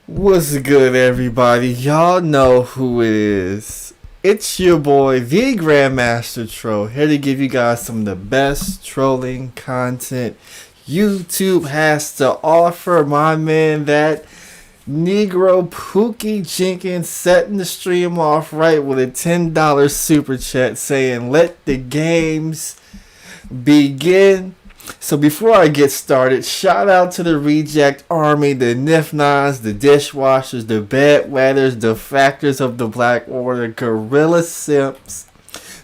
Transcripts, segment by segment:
What's good, everybody? Y'all know who it is. It's your boy, the Grandmaster Troll, here to give you guys some of the best trolling content YouTube has to offer. My man, that Negro Pookie Jenkins, setting the stream off right with a $10 super chat saying, "Let the games begin." So before I get started, shout out to the Reject Army, the Nif-Nons, the Dishwashers, the Bedwetters, the Factors of the Black Order, Gorilla Simps,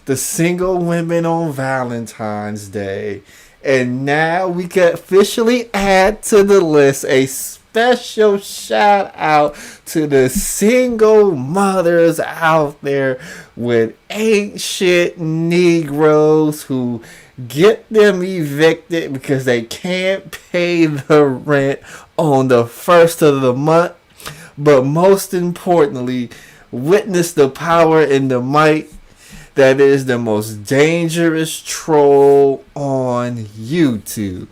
the single women on Valentine's Day. And now we can officially add to the list a special shout out to the single mothers out there with ain't shit Negroes who get them evicted because they can't pay the rent on the first of the month. But most importantly, witness the power and the might that is the most dangerous troll on YouTube.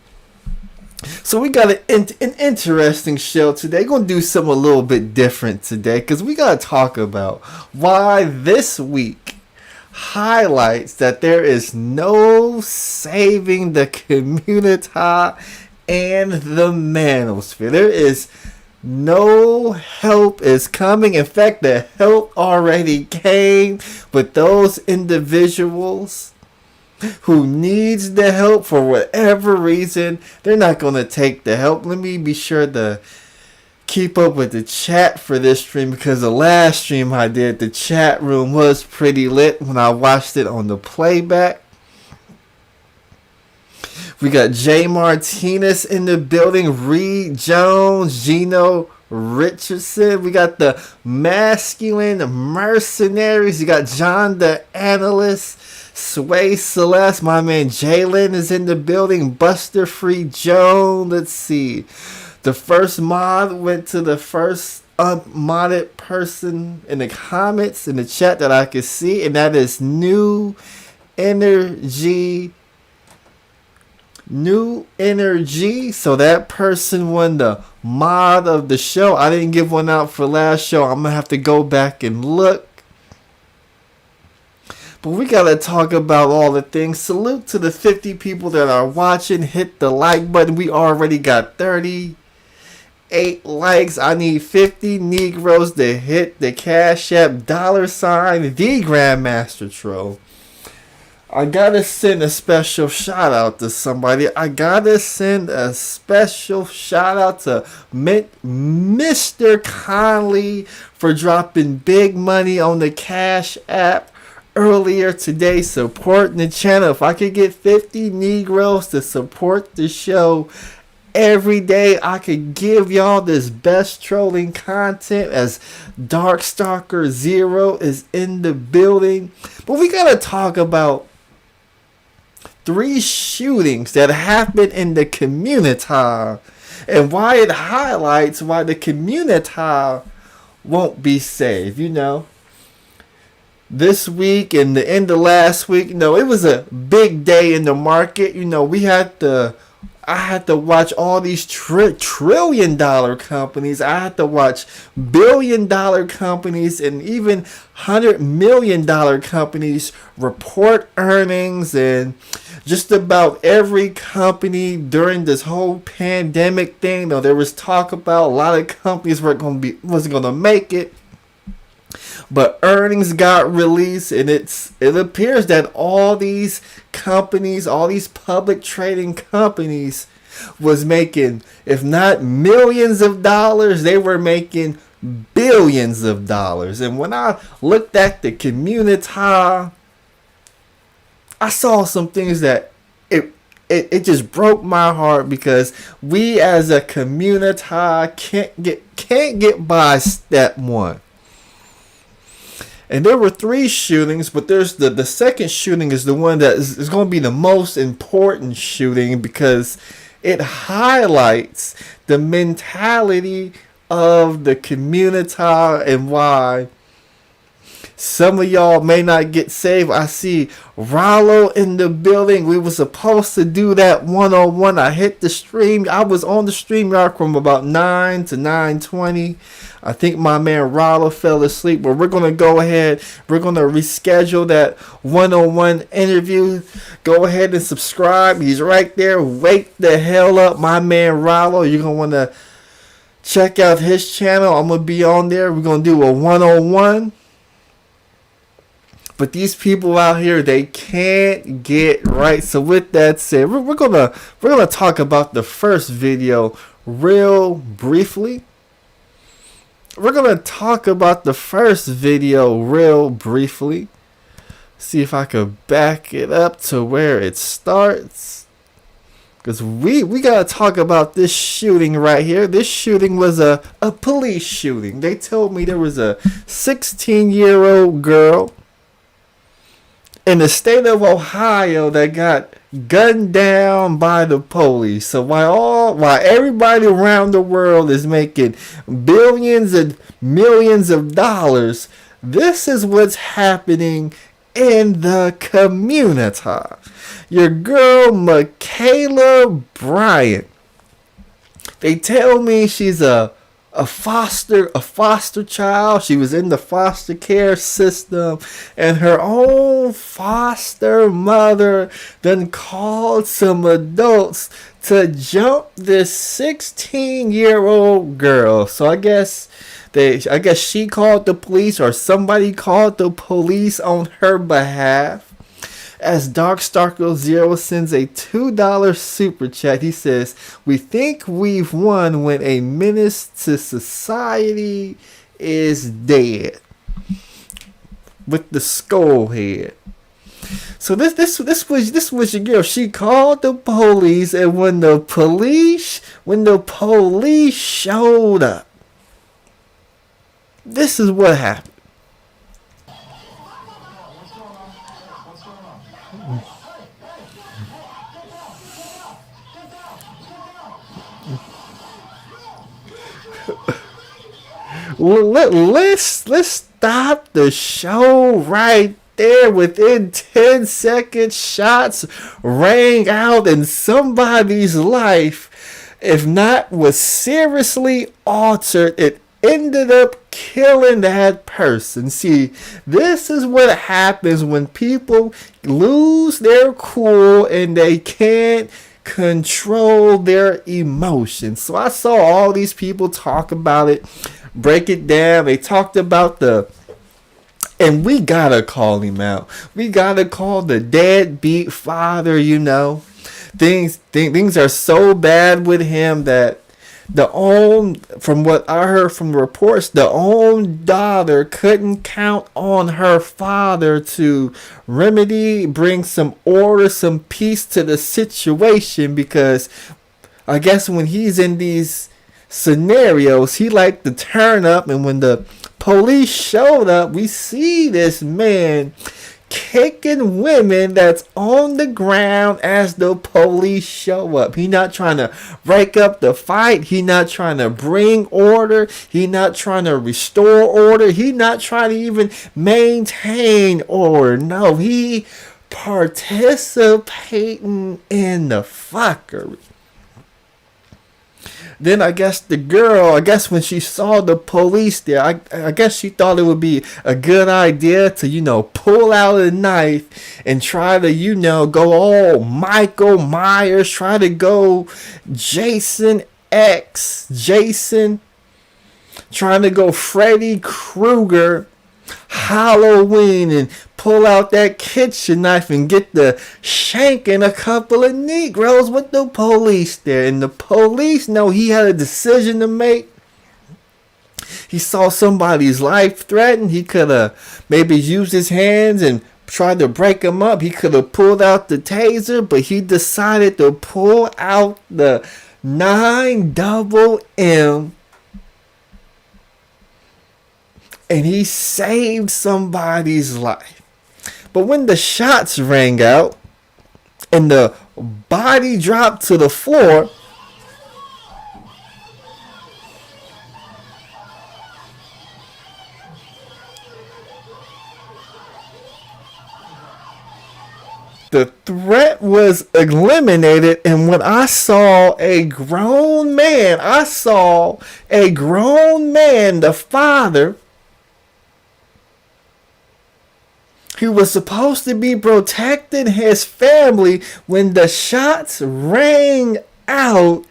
So we got an interesting show today. We're going to do something a little bit different today because we got to talk about why this week highlights that there is no saving the communitah and the manosphere. There is no help is coming. In fact, the help already came, but those individuals who needs the help for whatever reason, they're not going to take the help. Let me be sure to keep up with the chat for this stream because the last stream I did, the chat room was pretty lit when I watched it on the playback. We got Jay Martinez in the building, Reed Jones, Gino Richardson. We got the masculine mercenaries. You got John the analyst, Sway Celeste. My man Jalen is in the building, Buster Free Jones. Let's see. The first mod went to the first unmodded person in the comments in the chat that I could see, and that is New Energy. So that person won the mod of the show. I didn't give one out for last show. I'm gonna have to go back and look. But we gotta talk about all the things. Salute to the 50 people that are watching. Hit the like button. We already got 38 likes. I need 50 Negroes to hit the Cash App $, the Grandmaster Troll. I gotta send a special shout out to somebody. I gotta send a special shout out to Mr. Conley for dropping big money on the Cash App earlier today, supporting the channel. If I could get 50 Negroes to support the show every day, I could give y'all this best trolling content as Darkstalker Zero is in the building. But we gotta talk about 3 shootings that happened in the communitah and why it highlights why the communitah won't be saved. This week and the end of last week, it was a big day in the market. I had to watch all these trillion-dollar companies. I had to watch billion-dollar companies and even $100 million companies report earnings, and just about every company during this whole pandemic thing. There was talk about a lot of companies wasn't gonna make it, but earnings got released, and it appears that all these companies, all these public trading companies, was making, if not millions of dollars, they were making billions of dollars. And when I looked at the communitah, I saw some things that it just broke my heart, because we as a communitah can't get by step 1. And there were 3 shootings, but there's the second shooting is the one that is going to be the most important shooting, because it highlights the mentality of the communitah and why some of y'all may not get saved. I see Rollo in the building. We were supposed to do that 101. I hit the stream. I was on the StreamYard from about 9 to 9:20. I think my man Rollo fell asleep, but we're going to go ahead. We're going to reschedule that 101 interview. Go ahead and subscribe. He's right there. Wake the hell up, my man Rollo. You're going to want to check out his channel. I'm going to be on there. We're going to do a 101. But these people out here, they can't get right. So with that said, we're gonna talk about the first video real briefly. We're gonna talk about the first video real briefly. See if I could back it up to where it starts. Because we gotta talk about this shooting right here. This shooting was a police shooting. They told me there was a 16-year-old girl in the state of Ohio that got gunned down by the police. So while everybody around the world is making billions and millions of dollars, this is what's happening in the communitah. Your girl Michaela Bryant. They tell me she's a foster child. She was in the foster care system, and her own foster mother then called some adults to jump this 16-year-old girl. So I guess she called the police, or somebody called the police on her behalf. As Darkstalker Zero sends a $2 super chat, he says, "We think we've won when a menace to society is dead." With the skull head. So this was your girl. She called the police, and when the police showed up, this is what happened. Let's stop the show right there. Within 10 seconds, shots rang out and somebody's life, if not was seriously altered, ended up killing that person. See, this is what happens when people lose their cool and they can't control their emotions. So I saw all these people talk about it, break it down. They talked about and we gotta call him out. We gotta call the deadbeat father, you know. Things are so bad with him that from what I heard from the reports, the own daughter couldn't count on her father to bring some order, some peace to the situation, because I guess when he's in these scenarios, he liked to turn up, and when the police showed up, we see this man kicking women that's on the ground as the police show up. He not trying to break up the fight. He not trying to bring order. He not trying to restore order. He not trying to even maintain order. No, he participating in the fuckery. Then I guess the girl, when she saw the police there, I guess she thought it would be a good idea to, pull out a knife and try to, go all Michael Myers, try to go Jason, trying to go Freddy Krueger, Halloween, and pull out that kitchen knife and get the shanking a couple of Negroes with the police there. And the police know he had a decision to make. He saw somebody's life threatened. He could have maybe used his hands and tried to break him up. He could have pulled out the taser, but he decided to pull out the 9mm, and he saved somebody's life. But when the shots rang out and the body dropped to the floor, the threat was eliminated. And when I saw a grown man, the father, he was supposed to be protecting his family. When the shots rang out,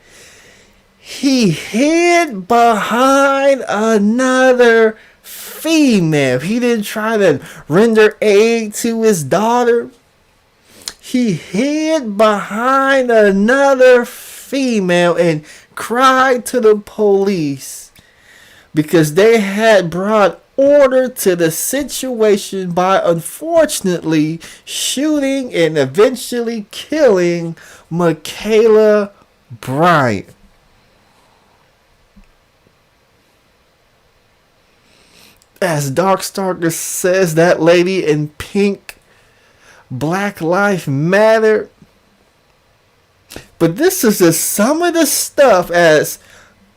he hid behind another female. He didn't try to render aid to his daughter. He hid behind another female and cried to the police because they had brought order to the situation by unfortunately shooting and eventually killing Michaela Bryant. As Darkstalker says, that lady in pink, Black Lives Matter. But this is just some of the stuff as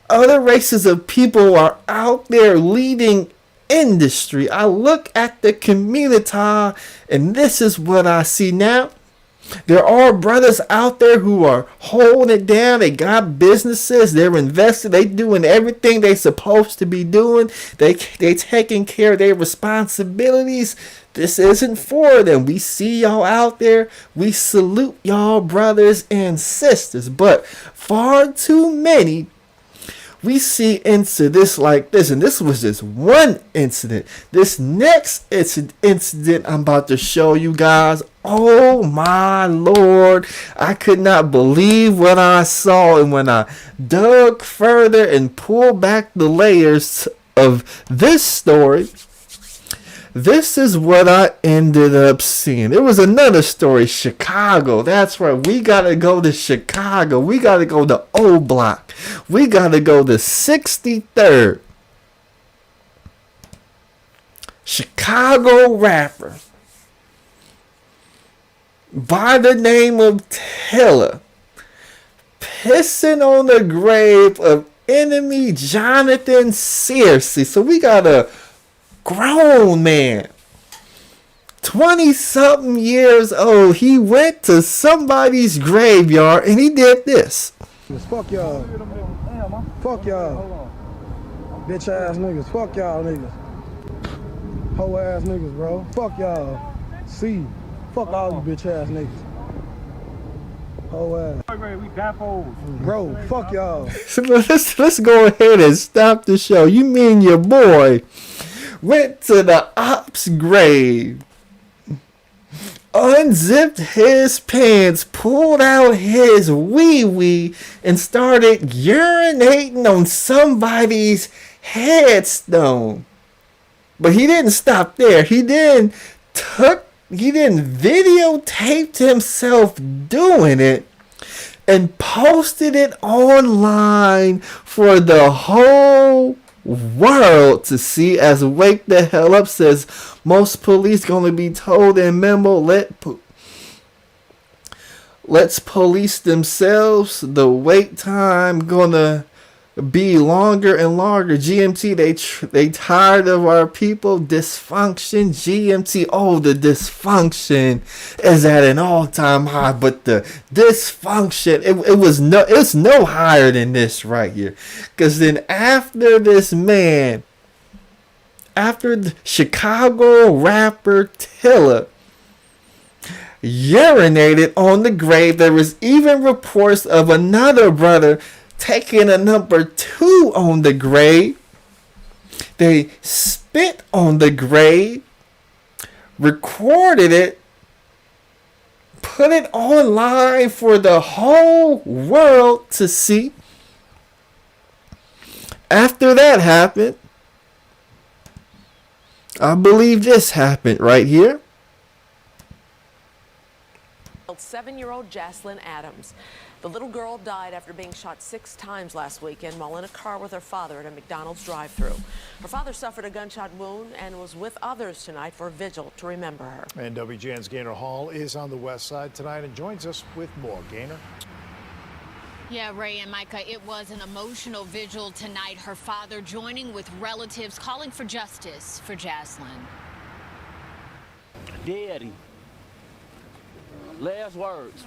other races of people are out there leading industry. I look at the communitah and this is what I see now. There are brothers out there who are holding it down. They got businesses. They're invested. They doing everything they supposed to be doing. They taking care of their responsibilities. This isn't for them. We see y'all out there. We salute y'all brothers and sisters. But far too many, we see incidents like this, and this was just one incident. This next incident I'm about to show you guys, oh my Lord, I could not believe what I saw. And when I dug further and pulled back the layers of this story, this is what I ended up seeing. There was another story, Chicago. That's right. We got to go to Chicago. We got to go to O Block. We got to go to 63rd. Chicago rapper by the name of Taylor pissing on the grave of enemy Jonathan Searcy. So we got a grown man, 20-something years old. He went to somebody's graveyard and he did this. Fuck y'all. Fuck y'all. Bitch ass niggas. Fuck y'all niggas. Hoe ass niggas, bro. Fuck y'all. See. Fuck all you bitch ass niggas. Hoe ass. We baffles. Bro, fuck y'all. Let's go ahead and stop the show. You mean your boy went to the ops grave, unzipped his pants, pulled out his wee-wee, and started urinating on somebody's headstone. But he didn't stop there. He then videotaped himself doing it and posted it online for the whole world to see. As Wake the Hell Up says, most police gonna be told in memo, let's police themselves. The wait time gonna be longer and longer. GMT, they tired of our people. Dysfunction. GMT, oh, the dysfunction is at an all-time high, but the dysfunction, it's no higher than this right here. Because then after this man, after the Chicago rapper Tilla urinated on the grave, there was even reports of another brother taking a number 2 on the grave. They spit on the grave, recorded it, put it online for the whole world to see. After that happened, I believe this happened right here. 7-year-old Jaslyn Adams. The little girl died after being shot 6 times last weekend while in a car with her father at a McDonald's drive-thru. Her father suffered a gunshot wound and was with others tonight for a vigil to remember her. And WGN's Gaynor Hall is on the west side tonight and joins us with more. Gaynor? Yeah, Ray and Micah, it was an emotional vigil tonight. Her father joining with relatives calling for justice for Jaslyn. Daddy. Last words.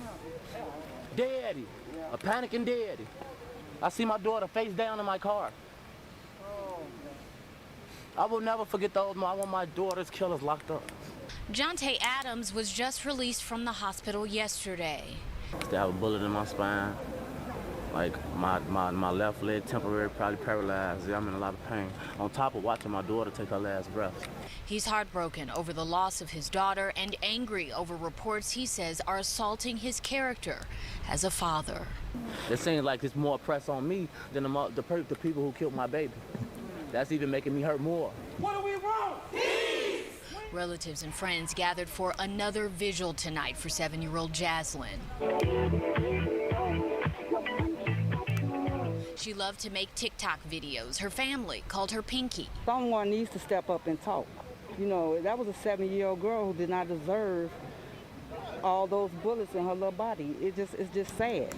Daddy. A panicking daddy. I see my daughter face down in my car. I will never forget those. I want my daughter's killers locked up. Jonte Adams was just released from the hospital yesterday. Still have a bullet in my spine. Like my left leg temporarily probably paralyzed. I'm in a lot of pain. On top of watching my daughter take her last breath. He's heartbroken over the loss of his daughter and angry over reports he says are assaulting his character as a father. It seems like it's more press on me than the people who killed my baby. That's even making me hurt more. What do we want? Peace! Relatives and friends gathered for another vigil tonight for 7-year-old Jaslyn. She loved to make TikTok videos. Her family called her Pinky. Someone needs to step up and talk. You know, that was a 7-year-old girl who did not deserve all those bullets in her little body. It's just sad.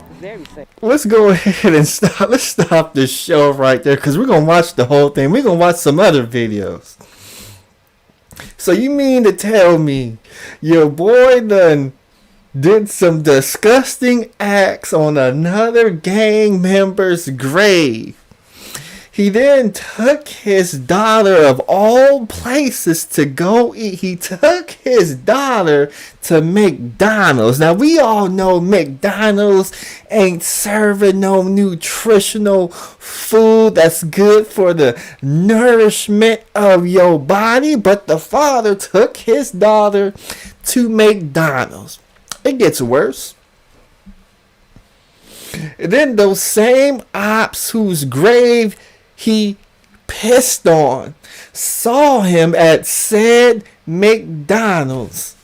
It's very sad. Let's go ahead and stop. Let's stop this show right there because we're going to watch the whole thing. We're going to watch some other videos. So you mean to tell me your boy did some disgusting acts on another gang member's grave? He then took his daughter, of all places, to go eat. He took his daughter to McDonald's. Now, we all know McDonald's ain't serving no nutritional food that's good for the nourishment of your body. But the father took his daughter to McDonald's. It gets worse. And then those same ops whose grave he pissed on saw him at said McDonald's.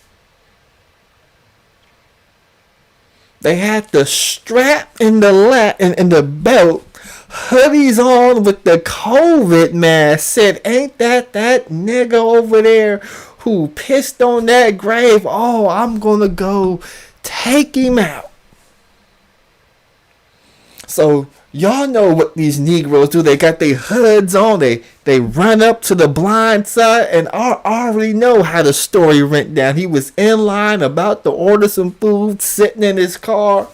They had the strap in the belt, hoodies on with the COVID mask. Said, ain't that nigga over there who pissed on that grave? Oh, I'm gonna go take him out. So y'all know what these Negroes do. They got their hoods on. They run up to the blind side, and I already know how the story went down. He was in line about to order some food, sitting in his car.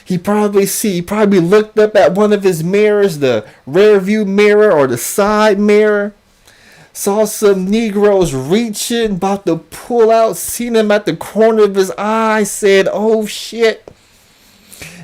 He probably looked up at one of his mirrors, the rear view mirror or the side mirror. Saw some Negroes reaching, about to pull out, seen him at the corner of his eye, said, oh shit.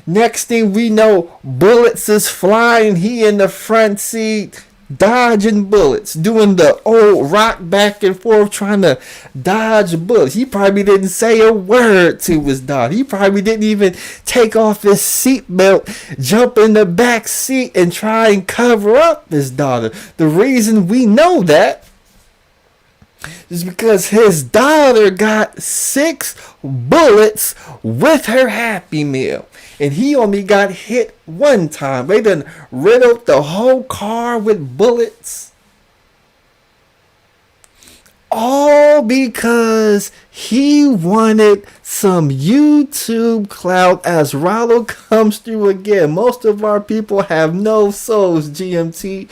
Next thing we know, bullets is flying. He in the front seat, dodging bullets, doing the old rock back and forth, trying to dodge bullets. He probably didn't say a word to his daughter. He probably didn't even take off his seatbelt, jump in the back seat, and try and cover up his daughter. The reason we know that is because his daughter got 6 bullets with her Happy Meal. And he only got hit one time. They done riddled the whole car with bullets. All because he wanted some YouTube clout. As Rollo comes through again. Most of our people have no souls, GMT.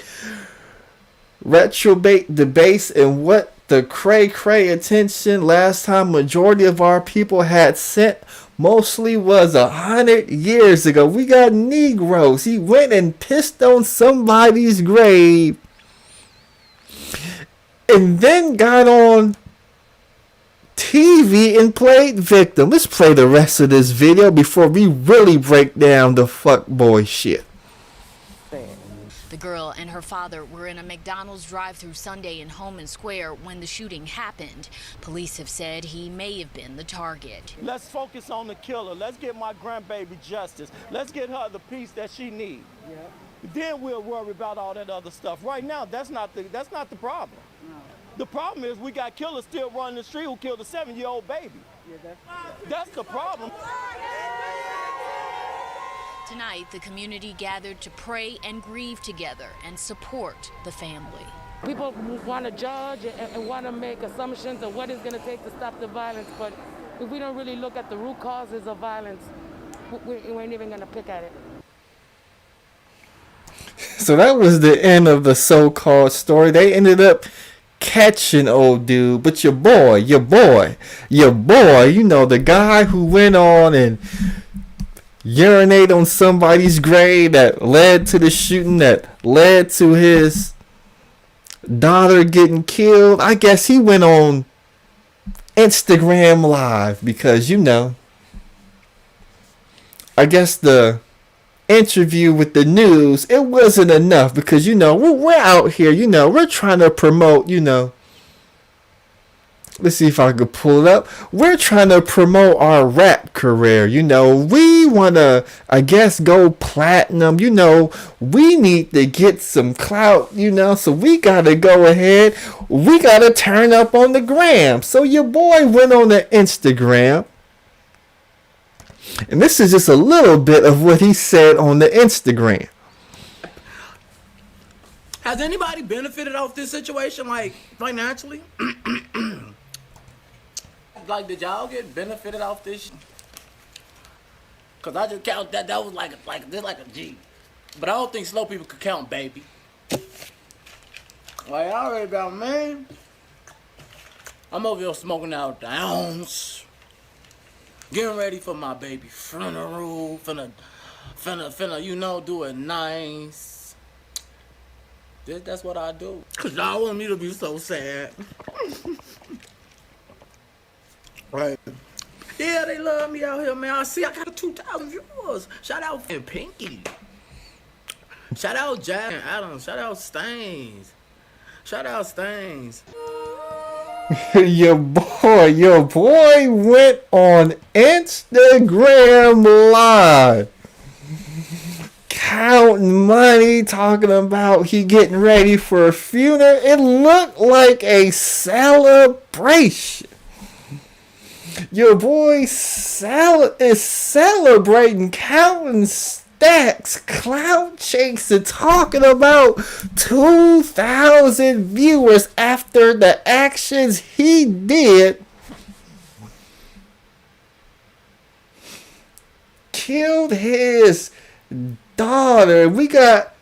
Retrobate the base and what the cray attention last time majority of our people had sent mostly was 100 years ago. We got Negroes. He went and pissed on somebody's grave and then got on TV and played victim. Let's play the rest of this video before we really break down the fuckboy shit. The girl and her father were in a McDonald's drive-thru Sunday in Holman Square when the shooting happened. Police have said he may have been the target. Let's focus on the killer. Let's get my grandbaby justice. Let's get her the peace that she needs. Yep. Then we'll worry about all that other stuff. Right now, that's not the problem. No. The problem is we got killers still running the street who killed a 7-year-old baby. Yeah, that's the problem. Tonight, the community gathered to pray and grieve together and support the family. People want to judge and want to make assumptions of what it's going to take to stop the violence, but if we don't really look at the root causes of violence, we ain't even going to pick at it. So that was the end of the so-called story. They ended up catching old dude, but your boy, you know, the guy who went on and urinate on somebody's grave that led to the shooting, that led to his daughter getting killed. I guess he went on Instagram Live because, you know, I guess the interview with the news, it wasn't enough because, you know, we're out here, you know, we're trying to promote, you know, let's see if I could pull it up. We're trying to promote our rap career. You know, we want to, I guess, go platinum. You know, we need to get some clout, you know, so we got to go ahead. We got to turn up on the gram. So your boy went on the Instagram. And this is just a little bit of what he said on the Instagram. Has anybody benefited off this situation, like, financially? Like, did y'all get benefited off this? Cause I just count that was like a G. But I don't think slow people could count, baby. Like, I already got, man. I'm over here smoking out the ounce. Getting ready for my baby funeral. Finna, you know, do it nice. That's what I do. Cause y'all want me to be so sad. Right. Yeah, they love me out here, man. I see I got 2,000 viewers. Shout out Pinky. Shout out Jack and Adams. Shout out Stains. Shout out Stains. Your boy went on Instagram Live. Counting money, talking about he getting ready for a funeral. It looked like a celebration. Your boy is celebrating, counting stacks, clout chasing, talking about 2,000 viewers after the actions he did. Killed his daughter. We got,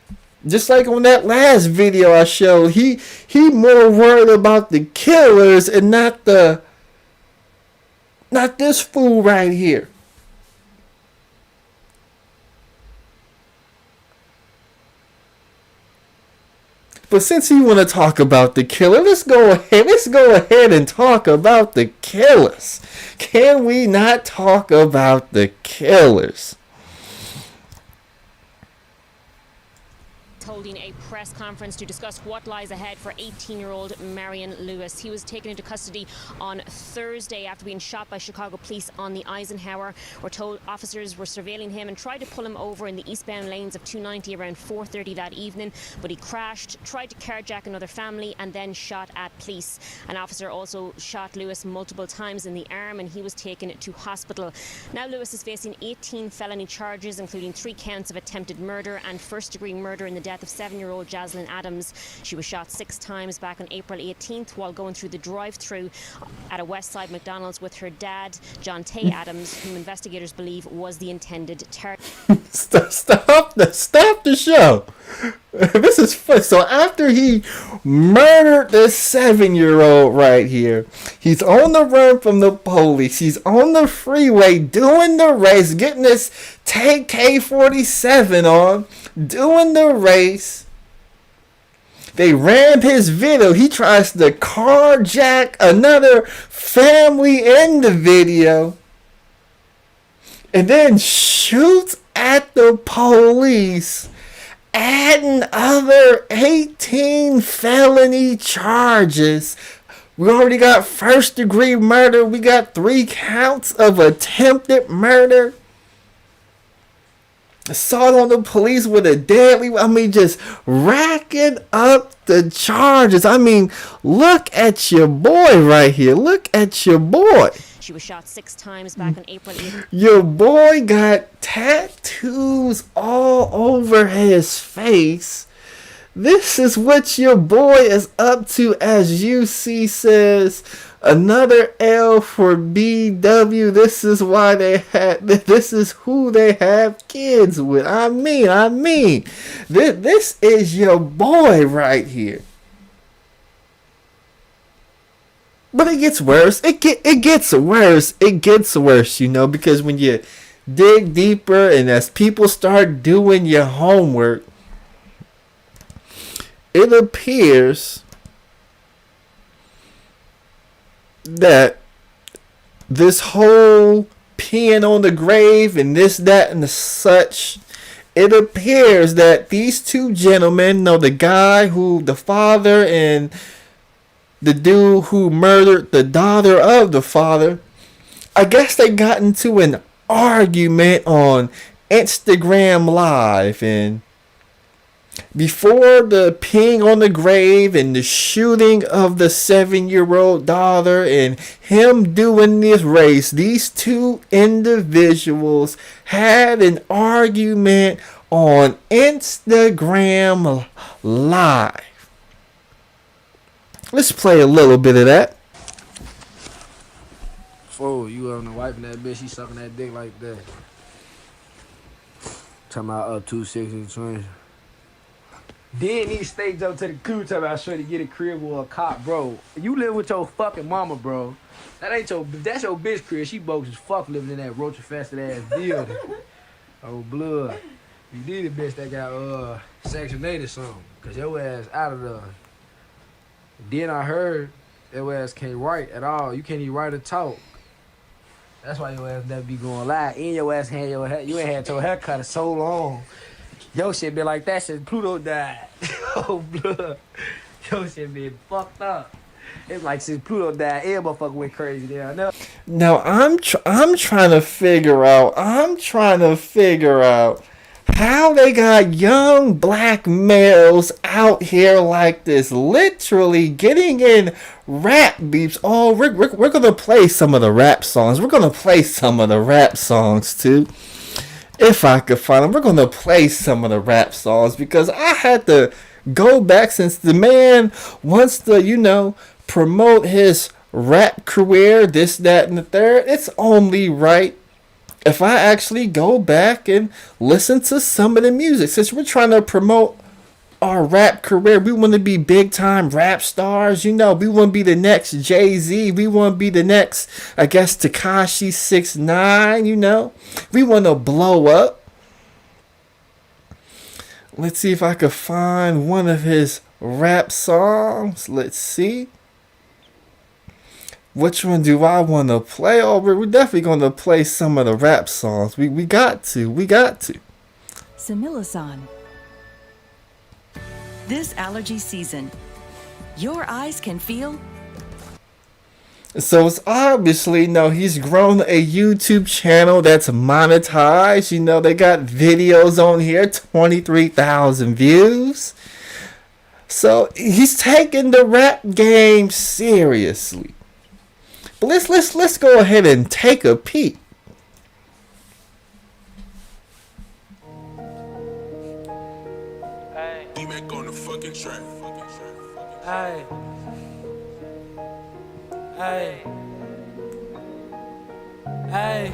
just like on that last video I showed, he more worried about the killers and not this fool right here. But since you want to talk about the killer, let's go ahead and talk about the killers. Can we not talk about the killers? Holding a press conference to discuss what lies ahead for 18-year-old Marion Lewis. He was taken into custody on Thursday after being shot by Chicago police on the Eisenhower. We're told officers were surveilling him and tried to pull him over in the eastbound lanes of 290 around 4:30 that evening, but he crashed, tried to carjack another family and then shot at police. An officer also shot Lewis multiple times in the arm and he was taken to hospital. Now Lewis is facing 18 felony charges, including 3 counts of attempted murder and first-degree murder in the death of 7-year-old Jaslyn Adams. She was shot 6 times back on April 18th while going through the drive-through at a Westside McDonald's with her dad, John Tay Adams, whom investigators believe was the intended target. Stop the show. This is fun. So after he murdered this 7-year-old right here, he's on the run from the police. He's on the freeway doing the race, getting this K-47 on, doing the race. They ran his video. He tries to carjack another family in the video and then shoots at the police, adding other 18 felony charges. We already got first-degree murder. We got 3 counts of attempted murder. Assault on the police with a deadly, just racking up the charges. Look at your boy right here. Look at your boy. She was shot 6 times back on April 8th. Your boy got tattoos all over his face. This is what your boy is up to, as UC says. Another L for BW. This is why this is who they have kids with. This is your boy right here. But it gets worse. It gets worse. It gets worse, because when you dig deeper and as people start doing your homework, it appears that this whole peeing on the grave and this, that, and the such, it appears that these 2 gentlemen, the father and the dude who murdered the daughter of the father, I guess they got into an argument on Instagram Live, and before the peeing on the grave and the shooting of the 7-year-old daughter and him doing this race, these 2 individuals had an argument on Instagram Live. Let's play a little bit of that. Fool, you on the wiping that bitch, she sucking that dick like that. Talking about 260 twins. Then he staged up to the crew talking about sure to get a crib or a cop, bro. You live with your fucking mama, bro. That's your bitch crib. She bogus as fuck living in that roach infested ass building. Oh blood. You need a bitch that got Section 8 or something. Cause your ass out of there. Then I heard your ass can't write at all. You can't even write or talk. That's why your ass never be going live. And your ass you ain't had your hair cut in so long. Your shit been like that since Pluto died. Oh blood. Your shit been fucked up. It's like since Pluto died, every motherfucker went crazy there. Now I'm trying to figure out how they got young black males out here like this, literally getting in rap beefs. Oh, we're gonna play some of the rap songs. We're gonna play some of the rap songs too, if I could find them. We're gonna play some of the rap songs because I had to go back since the man wants to, promote his rap career, this, that, and the third. It's only right if I actually go back and listen to some of the music. Since we're trying to promote our rap career, we want to be big time rap stars. We want to be the next Jay-Z. We want to be the next, I guess, Tekashi 6ix9ine. We want to blow up. Let's see if I could find one of his rap songs. Let's see. Which one do I want to play? Oh, we're definitely going to play some of the rap songs. We got to. Similasan. This allergy season, your eyes can feel. So it's obviously, he's grown a YouTube channel that's monetized. They got videos on here, 23,000 views. So he's taking the rap game seriously. But let's go ahead and take a peek. Hey. D-Mac on the fucking track. Hey. Hey. Hey.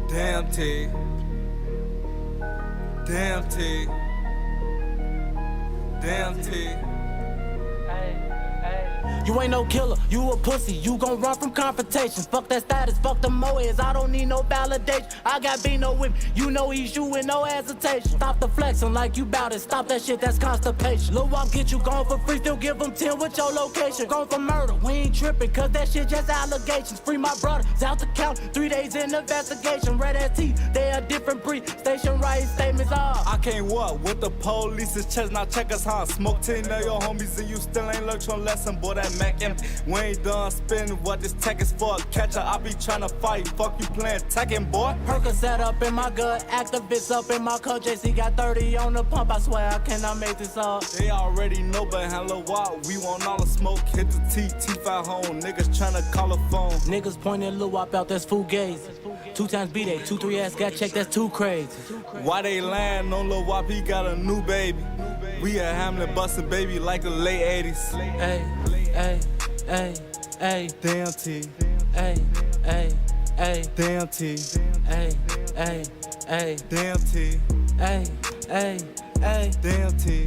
Damn T. Damn T. Damn T. You ain't no killer, you a pussy, you gon' run from confrontations. Fuck that status, fuck the moeds, I don't need no validation. I got Bino with me, you know he's you with no hesitation. Stop the flexing like you bout it, stop that shit, that's constipation. Lil' Wop get you gone for free, still give him 10 with your location. Gone for murder, we ain't tripping, cause that shit just allegations. Free my brother, it's out the count, 3 days in investigation. Red ass teeth, they a different breed, station right statements are. I can't walk with the police's chest, now check us how. Smoke 10 of your homies and you still ain't learned your lesson, boy, that Mac empty. We ain't done spinning what this tech is for. Catcher, I be tryna fight. Fuck you playing Tekken, boy. Percocet up in my gut, activists up in my cup. JC got 30 on the pump, I swear I cannot make this up. They already know, but hello, Wop. We want all the smoke, hit the T5 home. Niggas tryna call a phone. Niggas pointing Lil Wop out, that's fugazi. 2 times B-Day, 2-3 ass got checked, that's too crazy. Why they lying on Lil Wop, he got a new baby. We at Hamlin bustin' baby like the late 80s. Hey, hey. Hey, hey, damn T. Hey, hey, hey, damn T. Hey, hey, hey, damn T. Hey, hey, hey, damn T.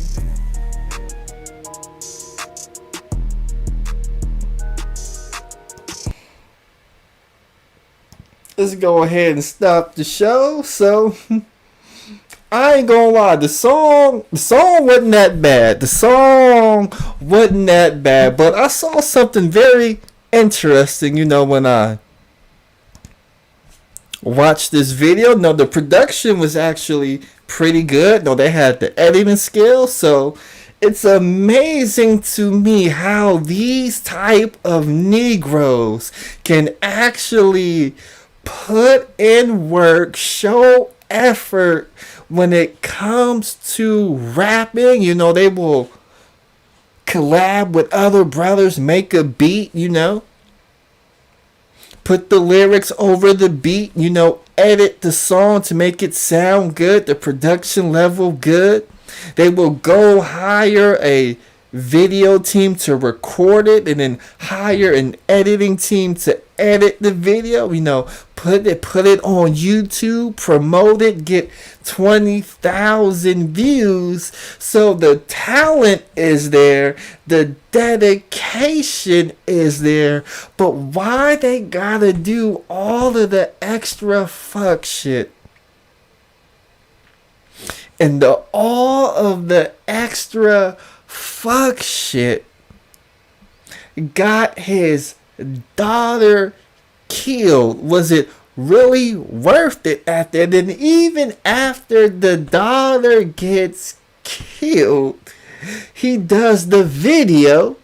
Let's go ahead and stop the show. So I ain't gonna lie, the song wasn't that bad. But I saw something very interesting, when I watched this video. No, the production was actually pretty good. No, they had the editing skills. So it's amazing to me how these type of Negroes can actually put in work, show effort when it comes to rapping. They will collab with other brothers, make a beat, put the lyrics over the beat, edit the song to make it sound good, the production level good. They will go hire a video team to record it and then hire an editing team to edit the video, put it on YouTube, promote it, get 20,000 views. So the talent is there, the dedication is there, but why they gotta do all of the extra fuck shit and all of the extra fuck shit got his daughter killed? Was it really worth it after? And even after the daughter gets killed, he does the video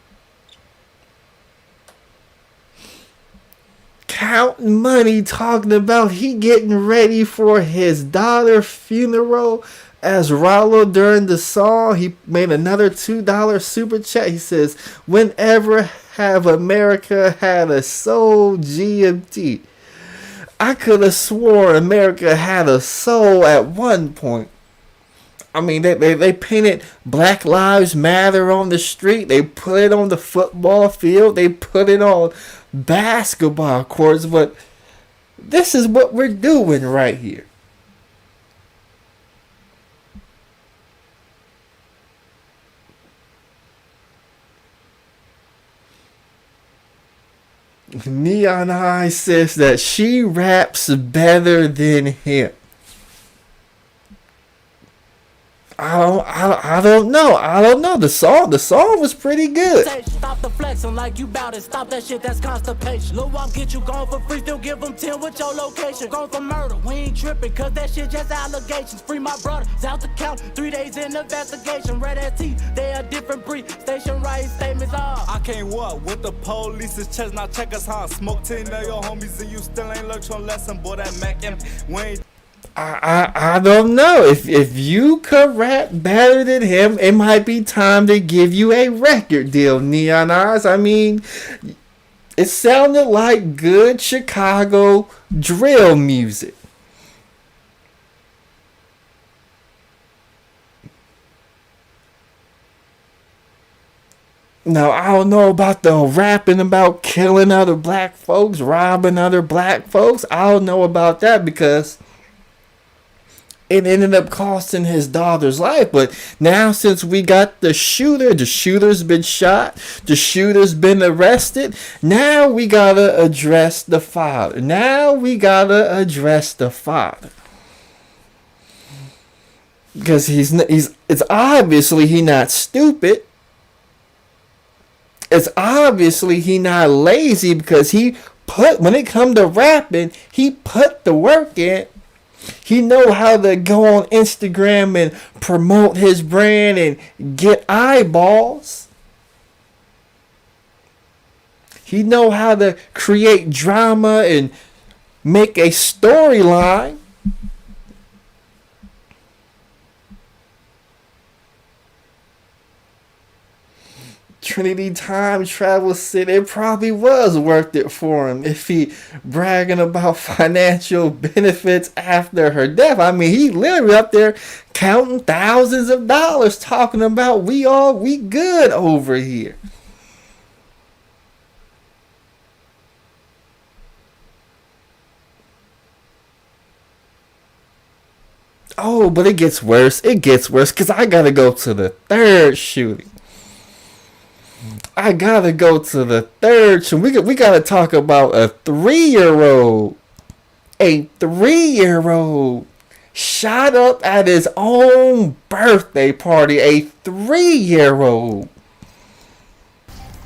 counting money, talking about he getting ready for his daughter's funeral. As Rollo during the song, he made another $2 super chat. He says, "Whenever have America had a soul, GMT?" I could have sworn America had a soul at one point. I mean, they painted Black Lives Matter on the street. They put it on the football field. They put it on basketball courts. But this is what we're doing right here. Neon Eye says that she raps better than him. I don't know. I don't know. The song was pretty good. Stop the flexing like you bout it. Stop that shit, that's constipation. Lil' Wop get you gone for free, still give them 10 with your location. Gone for murder, we ain't tripping, cause that shit just allegations. Free my brother, it's out to count, 3 days in investigation. Red ass teeth, they a different breed. Station right statements are. I can't walk with the police's chest, now check us how. Smoke 10 of your homies and you still ain't learned your lesson. Boy, that Mac and we ain't. I don't know. If you could rap better than him, it might be time to give you a record deal, Neon Eyes. I mean, it sounded like good Chicago drill music. Now, I don't know about the rapping about killing other black folks, robbing other black folks. I don't know about that because it ended up costing his daughter's life. But now since we got the shooter's been shot, the shooter's been arrested, now we gotta address the father. Because it's obviously he not stupid. It's obviously he not lazy, because when it come to rapping, he put the work in. He know how to go on Instagram and promote his brand and get eyeballs. He know how to create drama and make a storyline. Trinity time travel said it probably was worth it for him if he bragging about financial benefits after her death. I mean, he literally up there counting thousands of dollars, talking about we good over here. Oh, but it gets worse. Because I gotta go to the third shooting. We gotta talk about a 3-year-old. A 3-year-old shot up at his own birthday party. A 3-year-old.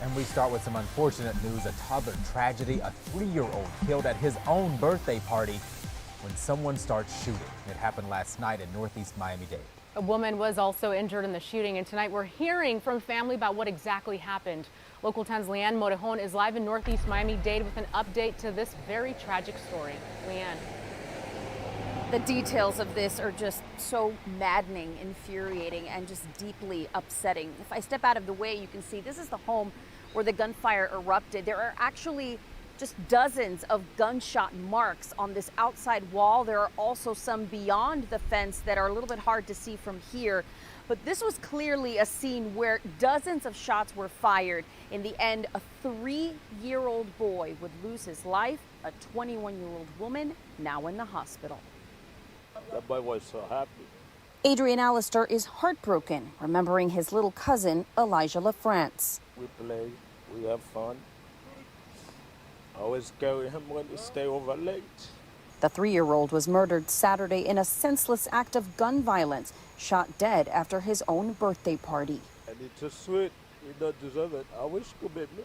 And we start with some unfortunate news. A toddler tragedy. A 3-year-old killed at his own birthday party when someone starts shooting. It happened last night in Northeast Miami-Dade. A woman was also injured in the shooting, and tonight we're hearing from family about what exactly happened. Local 10's Leanne Morejon is live in Northeast Miami-Dade with an update to this very tragic story. Leanne. The details of this are just so maddening, infuriating, and just deeply upsetting. If I step out of the way, you can see this is the home where the gunfire erupted. There are actually just dozens of gunshot marks on this outside wall. There are also some beyond the fence that are a little bit hard to see from here. But this was clearly a scene where dozens of shots were fired. In the end, a 3-year-old boy would lose his life, a 21-year-old woman now in the hospital. That boy was so happy. Adrian Allister is heartbroken, remembering his little cousin, Elijah LaFrance. We play, we have fun. I always carry him when he stay over late. The 3-year-old was murdered Saturday in a senseless act of gun violence, shot dead after his own birthday party. And it's too sweet. He don't deserve it. I wish it could be me.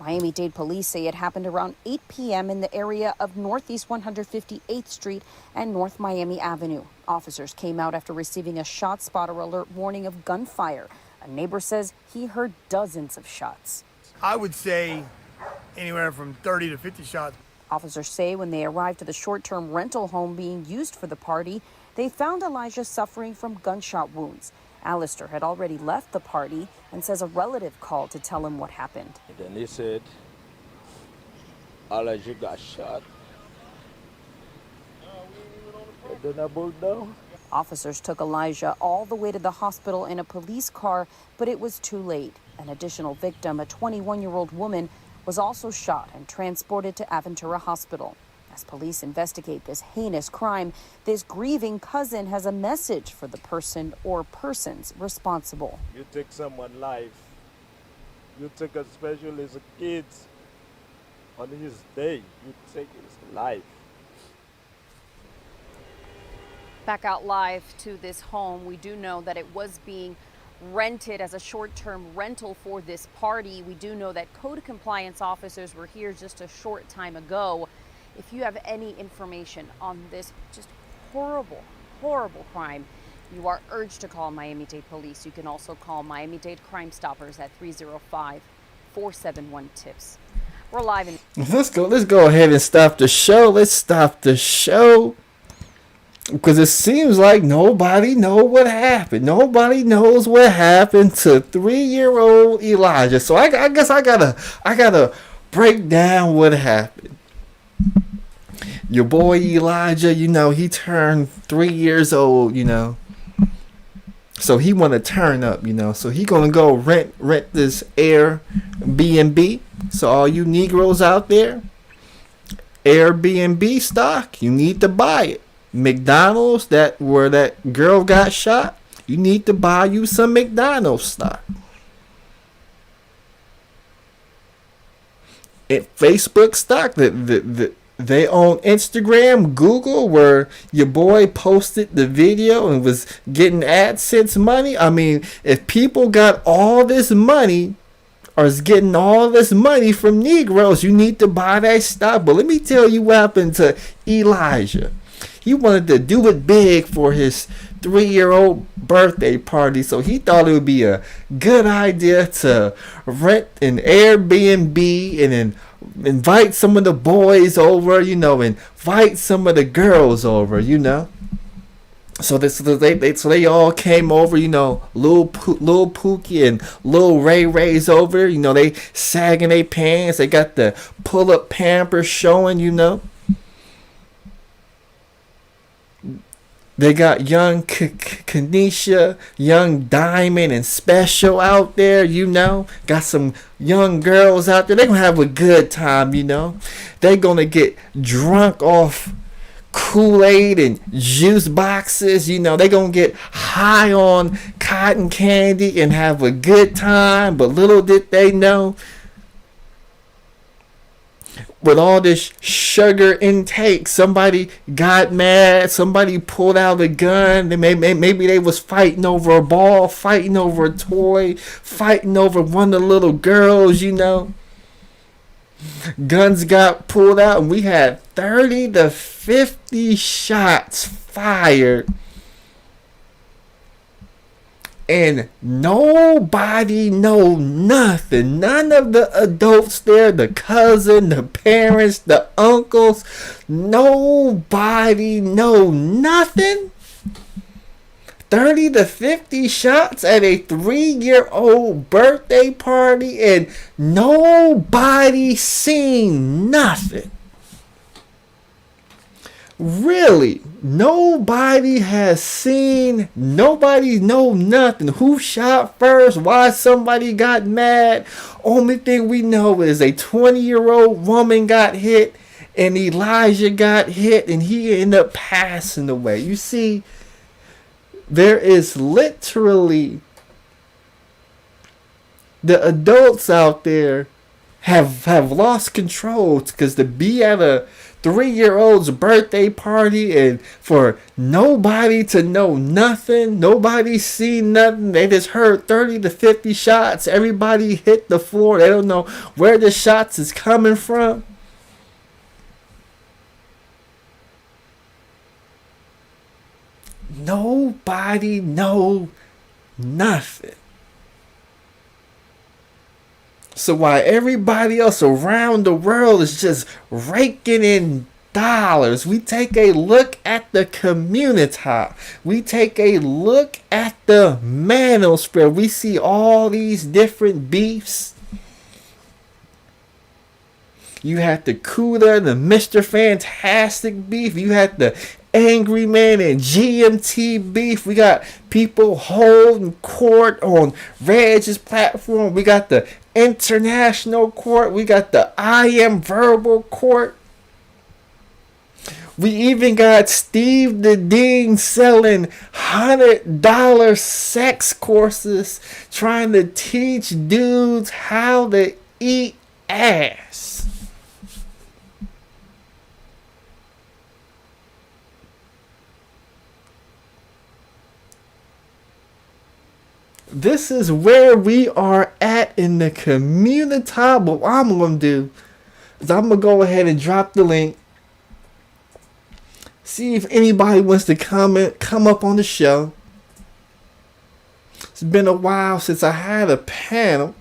Miami-Dade police say it happened around 8 p.m. in the area of Northeast 158th Street and North Miami Avenue. Officers came out after receiving a shot spotter alert warning of gunfire. A neighbor says he heard dozens of shots. I would say anywhere from 30 to 50 shots. Officers say when they arrived at the short-term rental home being used for the party, they found Elijah suffering from gunshot wounds. Allister had already left the party and says a relative called to tell him what happened. And then they said, Elijah got shot. And then I broke down. Officers took Elijah all the way to the hospital in a police car, but it was too late. An additional victim, a 21-year-old woman, was also shot and transported to Aventura Hospital. As police investigate this heinous crime, this grieving cousin has a message for the person or persons responsible. You take someone's life. You take, especially as a kid, on his day, you take his life. Back out live to this home. We do know that it was being rented as a short-term rental for this party. We do know that code compliance officers were here just a short time ago. If you have any information on this just horrible, horrible crime, you are urged to call Miami-Dade Police. You can also call Miami-Dade Crime Stoppers at 305-471-TIPS. We're live in... Let's go ahead and stop the show. Let's stop the show. Because it seems like nobody knows what happened. Nobody knows what happened to 3-year-old Elijah. So I guess I gotta break down what happened. Your boy Elijah, he turned 3 years old, So he want to turn up, So he gonna go rent this Airbnb. So all you Negroes out there, Airbnb stock, you need to buy it. McDonald's, where that girl got shot, you need to buy you some McDonald's stock. Facebook stock, they own Instagram, Google, where your boy posted the video and was getting AdSense money. I mean, if people got all this money or is getting all this money from Negroes, you need to buy that stock. But let me tell you what happened to Elijah. He wanted to do it big for his 3-year-old birthday party, so he thought it would be a good idea to rent an Airbnb and then invite some of the boys over, invite some of the girls over, So they all came over, Lil Pookie and Lil Ray Ray's over, they sagging their pants, they got the pull-up Pampers showing, They got young Kanisha, young Diamond, and Special out there, Got some young girls out there. They're going to have a good time, They're going to get drunk off Kool-Aid and juice boxes, They're going to get high on cotton candy and have a good time. But little did they know, with all this sugar intake, somebody got mad, somebody pulled out a gun, maybe they was fighting over a ball, fighting over a toy, fighting over one of the little girls, Guns got pulled out and we had 30 to 50 shots fired. And nobody know nothing. None of the adults there, the cousin, the parents, the uncles, nobody know nothing. 30 to 50 shots at a 3-year-old birthday party and nobody seen nothing. Really, nobody has seen, nobody know nothing. Who shot first? Why somebody got mad? Only thing we know is a 20-year-old woman got hit and Elijah got hit and he ended up passing away. You see, there is literally, the adults out there have lost control, because to be at a 3-year-old's birthday party and for nobody to know nothing, nobody seen nothing, they just heard 30 to 50 shots, everybody hit the floor, they don't know where the shots is coming from. Nobody know nothing. So while everybody else around the world is just raking in dollars, we take a look at the communitah. We take a look at the manosphere. We see all these different beefs. You had the Cuda, the Mr. Fantastic beef. You had the Angry Man and GMT beef. We got people holding court on Reg's platform. We got the international court. We got the I Am Verbal court. We even got Steve the Dean selling $100 sex courses, trying to teach dudes how to eat ass. This is where we are at in the communitah. But what I'm going to do is I'm going to go ahead and drop the link. See if anybody wants to come up on the show. It's been a while since I had a panel.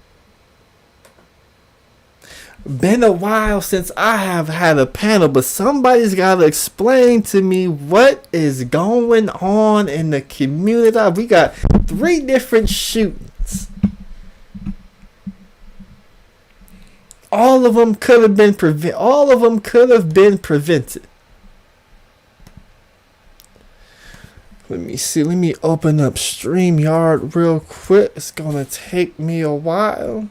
Been a while since I have had a panel, but somebody's got to explain to me what is going on in the community. We got 3 different shootings. All of them could have been prevented. Let me see. Let me open up StreamYard real quick. It's gonna take me a while.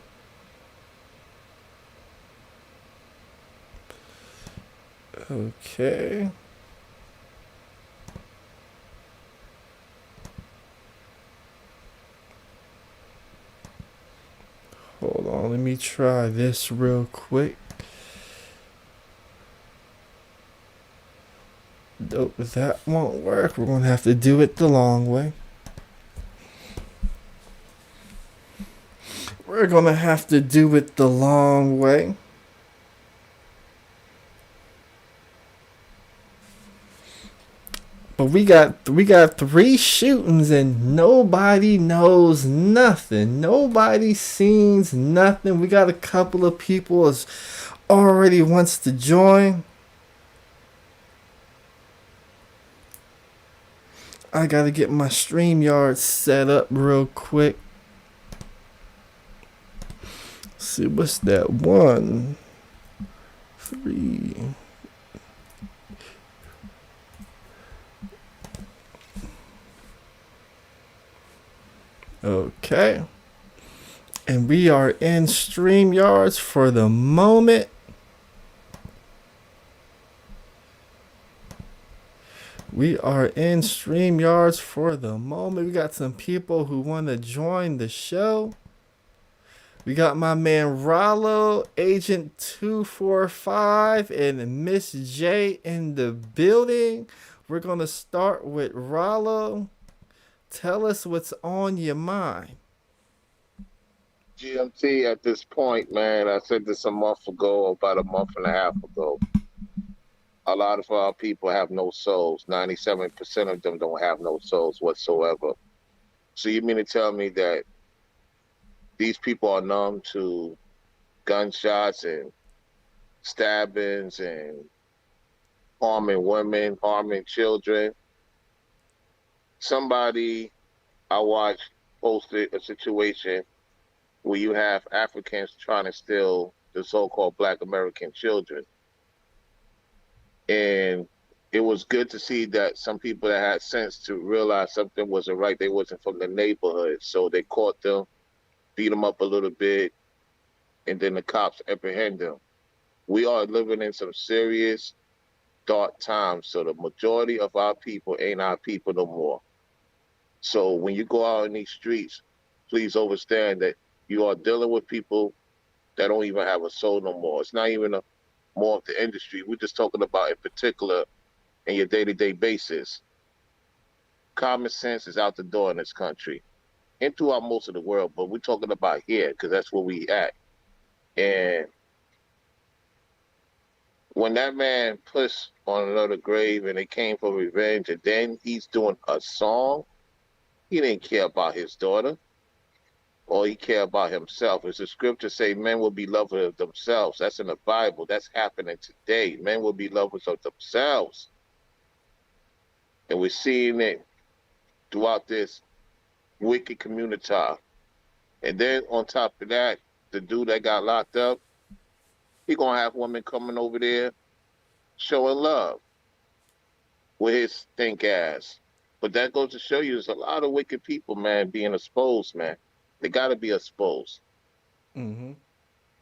Okay. Hold on. Let me try this real quick. Nope, that won't work. We're going to have to do it the long way. We're going to have to do it the long way. But we got 3 shootings and nobody knows nothing. Nobody sees nothing. We got a couple of people that already wants to join. I gotta get my StreamYard set up real quick. Let's see, what's that? 1, 3. Okay. And we are in StreamYards for the moment. We are in StreamYards for the moment. We got some people who want to join the show. We got my man Rollo, Agent 245, and Miss J in the building. We're going to start with Rollo. Tell us what's on your mind. GMT at this point, man, I said this a month ago, about a month and a half ago. A lot of our people have no souls. 97% of them don't have no souls whatsoever. So you mean to tell me that these people are numb to gunshots and stabbings and harming women, harming children? Somebody I watched posted a situation where you have Africans trying to steal the so-called Black American children. And it was good to see that some people that had sense to realize something wasn't right. They wasn't from the neighborhood. So they caught them, beat them up a little bit, and then the cops apprehend them. We are living in some serious dark times. So the majority of our people ain't our people no more. So when you go out in these streets, please understand that you are dealing with people that don't even have a soul no more. It's not even more of the industry. We're just talking about in particular in your day-to-day basis. Common sense is out the door in this country and throughout most of the world, but we're talking about here because that's where we at. And when that man pushed on another grave and they came for revenge and then he's doing a song, he didn't care about his daughter. Or he care about himself. As the scripture say, men will be lovers of themselves. That's in the Bible. That's happening today. Men will be lovers of themselves. And we're seeing it throughout this wicked communitah. And then on top of that, the dude that got locked up, he gonna have women coming over there showing love with his stink ass. But that goes to show you there's a lot of wicked people, man, being exposed, man. They got to be exposed. Mm-hmm.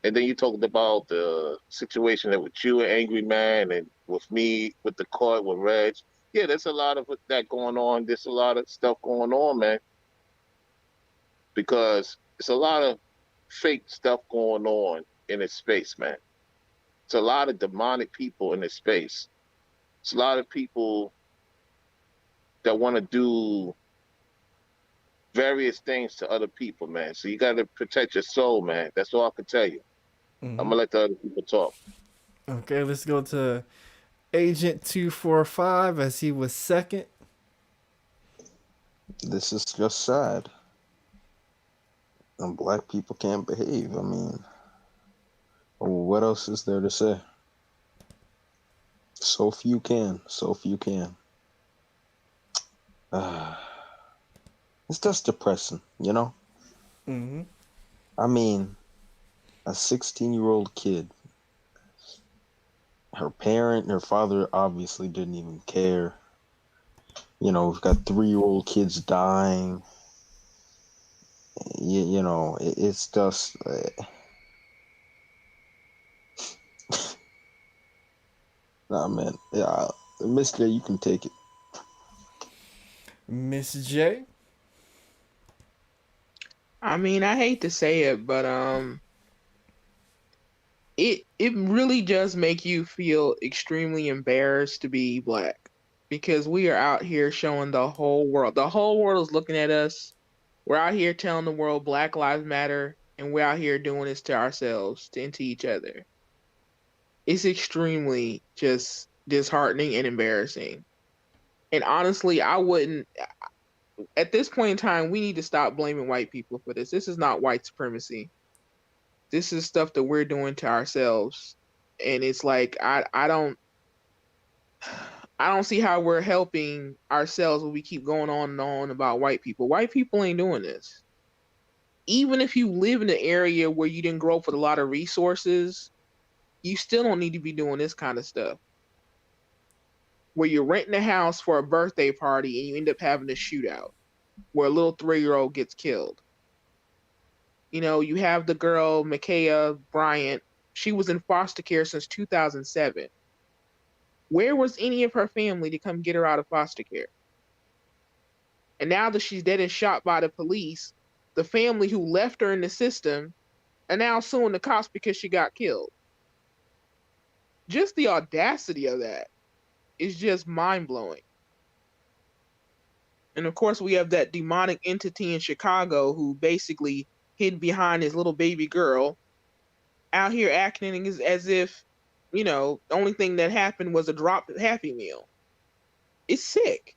And then you talked about the situation that with you and Angry Man and with me, with the court, with Reg. Yeah, there's a lot of that going on. There's a lot of stuff going on, man. Because it's a lot of fake stuff going on in this space, man. It's a lot of demonic people in this space. It's a lot of people that want to do various things to other people, man. So you got to protect your soul, man. That's all I can tell you. I'm gonna let the other people talk. Okay, let's go to Agent 245 as he was second. This is just sad. And black people can't behave. I mean, what else is there to say? So few can. So few can. It's just depressing, you know? Mm-hmm. I mean, a 16-year-old kid. Her father obviously didn't even care. You know, we've got 3-year-old kids dying. You know, it's just... nah, man. Yeah, Miss J, you can take it. Miss J? I mean, I hate to say it, but it really does make you feel extremely embarrassed to be black, because we are out here showing the whole world. The whole world is looking at us. We're out here telling the world Black Lives Matter, and we're out here doing this to ourselves and to each other. It's extremely just disheartening and embarrassing. And honestly, I wouldn't. At this point in time, we need to stop blaming white people for this. This is not white supremacy. This is stuff that we're doing to ourselves. And it's like I don't see how we're helping ourselves when we keep going on and on about white people. White people ain't doing this. Even if you live in an area where you didn't grow up with a lot of resources, you still don't need to be doing this kind of stuff. Where you're renting a house for a birthday party and you end up having a shootout where a little 3-year-old gets killed. You know, you have the girl, Ma'Khia Bryant. She was in foster care since 2007. Where was any of her family to come get her out of foster care? And now that she's dead and shot by the police, the family who left her in the system are now suing the cops because she got killed. Just the audacity of that is just mind-blowing. And of course, we have that demonic entity in Chicago who basically hid behind his little baby girl, out here acting as if, you know, the only thing that happened was a dropped Happy Meal. It's sick.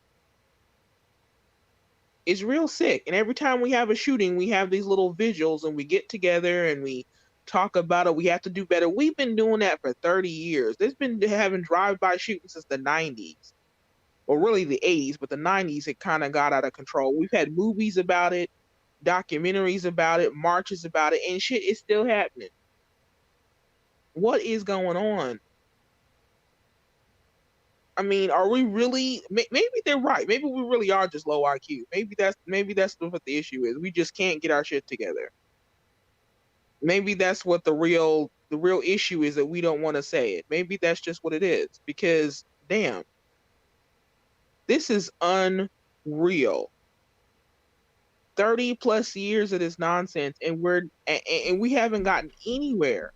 It's real sick. And every time we have a shooting, we have these little vigils and we get together and we talk about it. We have to do better. We've been doing that for 30 years. There's been having drive-by shootings since the 90s. Well, really the 80s, but the 90s, it kind of got out of control. We've had movies about it, documentaries about it, marches about it, and shit is still happening. What is going on? I mean, are we really? Maybe they're right. Maybe we really are just low IQ. Maybe that's what the issue is. We just can't get our shit together. Maybe that's what the real issue is, that we don't want to say it. Maybe that's just what it is. Because damn, this is unreal. 30 plus years of this nonsense, and we haven't gotten anywhere.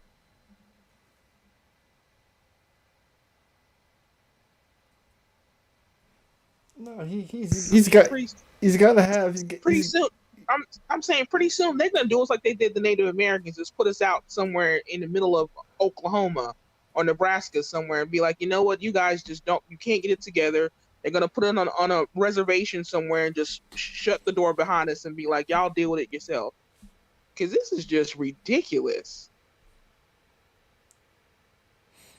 No, he's got to have. Pretty soon, I'm saying pretty soon they're gonna do us like they did the Native Americans, just put us out somewhere in the middle of Oklahoma or Nebraska somewhere and be like, you know what, you guys just you can't get it together. They're gonna put it on a reservation somewhere and just shut the door behind us and be like, y'all deal with it yourself. Because this is just ridiculous.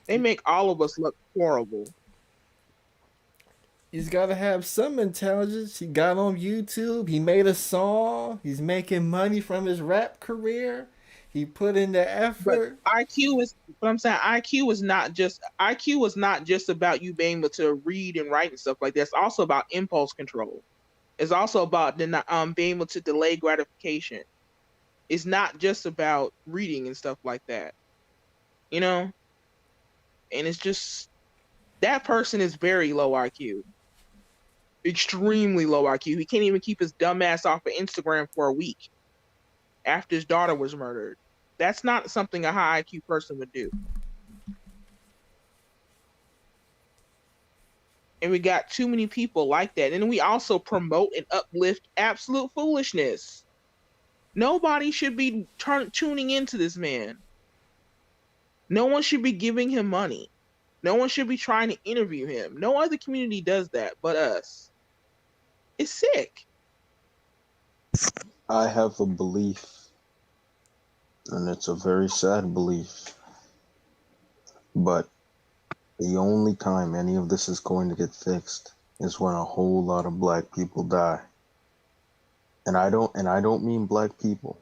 They make all of us look horrible. He's got to have some intelligence. He got on YouTube. He made a song. He's making money from his rap career. He put in the effort. But IQ is what I'm saying. IQ is not just about you being able to read and write and stuff like that. It's also about impulse control. It's also about being able to delay gratification. It's not just about reading and stuff like that. You know? And it's just, that person is very low IQ. Extremely low IQ. He can't even keep his dumb ass off of Instagram for a week after his daughter was murdered. That's not something a high IQ person would do. And we got too many people like that. And we also promote and uplift absolute foolishness. Nobody should be tuning into this man. No one should be giving him money. No one should be trying to interview him. No other community does that but us. It's sick. I have a belief, and it's a very sad belief, but the only time any of this is going to get fixed is when a whole lot of black people die. And I don't mean black people.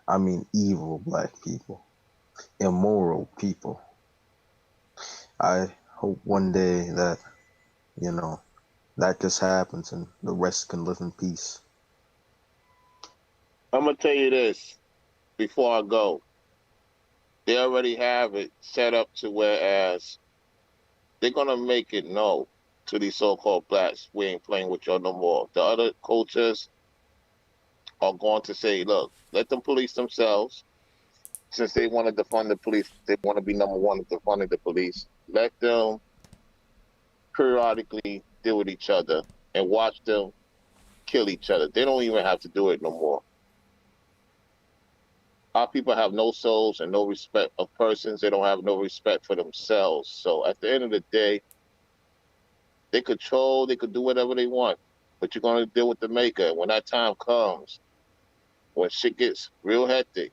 I mean evil black people, immoral people. I hope one day that, that just happens and the rest can live in peace. I'm gonna tell you this before I go. They already have it set up to whereas they're gonna make it known to these so-called blacks, we ain't playing with y'all no more. The other cultures are going to say, look, let them police themselves. Since they want to defund the police, they want to be number one at defunding the police. Let them periodically deal with each other and watch them kill each other. They don't even have to do it no more. Our people have no souls and no respect of persons. They don't have no respect for themselves. So at the end of the day, they could do whatever they want, but you're going to deal with the maker. When that time comes, when shit gets real hectic,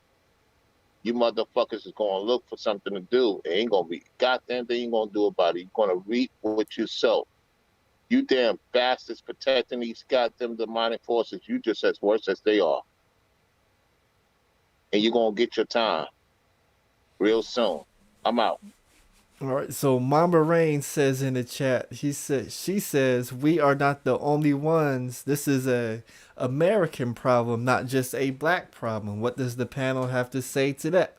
you motherfuckers is going to look for something to do. It ain't going to be goddamn thing you going to do about it. You're going to reap what you sow. You damn bastards protecting these goddamn demonic forces, you just as worse as they are. And you're going to get your time real soon. I'm out. All right, so Mama Rain says in the chat, she says we are not the only ones. This is a American problem, not just a black problem. What does the panel have to say to that?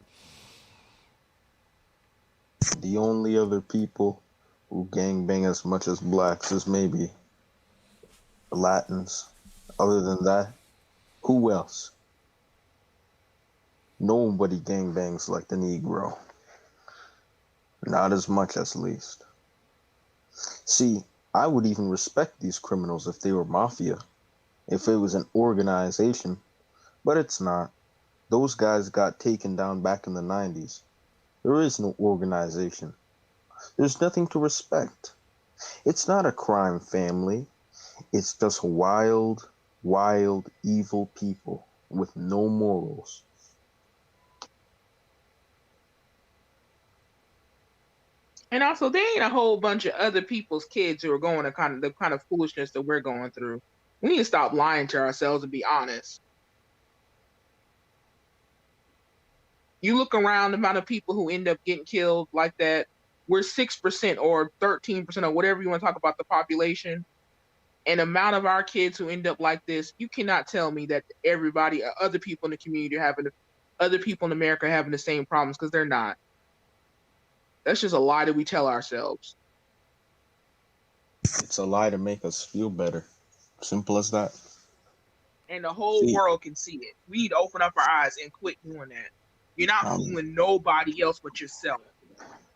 The only other people who gangbang as much as blacks is maybe the Latins. Other than that, who else? Nobody gangbangs like the Negro. Not as much, at least. See, I would even respect these criminals if they were mafia, if it was an organization, but it's not. Those guys got taken down back in the 90s. There is no organization. There's nothing to respect. It's not a crime family. It's just wild, evil people with no morals. And also, there ain't a whole bunch of other people's kids who are going to the kind of foolishness that we're going through. We need to stop lying to ourselves and be honest. You look around the amount of people who end up getting killed like that, we're 6% or 13% or whatever you want to talk about the population. And the amount of our kids who end up like this, you cannot tell me that everybody, other people in the community other people in America are having the same problems, because they're not. That's just a lie that we tell ourselves. It's a lie to make us feel better. Simple as that. And the whole world can see it. We need to open up our eyes and quit doing that. You're not fooling nobody else but yourself.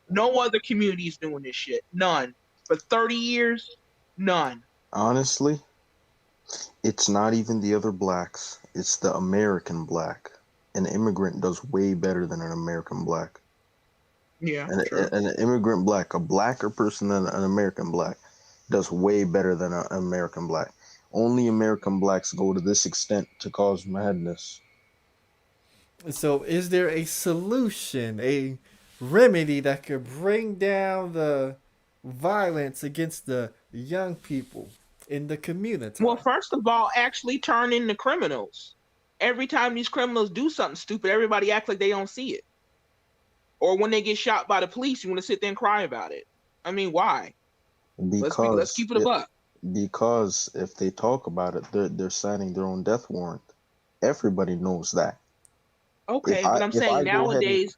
No other community is doing this shit. None. For 30 years, none. Honestly, it's not even the other blacks. It's the American black. An immigrant does way better than an American black. Yeah, an immigrant black, a blacker person than an American black, does way better than an American black. Only American blacks go to this extent to cause madness. So is there a solution, a remedy that could bring down the violence against the young people in the community? Well, first of all, actually turn in the criminals. Every time these criminals do something stupid, everybody acts like they don't see it. Or when they get shot by the police, you want to sit there and cry about it. I mean, why? Let's keep it a buck. Because if they talk about it, they're signing their own death warrant. Everybody knows that. Okay, but I'm saying nowadays.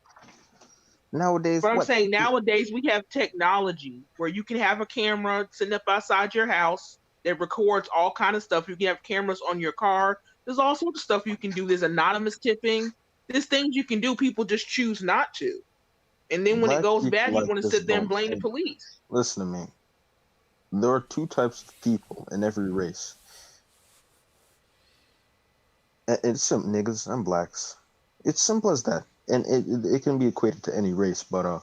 Nowadays, but I'm saying nowadays we have technology where you can have a camera sitting up outside your house that records all kind of stuff. You can have cameras on your car. There's all sorts of stuff you can do. There's anonymous tipping. There's things you can do. People just choose not to. And then when it goes bad, you want to sit there and blame the police. Listen to me. There are two types of people in every race. It's simple, niggas and blacks. It's simple as that, and it can be equated to any race. But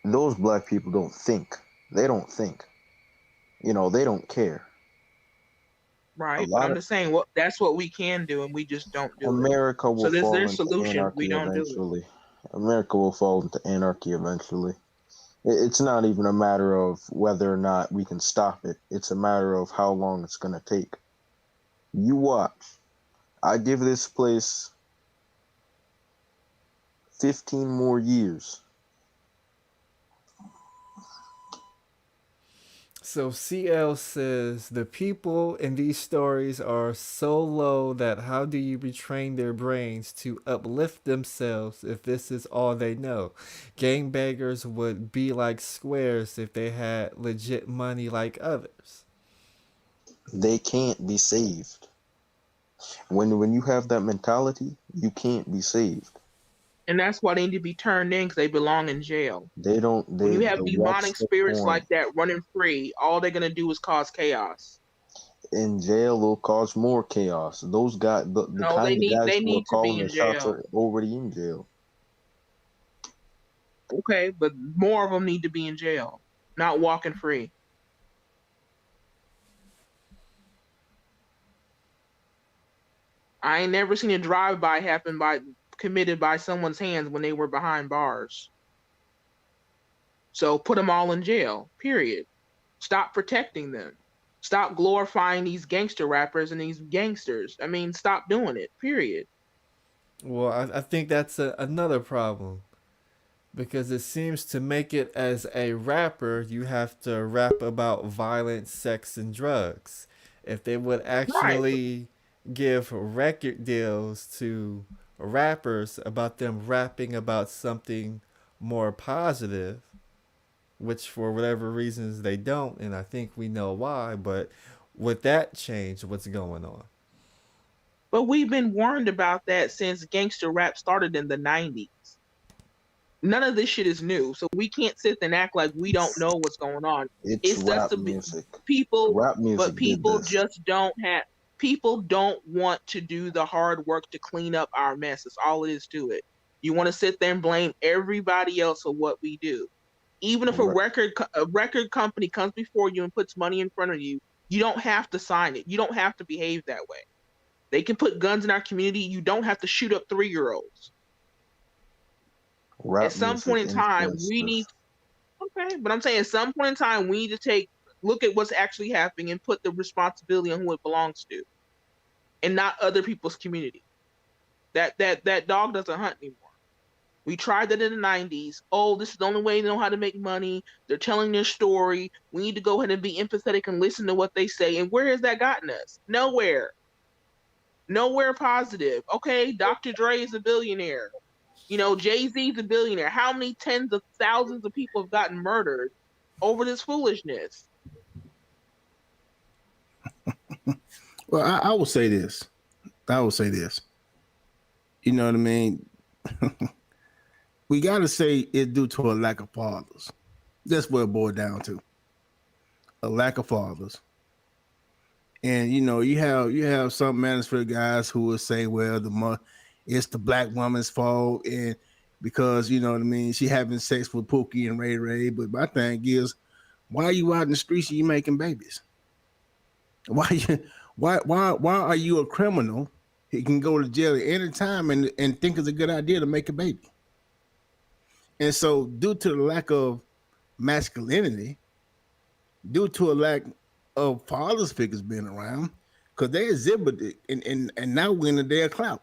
those black people don't think. They don't think. They don't care. A Right, but lot I'm of just saying what that's what we can do, and we just don't do it. America will So there's fall their into solution. We anarchy don't do it. eventually. America will fall into anarchy eventually. It's not even a matter of whether or not we can stop it. It's a matter of how long it's gonna take. You watch. I give this place 15 more years. So CL says the people in these stories are so low that how do you retrain their brains to uplift themselves if this is all they know? Gangbangers would be like squares if they had legit money like others. They can't be saved. When you have that mentality, you can't be saved. And that's why they need to be turned in because they belong in jail. They don't. When you have What's demonic the spirits point? like that running free, all they're gonna do is cause chaos. In jail, will cause more chaos. Those guys, the No, kind of guys they who are need to be calling in the shots jail. are already in jail. Okay, but more of them need to be in jail, not walking free. I ain't never seen a drive-by committed by someone's hands when they were behind bars. So put them all in jail. Period. Stop protecting them. Stop glorifying these gangster rappers and these gangsters. I mean, stop doing it. Period. Well, I think that's another problem because it seems to make it as a rapper, you have to rap about violence, sex, and drugs. If they would Right. actually give record deals to rappers about them rapping about something more positive, which for whatever reasons they don't, and I think we know why, but would that change what's going on? But we've been warned about that since gangster rap started in the 90s. None of this shit is new. So we can't sit and act like we don't know what's going on. It's It's just rap the music. people, Rap but music did people this. just people don't want to do the hard work to clean up our mess. That's all it is to it. You want to sit there and blame everybody else for what we do. Even if a record company comes before you and puts money in front of you, you don't have to sign it. You don't have to behave that way. They can put guns in our community. You don't have to shoot up 3-year-olds. Rap At some music point in time, influenced we this. need, okay, but I'm saying at some point in time, we need to look at what's actually happening and put the responsibility on who it belongs to and not other people's community. That dog doesn't hunt anymore. We tried that in the 90s. Oh, this is the only way they know how to make money. They're telling their story. We need to go ahead and be empathetic and listen to what they say. And where has that gotten us? Nowhere. Nowhere positive. Okay, Dr. Dre is a billionaire. Jay-Z's a billionaire. How many tens of thousands of people have gotten murdered over this foolishness? Well, I will say this. You know what I mean? We got to say it's due to a lack of fathers. That's what it boiled down to. A lack of fathers. And you have some manosphere guys who will say, well, it's the black woman's fault, and because you know what I mean, she having sex with Pookie and Ray Ray. But my thing is, why are you out in the streets and you making babies? Why are you a criminal? He can go to jail at any time and think it's a good idea to make a baby. And so, due to the lack of masculinity, due to a lack of fathers figures being around, because they exhibited and now we're in the day of clout.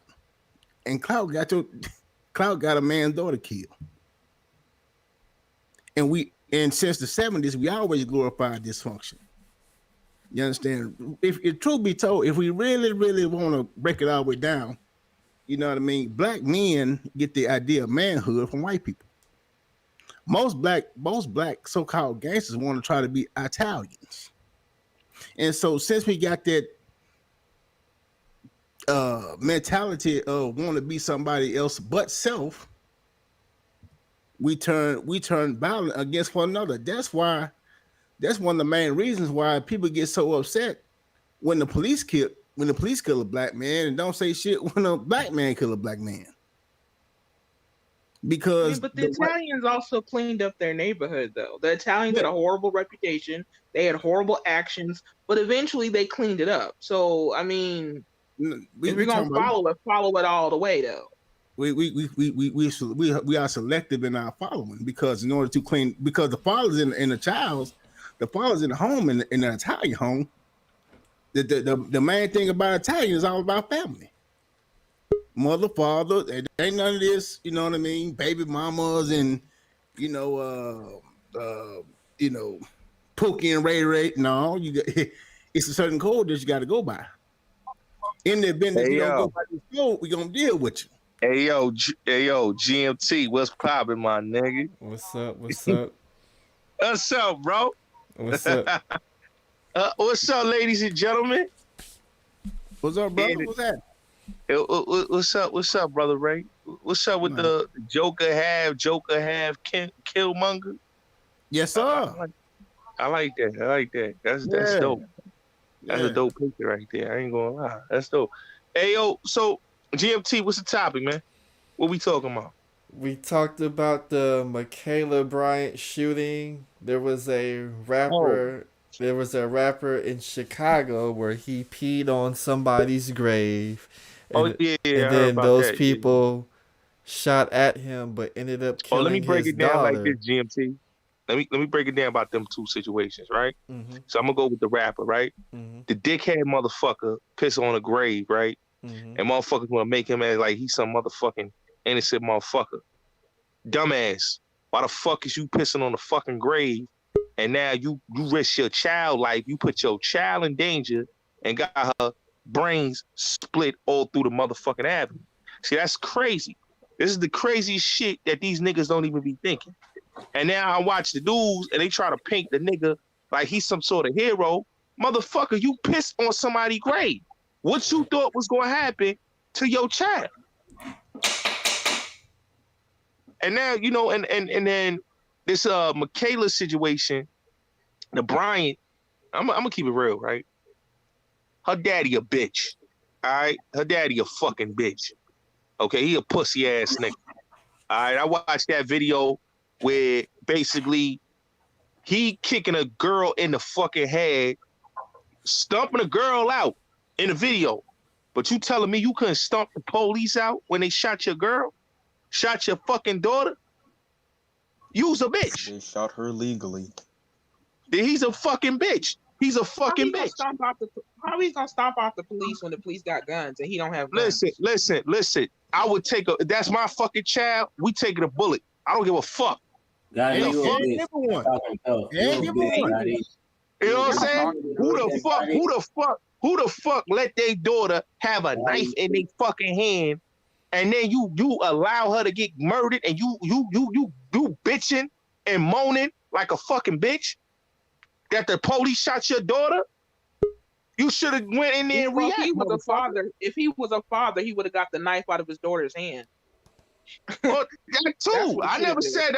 And clout got a man's daughter killed. And since the 70s, we always glorified dysfunction. You understand? If truth be told, if we really, really want to break it all the way down, you know what I mean? Black men get the idea of manhood from white people. Most black so-called gangsters want to try to be Italians. And so since we got that mentality of want to be somebody else but self, we turn violent against one another. That's why That's one of the main reasons why people get so upset when the police kill a black man and don't say shit when a black man kill a black man. Because but the Italians also cleaned up their neighborhood, though. The Italians had a horrible reputation. They had horrible actions, but eventually they cleaned it up. So, I mean, if we're gonna follow it all the way, though. We are selective in our following because in order to clean, because the fathers in the child's, the fathers in the home in the Italian home, the main thing about Italian is all about family. Mother, father, it ain't none of this, you know what I mean? Baby mamas and Pookie and Ray Ray. No, it's a certain code that you got to go by. In the event that you don't go by this code, we gonna deal with you. Hey yo, GMT, what's poppin', my nigga? What's up? What's up? What's up, bro? What's up? What's up, ladies and gentlemen? What's up, brother? What's that? What's up, brother Ray? What's up with the Joker half Killmonger? Yes, sir. I like that. That's dope. That's a dope picture right there. I ain't gonna lie. That's dope. Hey yo, so GMT, what's the topic, man? What we talking about? We talked about the Michaela Bryant shooting. There was a rapper. There was a rapper in Chicago where he peed on somebody's grave. And, and then those people shot at him, but ended up killing let me break his it down daughter. like this, GMT. Let me break it down about them two situations, right? Mm-hmm. So I'm gonna go with the rapper, right? Mm-hmm. The dickhead motherfucker piss on a grave, right? Mm-hmm. And motherfuckers wanna make him as like he's some motherfucking innocent motherfucker. Dumbass. Why the fuck is you pissing on the fucking grave? And now you risk your child life. You put your child in danger and got her brains split all through the motherfucking avenue. See, that's crazy. This is the craziest shit that these niggas don't even be thinking. And now I watch the news and they try to paint the nigga like he's some sort of hero. Motherfucker, you pissed on somebody's grave. What you thought was gonna happen to your child? And now, and then this Michaela situation, the Bryant, I'm gonna keep it real, right? Her daddy a bitch. All right? Her daddy a fucking bitch. Okay, he a pussy ass nigga. All right, I watched that video where basically he kicking a girl in the fucking head, stumping a girl out in the video. But you telling me you couldn't stomp the police out when they shot your girl? Shot your fucking daughter? You's a bitch. They shot her legally. He's a fucking bitch. He's a fucking bitch. How he's gonna stomp out the police when the police got guns and he don't have guns? Listen. I would take that's my fucking child. We taking a bullet. I don't give a fuck. You know what I'm saying? Who the fuck let their daughter have a knife in their fucking hand, and then you allow her to get murdered, and you bitching and moaning like a fucking bitch that the police shot your daughter? You should have went in there and reacted. If he was a father, he would have got the knife out of his daughter's hand. Well, that too. I never said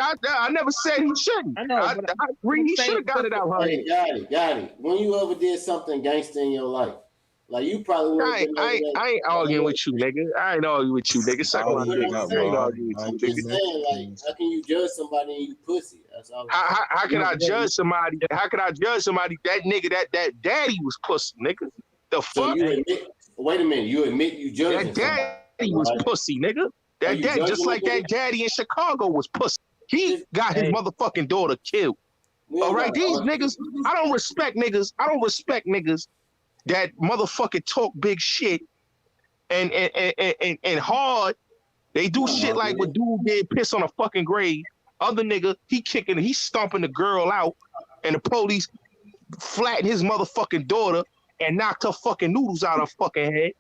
he shouldn't. I agree. He should have got it out. Hey, got it. When you ever did something gangster in your life, like you probably. I ain't arguing with you, nigga. I ain't arguing with you, nigga. Suck my dick. I ain't arguing with you, nigga. How can you judge somebody and you pussy? That's all. How can I judge somebody? How can I judge somebody? That nigga, that daddy was pussy, nigga. The fuck? Wait a minute. You admit you judging that daddy was pussy, nigga. That dad, just like that daddy in Chicago was pussy. He got his motherfucking daughter killed. All right, these niggas, I don't respect niggas that motherfucking talk big shit and hard. They do shit like what dude did, piss on a fucking grave. Other nigga, he stomping the girl out, and the police flattened his motherfucking daughter and knocked her fucking noodles out her fucking head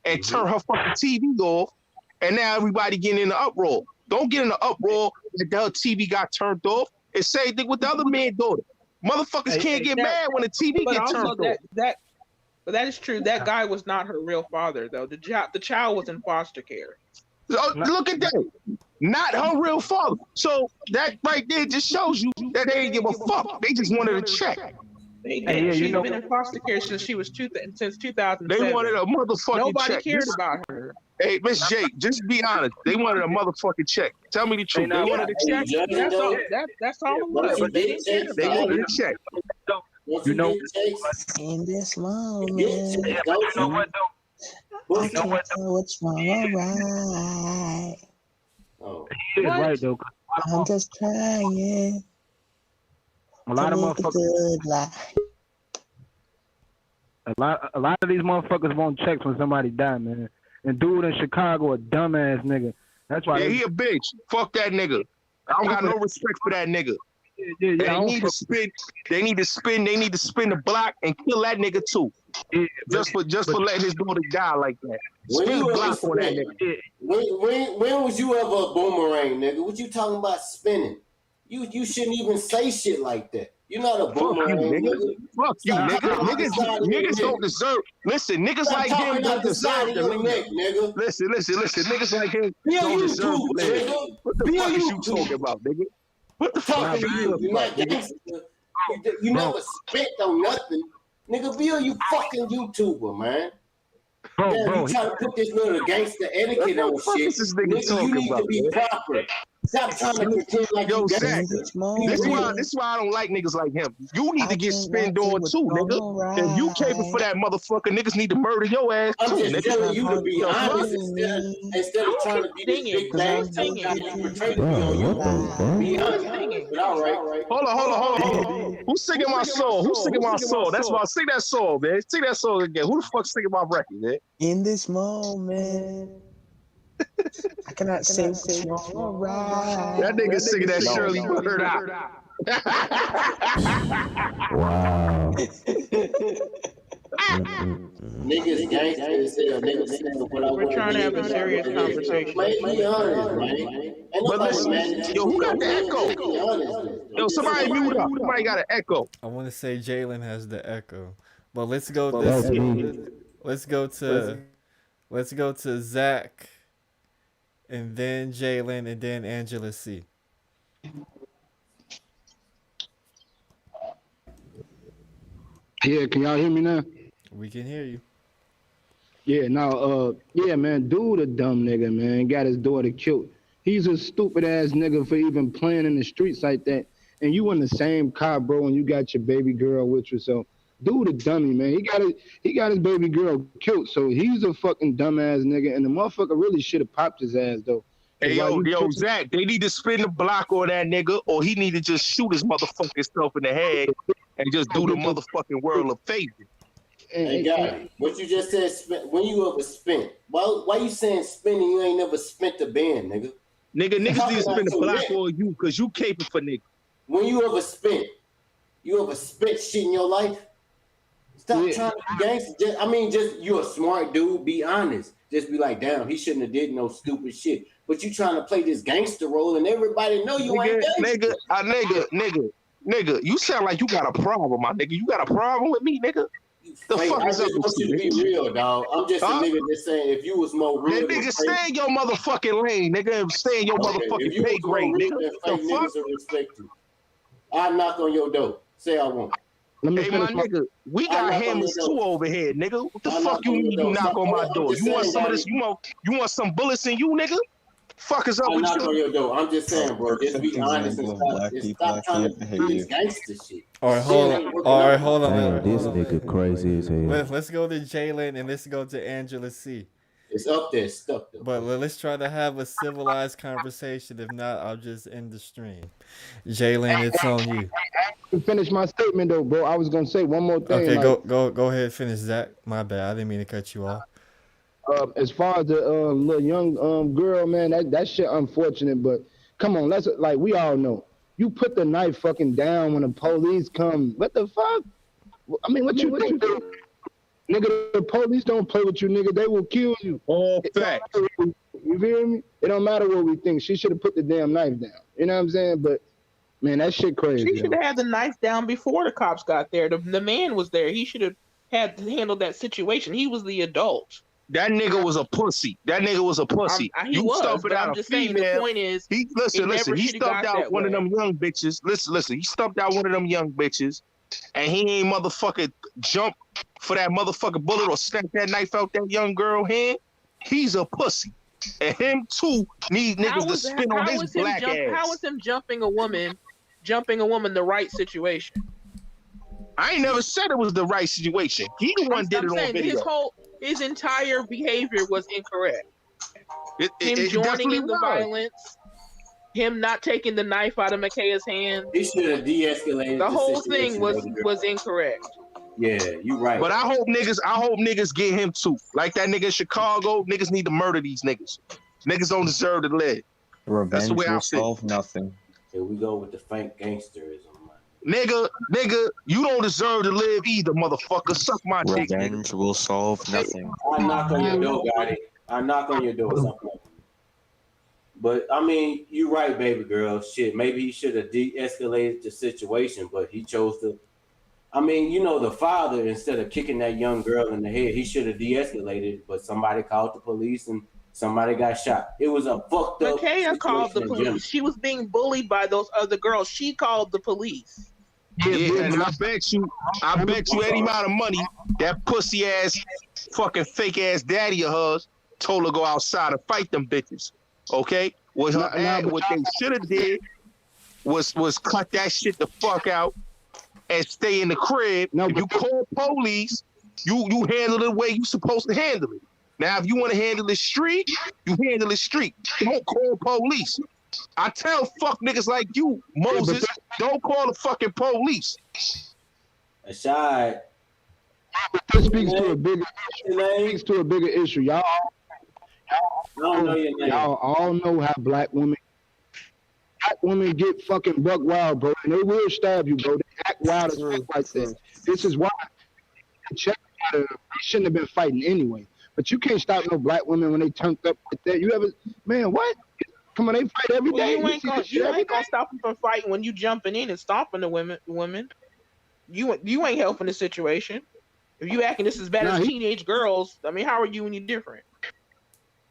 and turned her fucking TV off. And now everybody getting in the uproar. Don't get in the uproar that the TV got turned off. It's same thing with the other man's daughter. Motherfuckers can't get mad when the TV get turned off. But that is true. That guy was not her real father, though. The child was in foster care. Look at that. not her real father. So that right there just shows you that they didn't give a fuck. They just wanted a check. They did. She's been in foster care since she was since 2007. They wanted a motherfucking Nobody check. cared about her. Hey, Miss Jake, just be honest. They wanted a motherfucking check. Tell me the truth. They wanted a check. That's all it was. They didn't care about They wanted a check. You know, In this moment, you know what though? I can't tell what's wrong or right. He is right though. I'm just trying. A lot of motherfuckers. A lot of these motherfuckers want checks when somebody die, man. And dude in Chicago, a dumbass nigga. That's why. Yeah, he a bitch. Fuck that nigga. I don't got no respect for that nigga. Yeah, they need to spin. They need to spin the block and kill that nigga too. Yeah, just for letting his daughter die like that. Spin the block on that nigga. When was you ever a boomerang, nigga? What you talking about spinning? You shouldn't even say shit like that. You're not a boomerang, nigga. Fuck you, nigga. Niggas don't deserve. Listen, niggas like him don't deserve the neck, nigga. Listen. Niggas like him don't deserve the nigga. What the fuck is you talking about, nigga? What the fuck are you talking about, nigga? You never spit on nothing. Nigga, be a fucking YouTuber, man. Bro, you trying to put this little gangster etiquette on shit. Nigga, you need to be proper. Stop trying to pretend like you Zach, this is why I don't like niggas like him. You need to get spinned on too, nigga. If you capable for that motherfucker, niggas need to murder your ass too, I'm just nigga. telling you to be honest instead of trying to be this big bang thing you portray to be on you. Be honest. But all right. Hold on. Who's singing my soul? That's why I sing that song, man. Sing that song again. Who the fuck singing my record, man? In this moment, I cannot say what's wrong or right. That nigga singing that Shirley Bird out. Wow. Niggas gangster as hell. We're trying to have a serious conversation. Be honest, man. But listen, yo, who got the echo? Yo, somebody mute up. Somebody got an echo. I want to say Jalen has the echo, but let's go to Zach, and then Jalen, and then Angela C. Yeah, can y'all hear me now? We can hear you. Yeah, yeah, man, dude a dumb nigga, man. Got his daughter killed. He's a stupid ass nigga for even playing in the streets like that. And you in the same car, bro, and you got your baby girl with you. So, dude a dummy, man. He got his baby girl killed. So he's a fucking dumbass nigga. And the motherfucker really should have popped his ass though. Hey, yo, Zach, they need to spin the block on that nigga, or he need to just shoot his motherfucking self in the head and just do the motherfucking world a favor. Hey, guy, what you just said, when you ever spent? Why you saying spinning? You ain't never spent the band, nigga. Niggas need to spin the block on you, because you capable for niggas. When you ever spent? You ever spent shit in your life? Stop trying to be gangster. Just you a smart dude. Be honest. Just be like, damn, he shouldn't have did no stupid shit. But you trying to play this gangster role, and everybody know you ain't gangster. Nigga, you sound like you got a problem, my nigga. You got a problem with me, nigga? The fuck is up with you, to be real, dog. I'm just a nigga that's saying if you was more real. Nigga, stay in your motherfucking lane, nigga. Stay in your motherfucking pay grade, nigga. The fuck? Respect you. I knock on your door. Say I won't. Hey, my nigga, we got hammers too over here, nigga. What the fuck you mean you knock on my door? You want some of this? You want some bullets in you, nigga? Fuck is up with you? I knock on your door. I'm just saying, bro. Just be honest and stop trying to do this gangster shit. All right, hold on. Man, this nigga crazy as hell. Let's go to Jalen and let's go to Angela C. It's up there, stuck there. But let's try to have a civilized conversation. If not, I'll just end the stream. Jalen, it's on you. To finish my statement though, bro. I was gonna say one more thing. Okay, go ahead, finish Zach. My bad, I didn't mean to cut you off. As far as the little young girl, man, that shit unfortunate. But come on, let's we all know. You put the knife fucking down when the police come. What the fuck? I mean, what you think? Nigga, the police don't play with you, nigga. They will kill you. All fact. You feel me? It don't matter what we think. She should have put the damn knife down. You know what I'm saying? But man, that shit crazy. She should have had the knife down before the cops got there. The man was there. He should have had handled that situation. He was the adult. That nigga was a pussy. That nigga was a pussy. He You was, stumping but out I'm a just saying the female. point is, He it never He should have stumped got out that one of way. them young bitches. Listen. He stumped out one of them young bitches, and he ain't motherfucking jump for that motherfucking bullet or snap that knife out that young girl hand. He's a pussy, and him too need niggas to spin on his black ass. How is him jumping a woman the right situation? I ain't never said it was the right situation. He the one did it on video. His entire behavior was incorrect. Him joining definitely in the was. violence, him not taking the knife out of Makaya's hand. He should have de-escalated The whole situation, thing baby girl. was incorrect. Yeah, you right. But I hope niggas get him too. Like that nigga in Chicago, niggas need to murder these niggas. Niggas don't deserve to live. That's the Revenge way I will feel. solve nothing. Here we go with the fake gangsterism. Nigga, you don't deserve to live either, motherfucker. Suck my dick, nigga. Revenge will solve nothing. I knock on your door, Gotti. I knock on your door. Something. But I mean, you're right, baby girl. Shit, maybe he should have de-escalated the situation, but he chose to. I mean, you know, the father, instead of kicking that young girl in the head, he should have de-escalated. But somebody called the police and somebody got shot. It was a fucked up. Makaya called the situation in police. general. She was being bullied by those other girls. She called the police. Yeah, and I bet you any amount of money that pussy ass, fucking fake ass daddy of hers told her to go outside and fight them bitches. Okay? What they should have did was cut that shit the fuck out and stay in the crib. If you call police, you handle it the way you supposed to handle it. Now, if you want to handle the street, you handle the street. Don't call police. I tell fuck niggas like you, Moses, don't call the fucking police. Ashad. This speaks to a bigger issue. Y'all all know how black women get fucking buck wild, bro, and they will stab you, bro. They act wild as fuck like this. This is why they shouldn't have been fighting anyway. But you can't stop no black women when they turned up like that. Man, what? Come on, they fight every day. You ain't gonna stop them from fighting when you jumping in and stomping the women. You ain't helping the situation. If you acting this as bad as teenage girls, I mean, how are you any different?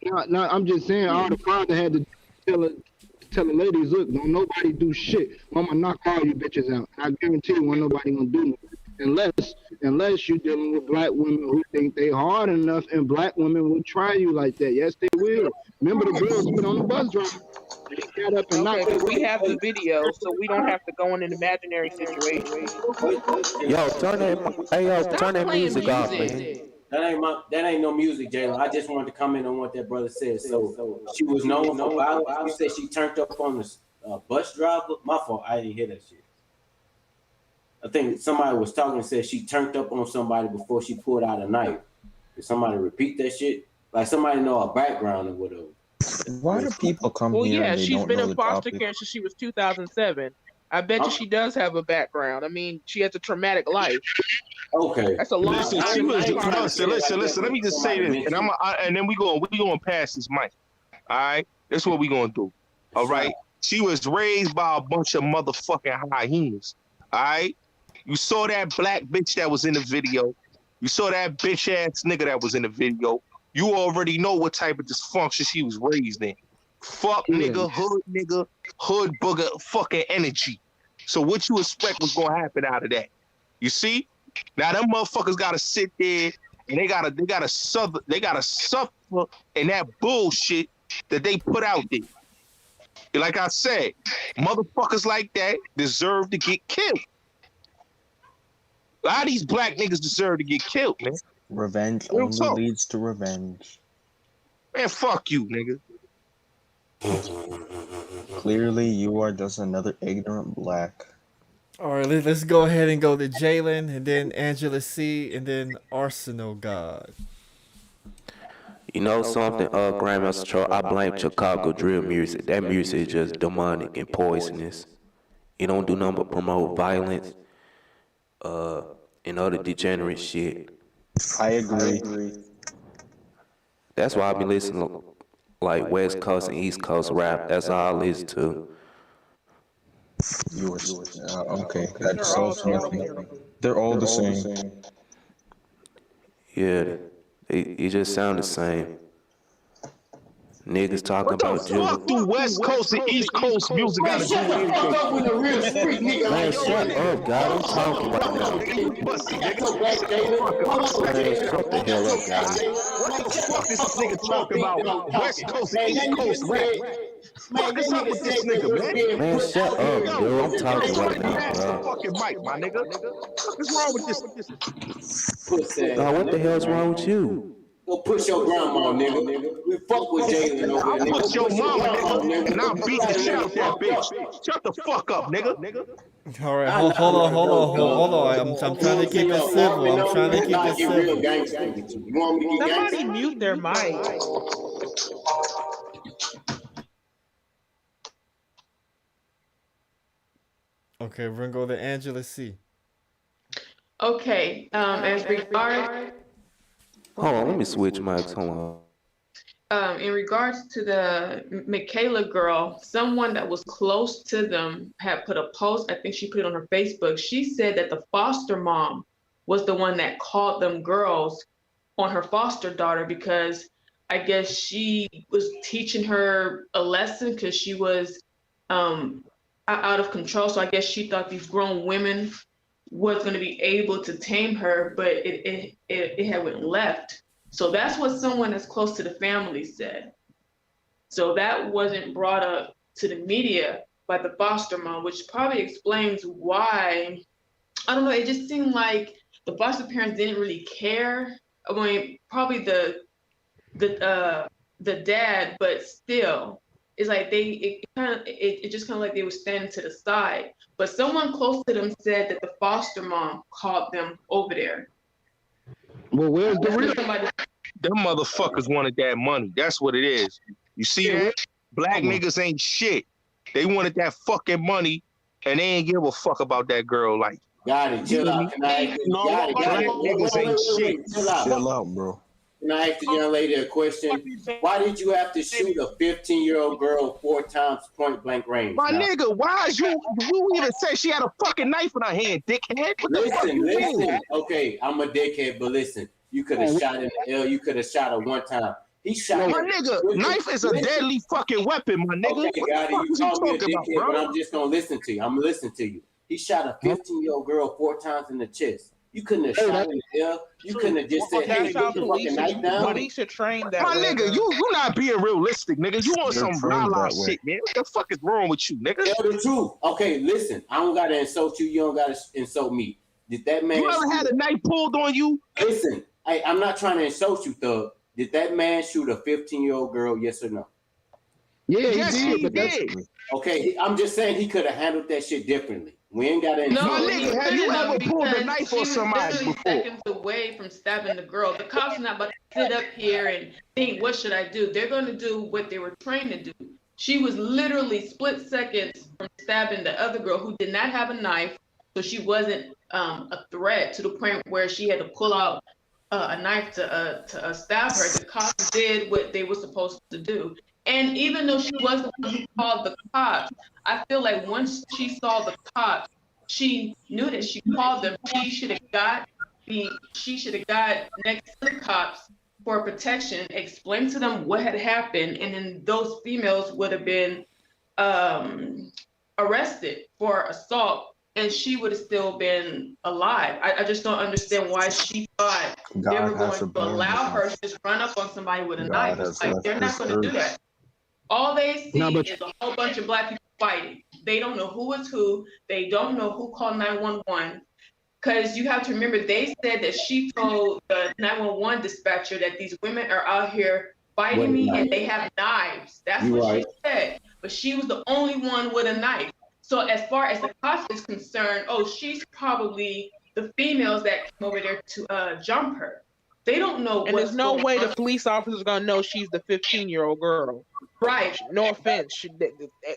No, I'm just saying, all the father had to tell the ladies, look, don't nobody do shit. Mama knock all you bitches out. I guarantee you, ain't nobody gonna do nothing. Unless you're dealing with black women who think they hard enough, and black women will try you like that. Yes, they will. Remember the girls put on the bus driver. They got up and knocked. But we have the video, so we don't have to go in an imaginary situation. Turn that music off, man. That ain't no music, Jalen. I just wanted to comment on what that brother said. So she was known for violence. You said she turned up on the bus driver. My fault. I didn't hear that shit. I think somebody was talking and said she turned up on somebody before she pulled out a knife. Did somebody repeat that shit? Like somebody know her background or whatever. Why do people come Well, here? yeah, and they she's don't been know in the foster topic? care since she was 2007. I bet you she does have a background. I mean, she has a traumatic life. Okay, that's a long Listen, time. Listen. Let me just say this, and then we going past this mic. All right, that's what we gonna do. All right, she was raised by a bunch of motherfucking hyenas. All right, you saw that black bitch that was in the video. You saw that bitch ass nigga that was in the video. You already know what type of dysfunction she was raised in. Fuck nigga, hood booger fucking energy. So what you expect was gonna happen out of that? You see? Now them motherfuckers gotta sit there and they gotta suffer in that bullshit that they put out there. Like I said, motherfuckers like that deserve to get killed. A lot of these black niggas deserve to get killed, man. Revenge only leads to revenge. Man, fuck you, nigga. Clearly, you are just another ignorant black. All right, let's go ahead and go to Jalen, and then Angela C, and then Arsenal God. You know something, Grandmaster Troll, I blame Chicago drill music. That music is just demonic and poisonous. It don't do nothing but promote violence, and other degenerate shit. I agree. That's why I be listening to like West Coast and East Coast rap. That's all I listen to. Okay, that solves nothing. They're all the same. Yeah, It just sound the same. Niggas talking What the about Jill. fuck do West Coast and East Coast music Man, gotta do shut with the fuck anything? up with a real street nigga Man, like shut you. up, God. I'm talking right Hold now. on, Nigga, you pussy, I got nigga. your back, Jalen. Hold on, Man, Jalen. shut the I got hell your up, back, God. Jalen. What Man, the shut fuck the is fuck this up nigga with my talking beat about? that I'm West talking. Coast, Man, East that nigga Coast rap. said, man, Fuck that is up nigga with this said that nigga, what's man? being Man, put shut out up, here dude. I'm is Yo, talking right somebody now, pass the bro. fucking mic, my nigga. What is wrong with this? pussy ass God, what the nigga. hell's wrong with you? Go push your grandma, nigga. We fuck with Jalen over I'll here, nigga. push Go your push your mama, grandma, nigga, and I'll nigga. You beat the got a shit nigga out that fucked up. bitch. Shut the fuck up, nigga. All right, I hold, know hold on, how hold to on, go, hold on. dog. I'm You trying to want to see keep it your civil. apartment I'm trying to number? keep Now I it get real civil. gangster with you. You want me to get Somebody gangster? mute their mic. Okay, we're gonna go to Angela C. Okay, as regard, Hold on, let me switch mics. Hold on. in regards to the Michaela girl, someone that was close to them had put a post, I think she put it on her Facebook. She said that the foster mom was the one that called them girls on her foster daughter because I guess she was teaching her a lesson because she was out of control. So I guess she thought these grown women was going to be able to tame her, but it had went left. So that's what someone that's close to the family said. So that wasn't brought up to the media by the foster mom, which probably explains why. I don't know. It just seemed like the foster parents didn't really care. I mean, probably the dad, but still, it's like it just kind of like they were standing to the side. But someone close to them said that the foster mom called them over there. Well, where's the That's real? what somebody. Them motherfuckers wanted that money. That's what it is. You see that? Black niggas ain't shit. They wanted that fucking money, and they ain't give a fuck about that girl. Like, Got it. Chill out. Can I ask you? Got it. black niggas ain't shit. Chill out. Chill out, bro. Can I ask the young lady a question? Why did you have to shoot a 15-year-old girl 4 times point blank range? My now? nigga, why is you even say she had a fucking knife in her hand, dickhead? What the fuck you Listen. mean? Okay, I'm a dickhead, but listen. You could have shot in the L. You could have shot her 1 time. He shot. My nigga, knife is a deadly fucking weapon, my nigga. Okay, What the got it. fuck You is you call me a talking about, dickhead, bro? but I'm just gonna listen to you. I'm gonna listen to you. He shot a 15-year-old girl 4 times in the chest. You couldn't have shot in the L. You couldn't have just said, "Hey, That's how put the fucking knife down." police are trained that My way. nigga, you not being realistic, nigga. You on They're some trained la that way. shit, man. What the fuck is wrong with you, nigga? Tell the truth. Okay, listen. I don't gotta insult you. You don't gotta insult me. Did that man? You ever had a knife pulled on you? Listen, I'm not trying to insult you, thug. Did that man shoot a 15-year-old girl? Yes or no? Yeah, yes, he did. Okay, I'm just saying he could have handled that shit differently. We ain't got to. No, My nigga, have you ever pulled a because knife she on was somebody literally before? seconds away from stabbing the girl. The cops are not about to sit up here and think, what should I do? They're going to do what they were trained to do. She was literally split seconds from stabbing the other girl who did not have a knife, so she wasn't a threat to the point where she had to pull out a knife to stab her. The cops did what they were supposed to do. And even though she was the one who called the cops, I feel like once she saw the cops, she knew that she called them. She should have got next to the cops for protection, explained to them what had happened, and then those females would have been arrested for assault, and she would have still been alive. I just don't understand why she thought they God Oh, were has going a to allow plan. her to just run up on somebody with a God knife. has It's like left they're this not going to do earth. that. All they see No, but- is a whole bunch of black people fighting. They don't know who is who. They don't know who called 911. Because you have to remember, they said that she told the 911 dispatcher that these women are out here fighting me and they have knives. That's You what right. she said. But she was the only one with a knife. So as far as the cops is concerned, oh, she's probably the females that came over there to jump her. They don't know And what's there's no going way on. the police officer's gonna know she's the 15-year-old girl. Right. No offense.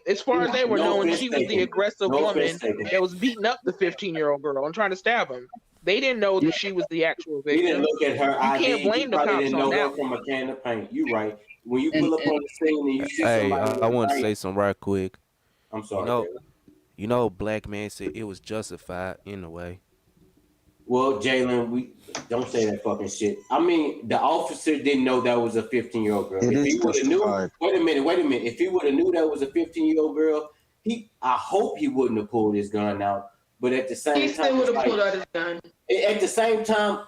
As far as they were No knowing, offense she was the taken. aggressive No woman offense taken. that was beating up the 15-year-old girl and trying to stab him. They didn't know that she was the actual He didn't victim. look at her You ID. can't He blame the probably cops didn't on know her that. from a can of paint. You right. When you pull up on the scene and you see Hey, somebody with I a want to knife, say something right quick. I'm sorry. You know, David. you know, black man said it was justified in a way. Well, Jalen, we don't say that fucking shit. I mean, the officer didn't know that was a 15-year-old girl. If he would have knew, wait a minute. If he would have knew that was a 15-year-old girl, I hope he wouldn't have pulled his gun out. But at the same time, he still would have pulled out his gun. At the same time,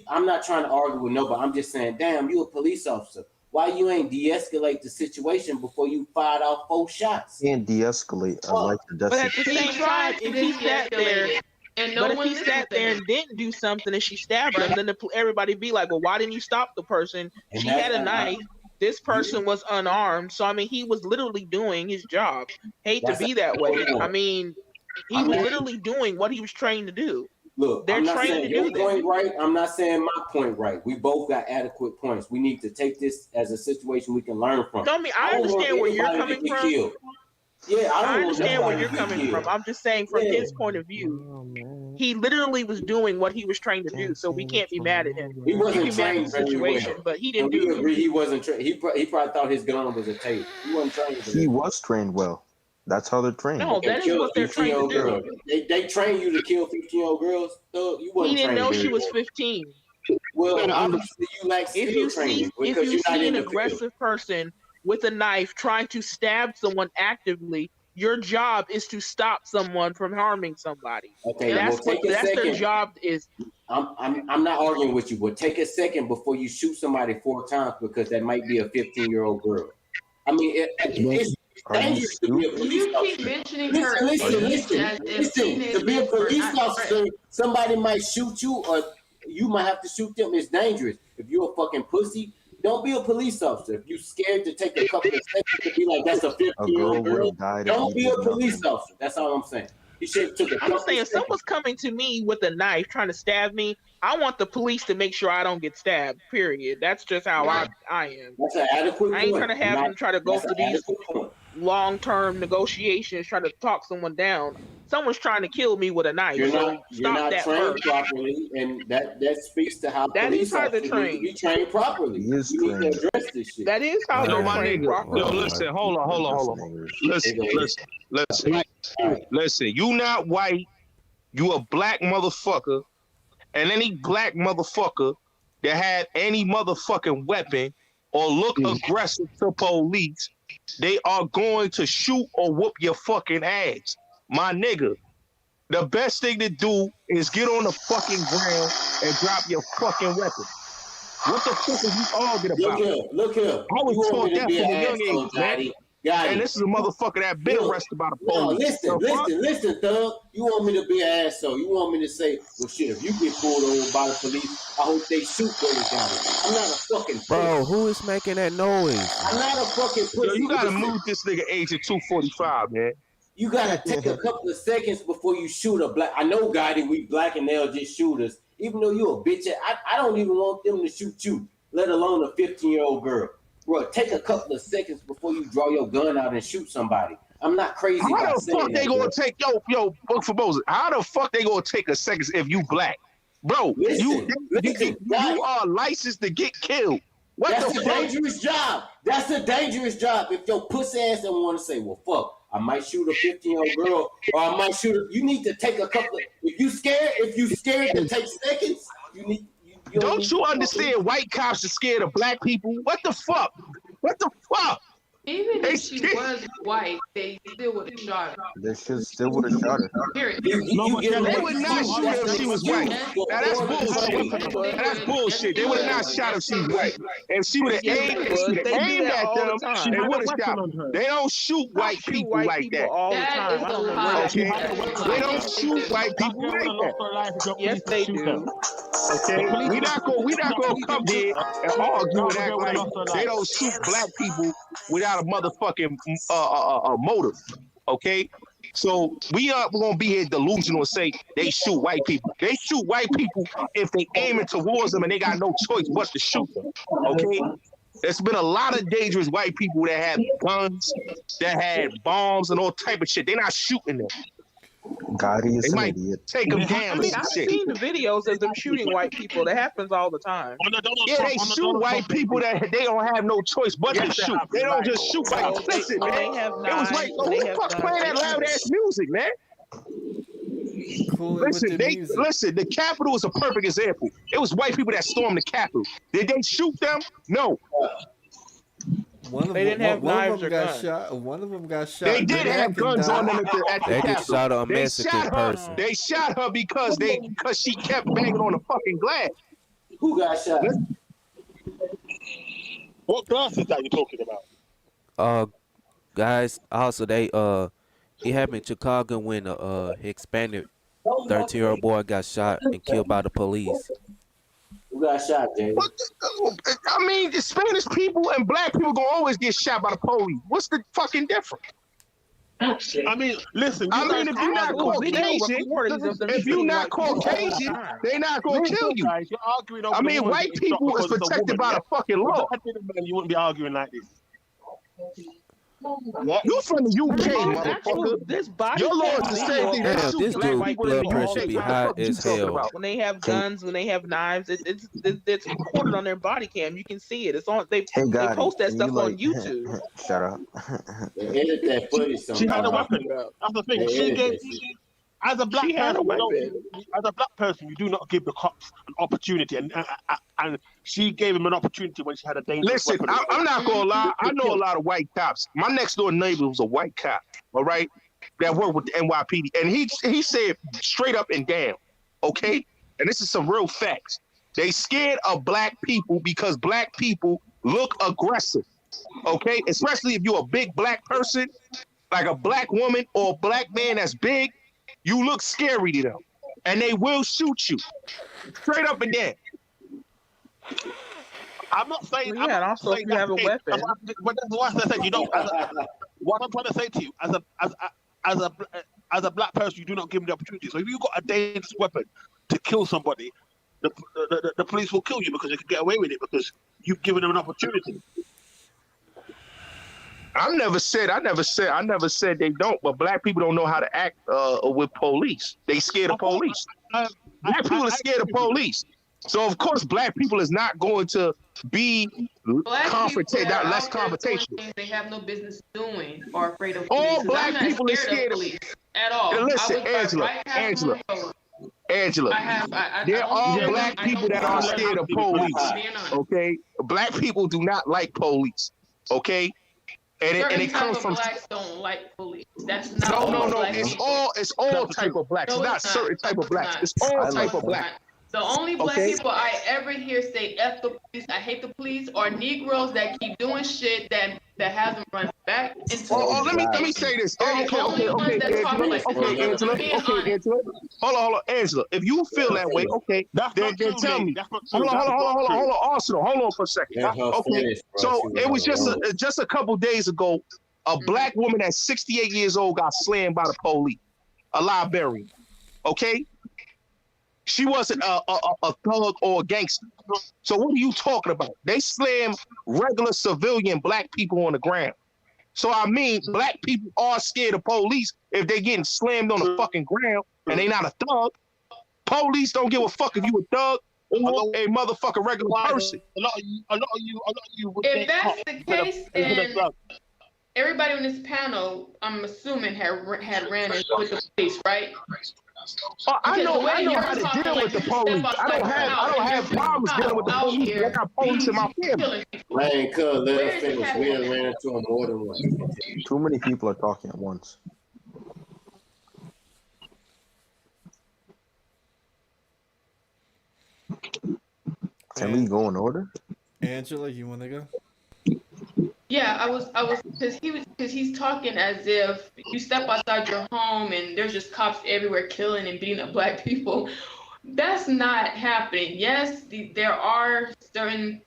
I'm not trying to argue with nobody. I'm just saying, damn, you a police officer. Why you ain't de-escalate the situation before you fired off 4 shots? Can't de-escalate. I like the But at the same time, if he sat there, and but if he sat there and didn't do something and she stabbed him, then everybody be like, well, why didn't you stop the person? She had a knife. This person was unarmed. So, I mean, he was literally doing his job. Hate to be that way. I mean, he was literally doing what he was trained to do. Look, they're I'm not trained saying to your do point that. right. I'm not saying my point right. We both got adequate points. We need to take this as a situation we can learn from. No, I mean, I understand where you're coming from. Killed. Yeah, I understand where you're coming from. I'm just saying from his point of view, he literally was doing what he was trained to do, so we can't be mad at him. He wasn't trained trained very well. but he didn't do. do Agree, he wasn't trained. He probably thought his gun was a taser. He wasn't trained. He was trained well. That's how they're trained. No, that is what they're trained to do. They train you to kill 15-year-old girls. You he didn't know she was 15. Well, obviously you lack skill training if you see an aggressive person with a knife trying to stab someone actively, your job is to stop someone from harming somebody. Okay, that's their job is. I'm not arguing with you, but take a second before you shoot somebody 4 times because that might be a 15-year-old girl. I mean, it's dangerous to be a police officer. You keep mentioning her. Listen. To be a police officer, somebody might shoot you or you might have to shoot them. It's dangerous. If you're a fucking pussy, don't be a police officer. If you're scared to take a couple of seconds to be like, that's a 15-year-old girl, don't be a police officer. That's all I'm saying. You should have took a couple I'm saying if someone's coming to me with a knife trying to stab me, I want the police to make sure I don't get stabbed, period. That's just how I am. That's an adequate I ain't point. trying to have them try to go through these long-term negotiations, try to talk someone down. Someone's trying to kill me with a knife. You're so not that trained first. properly, and that speaks to how That police is how they're officers need to trained. be trained properly. You need to address this shit. That is how they're trained properly. Yo, listen, hold on. Listen. You not white. You a black motherfucker, and any black motherfucker that had any motherfucking weapon or look aggressive to police, they are going to shoot or whoop your fucking ass. My nigga, the best thing to do is get on the fucking ground and drop your fucking weapon. What the fuck are you arguing about? Look here. I was taught that from a young age, man. And this is a motherfucker that been arrested by the police. Listen, thug. You want me to be an asshole? You want me to say, well, shit, if you get pulled over by the police, I hope they shoot those guys. I'm not a fucking pussy. Bro, who is making that noise? I'm not a fucking pussy. Yo, you gotta move this nigga age at 245, man. You gotta take a couple of seconds before you shoot a black. I know, Gotti, we black and they'll just shoot us. Even though you a bitch, I don't even want them to shoot you, let alone a 15-year-old girl. Bro, take a couple of seconds before you draw your gun out and shoot somebody. I'm not crazy. How the fuck they gonna take book for Moses? How the fuck they gonna take a second if you black, bro? Listen, you are licensed to get killed. That's a dangerous job. That's a dangerous job. If your pussy ass don't want to say, well, fuck, I might shoot a 15-year-old girl, or I might shoot. You need to take a couple. If you scared to take seconds, you need. Don't you understand? White cops are scared of black people. What the fuck? Even if she was white, they still would have shot her. They still would have shot her. Period. They would not shoot her if she was white. Now that's bullshit. That's bullshit. They would have not shot if she was white. If she would have aimed at them, they would have shot her. They don't shoot white people like that. Okay? They don't shoot white people like that. Yes, they do. Okay, we not gonna come here and argue and act like they don't shoot black people without a motherfucking motive. Okay, so we aren't gonna be here delusional and say they shoot white people. They shoot white people if they aiming towards them and they got no choice but to shoot them. Okay. There's been a lot of dangerous white people that had guns, that had bombs and all type of shit. They're not shooting them. Gotti is they an might idiot. take them down. I mean, I've seen the videos of them shooting white people. That happens all the time. Yeah, they shoot white people that they don't have no choice but to shoot. They don't just shoot white. Listen, man. It was like, who the fuck playing that loud ass music, man? cooler with the music. Listen, the Capitol is a perfect example. It was white people that stormed the Capitol. Did they shoot them? No. They didn't have knives or got guns. shot. One of them got shot. They did have guns on them at the They Capitol. just shot a Mexican person. They shot her because she kept banging on the fucking glass. Who got shot? What glass is that you're talking about? Guys, also it happened in Chicago when a Hispanic 13-year-old boy got shot and killed by the police. Who got shot, Jay? I mean, the Spanish people and black people gonna always get shot by the police. What's the fucking difference? I mean, listen. If you're not Caucasian, they're not gonna kill you. Guys, you're arguing over white people is protected by the fucking law. You wouldn't be arguing like this. You from the UK, motherfucker. Your law is the same thing. Damn, this dude blood pressure be high as hell. When they have guns, when they have knives, it's recorded on their body cam. You can see it. It's on. They post that stuff on YouTube. Shut up. They edit that footage. She had a weapon. That's the thing. She gave. As a black person, you do not give the cops an opportunity, and she gave him an opportunity when she had a dangerous weapon. Listen, I'm not gonna lie. I know a lot of white cops. My next door neighbor was a white cop. All right, that worked with the NYPD, and he said straight up and down, okay. And this is some real facts. They scared of black people because black people look aggressive, okay. Especially if you're a big black person, like a black woman or a black man that's big. You look scary to them, and they will shoot you straight up and down. I'm not saying. Well, yeah, also if you have a weapon. But that's why I said you don't. What I'm trying to say to you, as a black person, you do not give them the opportunity. So if you've got a dangerous weapon to kill somebody, the police will kill you because they can get away with it because you've given them an opportunity. I never said they don't, but black people don't know how to act with police. They scared of police. Black people are scared of police. So of course black people is not going to be less confrontational. They have no business doing or afraid of all police. black people are scared of police at all. And listen, Angela, there are black people that are scared of police. Okay, black people do not like police. Okay. And it comes from blacks don't like police. That's not no. It's all type of blacks. It's not certain type of blacks. It's all type of blacks. The only black people I ever hear say "F the police," "I hate the police," are Negroes that keep doing shit that has them run back into. Let me say this. Okay, Angela. Hold on, Angela. If you feel that way, okay, then tell me. Hold on, Arsenal. Hold on for a second. Okay, so it was just a couple days ago, a black woman at 68 years old got slammed by the police, a librarian. Okay. She wasn't a thug or a gangster. So what are you talking about? They slam regular civilian black people on the ground. So I mean, black people are scared of police if they getting slammed on the fucking ground and they not a thug. Police don't give a fuck if you a thug or a motherfucking regular person. A lot of you. If that's the case, then everybody on this panel, I'm assuming, had ran in with the police, right? I know how to deal with the police. I don't have problems dealing with the police. I got police in my family. Man, cuz let us finish. We have ran into them more than once. Too many people are talking at once. Can we go in order? Angela, you want to go? Yeah, I was, because he's talking as if you step outside your home and there's just cops everywhere killing and beating up black people. That's not happening. Yes, there are certain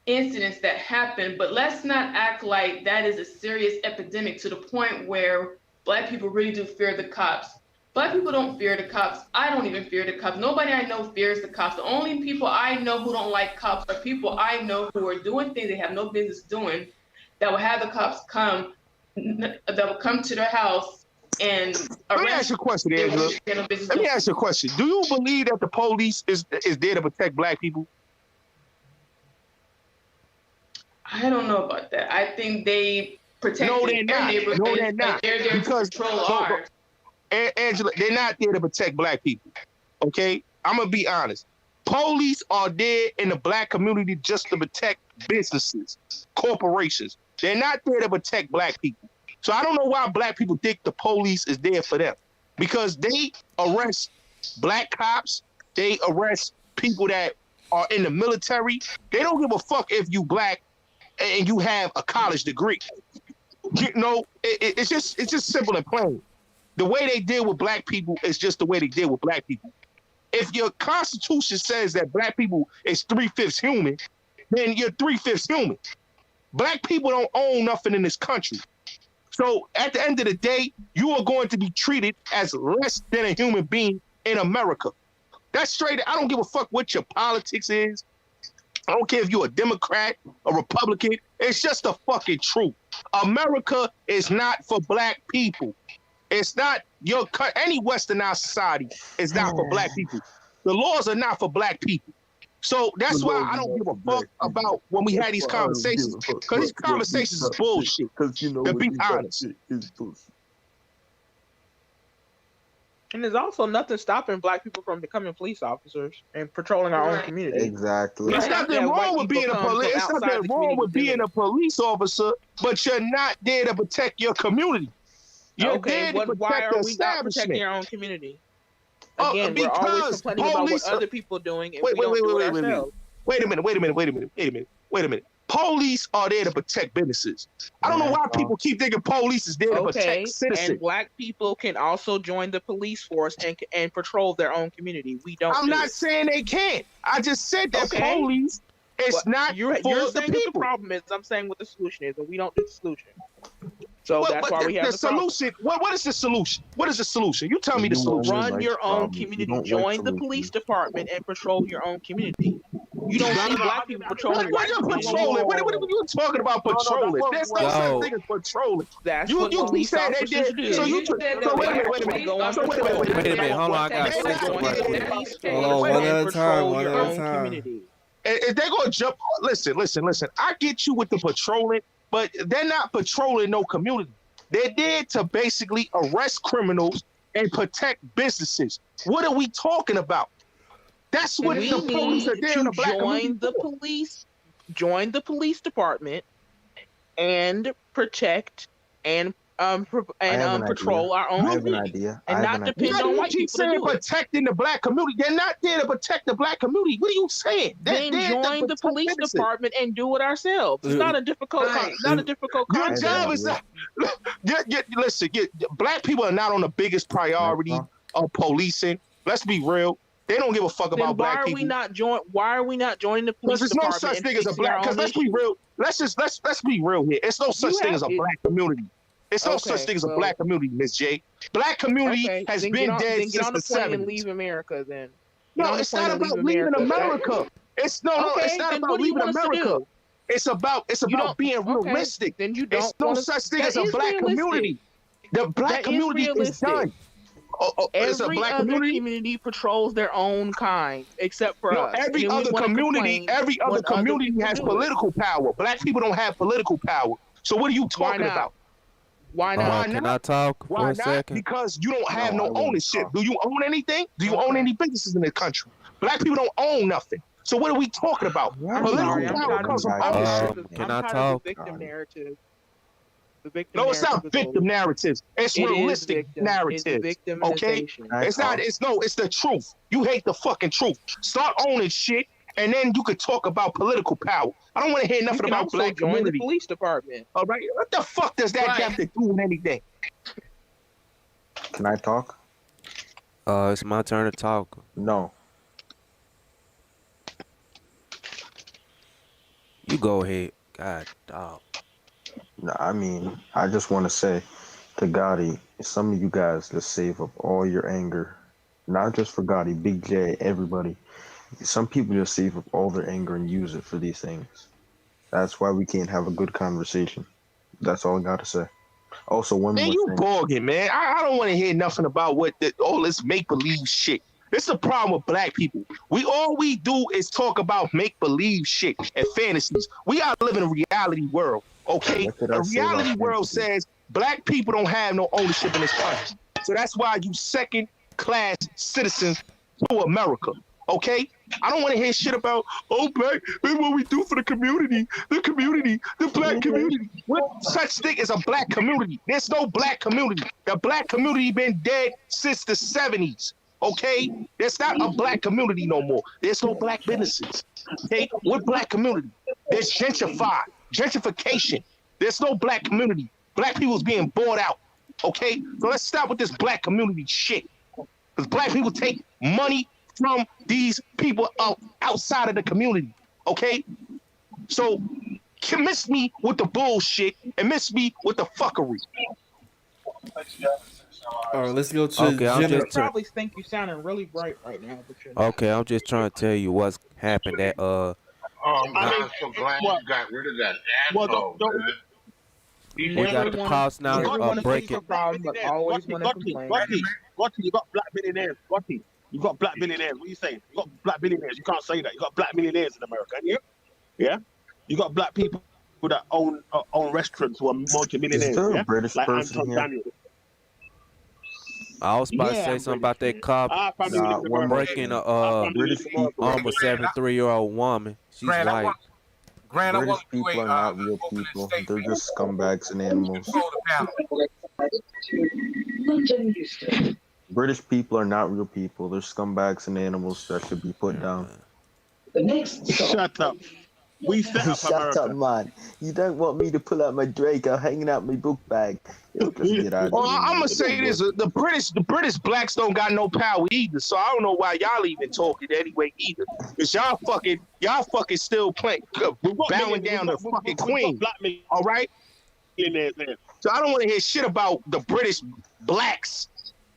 incidents that happen, but let's not act like that is a serious epidemic to the point where black people really do fear the cops. Black people don't fear the cops. I don't even fear the cops. Nobody I know fears the cops. The only people I know who don't like cops are people I know who are doing things they have no business doing, that will have the cops come, that will come to their house and arrest. Let me ask you a question, Angela. Let me ask you a question. Do you believe that the police is there to protect black people? I don't know about that. I think they protect their neighborhood. No, they're not. They're there to control ours. Angela, they're not there to protect black people. Okay? I'm gonna be honest. Police are there in the black community just to protect businesses, corporations. They're not there to protect black people. So I don't know why black people think the police is there for them. Because they arrest black cops, they arrest people that are in the military. They don't give a fuck if you black and you have a college degree. You know, it's just simple and plain. The way they deal with black people is just the way they deal with black people. If your constitution says that black people is 3/5 human, then you're 3/5 human. Black people don't own nothing in this country. So at the end of the day, you are going to be treated as less than a human being in America. That's straight. I don't give a fuck what your politics is. I don't care if you're a Democrat, a Republican. It's just the fucking truth. America is not for black people. It's not any westernized society is not for black people. The laws are not for black people. So that's why I don't give a fuck about when we had these conversations. Because these conversations is bullshit. To be honest. And there's also nothing stopping black people from becoming police officers and patrolling our own community. Exactly. There's nothing wrong with being a police. It's nothing wrong with being a police officer, but you're not there to protect your community. You're there to protect why the are we not protecting establishment. our own community? Again, we're always Because complaining about what police other people are doing, and we don't do it ourselves. Wait a minute. Police are there to protect businesses. I don't know why people keep thinking police is there to protect citizens. And black people can also join the police force and patrol their own community. We don't. I'm not saying they can't. I just said that police is not you're for saying the what people. the problem is. I'm saying what the solution is, and we don't do the solution. So that's why we have the solution. What is the solution? What is the solution? You tell me the solution. Run your own community. Join the police department and patrol your own community. You don't see black people patrolling. What are you patrolling? What are you talking about patrolling? There's no such thing as patrolling. That's you what police said they officers did. do. So wait a minute. Hold on, I got Hold on, one at a time. If they're gonna jump, listen. I get you with the patrolling, but they're not patrolling no community. They're there to basically arrest criminals and protect businesses. What are we talking about? That's what the police are there in the black community. Join the police department and protect and patrol our own community. And not depend on white people to do it. Protecting the black community. They're not there to protect the black community. What are you saying? Then join the police department and do it ourselves. It's not a difficult concept. Your job is not. Listen, black people are not on the biggest priority of policing. Let's be real. They don't give a fuck about black people. Why are we not joining the police department? Because there's no such thing as a black. Because let's be real. Let's be real here. It's no such thing as a black community. It's no such thing as a black community, Miss J. Black community has been dead since the 70s. And leave America then. No, it's not about leaving America. It's it's not about leaving America. It's about being realistic. Then you don't. It's no such thing as a black community. The black community is done. Every other community patrols their own kind, except for us. Every other community has political power. Black people don't have political power. So what are you talking about? Why not? Can I talk for a second? Because you don't have no ownership. Do you own anything? Do you own any businesses in the country? Black people don't own nothing. So what are we talking about? Political power comes from ownership. Can I talk? The victim narrative. No, it's not victim narratives. It's realistic narrative. Okay? It's not. It's the truth. You hate the fucking truth. Start owning shit, and then you could talk about political power. I don't want to hear nothing about black community. The police department. All right. What the fuck does that have to do with anything? Can I talk? It's my turn to talk. No. You go ahead. God, dog. No, I mean, I just want to say to Gotti, some of you guys just save up all your anger, not just for Gotti, Big J, everybody. Some people just save up all their anger and use it for these things. That's why we can't have a good conversation. That's all I got to say. Also, one more thing. You bogging, man. I don't want to hear nothing about all this make-believe shit. This is the problem with black people. All we do is talk about make-believe shit and fantasies. We are living in a reality world, okay? The reality world says black people don't have no ownership in this country. So that's why you second-class citizens to America. Okay? I don't want to hear shit about, oh, black, what we do for the community, the black community. What such thing as a black community? There's no black community. The black community been dead since the 70s. Okay? There's not a black community no more. There's no black businesses. Okay? What black community? There's gentrification. There's no black community. Black people's being bought out. Okay? So let's stop with this black community shit. Because black people take money from these people outside of the community, okay? So miss me with the bullshit and miss me with the fuckery. All right, let's go to Okay, You probably think you're sounding really bright right now, but you're not. Okay, I'm just trying to tell you what's happened at I'm so glad you got rid of that asshole, man. We got the cops now breaking. But always want to complain. Gotti, you got black billionaires. Gotti, you got black billionaires. What are you saying? You got black billionaires. You can't say that. You got black millionaires in America, ain't you? Yeah. You got black people that own restaurants who are multi-millionaires. Is there a yeah? British like person Anton here? Daniel. I was about to say something about that cop breaking a almost 73-year-old woman. She's white. British people are not real people. They're just scumbags and animals. British people are not real people. They're scumbags and animals that should be put down. Shut up. We set up Shut America. up, man. You don't want me to pull out my Draco hanging out my book bag. Just get out of Well, here, I'm man. gonna say this: the British blacks don't got no power either. So I don't know why y'all even talking anyway either. Cause y'all fucking still playing, bowing down to fucking queen. All right. So I don't want to hear shit about the British blacks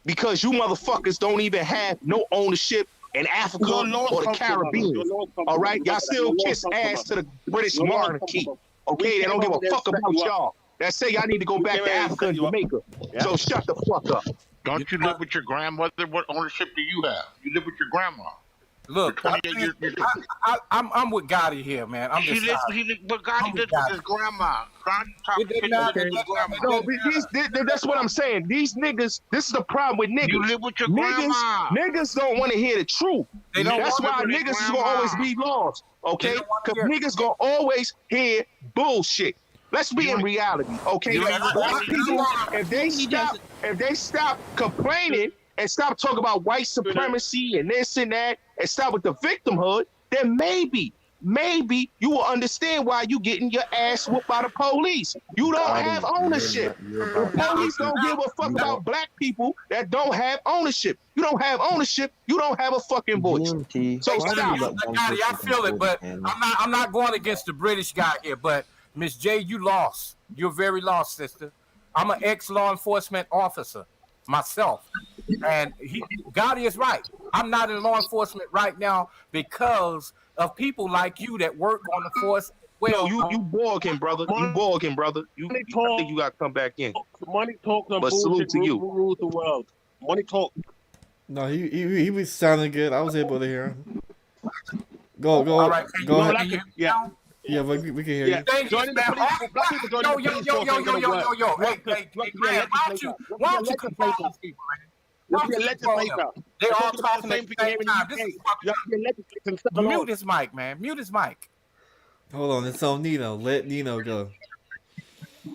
because you motherfuckers don't even have no ownership in Africa or the Caribbean. All right, y'all still kiss ass to the British monarchy. Okay, they don't give a fuck about y'all. That say y'all need to go back to Africa and Jamaica. So shut the fuck up. Don't you live with your grandmother? What ownership do you have? You live with your grandma. Look, For 28 years. I'm with Gotti here, man. I'm just But Gotti lives with his grandma. No, that's what I'm saying. These niggas, this is the problem with niggas. You live with your grandma. Niggas don't want to hear the truth. That's why niggas is gonna always be lost. Okay? Because niggas gonna always hear bullshit. Let's be in reality, okay? Black people, if they stop complaining and stop talking about white supremacy and this and that and stop with the victimhood, then maybe you will understand why you getting your ass whooped by the police. You don't have ownership. The police don't give a fuck about black people that don't have ownership. You don't have ownership. You don't have a fucking voice. So stop. Gotti, I feel it, but I'm not going against the British guy here. But Miss J, you lost. You're very lost, sister. I'm an ex-law enforcement officer myself. And Gotti is right. I'm not in law enforcement right now because of people like you that work on the force. Well, you bargain, brother. You bargain, brother. I think you got to come back in. Money talk and but salute to you. Rules the world. Money talk. No, he was sounding good. I was able to hear him. Go All right, go ahead. Yeah. Yeah, we can hear you. Thank you, man. Yo. Hey, why don't you control these people, man? They all talking at the same time. This is fucking... Mute his mic, man. Mute his mic. Hold on, it's on Nino. Let Nino go.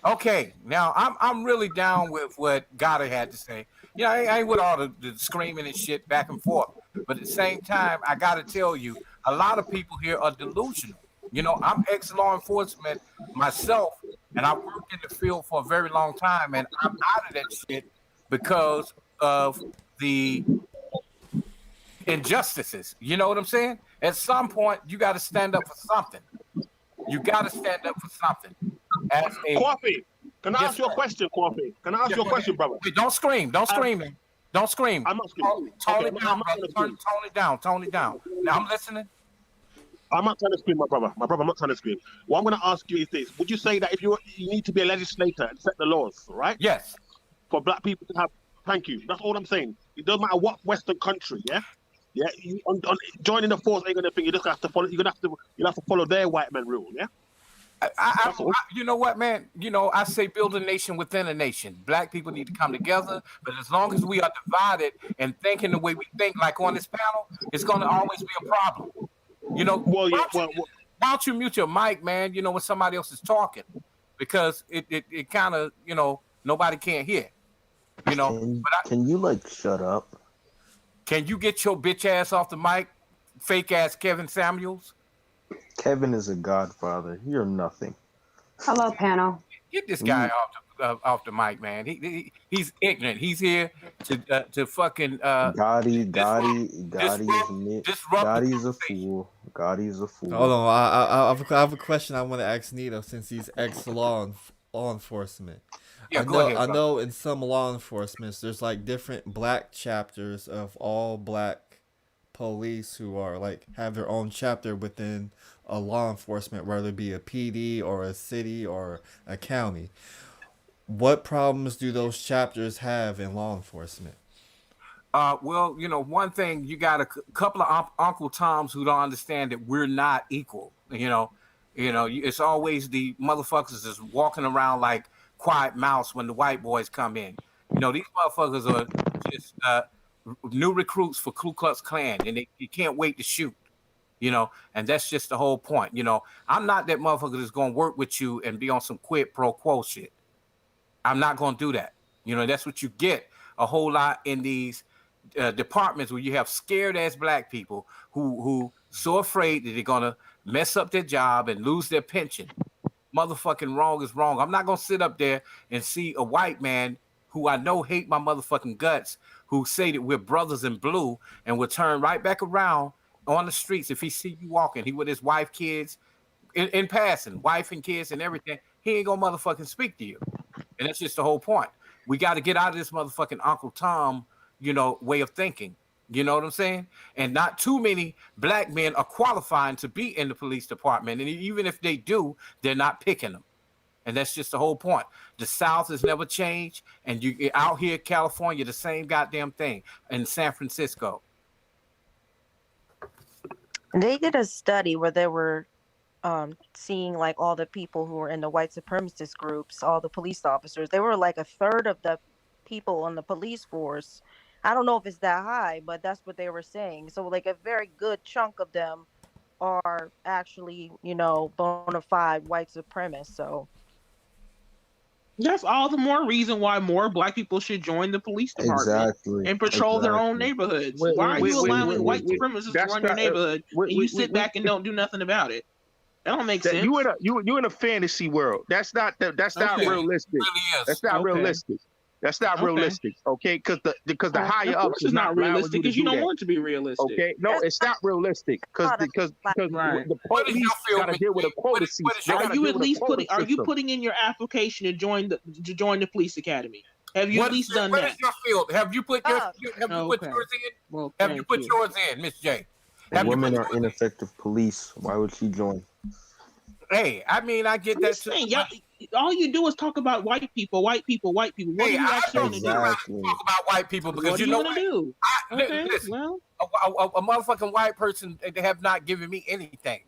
Okay, now I'm really down with what Gotti had to say. You know, I ain't with all the screaming and shit back and forth. But at the same time, I got to tell you, a lot of people here are delusional. You know, I'm ex-law enforcement myself, and I worked in the field for a very long time, and I'm out of that shit because of the injustices. You know what I'm saying? At some point, you got to stand up for something. You got to stand up for something. As a Coffee, can I ask you a question, Coffee? Can I ask you a question, brother? Wait, don't scream. Don't scream, man. Don't scream. I'm not screaming. Tone it down, brother. Tone it down. Now, I'm listening. I'm not trying to scream, my brother. I'm not trying to scream. What I'm going to ask you is this. Would you say that if you need to be a legislator and set the laws, right? Yes. For black people to have... Thank you. That's all I'm saying. It doesn't matter what Western country, yeah? Yeah, joining the force ain't going to think. You just have to follow... You'll have to follow their white man rule, yeah? You know what, man? You know, I say build a nation within a nation. Black people need to come together, but as long as we are divided and thinking the way we think, like on this panel, it's going to always be a problem. You know, why don't you mute your mic, man? You know, when somebody else is talking, because it kind of, you know, nobody can't hear. You know, Can you like shut up? Can you get your bitch ass off the mic, fake ass Kevin Samuels? Kevin is a godfather. You're nothing. Hello, panel. Get this guy off the mic, man. He's ignorant. He's here to fucking Gotti is a fool. Gotti is a fool. Hold on, I have a question I want to ask Nito since he's ex-law enforcement. Yeah, go ahead, I know in some law enforcement there's like different black chapters of all black police who are like have their own chapter within a law enforcement, whether it be a PD or a city or a county. What problems do those chapters have in law enforcement? Well, you know, one thing, you got a couple of Uncle Toms who don't understand that we're not equal. You know, it's always the motherfuckers that's walking around like quiet mouse when the white boys come in. You know, these motherfuckers are just new recruits for Ku Klux Klan, and you can't wait to shoot. You know, and that's just the whole point. You know, I'm not that motherfucker that's going to work with you and be on some quid pro quo shit. I'm not going to do that. You know, that's what you get a whole lot in these departments where you have scared ass black people who so afraid that they're going to mess up their job and lose their pension. Motherfucking wrong is wrong. I'm not going to sit up there and see a white man who I know hate my motherfucking guts, who say that we're brothers in blue, and will turn right back around on the streets if he see you walking, he with his wife, kids, in passing, wife and kids and everything, he ain't gonna motherfucking speak to you. And that's just the whole point. We got to get out of this motherfucking Uncle Tom, you know, way of thinking. You know what I'm saying? And not too many black men are qualifying to be in the police department. And even if they do, they're not picking them. And that's just the whole point. The South has never changed. And you out here in California, the same goddamn thing. In San Francisco. They did a study where they were seeing like all the people who were in the white supremacist groups, all the police officers. They were like a third of the people on the police force. I don't know if it's that high, but that's what they were saying. So like a very good chunk of them are actually, you know, bona fide white supremacists. So that's all the more reason why more black people should join the police department and patrol their own neighborhoods. Why are you allowing white supremacists to run your neighborhood and you sit back and don't do nothing about it? That don't make sense. You in a fantasy world. That's not realistic. That's not realistic. That's not realistic, okay? Because the higher ups is not realistic because you don't want it to be realistic. Okay, no, it's not realistic because the police got to deal with a quota system. Are you putting in your application to join the police academy? Have you at least done that? What is your field? Have you put yours in? Well, have you put yours in, Miss J? Women are ineffective police. Why would she join? Hey, I mean, I get that too. All you do is talk about white people. What do you actually talk about white people because you know what? Do? A motherfucking white person, they have not given me anything.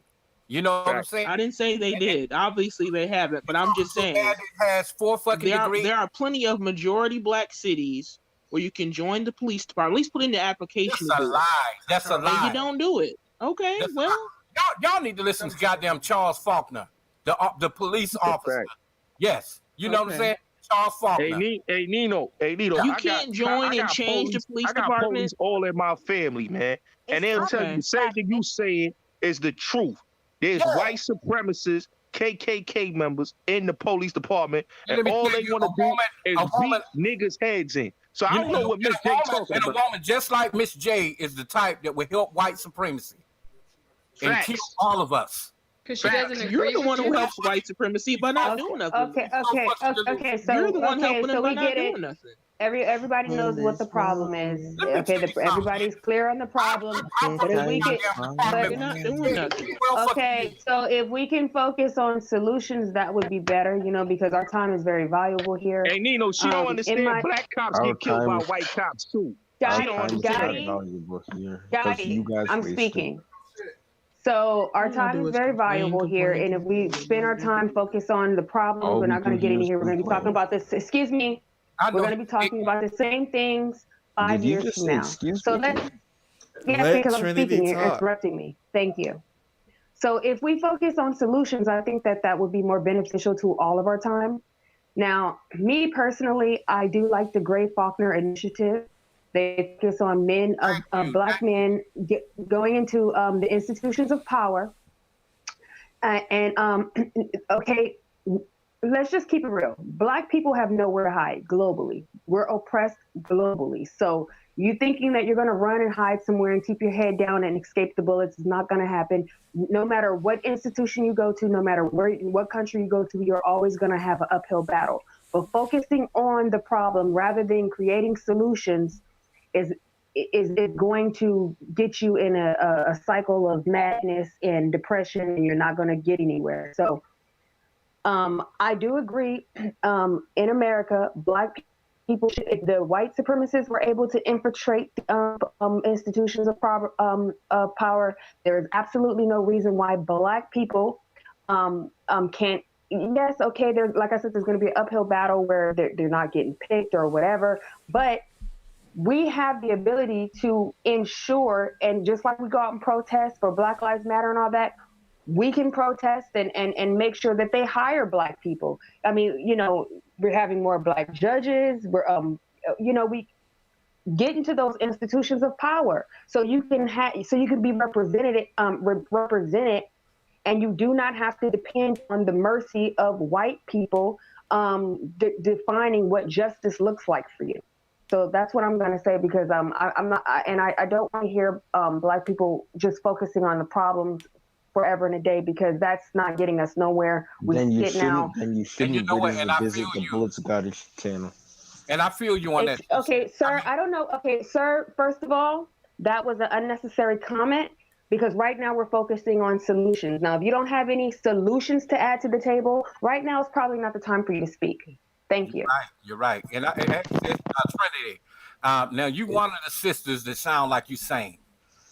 You know what I'm saying? I didn't say they did. Obviously, they haven't. But I'm just saying. It has 4 fucking degrees. There are plenty of majority black cities where you can join the police department. At least put in the application. That's a lie. That's a lie. And you don't do it. Okay, y'all need to listen to goddamn Charles Faulkner, the police officer. Yes, you know what I'm saying? Charles Faulkner. Hey Nino. You can't join and change the police department. I got police all in my family, man. And they'll tell you the same thing you saying is the truth. There's white supremacists, KKK members in the police department, and all they want to do is beat niggas' heads in. So I don't know what Miss J talking about. And a woman just like Miss J is the type that will help white supremacy and kill all of us. Because she doesn't agree. You're the one who helps white supremacy by not doing nothing. Okay. So you're the one helping them by we not get doing it. nothing. Everybody knows what the problem is. Okay, everybody's clear on the problem. But if we can, you're not doing nothing. Okay, so if we can focus on solutions, that would be better. You know, because our time is very valuable here. Hey Nino, she don't understand. Black cops get killed by white cops too. Gotti, I'm speaking. So our All y'all time do is is very complain, valuable here, complain, and if we complain, spend our time focused on the problems, All we're we not going do to get here any is here. We're going to be talking complain. about this. Excuse me. I We're know. going to be talking about the same things Did 5 you years just from say now. excuse So me? let's, yes, Let because I'm Trinity speaking, you're talk. interrupting me. Thank you. So if we focus on solutions, I think that that would be more beneficial to all of our time. Now, me personally, I do like the Gray Faulkner initiative. They focus on men of black men going into the institutions of power. Okay, let's just keep it real. Black people have nowhere to hide globally. We're oppressed globally. So you thinking that you're going to run and hide somewhere and keep your head down and escape the bullets is not going to happen. No matter what institution you go to, no matter what country you go to, you're always going to have an uphill battle. But focusing on the problem rather than creating solutions is going to get you in a cycle of madness and depression, and you're not going to get anywhere. So I do agree. In America, black people, if the white supremacists were able to infiltrate institutions of power, there is absolutely no reason why black people can't. Yes, okay. There's, like I said, there's going to be an uphill battle where they're not getting picked or whatever, but we have the ability to ensure, and just like we go out and protest for Black Lives Matter and all that, we can protest and make sure that they hire black people. I mean, we're having more black judges. We get into those institutions of power so you can be represented, and you do not have to depend on the mercy of white people defining what justice looks like for you. So that's what I'm going to say, because I'm not, and I don't want to hear black people just focusing on the problems forever and a day, because that's not getting us nowhere. Then you now. shouldn't you know what, visit and I visit feel the you. Bullets Goddess channel. And I feel you on that. Okay, sir, I don't know. Okay, sir, first of all, that was an unnecessary comment, because right now we're focusing on solutions. Now, if you don't have any solutions to add to the table, right now is probably not the time for you to speak. Thank you. You're right. And Trinity, now you one of the sisters that sound like you sane.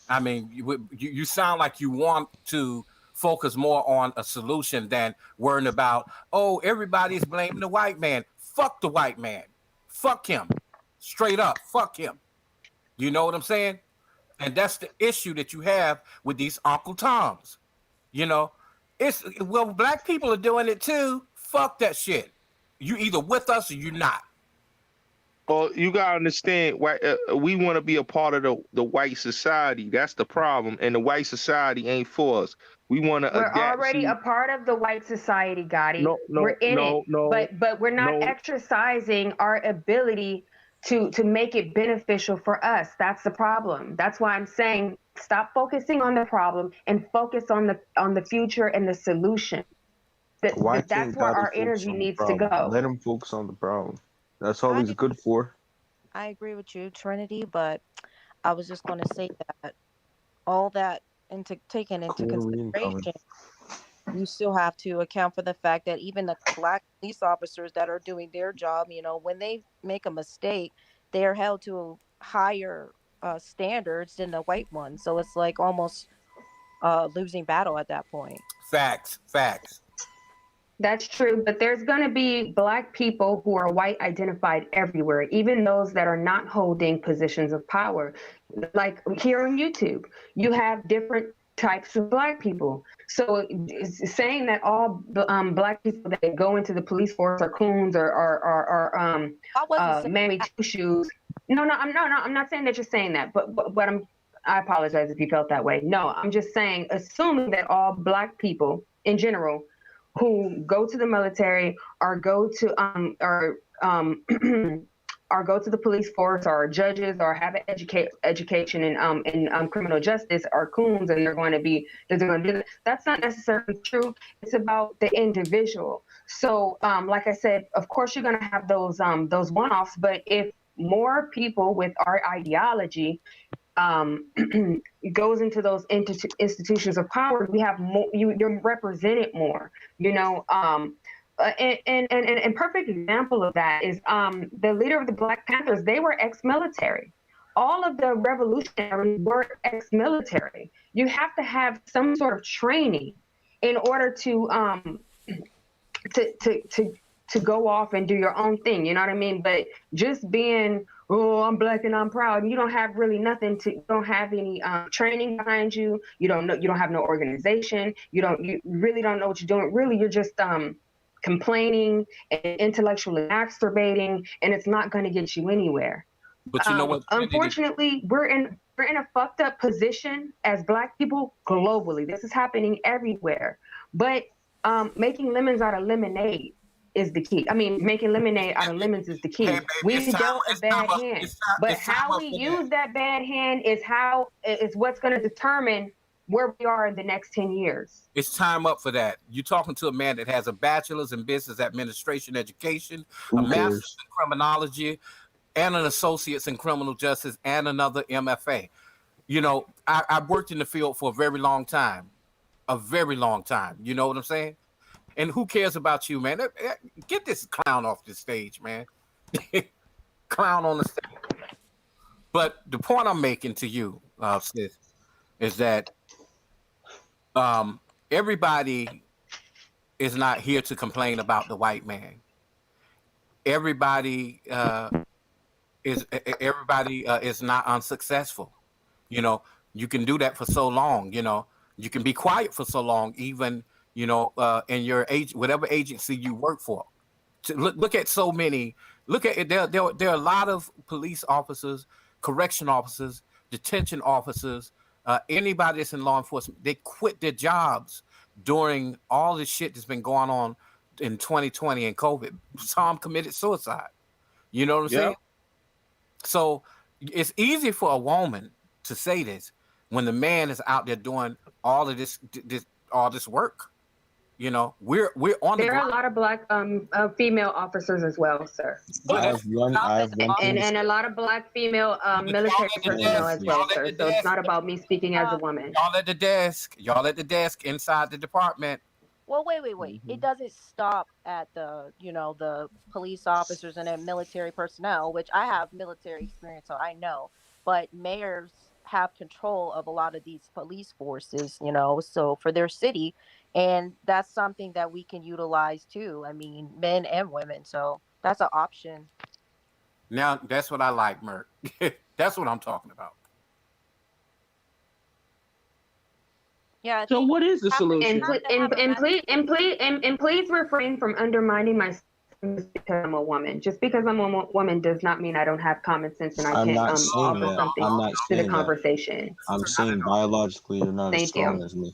I mean, you sound like you want to focus more on a solution than worrying about, oh, everybody's blaming the white man. Fuck the white man. Fuck him. Straight up. Fuck him. You know what I'm saying? And that's the issue that you have with these Uncle Toms. Black people are doing it too. Fuck that shit. You either with us or you're not. Well, you gotta understand, we want to be a part of the white society. That's the problem, and the white society ain't for us. We want to adapt. We're already a part of the white society, Gotti. We're in it, but we're not exercising our ability to make it beneficial for us. That's the problem. That's why I'm saying stop focusing on the problem and focus on the future and the solution. That's where our energy needs to go. Let him focus on the problem. That's all he's good for. I agree with you, Trinity, but I was just going to say that all that taken into consideration, you still have to account for the fact that even the black police officers that are doing their job, when they make a mistake, they are held to higher standards than the white ones. So it's like almost losing battle at that point. Facts. That's true, but there's going to be black people who are white identified everywhere, even those that are not holding positions of power. Like here on YouTube, you have different types of black people. So saying that all black people that go into the police force are coons or mammy two shoes. No, I'm not saying that you're saying that, but I apologize if you felt that way. No, I'm just saying, assuming that all black people in general who go to the military or go to or go to the police force or judges or have an education in criminal justice are coons, and they're going to do that. That's not necessarily true. It's about the individual. So like I said, of course you're going to have those one-offs, but if more people with our ideology goes into those institutions of power, we have more, you're represented more, and perfect example of that is the leader of the Black Panthers. They were ex-military. all of the revolutionaries were ex-military. You have to have some sort of training in order to go off and do your own thing. You know what I mean? But just being, oh, I'm black and I'm proud, you don't have really nothing to, you don't have any training behind you. You don't know, you don't have no organization. You really don't know what you're doing. Really, you're just complaining and intellectually masturbating, and it's not going to get you anywhere. But you know what? Unfortunately, we're in a fucked up position as Black people globally. This is happening everywhere. But making lemons out of lemonade is the key. I mean, making lemonade out of lemons is the key. Hey, baby, We dealt a bad hand, but how we use that bad hand is what's going to determine where we are in the next 10 years. It's time up for that. You're talking to a man that has a bachelor's in business administration education, a master's in criminology, and an associate's in criminal justice, and another MFA. You know, I've worked in the field for a very long time. You know what I'm saying? And who cares about you, man? Get this clown off the stage, man. Clown on the stage. But the point I'm making to you, sis, is that everybody is not here to complain about the white man. Everybody is not unsuccessful. You know, you can do that for so long. You know, you can be quiet for so long, even in your whatever agency you work for. Look at so many. Look at it. There are a lot of police officers, correction officers, detention officers. Anybody that's in law enforcement, they quit their jobs during all this shit that's been going on in 2020 and COVID. Some committed suicide. You know what I'm saying? So it's easy for a woman to say this when the man is out there doing all of this work. You know, we're on. There are a lot of Black female officers as well, sir. I have one and a lot of Black female military personnel as well, sir. So it's not about me speaking as a woman. Y'all at the desk inside the department. Well, wait. It doesn't stop at the police officers and then military personnel, which I have military experience, so I know. But mayors have control of a lot of these police forces, so for their city. And that's something that we can utilize too. I mean, men and women. So that's an option. Now, that's what I like, Merc. That's what I'm talking about. Yeah. So what is the solution? And please refrain from undermining my because I'm a woman. Just because I'm a woman does not mean I don't have common sense and I can't offer something to the conversation. I'm saying biologically you're not as strong as me.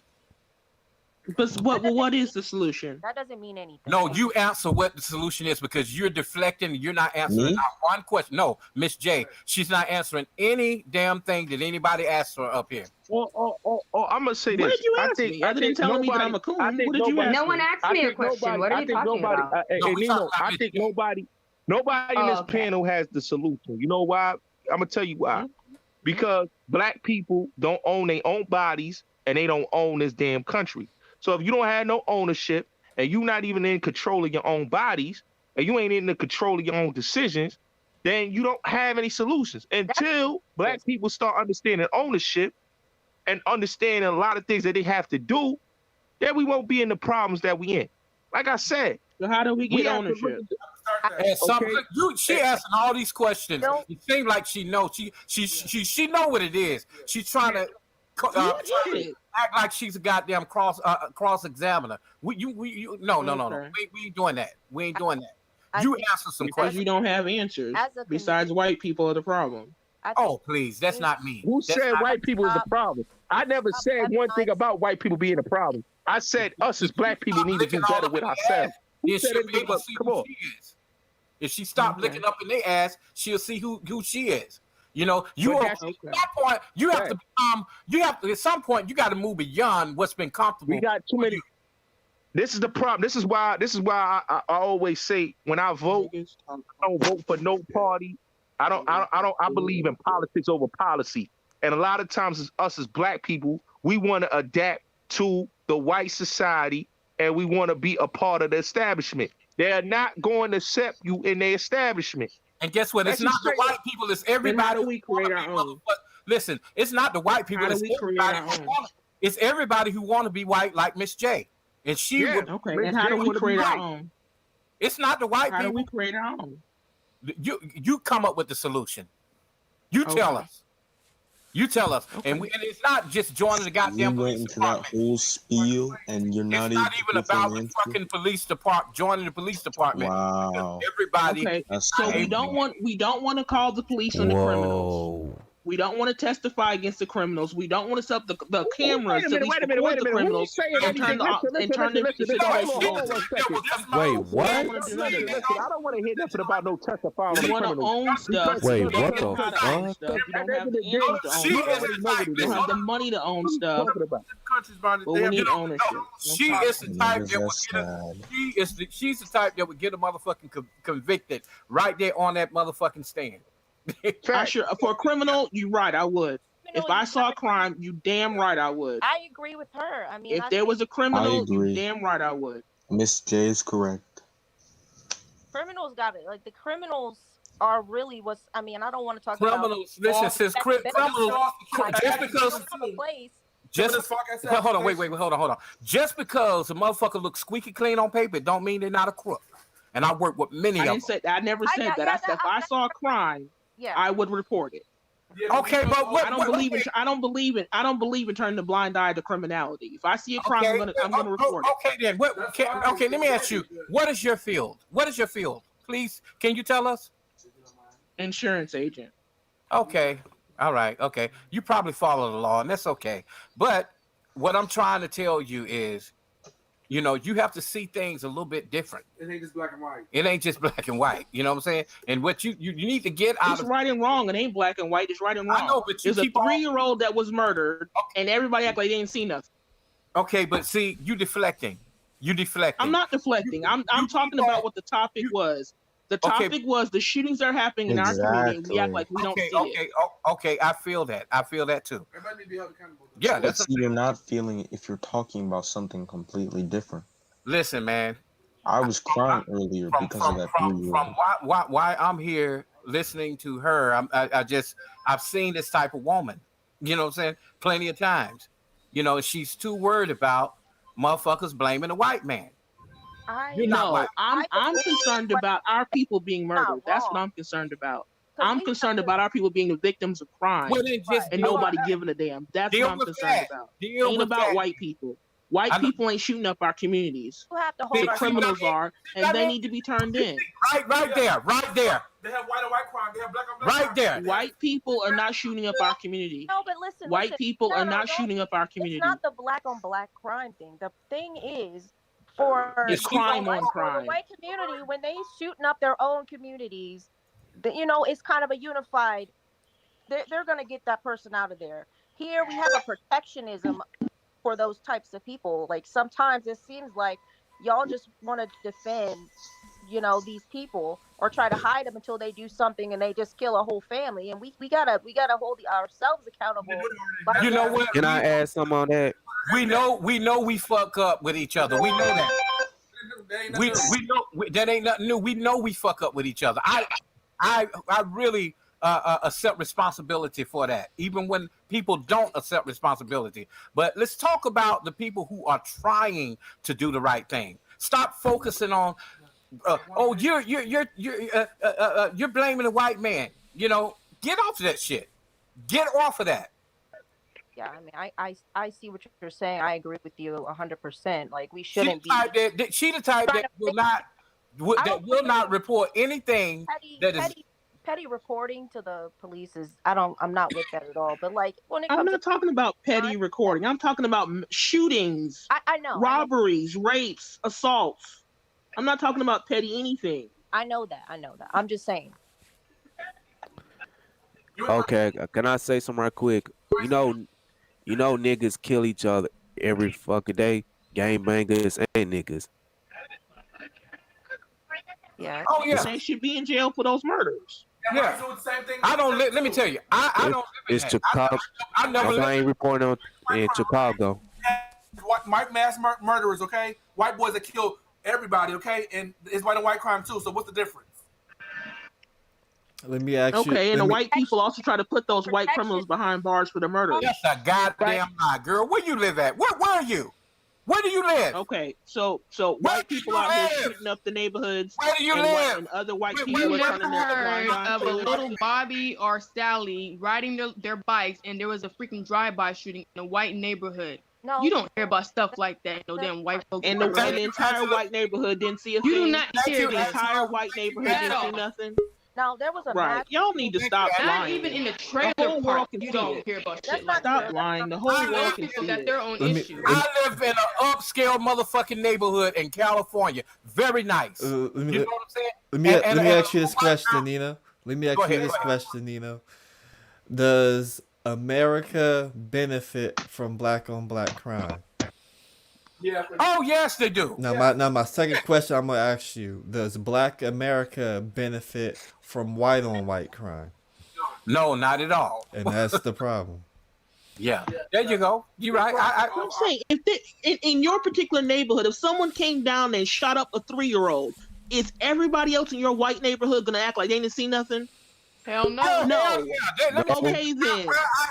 But what is the solution? That doesn't mean anything. No, you answer what the solution is because you're deflecting. You're not answering not one question. No, Miss J, she's not answering any damn thing that anybody asked her up here. I'm gonna say this. What did you ask me? Other than telling me that I'm a coon, what did you ask me? No one asked me a question. What are you talking about? Nino, I think nobody in this panel has the solution. You know why? I'm gonna tell you why. Because Black people don't own their own bodies and they don't own this damn country. So if you don't have no ownership and you're not even in control of your own bodies and you ain't in the control of your own decisions, then you don't have any solutions. Until Black people start understanding ownership and understanding a lot of things that they have to do, then we won't be in the problems that we in. Like I said. So how do we get ownership? She asking all these questions. It seems like she knows. She know what it is. She's trying to act like she's a goddamn cross examiner. No. We ain't doing that. We ain't doing that. You answer some questions. Because you don't have answers. Besides, white people are the problem. Oh, please, that's not me. Who said white people is the problem? I never said one thing about white people being a problem. I said us as Black people need to do better with ourselves. Come on. If she stopped looking up in their ass, she'll see who she is. You know, at that point, you have to become. At some point, you got to move beyond what's been comfortable. We got too many. This is the problem. This is why I always say when I vote, I don't vote for no party. I believe in politics over policy. And a lot of times, us as Black people, we want to adapt to the white society, and we want to be a part of the establishment. They're not going to accept you in their establishment. And guess what? It's not the white people. It's everybody. How do we create our own? Listen, it's not the white people. It's everybody. It's everybody who want to be white, like Miss J. And she would. Okay. And how do we create our own? It's not the white people. How do we create our own? You come up with the solution. You tell us. You tell us, and it's not just joining the goddamn police department. That whole spiel, and you're not even about the fucking police department joining the police department. Wow. Everybody. Okay. So we don't want to call the police on the criminals. We don't want to testify against the criminals. We don't want to set up the cameras to record the criminals and turn the situation. Wait, what? I don't want to hear nothing about no testifying. We want to own stuff. Wait, what the fuck? We don't have the energy to own stuff. We don't have the money to own stuff. But we need ownership. She is the type that would get she's the type that would get a motherfucking convicted right there on that motherfucking stand. For a criminal, you're right. I would. If I saw a crime, you damn right I would. I agree with her. I mean, if there was a criminal, you damn right I would. Miss J is correct. Criminals got it. Like the criminals are really what's. I mean, I don't want to talk criminals. about. Listen, since criminals, just because. Hold on, wait, hold on. Just because a motherfucker looks squeaky clean on paper, don't mean they're not a crook. And I work with many of them. I never said that. I said if I saw a crime. Yeah. I would report it. Okay, but what? I don't believe in turning the blind eye to criminality. If I see a crime, I'm gonna report it. Okay, then. Okay, let me ask you. What is your field? Please, can you tell us? Insurance agent. Okay. All right. Okay. You probably follow the law, and that's okay. But what I'm trying to tell you is, you know, you have to see things a little bit different. It ain't just black and white. It ain't just black and white. You know what I'm saying? And what you need to get out of right and wrong. It ain't black and white. It's right and wrong. I know, but there's a 3-year-old that was murdered, and everybody act like they didn't see nothing. Okay, but see, you deflecting. I'm not deflecting. I'm talking about what the topic was. The topic was the shootings are happening in our community, and we act like we don't see it. Okay, I feel that. I feel that too. Everybody need to be held accountable. Yeah, that's. You're not feeling it if you're talking about something completely different. Listen, man. I was crying earlier because of that. From why I'm here listening to her. I've seen this type of woman. You know what I'm saying? Plenty of times. You know, she's too worried about motherfuckers blaming the white man. I'm concerned about our people being murdered. That's what I'm concerned about. I'm concerned about our people being the victims of crime and nobody giving a damn. That's what I'm concerned about. It ain't about white people. White people ain't shooting up our communities. The criminals are, and they need to be turned in. Right there. They have white and white crime. They have black and black right there. White people are not shooting up our community. No, but listen. White people are not shooting up our community. It's not the black on black crime thing. The thing is, it's crime on crime. The white community, when they shooting up their own communities, it's kind of a unified. They're gonna get that person out of there. Here we have a protectionism for those types of people. Like sometimes it seems like y'all just want to defend, these people or try to hide them until they do something and they just kill a whole family. And we gotta hold ourselves accountable. You know what? Can I add something on that? We know we fuck up with each other. We know that. We know that ain't nothing new. We know we fuck up with each other. I really accept responsibility for that, even when people don't accept responsibility. But let's talk about the people who are trying to do the right thing. Stop focusing on, you're blaming the white man. Get off of that shit. Get off of that. Yeah, I mean, I see what you're saying. I agree with you 100%. Like we shouldn't be. She the type that will not report anything petty reporting to the police is. I'm not with that at all. But like when it comes, I'm not talking about petty recording. I'm talking about shootings. I know robberies, rapes, assaults. I'm not talking about petty anything. I know that. I'm just saying. Okay, can I say something right quick? You know niggas kill each other every fucking day. Gangbangers and niggas. Yeah. Oh yeah. They should be in jail for those murders. Yeah. I don't. Let me tell you. I don't. It's Chicago. I ain't reporting on in Chicago. White mass murderers. Okay, white boys that kill everybody. Okay, and it's white and white crime too. So what's the difference? Let me ask you. Okay, and the let me- white people also try to put those white criminals behind bars for the murder. That's a goddamn lie, girl. Where you live at? Where are you? Where do you live? Okay, so white people out here shooting up the neighborhoods. Where do you and live? and other white You people are never turning their blind heard eye of to a it. little Bobby or Sally riding their bikes and there was a freaking drive-by shooting in a white neighborhood. No. You don't hear about stuff like that. No damn white folks. And the entire white neighborhood didn't see a thing. You do not hear The this. entire white neighborhood At didn't see all. nothing. Now there was a Right. Y'all need to stop Not lying. even in the The trailer whole world park, can you see don't it. hear about That's shit not like Stop that. lying. The whole world White can people see got it. their own Let me- issues. I live in an upscale motherfucking neighborhood in California. Very nice. let me You know what I'm saying? let me And- let me and- ask you this question, Nino. Let me ask Go you ahead, this go ahead. question, Nino. Does America benefit from black on black crime? Yeah. Oh yes, they do. Now my second question I'm gonna ask you: does Black America benefit from white on white crime? No, not at all. And that's the problem. Yeah. There you go. You're right. I'm saying, if in your particular neighborhood, if someone came down and shot up a 3-year-old, is everybody else in your white neighborhood gonna act like they didn't see nothing? Hell no. Oh, No. hell yeah. Let me Okay then.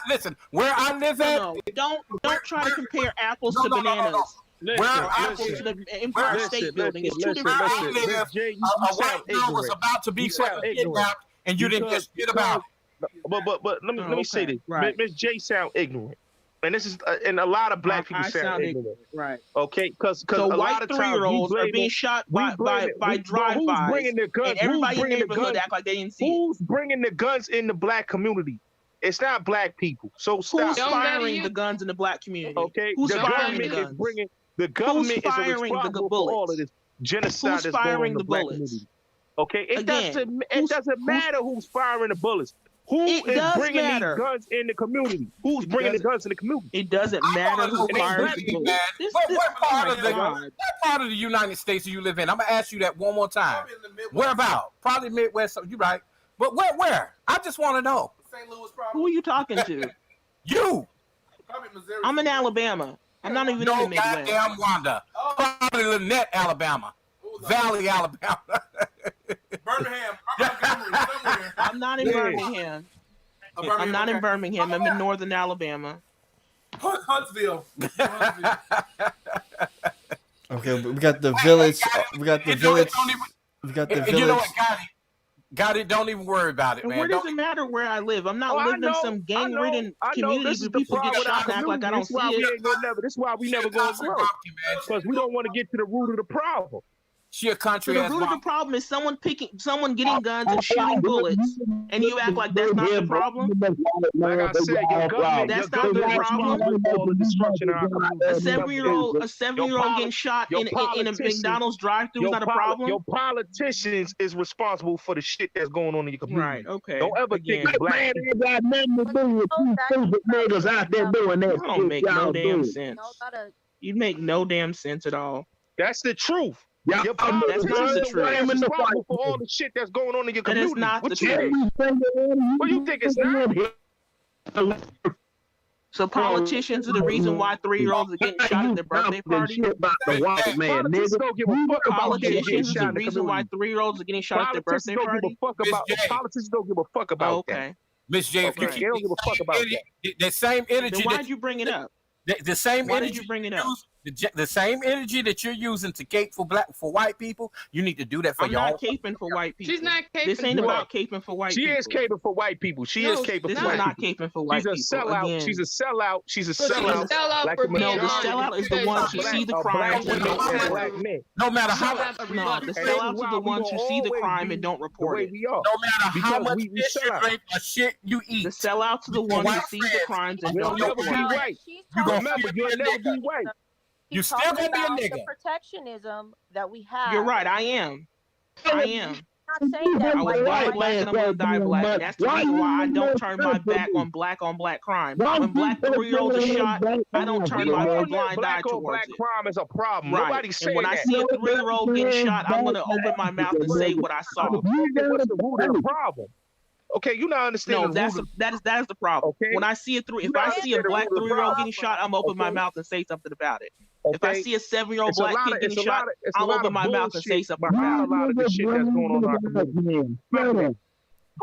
Listen, where I live at. No, don't try to compare apples to No. bananas. Listen, Or listen. apples to the Empire State Building. It's two different Where I things. live, Miss J, you a white sound girl was ignorant. about to be You sound fucking ignorant. kidnapped, and you didn't get shit about it. But let me say okay. this. Right. Miss J sound ignorant, and this is and a lot of black people I sound ignorant. Right. Okay, because So a white lot of times 3-year-olds we are blame being it- shot we by blame it- by but drive-bys, who's bringing the guns? and everybody Who's in the bringing the neighborhood guns? act like they didn't see it. Who's bringing the guns in the black community? It's not black people. So Who's stop. firing the guns in the black community? Okay, Who's the firing the government is guns? bringing. The government is firing the responsible for all of this genocide Who's that's going on firing in the the black bullets? community. Okay, it Again, doesn't matter who's firing the bullets. Who It is does bringing matter. these guns in the community? Who's bringing the guns in the community? It doesn't matter who fires the bullets. What part of the God. what part of the United States do you live in? I'm gonna ask you that one more time. Where about? Probably Midwest. So you're right. But where? I just want to know. St. Louis, probably. Who are you talking to? You. Probably Missouri. I'm in Alabama. I'm not even in No the Midwest. goddamn Wanda. Probably Lynette, Alabama. Valley, Alabama. Birmingham. Somewhere. I'm not in Birmingham. I'm not in Birmingham. I'm in northern Alabama. Huntsville. Okay, we got the village. We got the village. We got the You know village. what, got it. Don't even worry about it, And man. where does it matter where I live? I'm not living in some gang-ridden community This is where the people get problem with our shot and act like I don't community. This is why see we it. ain't gonna never. This is why we never gonna grow. Because we don't want to get to the root of the problem. She a So country the ass root of the problem is someone getting guns and shooting bullets, and you act like that's not the problem. Like I said, your government, That's your not the government is problem. responsible for all the destruction of our community. A 7-year-old getting shot in a McDonald's drive-thru is not a problem. Your politicians is responsible for the shit that's going on in your community. Right, okay. Don't ever think it's black Man, people. ain't got nothing to do with you stupid niggas out there doing that That don't shit make y'all no damn do. sense. You make no damn sense at all. That's the truth. Y'all Your know That's politicians not is the the truth. ones responsible for all the shit that's going on in your That is community. not What the you truth. think? What you think it's not? So politicians are the reason why 3-year-olds are getting shot at their birthday party. Shit about the white man, Politicians nigga. don't give a fuck about getting Politicians is shot the in the reason why community. 3-year-olds are getting shot at their Politicians birthday don't give party. a fuck about. Miss J. Politicians don't give a fuck about Oh, that. okay. Miss J, if you Okay. keep They don't give a fuck about that. the same energy Then why'd that you bring it up? the same Why energy did you bring it up? the same energy that you're using to cape for white people, you need to do that for I'm your not own. caping for white people. She's not caping. This ain't Well, about caping for white She people. is caping for white people. She No, is caping This for is white not people. caping for white She's a people. sellout. Again, She's a sellout. She's a But she's a sellout. sellout Like for the being no, the majority honest. sellout is the because ones she who see the of crime black and women don't and report black it. men. No matter She how have a No, the result. And this is sellouts why are the we ones who gonna see the always crime be and don't the report way it. we are. no matter how Because much we fish you sellout. drink or shit you eat, The sellouts are the your ones who white see the friends, crimes and You'll don't never report be it. white. you gonna Remember, still be you'll a never be nigga. white. You He's still talking gonna be a about the nigga. protectionism that we have. You're right. I am. I am. I'm not saying that I was white born man black and I'm gonna die black. That's the reason why I don't turn my back on black crime. When black 3-year-olds are shot, I don't turn We my all know blind eye black on towards black it. crime is a problem. Right. Nobody's And saying when I that. see a 3-year-old getting shot, I'm gonna open my mouth and say what I saw. What's the root of the problem? Okay, you're not understanding No, the that's root that is the problem. Okay. When I see if I see a black 3-year-old getting shot, I'm open my mouth and say something about it. If I Okay. see a 7-year-old It's a black lot kid of- getting it's a shot, lot of- it's a I'll lot open of my mouth and say bullshit something behind about a lot of the shit that's going on in our community.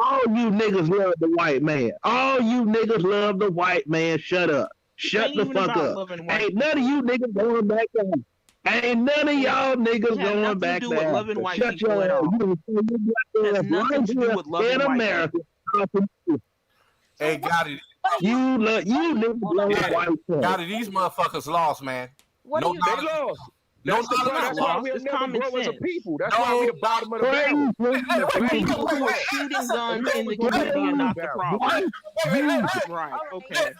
All you niggas love the white man. All you niggas love the white man. Shut up. Shut the fuck up. Ain't none of you niggas going back down. Ain't none of y'all niggas going back to do with down. loving white Shut people your at ass. all. You Has nothing to do with loving in white America. Hey, got it. You niggas love white people. Got it. These motherfuckers lost, man. What no are you knowledge. they lost? No That's knowledge. why we'll never grow as a people. That's why we the bottom of the barrel. The people who are shooting guns in the community are not the problem. Right. Okay.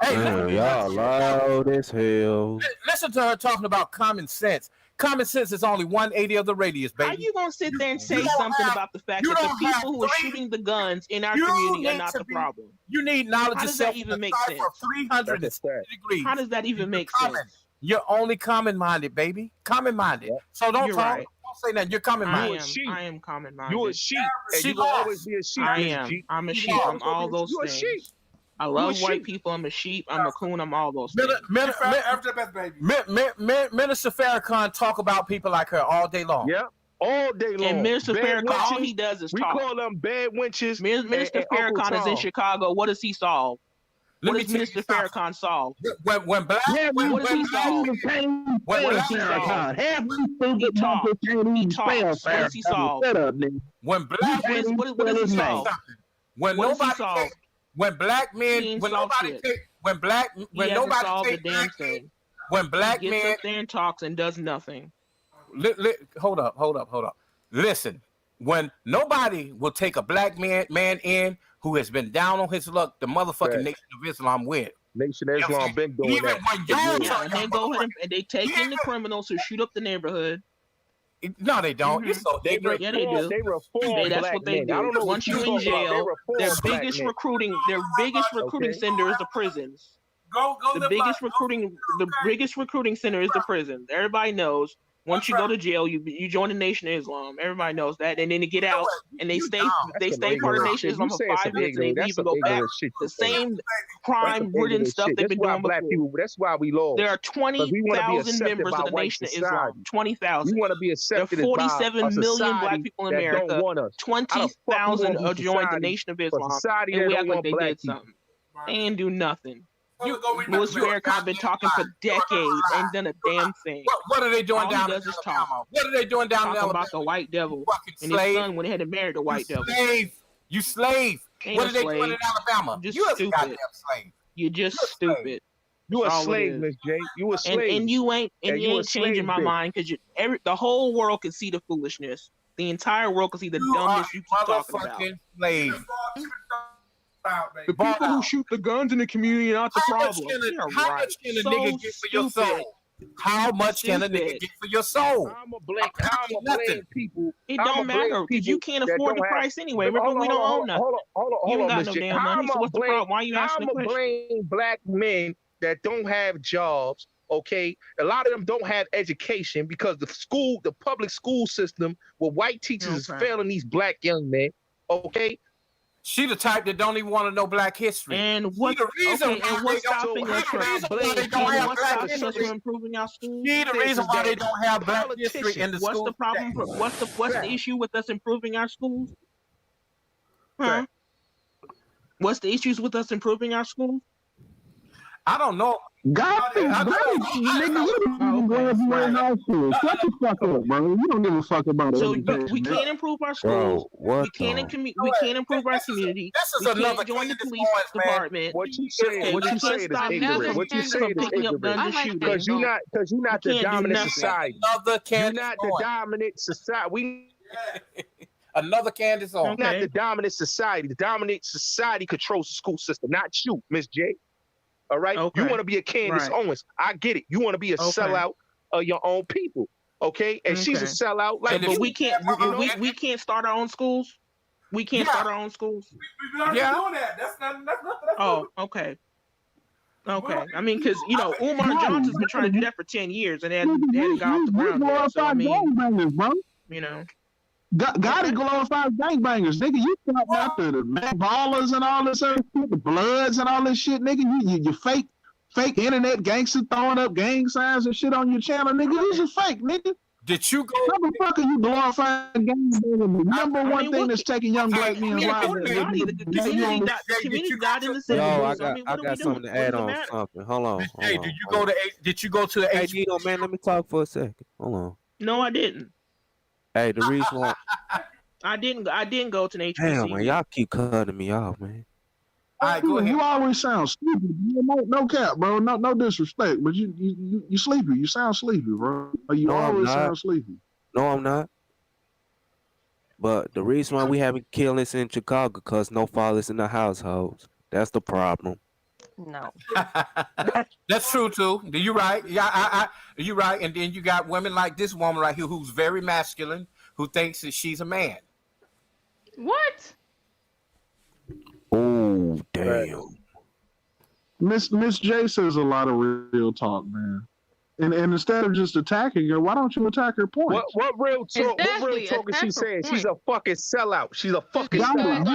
Hey, Man, y'all loud as hell. listen to her talking about common sense. Common sense is only 1/80 of the radius, baby. How you gonna sit there and say something about the fact that the people who are shooting the guns in our community are not the problem? You need knowledge How of does self that even make sense? for 360 degrees. How does that even make Common. sense? You're only common-minded, baby. Common-minded. So don't You're talk. right. Don't say that. You're common-minded. I am common-minded. You a sheep, and you will always be a sheep. I Miss am. G. I'm a You sheep. will I'm always all be a- those you a things. sheep. I You a love white sheep. people. I'm a sheep. I'm a coon. I'm all those things. Minister Farrakhan talk about people like her all day long. Yeah, all day long. And Minister Bad Farrakhan, all wenches. he does is We talk. call them bad wenches. Minister and Uncle Farrakhan is in Tom. Chicago. What does he solve? What does Minister Farrakhan solve? When black, what does he solve? What does he solve? He talks. He talks. What does he solve? When black What does he solve? when What does he nobody solve? take, when black men, He ain't when solved nobody shit. take, when black, He when hasn't nobody solved a take damn black thing. when black He gets men, up there and talks and does nothing. hold up. Listen, when nobody will take a black man in who has been down on his luck, the motherfucking Right. Nation of Islam with. Nation of Islam been doing Even that. when y'all Yeah, and they go ahead and they take in the criminals who shoot up the neighborhood. No, they don't. It's so They ignorant. Yeah, they do. They reform That's black what they men. do. I don't know Once what you you're in talking about. They jail, reform their black biggest men. recruiting center is the prisons. The biggest recruiting center is the prison. Everybody knows. Once you go to jail, you join the Nation of Islam. Everybody knows that, and then they get out and they stay part of the Nation of Islam for 5 minutes, and they leave and go back the same crime-ridden stuff they've been doing black before. people. That's why we lost. There are 'Cause we wanna be 20,000 accepted members by of the white Nation of society. Islam. 20,000. We want to be There are accepted by 47 a million black society people in that America. don't want us. How the fuck we 20,000 gonna are be joined the society Nation of for Islam, society and that we don't act like want they black did people? something. They didn't do nothing. Louis Louis Farrakhan been talking for decades, ain't done a damn thing. What are they doing All down he in does is Alabama? talk. What are they doing down in Talking Alabama? about the white devil Fucking and slave. his son when they had to marry the white devil. You slave. Ain't What no are they doing slave. in Alabama? Just You a stupid. goddamn slave. You're just stupid. You a That's all it slave, is. Miss J. You a slave. And you ain't And you you a ain't changing slave my bitch. mind because the whole world can see the foolishness. The entire world can see the dumbness you keep talking about. Motherfucking slave. The people who shoot the guns in the community are not the problem. How much can a nigga get for your soul? How much can a nigga get for your soul? I'm a blame people. It I'ma don't blame matter because you people can't that afford the don't have- price anyway. Remember, we don't own nothing. Hold You on, ain't got Miss no J. damn money. So what's the problem? Why are you asking the I'ma question? blame black men that don't have jobs. Okay, a lot of them don't have education because the public school system with white teachers is failing these black young men. Okay. She the type that don't even want to know black history. And what? She the reason Okay, and what's stopping us from improving our schools? She the reason why they don't have black history in the What's school. the problem? What's the issue with us improving our schools? Huh? What's the issues with us improving our schools? I don't know. God is great, nigga. You don't even graduate high school. Shut the fuck up, bro. You don't give a fuck about So education. we can't improve our schools. We can't improve our community. We can't join the police department. What you say? What you say is ignorant. What you say is ignorant. Because you're not the dominant society. You're not the dominant society. Another Candace on. Not the dominant society. The dominant society controls the school system, not you, Miss J. All right? You want to be a Candace Owens. I get it. You want to be a sellout of your own people. Okay? And she's a sellout. But we can't we can't start our own schools. We can't start our own schools. We've been already doing that. That's nothing. Oh, okay. Okay. I mean, because Umar Johnson's been trying to do that for 10 years and they hadn't got off the ground yet. So I mean, you know. Gotta glorify gangbangers, nigga. You talking about the ballers and all this other shit, the Bloods and all this shit, nigga. You fake internet gangster throwing up gang signs and shit on your channel, nigga. These are fake, nigga. Did you go? How the fuck are you glorifying gang banging? Number one thing that's taking young black men lives. The community died in the 70s. I got something to add on something. Hold on. Hey, did you go to the Hey, Nino, man, let me talk for a second. Hold on. No, I didn't. Hey, the reason why. I didn't go to an HBCU. Damn, man, y'all keep cutting me off, man. All right, go ahead. You always sound sleepy. No cap, bro. No disrespect, but you sleepy. You sound sleepy, bro. You always sound sleepy. No, I'm not. But the reason why we having killings in Chicago because no fathers in the households. That's the problem. No. That's true too. You right. Yeah, you right. And then you got women like this woman right here who's very masculine, who thinks that she's a man. What? Oh, damn. Miss J says a lot of real talk, man. And instead of just attacking her, why don't you attack her point? What real talk? What real talk is she saying? She's a fucking sellout. She's a fucking sellout.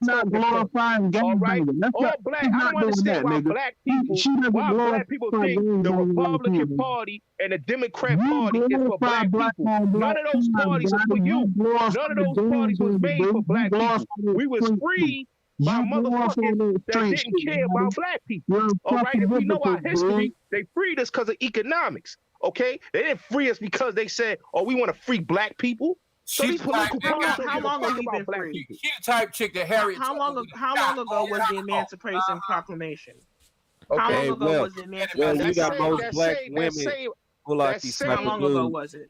Not glorifying gang banging. All black. I don't understand why black people think the Republican Party and the Democrat Party is for black people. None of those parties are for you. None of those parties was made for black people. We was free by motherfuckers that didn't care about black people. All right, if we know our history, they freed us because of economics. Okay, they didn't free us because they said, "Oh, we want to free black people." So these political parties how long have you been free? She the type chick that Harriet. How long ago was the Emancipation Proclamation? How long ago was the Emancipation? Well, you got most black women who like these type of How long ago was it?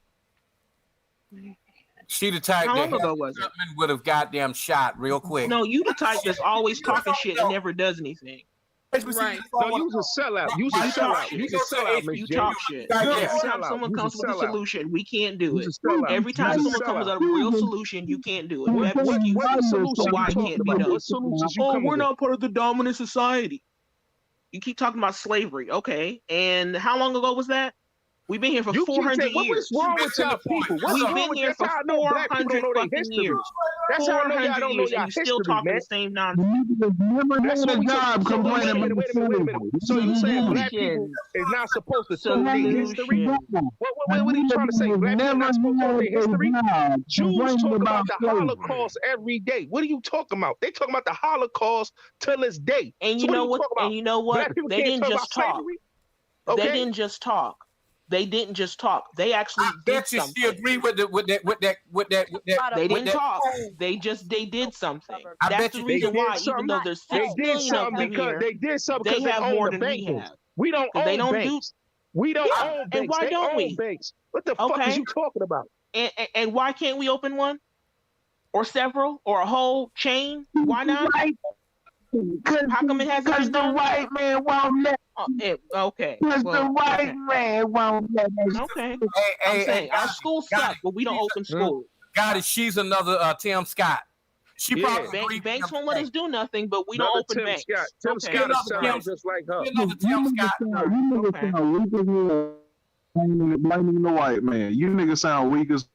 She the type How long that ago was it? would have goddamn shot real quick. No, you the type that's always talking shit and never does anything. Right. No, you was a sellout. You was a sellout. You was a sellout, Miss You J. talk shit. Every time someone comes with a solution, we can't do it. Every time someone comes with a real solution, you can't do it. You have excuses for why it can't be done. Oh, we're not part of the dominant society. You keep talking about slavery, okay? And how long ago was that? We've been here for 400 years. What's wrong with y'all people? We've been here for 400 fucking years. That's how I know y'all 400 don't know years, y'all and you still history, talking man. the same nonsense. That's what we job complaining about. Wait a minute. So you saying black people is not supposed to tell their history? What are you trying to say? Black people not supposed to tell their history? Jews talk about the Holocaust every day. What are you talking about? They talking about the Holocaust till this day. And you know what? And you know what? They didn't just talk. They didn't just talk. They didn't just talk. They actually did something. She agreed with that. They didn't talk. They did something. That's the reason why, even though there's 6 million of them here, they have more than we have. We don't own banks. We don't own banks. And why don't we? Banks. What the fuck is you talking about? And why can't we open one? Or several? Or a whole chain? Why not? How come it hasn't been done? The white man won't let. Okay. Because the white man won't let us. Okay. I'm saying our schools suck, but we don't open schools. Got it. She's another Tim Scott. She probably banks won't let us do nothing, but we don't open banks. Tim Scott is selling just like her. Another Tim Scott. You niggas sound weak as hell. Blaming the white man. You niggas sound weak as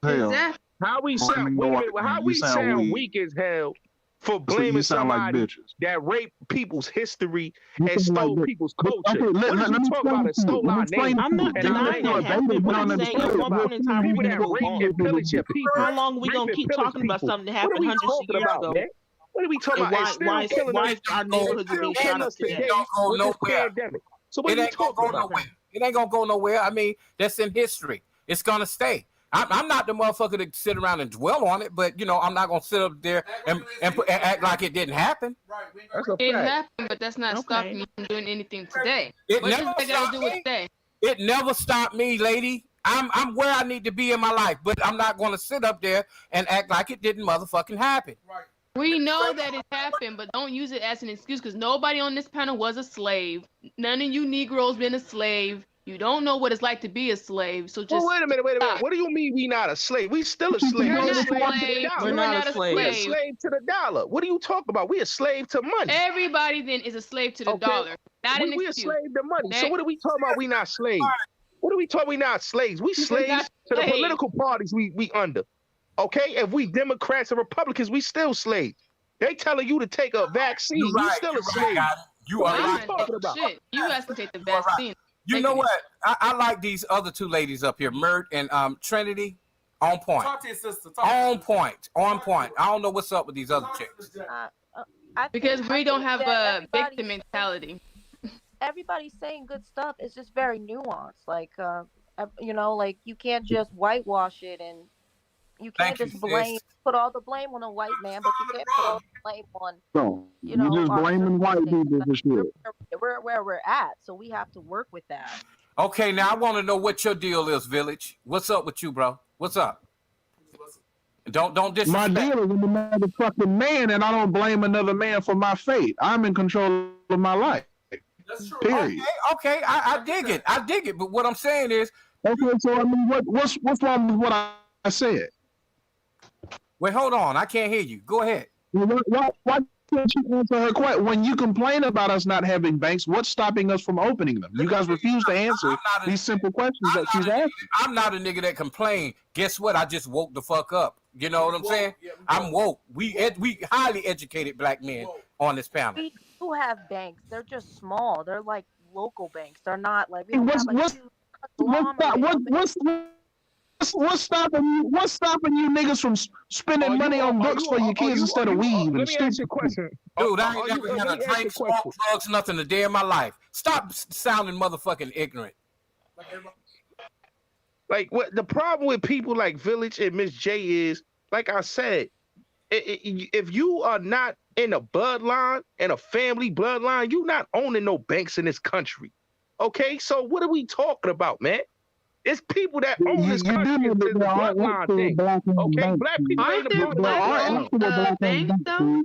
hell. Exactly. How we sound weak as hell for blaming somebody that raped people's history and stole people's culture. What are you talking about? It stole our name. I'm not denying that happened, but I'm saying at one point in time we're going to move on. How long are we going to keep talking about something that happened hundreds of years ago? What are we talking about? Why is our neighborhoods being shot up today? So what are you talking about? It ain't going to go nowhere. I mean, that's in history. It's going to stay. I'm not the motherfucker to sit around and dwell on it, but, you know, I'm not going to sit up there and act like it didn't happen. It happened, but that's not stopping me from doing anything today. What does that got to do with today? It never stopped me, lady. I'm where I need to be in my life, but I'm not going to sit up there and act like it didn't motherfucking happen. Right. We know that it happened, but don't use it as an excuse because nobody on this panel was a slave. None of you Negroes been a slave. You don't know what it's like to be a slave, so just. Well, wait a minute. What do you mean we not a slave? We still a slave. We're not a slave. We're not a slave. We're a slave to the dollar. What are you talking about? We a slave to money. Everybody then is a slave to the dollar. Not an excuse. We a slave to money. So what are we talking about? We not slaves. What are we talking? We not slaves. We slaves to the political parties we under. Okay, if we Democrats and Republicans, we still slaves. They telling you to take a vaccine. You still a slave. You What are are you right. talking about? Shit, you guys can take the vaccine. You know what? I like these other two ladies up here, Mert and Trinity. On point. Talk to your sister. On point. On point. I don't know what's up with these other chicks. Because we don't have a victim mentality. Everybody's saying good stuff. It's just very nuanced. Like, you know, like you can't just whitewash it, and you can't just put all the blame on a white man, but you can't put all the blame on, So, you know, just blaming white people for shit. We're where we're at, so we have to work with that. Okay, now I want to know what your deal is, Village. What's up with you, bro? What's up? Don't disrespect. My deal is I'm a motherfucking man, and I don't blame another man for my fate. I'm in control of my life. That's true. Period. Okay, I dig it. I dig it. But what I'm saying is, okay. So I mean, what's wrong with what I said? Wait, hold on. I can't hear you. Go ahead. Why can't you answer her question? When you complain about us not having banks, what's stopping us from opening them? You guys refuse to answer these simple questions that she's asking. I'm not a nigga that complain. Guess what? I just woke the fuck up. You know what I'm saying? I'm woke. We highly educated black men on this panel. We do have banks. They're just small. They're like local banks. They're not like. What's stopping you? What's stopping you niggas from spending money on books for your kids instead of weed? Let me ask you a question. Dude, I ain't never had a drink, smoke, drugs, nothing a day in my life. Stop sounding motherfucking ignorant. Like what the problem with people like Village and Miss J is, like I said, if you are not in a bloodline, in a family bloodline, you not owning no banks in this country. Okay, so what are we talking about, man? It's people that own this country. It's the bloodline thing. Okay, black people ain't the banks though.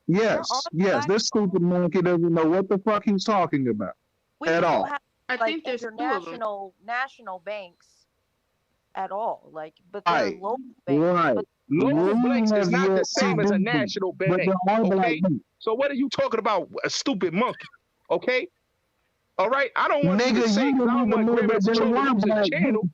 Yes. This stupid monkey doesn't know what the fuck he's talking about at all. I think there's international national banks at all, like, but they're local banks. Right. Local banks is not the same as a national bank. Okay, so what are you talking about? A stupid monkey. Okay. All right, I don't want you to say because I don't want Grandmaster Troll to lose his channel,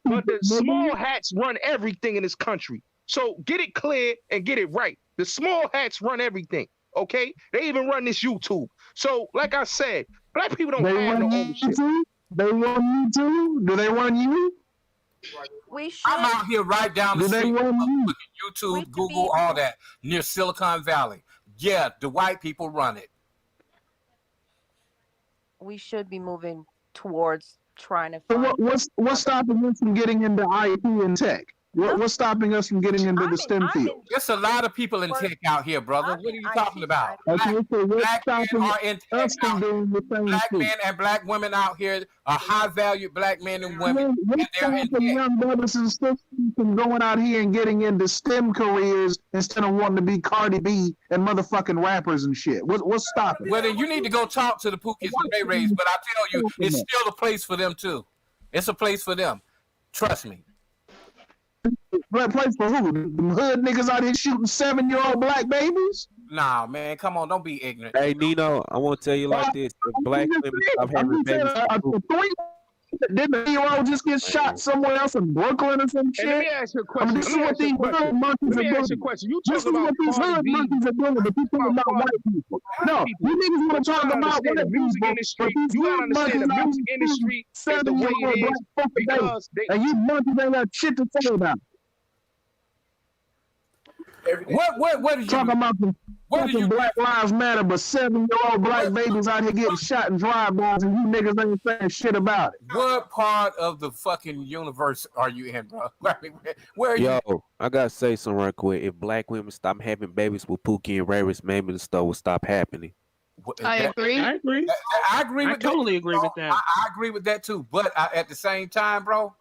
but the small hats run everything in this country. So get it clear and get it right. The small hats run everything. Okay, they even run this YouTube. So, like I said, black people don't have no ownership. They run you too? Do they run you? We should. I'm out here right down the street. YouTube, Google, all that near Silicon Valley. Yeah, the white people run it. We should be moving towards trying to find. What's stopping us from getting into IT and tech? What's stopping us from getting into the STEM field? There's a lot of people in tech out here, brother. What are you talking about? Okay, so black men are in tech out here. Black men and black women out here are high-valued black men and women. What's stopping young brothers and sisters from going out here and getting into STEM careers instead of wanting to be Cardi B and motherfucking rappers and shit? What's stopping? Well, then you need to go talk to the Pookies and Ray Rays, but I tell you, it's still a place for them too. It's a place for them. Trust me. Place for who? The hood niggas out here shooting 7-year-old black babies? Nah, man, come on, don't be ignorant. Hey, Nino, I want to tell you like this: if black women stop having babies, didn't the hero just get shot somewhere else in Brooklyn or some shit? Let me ask you a question. This is what these hood monkeys are doing. This is what these hood monkeys are doing, but you talking about white people. No, you niggas want to talk about the music industry. You gotta understand the music industry is the way it is because and you monkeys ain't got shit to say about it. What are you talking about? Fucking Black Lives Matter, but 7-year-old black babies out here getting shot in drive-bys, and you niggas ain't saying shit about it. What part of the fucking universe are you in, bro? Where are you? Yo, I gotta say something right quick. If black women stop having babies with Pookie and Ray Rays, maybe the stuff will stop happening. I agree. I agree with totally agree with that. I agree with that too. But at the same time, bro,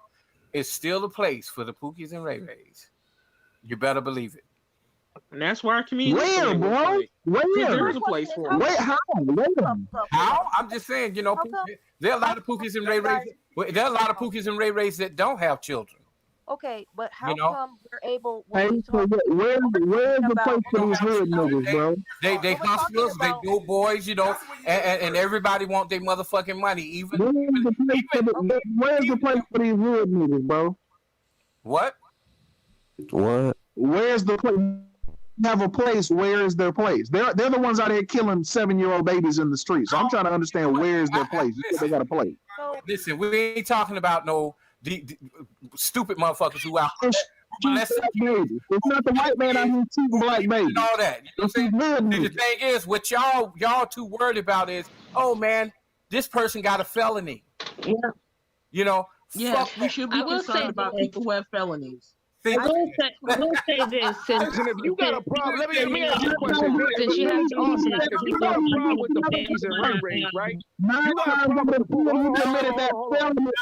it's still a place for the Pookies and Ray Rays. You better believe it. And that's where our community. Where, bro? Where? There's a place for it. Wait, how? How? I'm just saying, you know, there are a lot of Pookies and Ray Rays. There are a lot of Pookies and Ray Rays that don't have children. Okay, but how come we're able? Where's the place for these hood niggas, bro? They hustlers, they dope boys, you know, and everybody want their motherfucking money. Where's the place for these hood niggas, bro? What? What? Where's the place have a place, where is their place? They're the ones out here killing 7-year-old babies in the streets. So I'm trying to understand where is their place. They got a place. Listen, we ain't talking about no stupid motherfuckers who out there. It's not the white man out here shooting black babies. All that. You know what I'm saying? The thing is, what y'all too worried about is, oh man, this person got a felony. Yeah. You know. Yes, we should be concerned about people who have felonies. I will say this. Since if you got a problem, let me ask you a question. Since you have If you got a problem with the pookies and ray-rays, right? You got a problem with the pookies.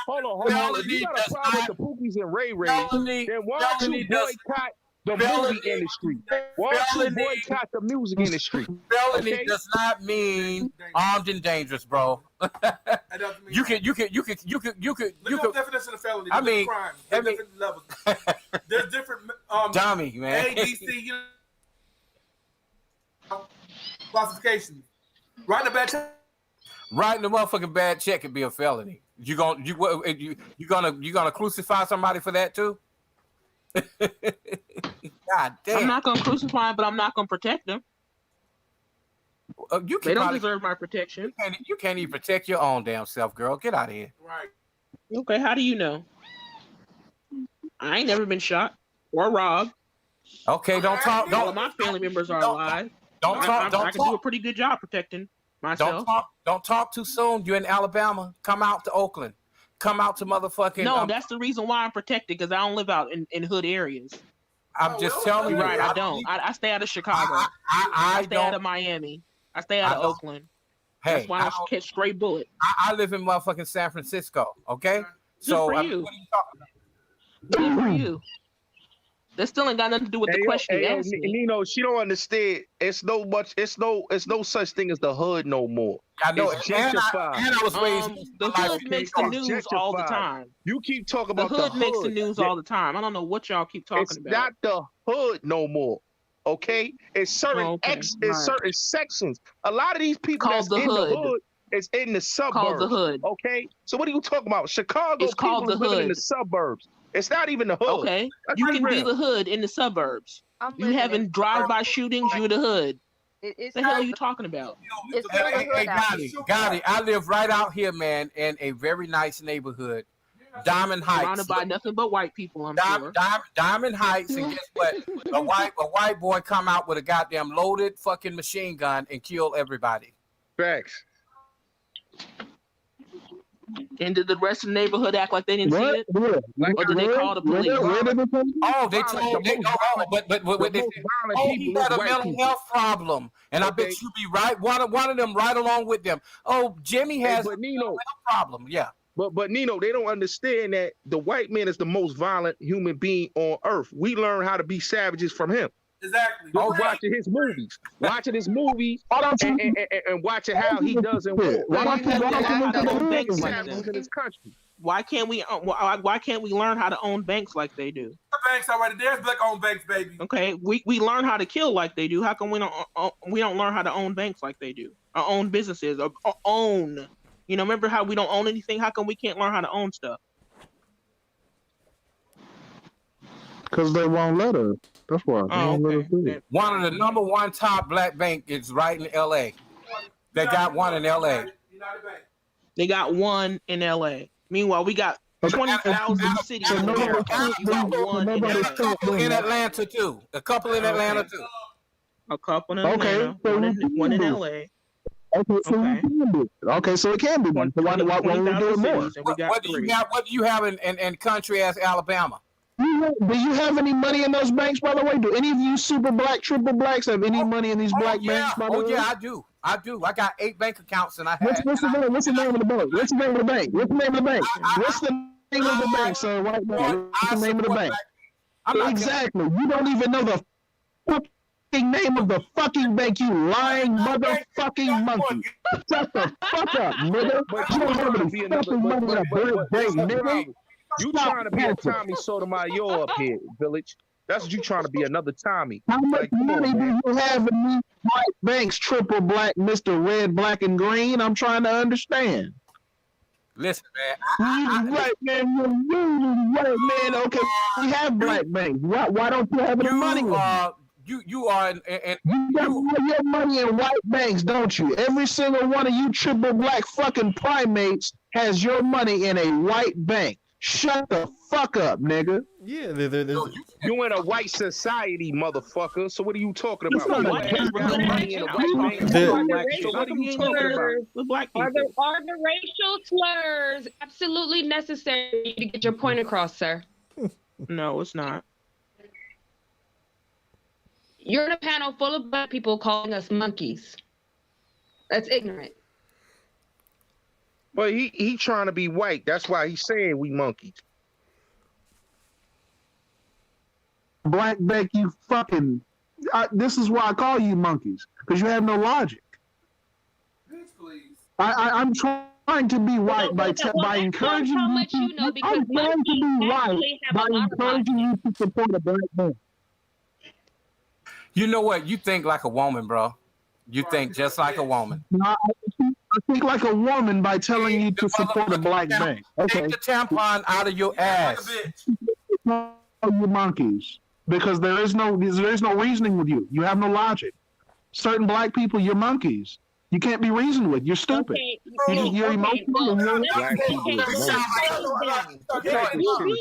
Hold on. If you got a problem with the pookies and ray-rays, then why don't you boycott the movie industry? Why don't you boycott the music industry? Felony does not mean armed and dangerous, bro. You could. Definition of felony. I mean, crimes. There's different levels. There's different dummy, man. A, B, C, you know, classifications. Writing a bad check. Writing a motherfucking bad check could be a felony. You gonna crucify somebody for that too? God damn. I'm not gonna crucify him, but I'm not gonna protect them. They don't deserve my protection. You can't even protect your own damn self, girl. Get out of here. Right. Okay, how do you know? I ain't never been shot or robbed. Okay, don't talk. All of my family members are alive. I can do a pretty good job protecting myself. Don't talk too soon. You're in Alabama. Come out to Oakland. Come out to motherfucking. No, that's the reason why I'm protected, because I don't live out in hood areas. I'm just telling you. Right, I don't. I stay out of Chicago. I stay out of Miami. I stay out of Oakland. Hey, that's why I don't catch stray bullet. I live in motherfucking San Francisco. Okay, so what are are you you talking about? Good for you. That still ain't got nothing to do with the question you asked me. Nino, she don't understand. It's no such thing as the hood no more. I know. It's gentrified. And I was raised. The hood makes the news all the time. You keep talking about the hood makes the news all the time. I don't know what y'all keep talking about. It's not the hood no more. Okay, it's certain certain sections. A lot of these people that's in the hood is in the suburbs. Called the hood. Okay, so what are you talking about? Chicago it's called people the living hood. in the suburbs. It's not even the hood. Okay, That's you pretty can be real. the hood in the suburbs. You having drive-by shootings, you're the hood. What the hell are you talking about? Hey, Gotti, I live right out here, man, in a very nice neighborhood, Diamond Heights. Surrounded by nothing but white people, I'm sure. Diamond Heights, and guess what? A white boy come out with a goddamn loaded fucking machine gun and kill everybody. Facts. And did the rest of the neighborhood act like they didn't see it? Or did they call the police? Oh, they told but they said, oh, he had a mental health problem, and I bet you be right. One of them right along with them. Oh, Jimmy has a mental health problem. Yeah. But Nino, they don't understand that the white man is the most violent human being on earth. We learn how to be savages from him. Exactly. Watching his movies, and watching how he does in war. Why can't we learn how to own banks like they do? Banks already there's black owned banks, baby. Okay, we learn how to kill like they do. How come we don't learn how to own banks like they do? Or own businesses or own. You know, remember how we don't own anything? How come we can't learn how to own stuff? Because they won't let us. That's why. One of the number one top black bank is right in L.A. They got one in L.A. They got one in L.A. Meanwhile, we got 20,000 cities in America. You got one in LA. A couple in Atlanta too. A couple in Atlanta too. A couple in Atlanta. One in LA. Okay, so it can be done. So why we do it more? What do you have in country as Alabama? Do you have any money in those banks, by the way? Do any of you super black, triple blacks have any money in these black banks, by the way? Yeah, I do. I got 8 bank accounts, and I have. What's the name of the bank? What's the name of the bank? What's the name of the bank? What's the name of the bank, sir? White man. What's the name of the bank? Exactly. You don't even know the fucking name of the fucking bank, you lying motherfucking monkey. Shut the fuck up, nigga. You don't have any fucking money in a black bank, nigga. You trying to be a Tommy Sotomayor up here, Village. That's what you trying to be, another Tommy. How much money do you have in these white banks, triple black, Mr. Red, Black, and Green? I'm trying to understand. Listen, man. White man, okay, we have black banks. Why don't you have any money? you are and You got all your money in white banks, don't you? Every single one of you triple black fucking primates has your money in a white bank. Shut the fuck up, nigga. Yeah, you in a white society, motherfucker. So what are you talking It's about? not a Black white people got money in a white bank. So what are you talking about? With black people. Are the racial slurs absolutely necessary to get your point across, sir? No, it's not. You're in a panel full of black people calling us monkeys. That's ignorant. But he trying to be white. That's why he's saying we monkeys. Black bank, you fucking. This is why I call you monkeys, because you have no logic. I'm trying to be white by encouraging how much you know, because I'm trying to be white by encouraging you to support a black man. You know what? You think like a woman, bro. You think just like a woman. No, I think like a woman by telling you to support a black man. Okay. Take the tampon out of your ass. You monkeys, because there is no reasoning with you. You have no logic. Certain black people, you're monkeys. You can't be reasoned with. You're stupid. You're emotional. Black people.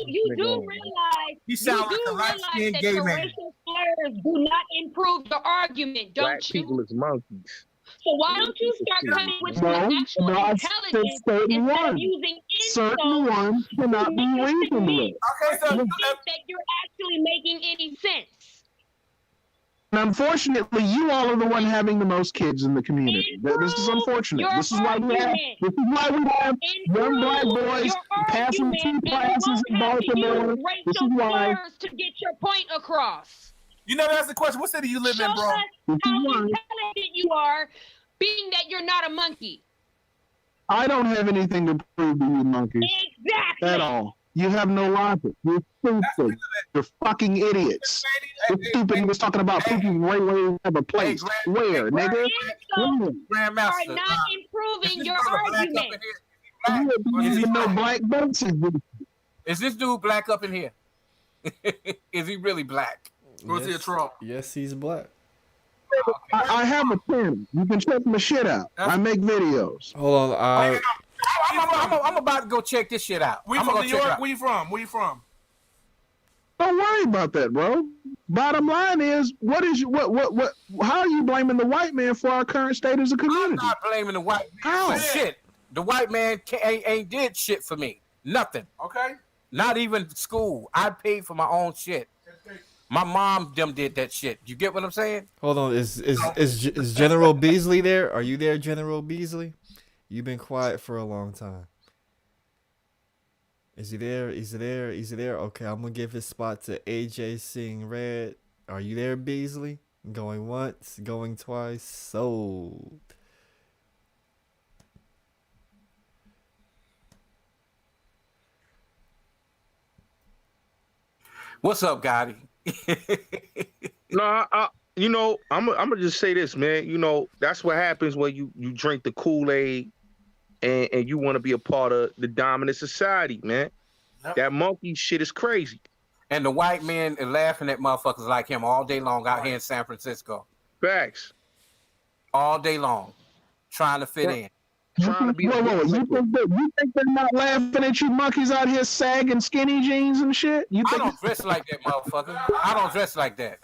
You do realize that your racial slurs do not improve your argument, don't Black you? people is monkeys. So why don't you start coming with some actual intelligence instead of using certain ones cannot be reasoned with. Okay, so you think that you're actually making any sense. And unfortunately, you all are the one having the most kids in the community. This is unfortunate. This is why we have young black boys passing 2 classes in Baltimore. This is why. To get your point across. You never asked the question. What city you live in, bro? Show us how intelligent you are, being that you're not a monkey. I don't have anything to prove to you, monkeys. Exactly. At all. You have no logic. You're stupid. You're fucking idiots. You're stupid. He was talking about pooping way have a place. Where, nigga? Grandmaster. Are not improving your argument. You don't even know black banks exist. Is this dude black up in here? Is he really black? Or is he a troll? Yes, he's black. I have a pen. You can check my shit out. I make videos. Hold on. I'm about to go check this shit out. We from New York? Where you from? Where you from? Don't worry about that, bro. Bottom line is, how are you blaming the white man for our current state as a community? I'm not blaming the white man for shit. The white man ain't did shit for me. Nothing. Okay. Not even school. I paid for my own shit. My mom them did that shit. You get what I'm saying? Hold on. Is General Beasley there? Are you there, General Beasley? You've been quiet for a long time. Is he there? Is he there? Is he there? Okay, I'm gonna give his spot to AJ Singh Red. Are you there, Beasley? Going once, going twice. Sold. What's up, Gotti? No, I'm gonna just say this, man. That's what happens when you drink the Kool-Aid and you want to be a part of the dominant society, man. Yep. That monkey shit is crazy. And the white men are laughing at motherfuckers like him all day long out here in San Francisco. Facts. All day long, trying to fit in. Trying to be. Whoa. You think they're not laughing at you monkeys out here sagging skinny jeans and shit? I don't dress like that, motherfucker. I don't dress like that.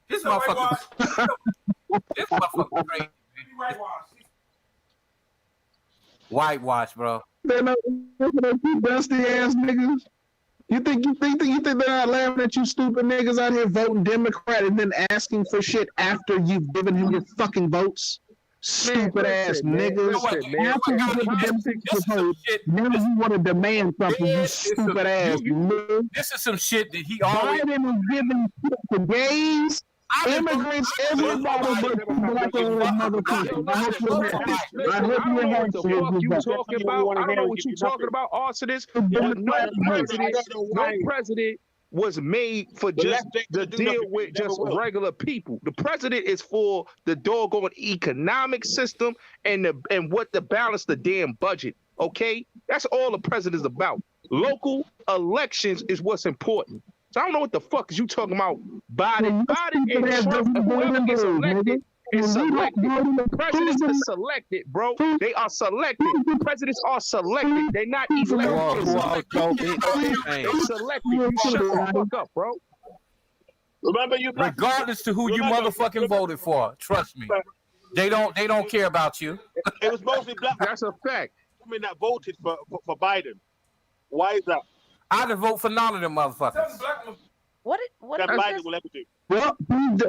This motherfucker. This motherfucker crazy. Whitewash, bro. They're not laughing at you dusty ass niggas. You think they're not laughing at you stupid niggas out here voting Democrat and then asking for shit after you've given him your fucking votes? Stupid ass niggas. After you give the Democrats your vote, now you want to demand something, you stupid ass nigga. This is some shit that he always... Biden is giving shit to gays, immigrants, everybody but black motherfuckers. I hope you're happy. I hope you're happy. What you talking about? I don't know what you talking about. Arsonist. No president was made for just to deal with just regular people. The president is for the doggone economic system and what to balance the damn budget. Okay, that's all the president is about. Local elections is what's important. So I don't know what the fuck is you talking about. Biden and Trump, and whoever gets elected is selected. Presidents are selected, bro. They are selected. Presidents are selected. They're not elected. Who all Joe Big They selected. You shut the fuck up, bro. Remember you. Regardless to who you motherfucking voted for, trust me, they don't care about you. It was mostly black. That's a fact. Women that voted for Biden. Why is that? I didn't vote for none of them motherfuckers. What that Biden will ever do. Well, he's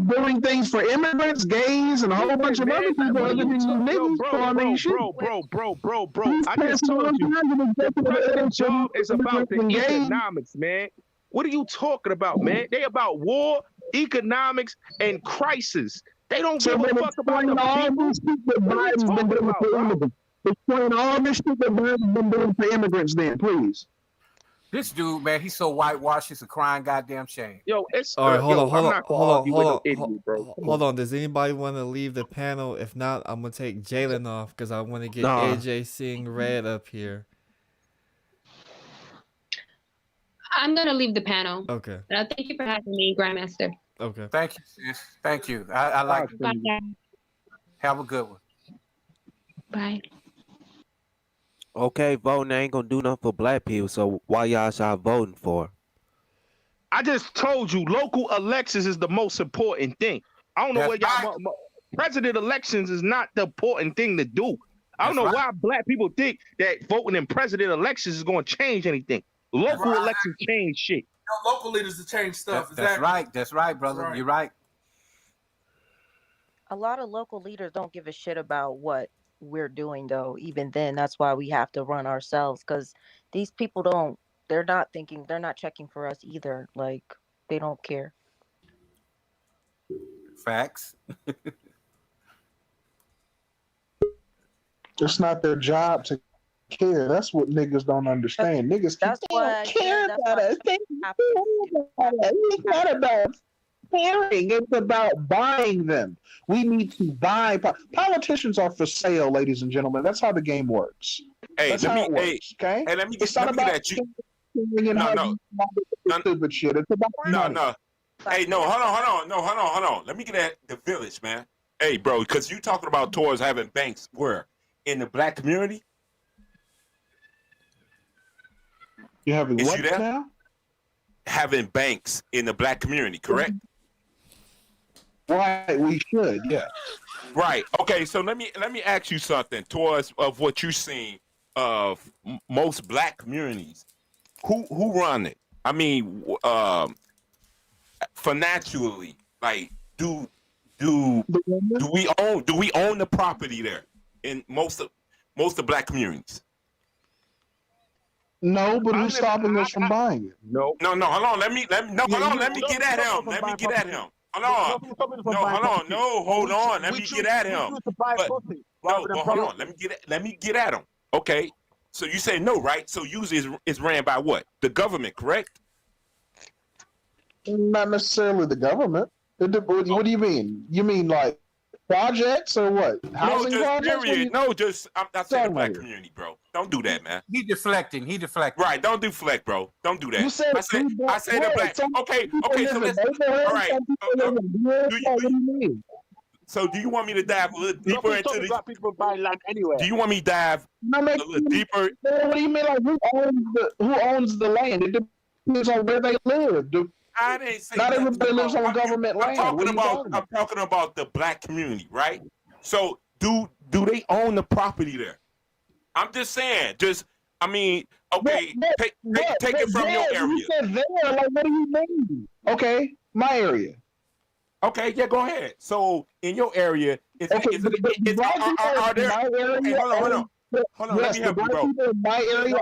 doing things for immigrants, gays, and a whole bunch of other people other than you niggas. Bro. I just told you, the president's job is about the economics, man. What are you talking about, man? They about war, economics, and crisis. They don't give a fuck about the people. Explain all this shit that Biden's been doing for immigrants then, please. This dude, man, he's so whitewashed, it's a crying goddamn shame. Yo, it's all right. Hold on. Does anybody want to leave the panel? If not, I'm gonna take Jalen off because I want to get AJ seeing red up here. I'm gonna leave the panel. Okay. Thank you for having me, Grandmaster. Okay. Thank you, sis. Thank you. I like it. Bye. Have a good one. Bye. Okay, voting ain't gonna do nothing for black people, so why y'all start voting for? I just told you, local elections is the most important thing. I don't know what y'all. President elections is not the important thing to do. I don't know why black people think that voting in president elections is going to change anything. Local elections change shit. Local leaders to change stuff. That's right. That's right, brother. Right. You're right. A lot of local leaders don't give a shit about what we're doing, though. Even then, that's why we have to run ourselves, because these people don't. They're not thinking. They're not checking for us either. Like, they don't care. Facts. It's not their job to care. That's what niggas don't understand. Niggas don't care about us. It's not about caring. It's about buying them. We need to buy. Politicians are for sale, ladies and gentlemen. That's how the game works. Hey, That's how it works, okay? Hey, let me it's not about at you. Stupid shit. It's about money. No. Hey, no, hold on. Let me get at the village, man. Hey, bro, because you talking about tours having banks where? In the black community? You having Is what you there? now? Having banks in the black community, correct? Right, we should, yeah. Right. Okay, so let me ask you something towards of what you've seen of most black communities. Who run it? I mean, financially, like do we own the property there in most of black communities? No, but who's stopping us from buying it? No. Hold on. Let me get at him. Let me get at him. Hold on. Hold on. Let me get at him. Hold on. Let me get at him. Okay. So you say no, right? So usually it's ran by what? The government, correct? Not necessarily the government. What do you mean? You mean like projects or what? Housing projects? Period. No, just I'm saying the black community, bro. Don't do that, man. He deflecting. Right, don't deflect, bro. Don't do that. You said I said the black. Okay, so let's. All right. So do you want me to dive a little deeper into this? Black people buy land anywhere. Do you want me to dive a little deeper? What do you mean? Like who owns the land? It depends on where they live. I didn't say not everybody lives on government land. I'm talking about the black community, right? So do they own the property there? I'm just saying. Okay, take it from your area. You said there, like what do you mean? Okay, my area. Okay, yeah, go ahead. So in your area, are there? Okay, hold on. Let me help you, bro. My area.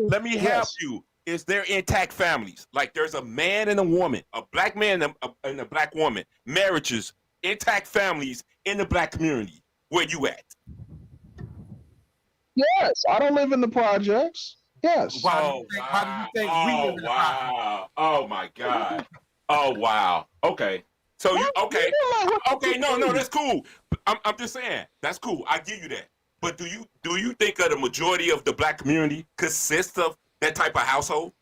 Let me help you. Is there intact families? Like there's a man and a woman, a black man and a black woman, marriages, intact families in the black community. Where you at? Yes, I don't live in the projects. Yes. How do you think we live in the projects? Oh my God. Oh wow. Okay. So you okay? No, that's cool. I'm just saying that's cool. I give you that. But do you think that the majority of the black community consists of that type of household?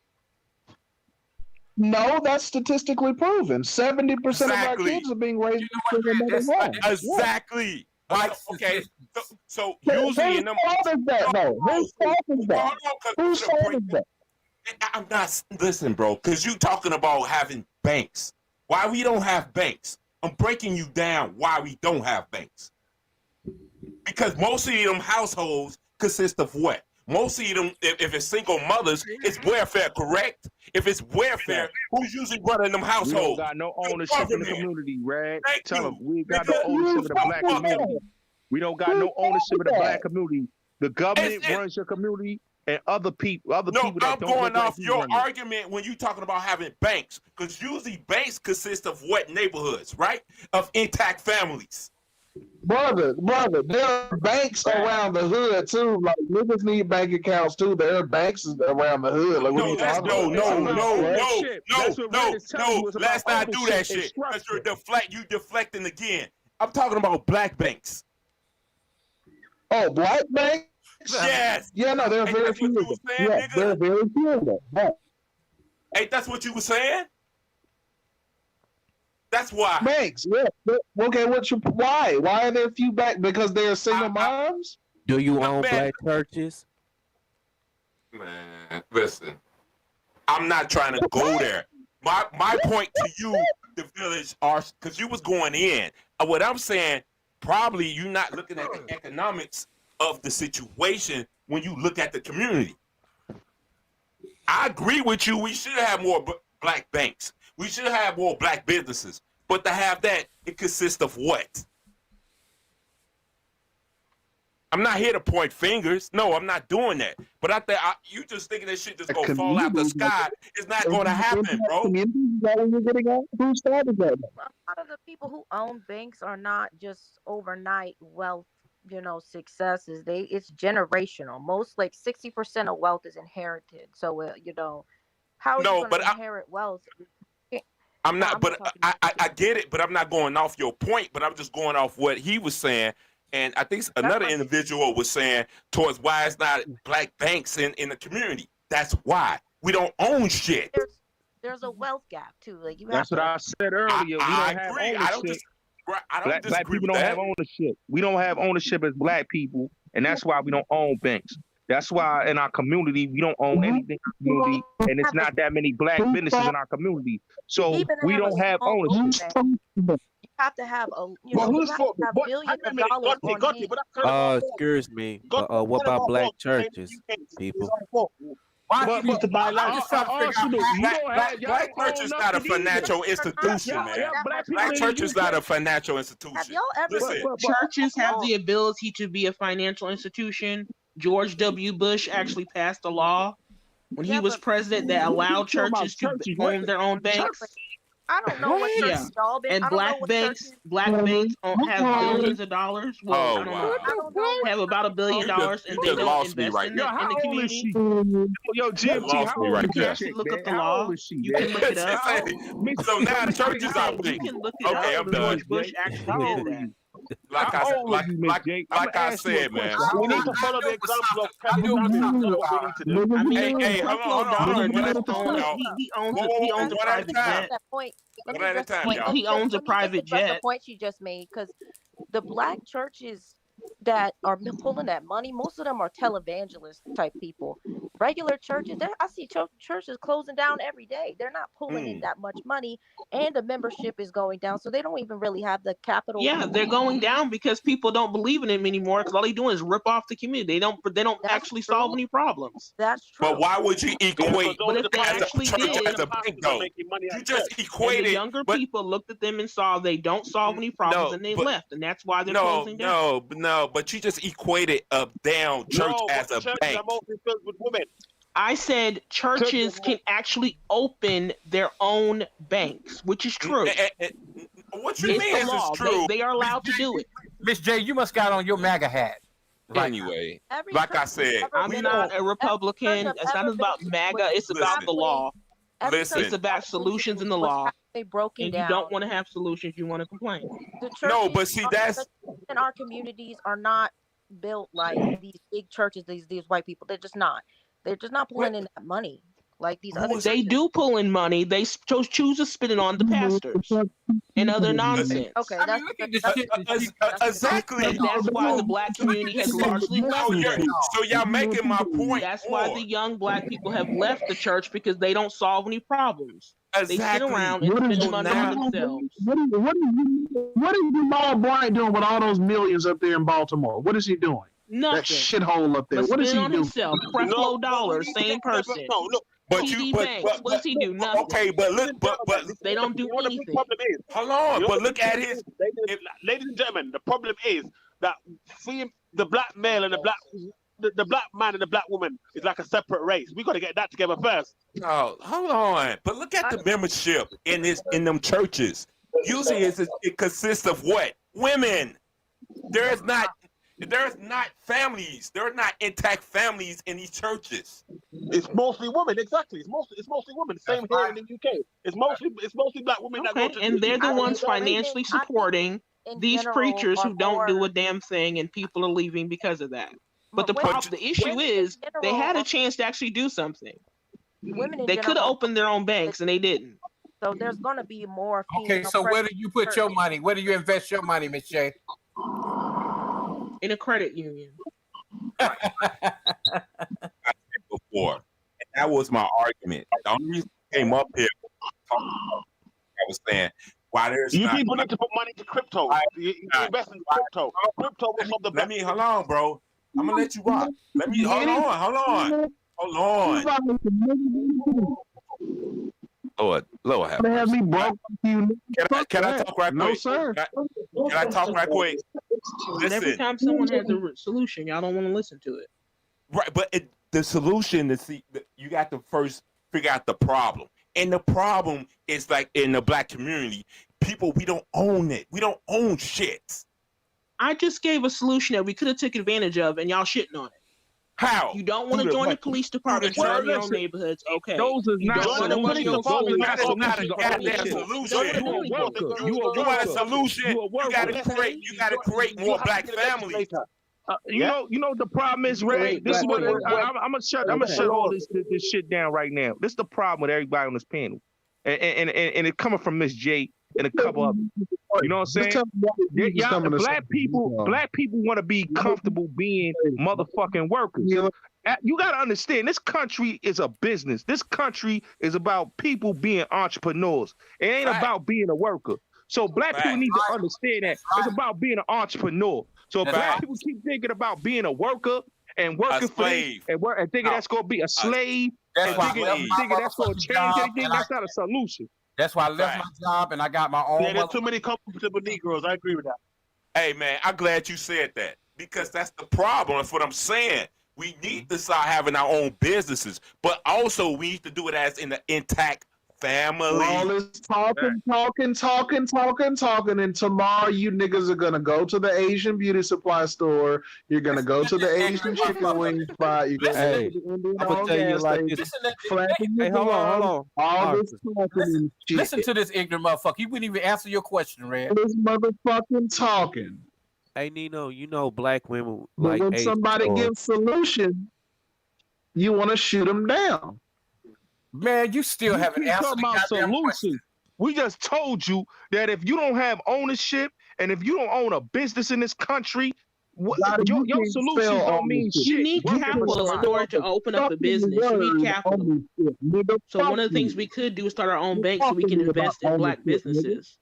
No, that's statistically proven. 70% of our kids are being raised in single mother homes. Exactly. Right. Okay. So Whose usually in them. fault is that, though? Whose fault is that? Whose fault is that? I'm not. Listen, bro, because you talking about having banks. Why we don't have banks? I'm breaking you down why we don't have banks. Because most of them households consist of what? Most of them, if it's single mothers, it's welfare, correct? If it's welfare, who's usually running them households? We don't got no ownership in the community, Rad. Tell them we ain't got no ownership of the black community. We don't got no ownership of the black community. The government runs your community, and other people that don't I'm going off your run it. argument when you talking about having banks, because usually banks consist of what neighborhoods, right? Of intact families. Brother, there are banks around the hood too. Like niggas need bank accounts too. There are banks around the hood. Like what are you talking about? No. Let's not do that shit. Because you deflecting again. I'm talking about black banks. Oh, black banks? Yes. Yeah, no, there are very few of them. Yeah, there are very few of them. Yeah. Ain't that's what you were saying? That's why. Banks, yeah. Okay, why? Why are there few back? Because they're single moms? Do you own black churches? Man, listen. I'm not trying to go there. My point to you, the village, are because you was going in. What I'm saying, probably you're not looking at the economics of the situation when you look at the community. I agree with you. We should have more black banks. We should have more black businesses. But to have that, it consists of what? I'm not here to point fingers. No, I'm not doing that. But I think you just thinking that shit just gonna fall out the sky. It's not gonna happen, bro. Who started that? A lot of the people who own banks are not just overnight wealth, successes. It's generational. Most, like 60% of wealth is inherited. So how are you going to inherit wealth? I'm not, but I get it, but I'm not going off your point, but I'm just going off what he was saying. And I think another individual was saying towards why it's not black banks in the community. That's why we don't own shit. There's a wealth gap too. Like That's what I said earlier. I agree. I don't black people don't have ownership. We don't have ownership as black people, and that's why we don't own banks. That's why in our community we don't own anything in our community, and it's not that many black businesses in our community. So we don't have ownership. You have to have billions of dollars on hand. Excuse me. What about black churches, people? Black church is not a financial institution, man. Black church is not a financial institution. Churches have the ability to be a financial institution. George W. Bush actually passed a law when he was president that allowed churches to own their own banks. I don't know what churches y'all been. And black banks have billions of dollars. Well, I don't know. Have about $1 billion, and they don't invest in the community. Yo, GMT, how old is she? Look up the law. You can look it up. So now the churches are big. Okay, I'm done. George Bush actually did that. Like I said, man. We need to follow the example of Hey, hold on. He owns a private jet. He owns a private jet. The point you just made, because the black churches that are pulling that money, most of them are televangelist type people. Regular churches, I see churches closing down every day. They're not pulling in that much money, and the membership is going down, so they don't even really have the capital. Yeah, they're going down because people don't believe in them anymore. Because all they're doing is rip off the community. They don't actually solve any problems. That's true. But why would you equate but if they actually did, as a bank, though? You just equated. The younger people looked at them and saw they don't solve any problems, and they left, and that's why they're closing down. But you just equated a down church as a bank. I said churches can actually open their own banks, which is true. What you mean is true? They are allowed to do it. Miss J, you must got on your MAGA hat. Anyway, like I said, I'm not a Republican. It's not about MAGA. It's about the law. Listen, it's about solutions in the law. Broken and you don't want to have solutions. You want to complain. No, but see, that's in our communities are not built like these big churches. These white people. They're just not. They're just not pulling in that money. like these other. They do pull in money. They choose to spend it on the pastors and other nonsense. Okay, I mean, look at the shit. Exactly. And that's why the black community has largely left the church. So y'all making my point. That's why the young black people have left the church, because they don't solve any problems. They sit around and spend money on themselves. What is Jamal Bryant doing with all those millions up there in Baltimore? What is he doing? Nothing. That shithole up there. But what is he on doing? himself. Creflo Dollars, same person. No, look. But what does he do? Nothing. Okay, but look, but they don't do anything. The problem is, hold on, but look at his. Ladies and gentlemen, the problem is that the black male and the black man and the black woman is like a separate race. We got to get that together first. No, hold on. But look at the membership in them churches. Usually, it consists of what? Women. There's not families. There are not intact families in these churches. It's mostly women, exactly. It's mostly women. Same here in the UK. It's mostly black women that go to. And they're the ones financially supporting these preachers who don't do a damn thing, and people are leaving because of that. But the issue is they had a chance to actually do something. They could have opened their own banks and they didn't. So there's going to be more. Okay, so where do you put your money? Where do you invest your money, Miss J? In a credit union. Before, and that was my argument. The only reason I came up here, I was saying, why there's people need to put money into crypto. You invest in crypto. Crypto will solve the. Let me hold on, bro. I'm gonna let you rock. Let me hold on. Lord have mercy. Can I talk right quick? No, sir. Can I talk right quick? Listen. Every time someone has a solution, y'all don't want to listen to it. Right, but the solution is you got to first figure out the problem. And the problem is, like, in the black community, people, we don't own it. We don't own shit. I just gave a solution that we could have taken advantage of, and y'all shitting on it. How? You don't want to join the police department, run your own neighborhoods. Okay. Those are not solutions. That is not a goddamn solution. You want a solution? You gotta create more black families. You know the problem is, Ray. This is what I'm gonna shut all this shit down right now. This is the problem with everybody on this panel, and it's coming from Miss J and a couple of them. You know what I'm saying? Black people want to be comfortable being motherfucking workers. You got to understand, this country is a business. This country is about people being entrepreneurs. It ain't about being a worker. So black people need to understand that it's about being an entrepreneur. So if black people keep thinking about being a worker and working for them and thinking that's going to be a slave and thinking that's going to change anything, that's not a solution. That's why I left my job and I got my own. Yeah, there's too many comfortable Negroes. I agree with that. Hey, man, I'm glad you said that, because that's the problem. That's what I'm saying. We need to start having our own businesses, but also we need to do it as in the intact family. All this talking, and tomorrow you niggas are gonna go to the Asian beauty supply store. You're gonna go to the Asian chicken wing spot. You're gonna I'm gonna tell you like this. Hey, hold on. All this talking. Listen to this ignorant motherfucker. He wouldn't even answer your question, Red. This motherfucking talking. Hey, Nino, you know black women But like. when somebody gives solution, you want to shoot them down. Man, you still haven't answered the goddamn question. We just told you that if you don't have ownership and if you don't own a business in this country, your solutions don't mean shit. You need capital in order to open up a business. You need capital. So one of the things we could do is start our own bank so we can invest in black businesses.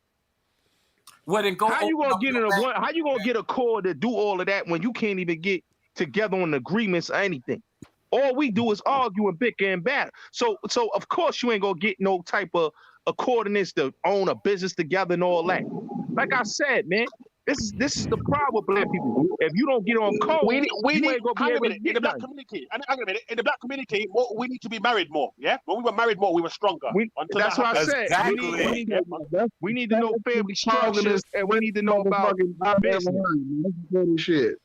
How you gonna get a core to do all of that when you can't even get together on agreements or anything? All we do is argue and bicker and battle. So of course you ain't gonna get no type of coordinates to own a business together and all that. Like I said, man, this is the problem with black people. If you don't get on code, we need ain't gonna be able to in the black community. In the black community, we need to be married more. Yeah, when we were married more, we were stronger. That's what I said. Exactly. We need to know family structures, and we need to know about business. Shit.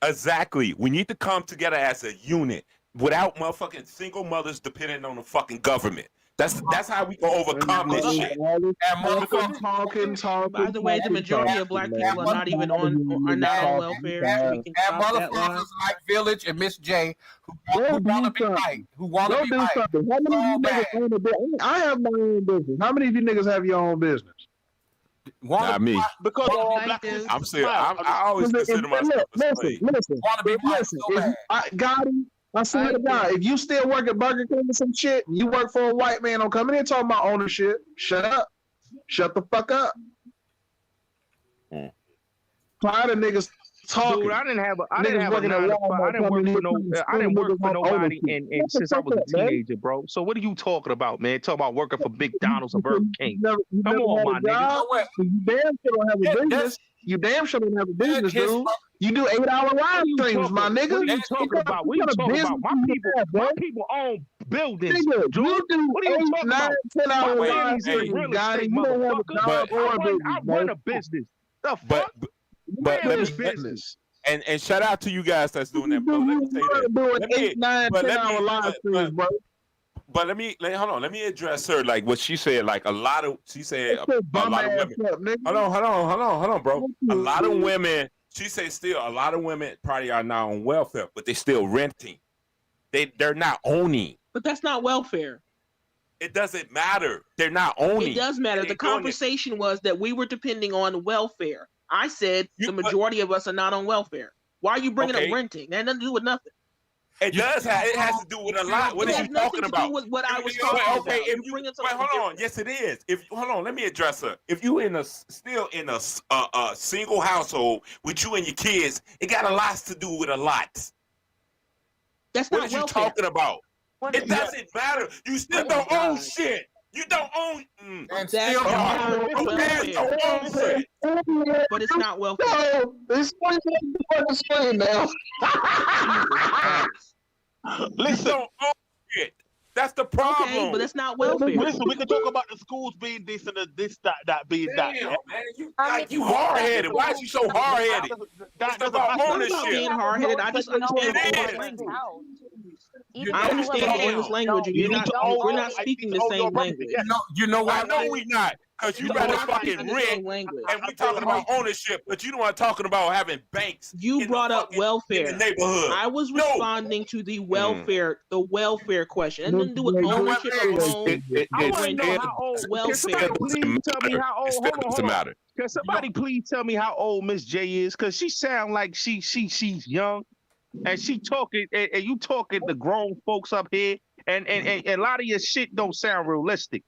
Exactly. We need to come together as a unit without motherfucking single mothers depending on the fucking government. That's how we gonna overcome this shit. Talking. By the way, the majority of black people are not even on welfare. So we can stop that lie. Motherfuckers like Village and Miss J who Go want to do be right. Who want to Go be do right. something. How many of you niggas own a business? I have my own business. How many of you niggas have your own business? Not me. Because all I black do. people. I'm serious. I always consider myself a slave. Listen. I swear to God, if you still work at Burger King or some shit, and you work for a white man, don't come in here talking about ownership. Shut up. Shut the fuck up. Tired of niggas talking. Dude, I didn't work for nobody and since I was a teenager, bro. So what are you talking about, man? Talking about working for McDonald's or Burger King. Come on, my nigga. You damn sure don't have a business. You damn sure don't have a business, dude. You do 8-hour live streams, my nigga. What are you talking about? What are you talking about? My people own buildings. Nigga, you do what are you talking 9, about? 10-hour live streams, guy. You don't have a job or a business. I run a business. The fuck? But let me business. And shout out to you guys that's doing that, bro. Let me say that. Doing 8, 9, 10-hour live streams, bro. But hold on. Let me address her. Like what she said. Like she said a lot of women. Hold on, bro. A lot of women. She said still a lot of women probably are now on welfare, but they still renting. They're not owning. But that's not welfare. It doesn't matter. They're not owning. It does matter. The conversation was that we were depending on welfare. I said the majority of us are not on welfare. Why are you bringing up renting? That had nothing to do with nothing. It does have. It has to do with a lot. What are you talking about? Do with what I was talking about. If you hold on. Yes, it is. Hold on, let me address her. If you still in a single household with you and your kids, it got a lot to do with a lot. That's what not are you welfare. talking about? It doesn't matter. You still don't own shit. You don't own. And still don't own shit. But it's not welfare. No, it's fucking screen now. Listen, don't own it. That's the problem. Okay, but that's not welfare. Listen, we can talk about the schools being this and that being that. Damn, man, you hard-headed. Why is you so hard-headed? That's about ownership. I'm not being hard-headed. I just understand English language. I understand English language, and we're not speaking the same language. You know what? I know we not. Because you rather fucking rent, and we talking about ownership, but you don't want talking about having banks. You brought up welfare. In the neighborhood. I was responding to the welfare, the welfare question. It didn't do with ownership alone. I want to know how old. welfare. Can somebody please tell me how old? Hold on. Can somebody please tell me how old Miss J is? Because she sound like she's young, and she talking, and you talking to grown folks up here, and a lot of your shit don't sound realistic.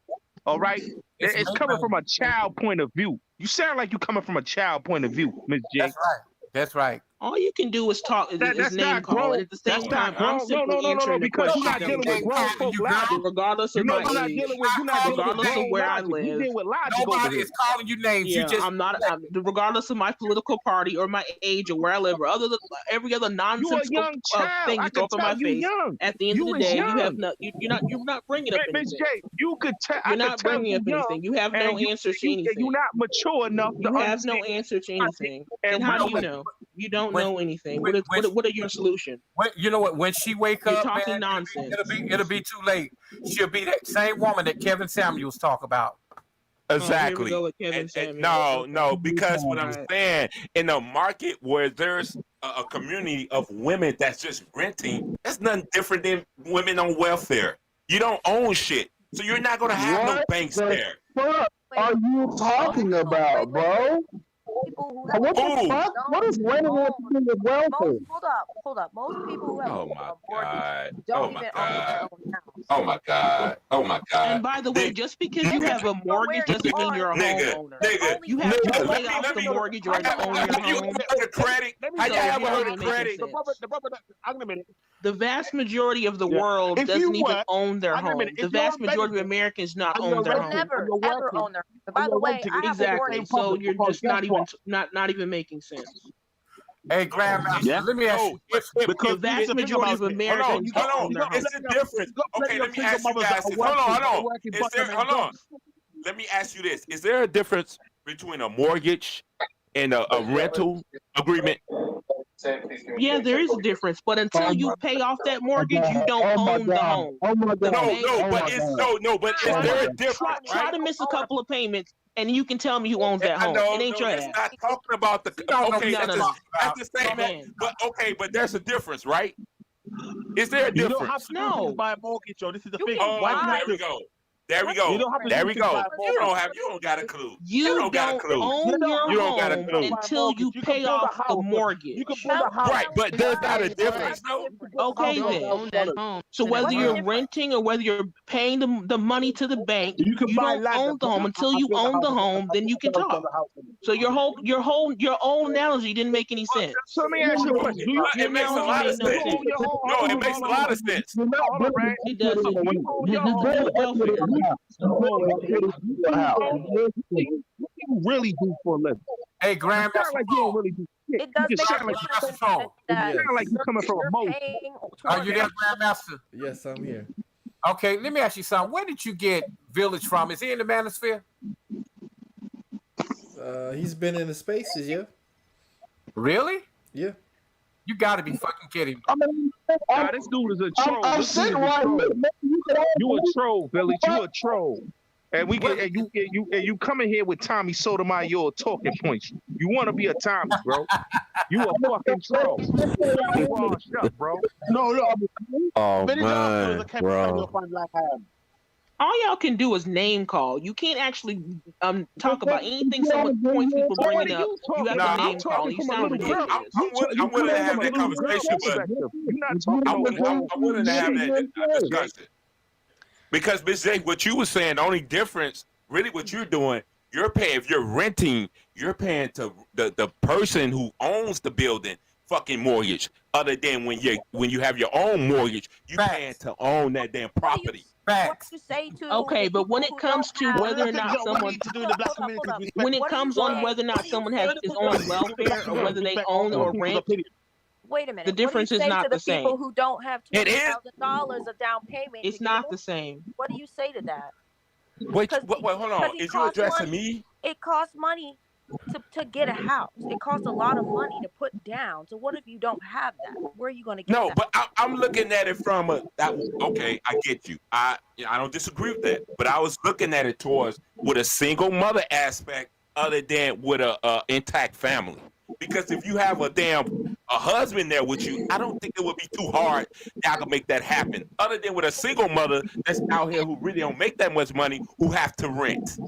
All right, it's coming from a child point of view. You sound like you coming from a child point of view, Miss J. That's right. That's right. All you can do is talk. That's name not call. grown. And at the same time, I'm simply answering the because question. you're not dealing with grown folk logic. Regardless of my age, regardless of where I live, nobody is calling you names. Yeah, You just regardless of my political party or my age or where I live or other than every other nonsensical thing you throw up in my face. At the end of the day, you have not. You're not bringing up anything. Miss J, you could tell. You're not bringing up anything. You have no answers to anything. You're not mature enough. You have no answer to anything. And how do you know? You don't know anything. What are your solution? You know what? When she wake You're up, talking man, nonsense. It'll be too late. She'll be that same woman that Kevin Samuels talk about. Exactly. No, because what I'm saying, in a market where there's a community of women that's just renting, that's nothing different than women on welfare. You don't own shit, so you're not gonna have no banks there. What are you talking about, bro? What the fuck? What is renting have to do with welfare? Hold up. Most people who have Oh my God. don't even own their own house. Oh my God. Oh my God. And by the way, just because you have a mortgage doesn't mean you're a homeowner. You have to pay off the mortgage or to own your home. How you ever heard of credit? The vast majority of the world doesn't even own their home. The vast majority of Americans not own their home. Never own their home. By the way, exactly. So you're just not even making sense. Hey, Grandmaster, let me ask you. Because the vast majority of Americans don't own their home. It's the difference. Okay, let me ask you guys this. Hold on. Let me ask you this. Is there a difference between a mortgage and a rental agreement? Yeah, there is a difference, but until you pay off that mortgage, you don't own the home. Oh my God. But is there a difference? Try to miss a couple of payments, and you can tell me who owns that home. It ain't your that's ass. not talking about the. Okay, No, that's the same. But there's a difference, right? Is there a difference? You don't have to do this by a mortgage, Joe. This is the thing. There we go. There we go. You don't have to there do we this go. by a You mortgage. don't got a clue. You don't got a clue. own your You don't got a home clue. until you pay off the mortgage. You can build a house. Right, but there's not a difference, though. Okay, then. So whether you're renting or whether you're paying the money to the bank, you don't own the home until you own the home. Then you can talk. So your own analogy didn't make any sense. So let me ask you a question. It makes a lot of sense. No, it makes a lot of sense. It doesn't. What do you really do for a living? Hey, Grandmaster like you don't really do shit. It does You make sound like sense that sound like you're coming from a moat. Are you there, Grandmaster? Yes, I'm here. Okay, let me ask you something. Where did you get Village from? Is he in the manosphere? He's been in the spaces, yeah. Really? Yeah. You got to be fucking kidding me. Nah, this dude is a troll. I'm sitting right here. You a troll, Village. You a troll. And you coming here with Tommy Sotomayor talking points. You want to be a Tommy, bro. You a fucking troll. You washed up, bro. No. Oh, man, bro. All y'all can do is name call. You can't actually talk about anything someone points people bringing up. You have to name call. You sound ridiculous. I'm willing to have that conversation, but I'm willing to have that discussion. Because, Ms. J, what you were saying, the only difference, really what you're doing, you're paying, if you're renting, you're paying to the person who owns the building fucking mortgage. Other than when you have your own mortgage, you paying to own that damn property. Okay, but when it comes to whether or not someone, when it comes on whether or not someone is on welfare or whether they own or rent, wait a minute. the difference what do is you say not to the the same. people who don't have $20,000 of down payment? It's not the same. What do you say to that? Wait, hold on. Is you addressing me? It costs money to get a house. It costs a lot of money to put down. So what if you don't have that? Where are you going to get that? But I'm looking at it from okay, I get you. I don't disagree with that. But I was looking at it towards with a single mother aspect other than with a intact family. Because if you have a husband there with you, I don't think it would be too hard y'all can make that happen. Other than with a single mother that's out here who really don't make that much money, who have to rent.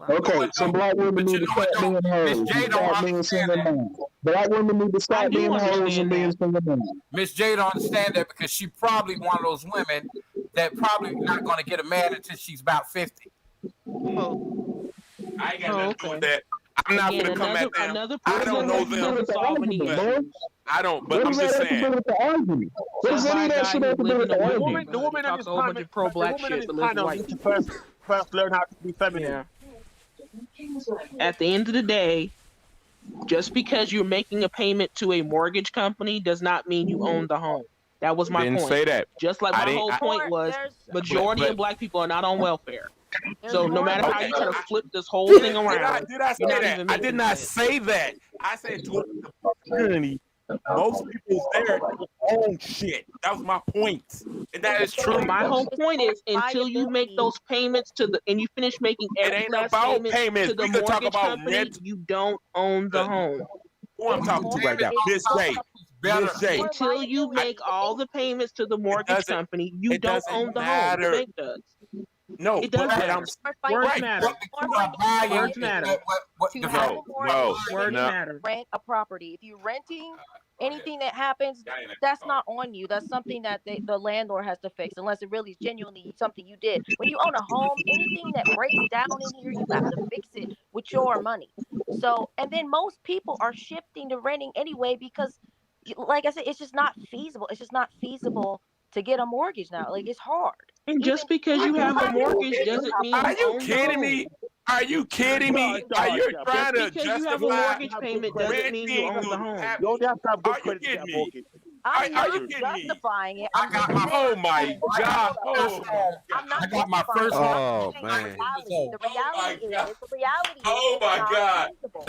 Okay, so black women need to stop being hoes. Stop being single moms. Black women need to stop being hoes and being single moms. Miss J don't understand that because she probably one of those women that probably not going to get a man until she's about 50. I ain't got nothing to do with that. I'm not going to come at them. I don't know them. I don't, but I'm just saying. What does any of that shit have to do with the argument? The woman in this climate, first learn how to be feminine. At the end of the day, just because you're making a payment to a mortgage company does not mean you own the home. That was my point. Didn't say that. Just like my whole point was, majority of black people are not on welfare. So no matter how you try to flip this whole thing around, did I say that? I did not say that. I said to the community, most people there own shit. That was my point, and that is true. My whole point is until you make those payments and you finish making every last payment to the mortgage company, you don't own the home. Who I'm talking to right now? Miss J. Miss J. Until you make all the payments to the mortgage company, you don't own the home. The bank does. No, it does. Words matter. Words matter. Words matter. Rent a property. If you're renting, anything that happens, that's not on you. That's something that the landlord has to fix, unless it really is genuinely something you did. When you own a home, anything that breaks down in here, you have to fix it with your money. So, and then most people are shifting to renting anyway because, like I said, it's just not feasible. It's just not feasible to get a mortgage now. Like, it's hard. And just because you have a mortgage doesn't mean Are you kidding me? Are you kidding me? Are you trying to justify you have a mortgage payment doesn't mean you own the home. You only have to have good credit to get a mortgage. I'm Are not you kidding me? justifying it. I got my Oh my God! first home. I'm not I got my justifying first it. home. I'm saying the reality is Oh my God! feasible.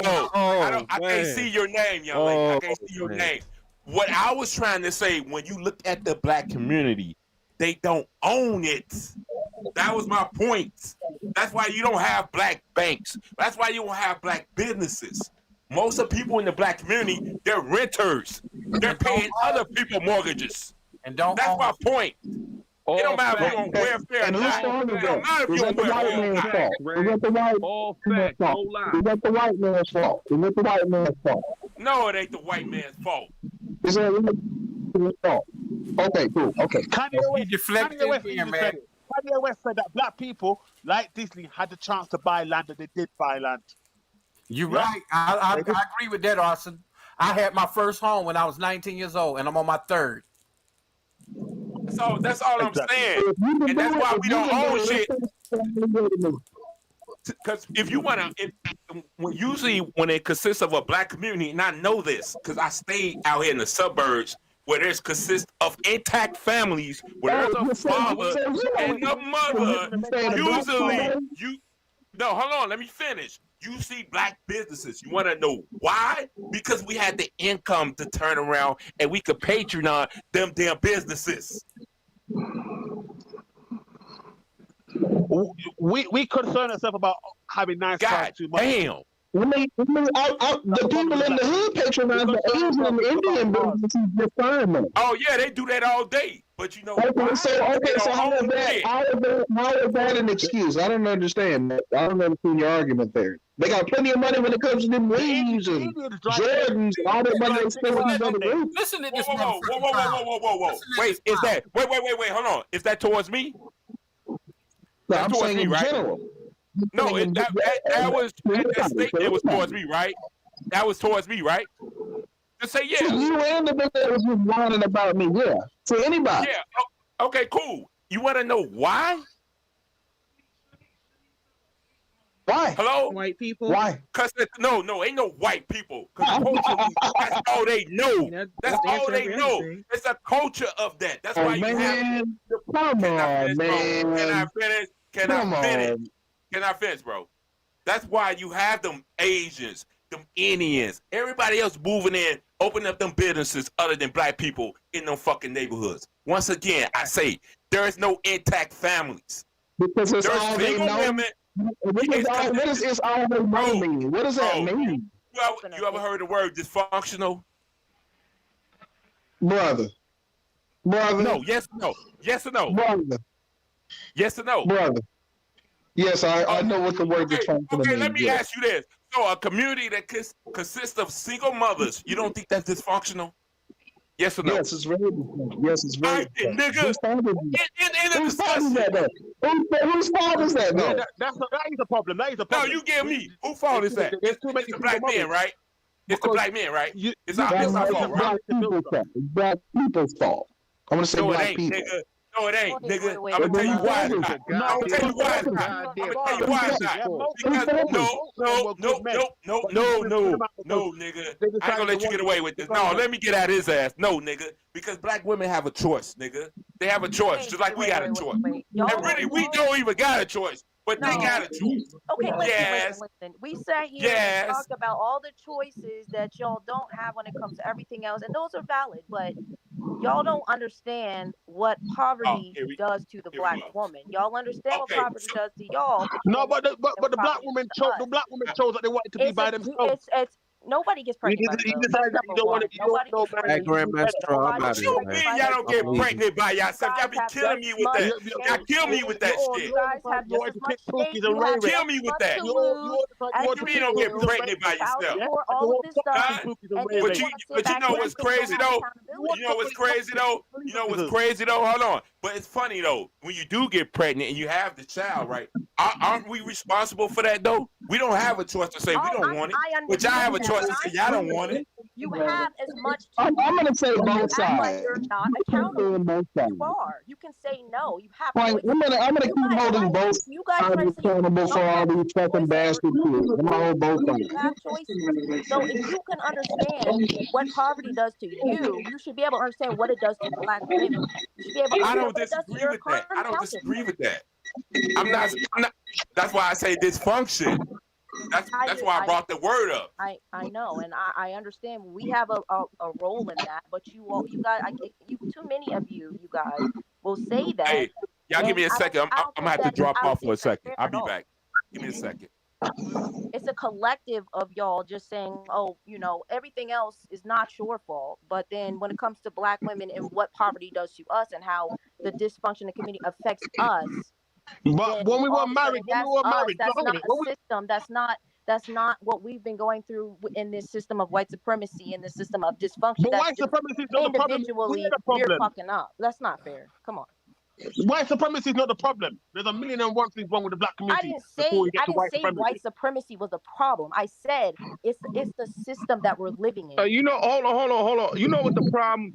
No, Oh, I can't see your name, young lady. I can't see your name. What I was trying to say, when you look at the black community, they don't own it. That was my point. That's why you don't have black banks. That's why you don't have black businesses. Most of the people in the black community, they're renters. They're paying other people mortgages. And don't. That's my point. It don't matter if you're on welfare or And whose not. fault is It don't matter if that? Is you're on that the white welfare or man's not. fault? Is that the white man's fault? Is that the white man's fault? Is that the white man's fault? No, it ain't the white man's fault. Is that the white man's fault? Okay, cool. Okay. Kanye West said that black people, like Disney, had the chance to buy land, and they did buy land. You're right. I agree with that, Austin. I had my first home when I was 19 years old, and I'm on my third. So that's all I'm saying. And that's why we don't own shit. Because if you want to, usually when it consists of a black community, and I know this because I stayed out here in the suburbs where there's consists of intact families, where there's a father and a mother. Usually, no, hold on, let me finish. You see black businesses. You want to know why? Because we had the income to turn around and we could patronize them damn businesses. We concern ourselves about having nice cars too much. Damn. The people in the hood patronize the Asian and the Indian businesses just fine, man. Oh yeah, they do that all day. But you know, so how is that an excuse? I don't understand that. I don't understand your argument there. They got plenty of money when it comes to them Weaves and Jordans and all that money they spend on these other groups. Listen to this. Whoa. Wait, is that wait, hold on. Is that towards me? No, I'm saying in general. No, that was that statement was towards me, right? That was towards me, right? Just say yeah. So you and the nigga that was just whining about me, yeah. To anybody. Yeah. Okay, cool. You want to know why? Why? Hello? White people? Why? Because no, ain't no white people. Because that's all they know. That's all they know. It's a culture of that. That's why you have. Come on, man. Can I finish, bro? That's why you have them Asians, them Indians, everybody else moving in, opening up them businesses other than black people in them fucking neighborhoods. Once again, I say there is no intact families. Because it's all they know. What does all they know mean? What does that mean? You ever heard the word dysfunctional? Brother. No, yes or no? Yes or no? Brother. Yes or no? Brother. Yes, I know what the word dysfunctional means. Okay, let me ask you this. So a community that consists of single mothers, you don't think that's dysfunctional? Yes or no? Yes, it's very dysfunctional. Yes, it's very dysfunctional. Nigga, whose fault is that, though? Whose fault is that, though? That is a problem. That is a problem. No, you give me. Whose fault is that? It's the black men, right? It's the black men, right? It's our fault, right? Black people's fault. I'm going to say black people. Nigga. No, it ain't, nigga. I'm gonna tell you why it's not. I'm gonna tell you why it's not. I'm gonna tell you why it's not. Because no, nigga. I ain't gonna let you get away with this. No, let me get at his ass. No, nigga. Because black women have a choice, nigga. They have a choice, just like we got a choice. And really, we don't even got a choice. But they got a choice. Okay, listen. We sat here and talked about all the choices that y'all don't have when it comes to everything else, and those are valid, but y'all don't understand what poverty does to the black woman. Y'all understand what poverty does to y'all. No, but the black woman chose. The black woman chose that they wanted to be by themselves. Nobody gets pregnant by themselves. Hey, Grandmaster Troll, I'm out of here, man. Y'all don't get pregnant by yourself. Y'all be killing me with that. Y'all kill me with that shit. Kill me with that. You mean don't get pregnant by yourself? But you know what's crazy though? You know what's crazy though? You know what's crazy though? Hold on. But it's funny though. When you do get pregnant and you have the child, right? Aren't we responsible for that though? We don't have a choice to say we don't want it. But y'all have a choice to say y'all don't want it. You have as much to I'm gonna say but you both act like sides. you're not accountable. You are. You can say no. You have Like, choices. I'm gonna You keep guys, holding both you guys sides try to say accountable you for don't all have these fucking choices. bastard kids. I'm gonna hold both You sides. have choices. So if you can understand what poverty does to you, you should be able to understand what it does to black women. You should be able to I understand don't what it does to disagree your with that. I current don't counterpart. disagree with that. I'm not. That's why I say dysfunction. That's why I brought the word up. I know, and I understand we have a role in that, but you guys, too many of you guys will say that. Hey, y'all give me a second. I'm gonna have to drop off for a second. I'll be back. Give me a second. It's a collective of y'all just saying, oh, everything else is not your fault. But then when it comes to black women and what poverty does to us and how the dysfunction in the community affects us. But when we were married, that's not a system. That's not what we've been going through in this system of white supremacy and the system of dysfunction. But white supremacy is not the problem. Individually, we're fucking up. That's not fair. Come on. White supremacy is not the problem. There's a million and one things wrong with the black community. I didn't say white supremacy was a problem. I said it's the system that we're living in. Hold on. You know what the problem?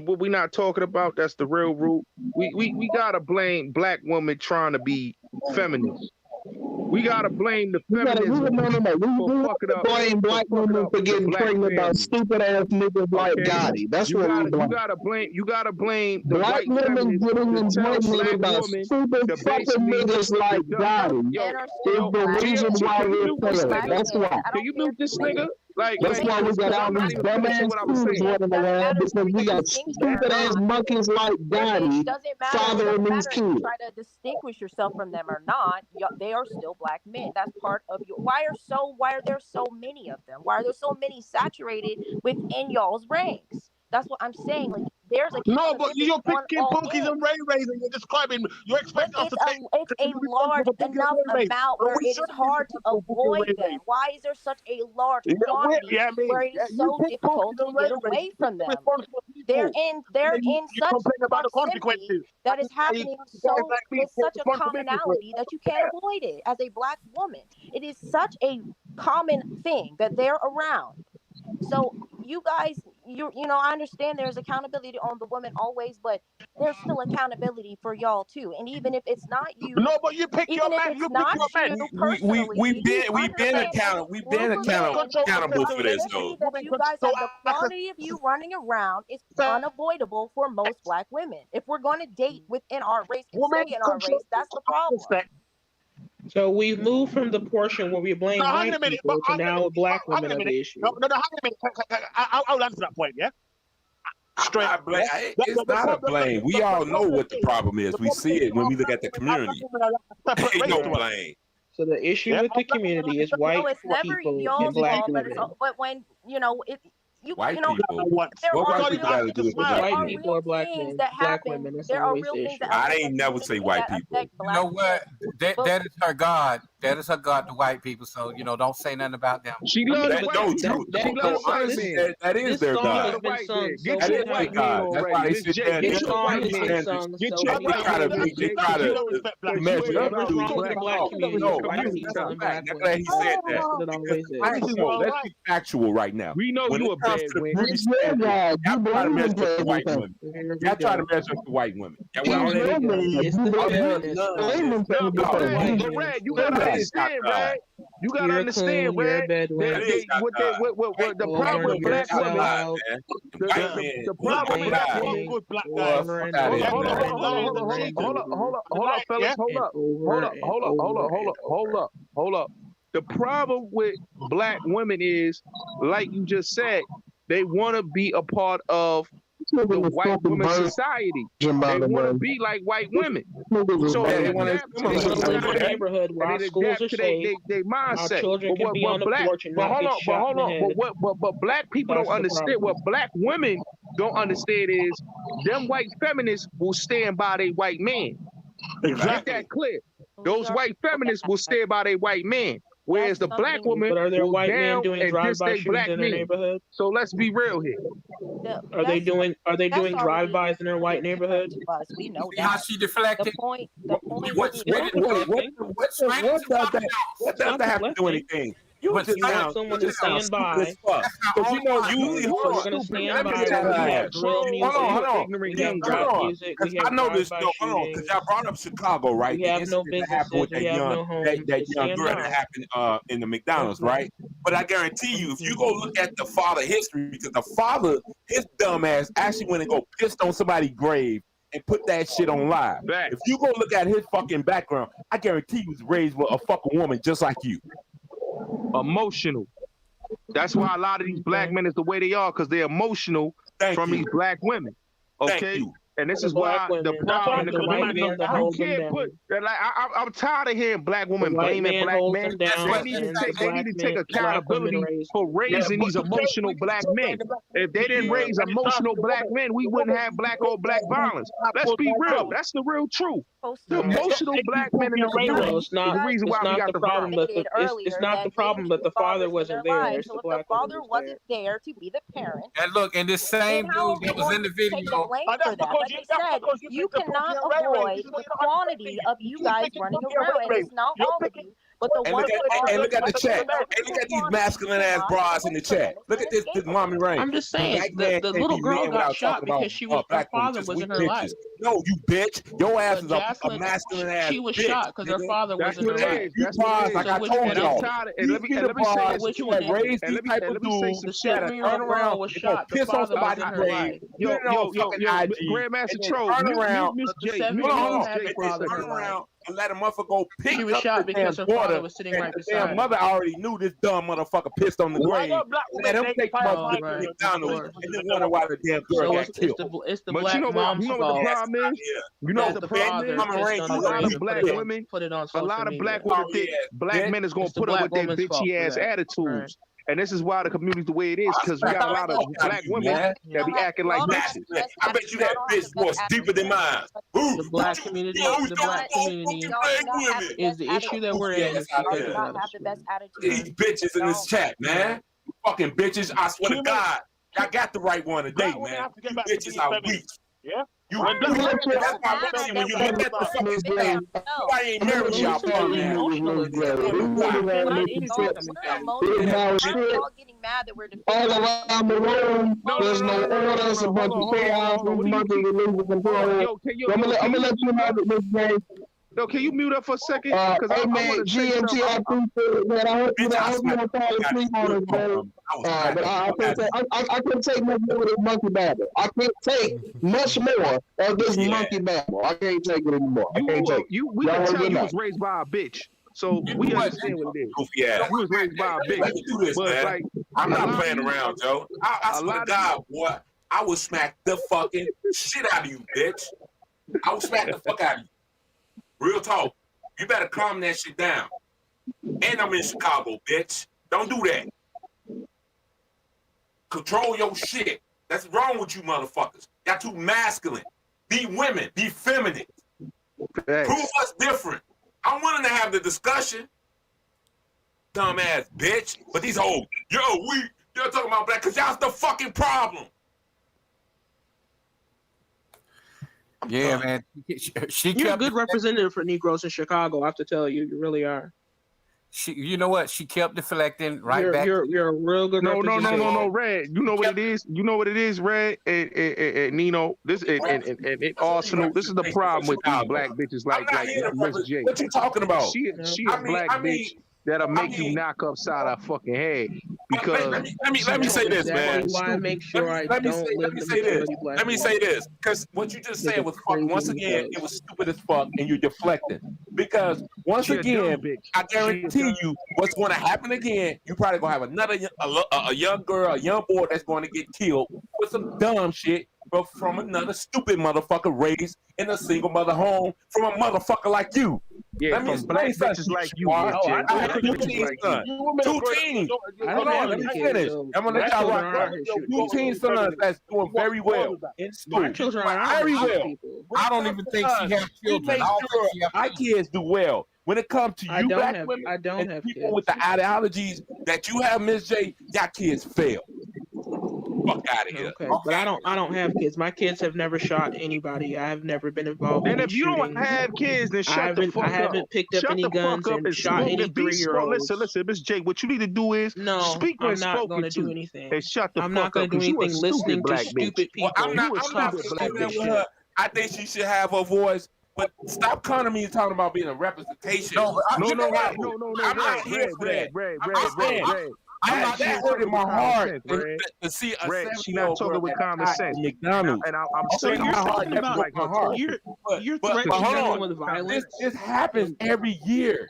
What we're not talking about? That's the real root. We gotta blame black women trying to be feminist. We gotta blame the feminism for fucking up. Blame black women for getting pregnant by stupid ass niggas like Gotti. That's what we blame. You gotta blame the black white women getting impregnated by stupid fucking niggas like Gotti. Is the reason why we're failing. That's why. Can you mute this nigga? That's why we got all these dumbass fools running around, because we got stupid ass monkeys like Gotti fathering these kids. You try to distinguish yourself from them or not, they are still black men. That's part of you. Why are there so many of them? Why are there so many saturated within y'all's ranks? That's what I'm saying. Like, there's a no, but you're picking punkies and ray-rays and you're describing. You're expecting us to take. It's a large enough amount where it is hard to avoid them. Why is there such a large quantity where it is so difficult to get away from them? They're in such proximity that is happening with such a commonality that you can't avoid it. As a black woman, it is such a common thing that they're around. So you guys, I understand there's accountability on the woman always, but there's still accountability for y'all too. And even if it's not you, no, but you pick your man. You pick your man. We've been accountable. We've been accountable for this, though. That you guys have the quantity of you running around is unavoidable for most black women. If we're going to date within our race and stay in our race, that's the problem. So we've moved from the portion where we blame white people to now black women are the issue. No, hang on a minute. I'll answer that point, yeah? Straight up. It's not a blame. We all know what the problem is. We see it when we look at the community. Ain't no blame. So the issue with the community is white people and black women. But when, white people. What white people got to do with white people or black men, black women? That's always the issue. I ain't never say white people. You know what? That is her God. That is her God, the white people. So don't say nothing about them. She loves that. That is their God. That is their God. That's why they sit there and they try to measure up to black community. No, that's a fact. I'm glad he said that. Let's be factual right now. We know you a bad y'all try to measure up the white women. Y'all try to measure up the white women. You gotta understand, Red. You gotta understand, Red. The problem with black women. The problem with black women was black guys. Hold up, fellas. Hold up. The problem with black women is, like you just said, they want to be a part of the white woman society. They want to be like white women. So they want to neighborhood where our schools are safe. They mindset. Our children can be on the porch and not get shot in the head. But black people don't understand. What black women don't understand is them white feminists will stand by their white man. Exactly. Make that clear. Those white feminists will stand by their white man. Whereas the black woman but are there will white down men doing and drive-by diss black shootings in their men. neighborhood? So let's be real here. Are they doing drive-bys in their white neighborhood? We know that. How she deflected. The point what does that have to do anything? You But just You want sound, someone you to just sound stand stupid by. as fuck. Because you know, usually, So hold you're on, gonna stupid. stand Let me by get where your we have ass. drill music, Hold on. we have rap Hold on. music, Because we have I know this. drive-by No, hold on. Because shootings. y'all brought up Chicago, right? We The have no incident that happened with businesses, we have no homes. that Just young stand girl by. that happened in the McDonald's, right? But I guarantee you, if you go look at the father history, because the father, his dumb ass actually went and go pissed on somebody's grave and put that shit on live. If you go look at his fucking background, I guarantee he was raised with a fucking woman just like you. Emotional. That's why a lot of these black men is the way they are, because they're emotional from these black women. Okay? And this The is black why the women, problem in the the white community, men that you hold them can't down. put like I'm tired of hearing black women The white blaming man black holds men. them down, They need to and take the black accountability women raise for them. raising these emotional black men. If they didn't raise emotional black men, we wouldn't have black on black violence. Let's be real. That's the real truth. The emotional black men in the community No, is the reason why we got the problem, violence. but it's not the problem, but the father wasn't there. It's So the if the black father woman wasn't there to be the parent, And look, and this same then how dude are we that was going in the to take the video. blame for that? Like I said, you cannot avoid the quantity of you guys running around, and it's not all of you, but the And ones look that are at the chat. in And look at these quantity masculine ass cannot bras get in the away from chat. them. It's Look at this mommy rain. I'm just saying, Black man the can't little be girl man got without shot talking about because her black women, father just was weak in her bitches. life. No, you bitch. Your ass is a Jocelyn, masculine ass she was bitch. shot because her nigga. father was That's in what her it life. is. That's what bras, it is. like I which told one And is I'm y'all. it? tired. And These let be me the say bras this Which that one is it? raise these type of let me say dudes some The shit. that turn 7-year-old around girl was and go shot. The piss on father was somebody's in her grave, life. put it on fucking IG, Grandmaster and then Troll, turn around. Miss But the J, Hold on, 7-year-old hold on. had the And then father in turn her life. around and let a motherfucker go She pick was up the shot damn because her father daughter, was sitting and right the beside damn her. mother already knew this dumb motherfucker pissed on the grave. Let him take the Oh, motherfucker to right, of McDonald's course. and then wonder why the damn girl So got killed. it's the But black mom's you know what the fault problem is? You know what that the the problem father is? Mama pissed Rain, on A the you a lot grave of weak and black bitch. women, put it on a social lot of media. black women Sorry think ass black bitch. men is gonna It's the put up black with their woman's fault bitchy for ass that. Right. attitudes. And this is why the community's the way it is, I because we smack got a the lot of fuck out black of you, women man. that be acting like Y'all don't have bitches. the best I bet you attitude. Y'all that don't have bitch the best voice deeper than attitude. mine. Who? The What black you? community, You always the talking black about community fucking Y'all black do not have the women. is best the issue that attitude. we're Goofy in ass is out because Y'all of do here. not that. have the best These attitude. bitches in this Don't. chat, man. You fucking bitches. I swear to God, I got the right one today, Black women man. have to get You back to bitches being are feminine. weak. Yeah? You Why When are black you weak. women so That's why mad see when that you we're look at the fucking stat, no? nobody ain't married When to you y'all say bum ass. emotionalism, Damn, you lie. not anything coming We're from. emotional. Yeah, Why bitch. are y'all getting mad that we're All defending around the room, there's no order. It's a bunch of chaos. This monkey illegal control. Yo, I'm gonna let you know that this game. Yo, can you mute up for a second? Because Hey I man, want to say GMT, something. I appreciate it, man. I hope you Bitch, I don't smacked the fall fuck out of asleep you. on You us, a punk man. woman. I was smacking But the I fuck out of you. can't take much more of this monkey babble. I can't take much more of this monkey babble. I can't take it anymore. I can't take it. We Y'all can have a tell good you night. was raised by a bitch. So You we know what? understand what it is. Goofy ass. You was raised by a bitch. Let me do this, But man. like I'm a not lot playing of you, around, Joe. I a swear to lot of God, boy, I will smack the fucking shit out of you, bitch. I will smack the fuck out of you. Real talk. You better calm that shit down. And I'm in Chicago, bitch. Don't do that. Control your shit. That's wrong with you motherfuckers. Y'all too masculine. Be women. Be feminine. Prove us different. I'm willing to have the discussion. Dumbass bitch. But these hoes, you're talking about black because y'all's the fucking problem. Yeah, man. She You're a kept good representative for Negroes in Chicago. I have to tell you, you really are. you know what? She kept deflecting right back. You're a real good representative. No, Red. You know what it is? You know what it is, Red and Nino. This and Arsenal. This is the problem with these black bitches like Miss J. What you talking about? She a black bitch that'll make you knock upside her fucking head because let me say this, man. Exactly why I make sure I don't live to meet somebody black. Let me say this, because what you just said was fuck. Once again, it was stupid as fuck, and you're deflecting. Because once again, I guarantee you, what's going to happen again? You probably gonna have another a young girl, a young boy that's going to get killed with some dumb shit, but from another stupid motherfucker raised in a single mother home from a motherfucker like you. Yeah, Let me from black explain bitches something. like you, I Miss J. have Black two bitches teens, like son. you. Two teens. Hold on, let me finish. I'm gonna let y'all rock. Two teen sons that's doing very well in school. My children are Very well. people. I don't even think she has children. We make sure our kids do well. When it comes to you black women and people with the ideologies that you have, Miss J, y'all kids fail. Fuck out of here. Okay, but I don't have kids. My kids have never shot anybody. I've never been involved Then in if you shootings. don't have kids, then shut the fuck up. I haven't picked up Shut any the guns fuck up and shot smoke. any And be smart. 3-year-olds. Listen, Miss J. What you need to do is speak when I'm not spoken going to do to, anything. and shut the I'm not fuck going up. to do Because you a anything stupid listening to black bitch. stupid people. Well, I'm not talking agreeing with shit. her. I think she should have her voice. But stop coming to me and talking about being a representation. No, I'm Red, not here for that. Red. I'm not that hurt in my heart to see a Red, she 7-year-old not talking girl with get common shot sense. in McDonald's. And I'm So saying you're my heart, talking about like my heart. you're But threatening hold women on. with violence. This happens every year.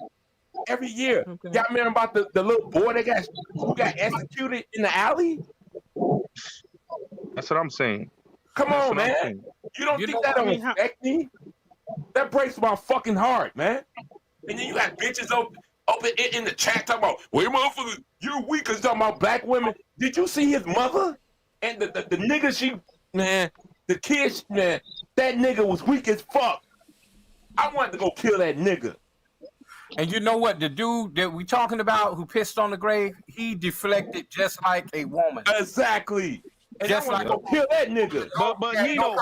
Every year. Y'all remember about the little boy who got executed in the alley? That's what I'm saying. Come That's on, what I'm man. saying. You don't think that don't affect me? That breaks my fucking heart, man. And then you got bitches open in the chat talking about, well, motherfucker, you're weak because talking about black women. Did you see his mother? And the nigga the kid, man, that nigga was weak as fuck. I wanted to go kill that nigga. And you know what? The dude that we talking about who pissed on the grave, he deflected just like a woman. Exactly. And just I want like to go kill that nigga. But Nino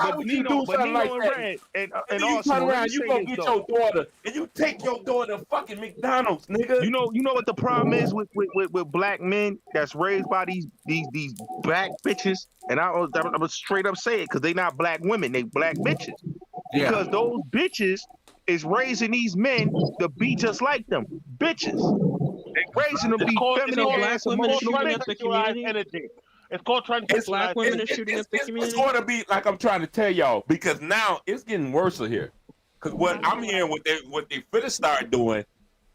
and Red and you Austin, turn let around, me you say go this, get though. your daughter and you take your daughter to fucking McDonald's, nigga. You know what the problem is with black men that's raised by these black bitches, and I'm gonna straight up say it because they not black women, they black bitches. Because those bitches is raising these men to be just like them, bitches. They raising them to be feminine ass, emotional community. It's called trying to black women are shooting up the community. It's going to be like I'm trying to tell y'all because now it's getting worse here. Because what I'm hearing, what they finna start doing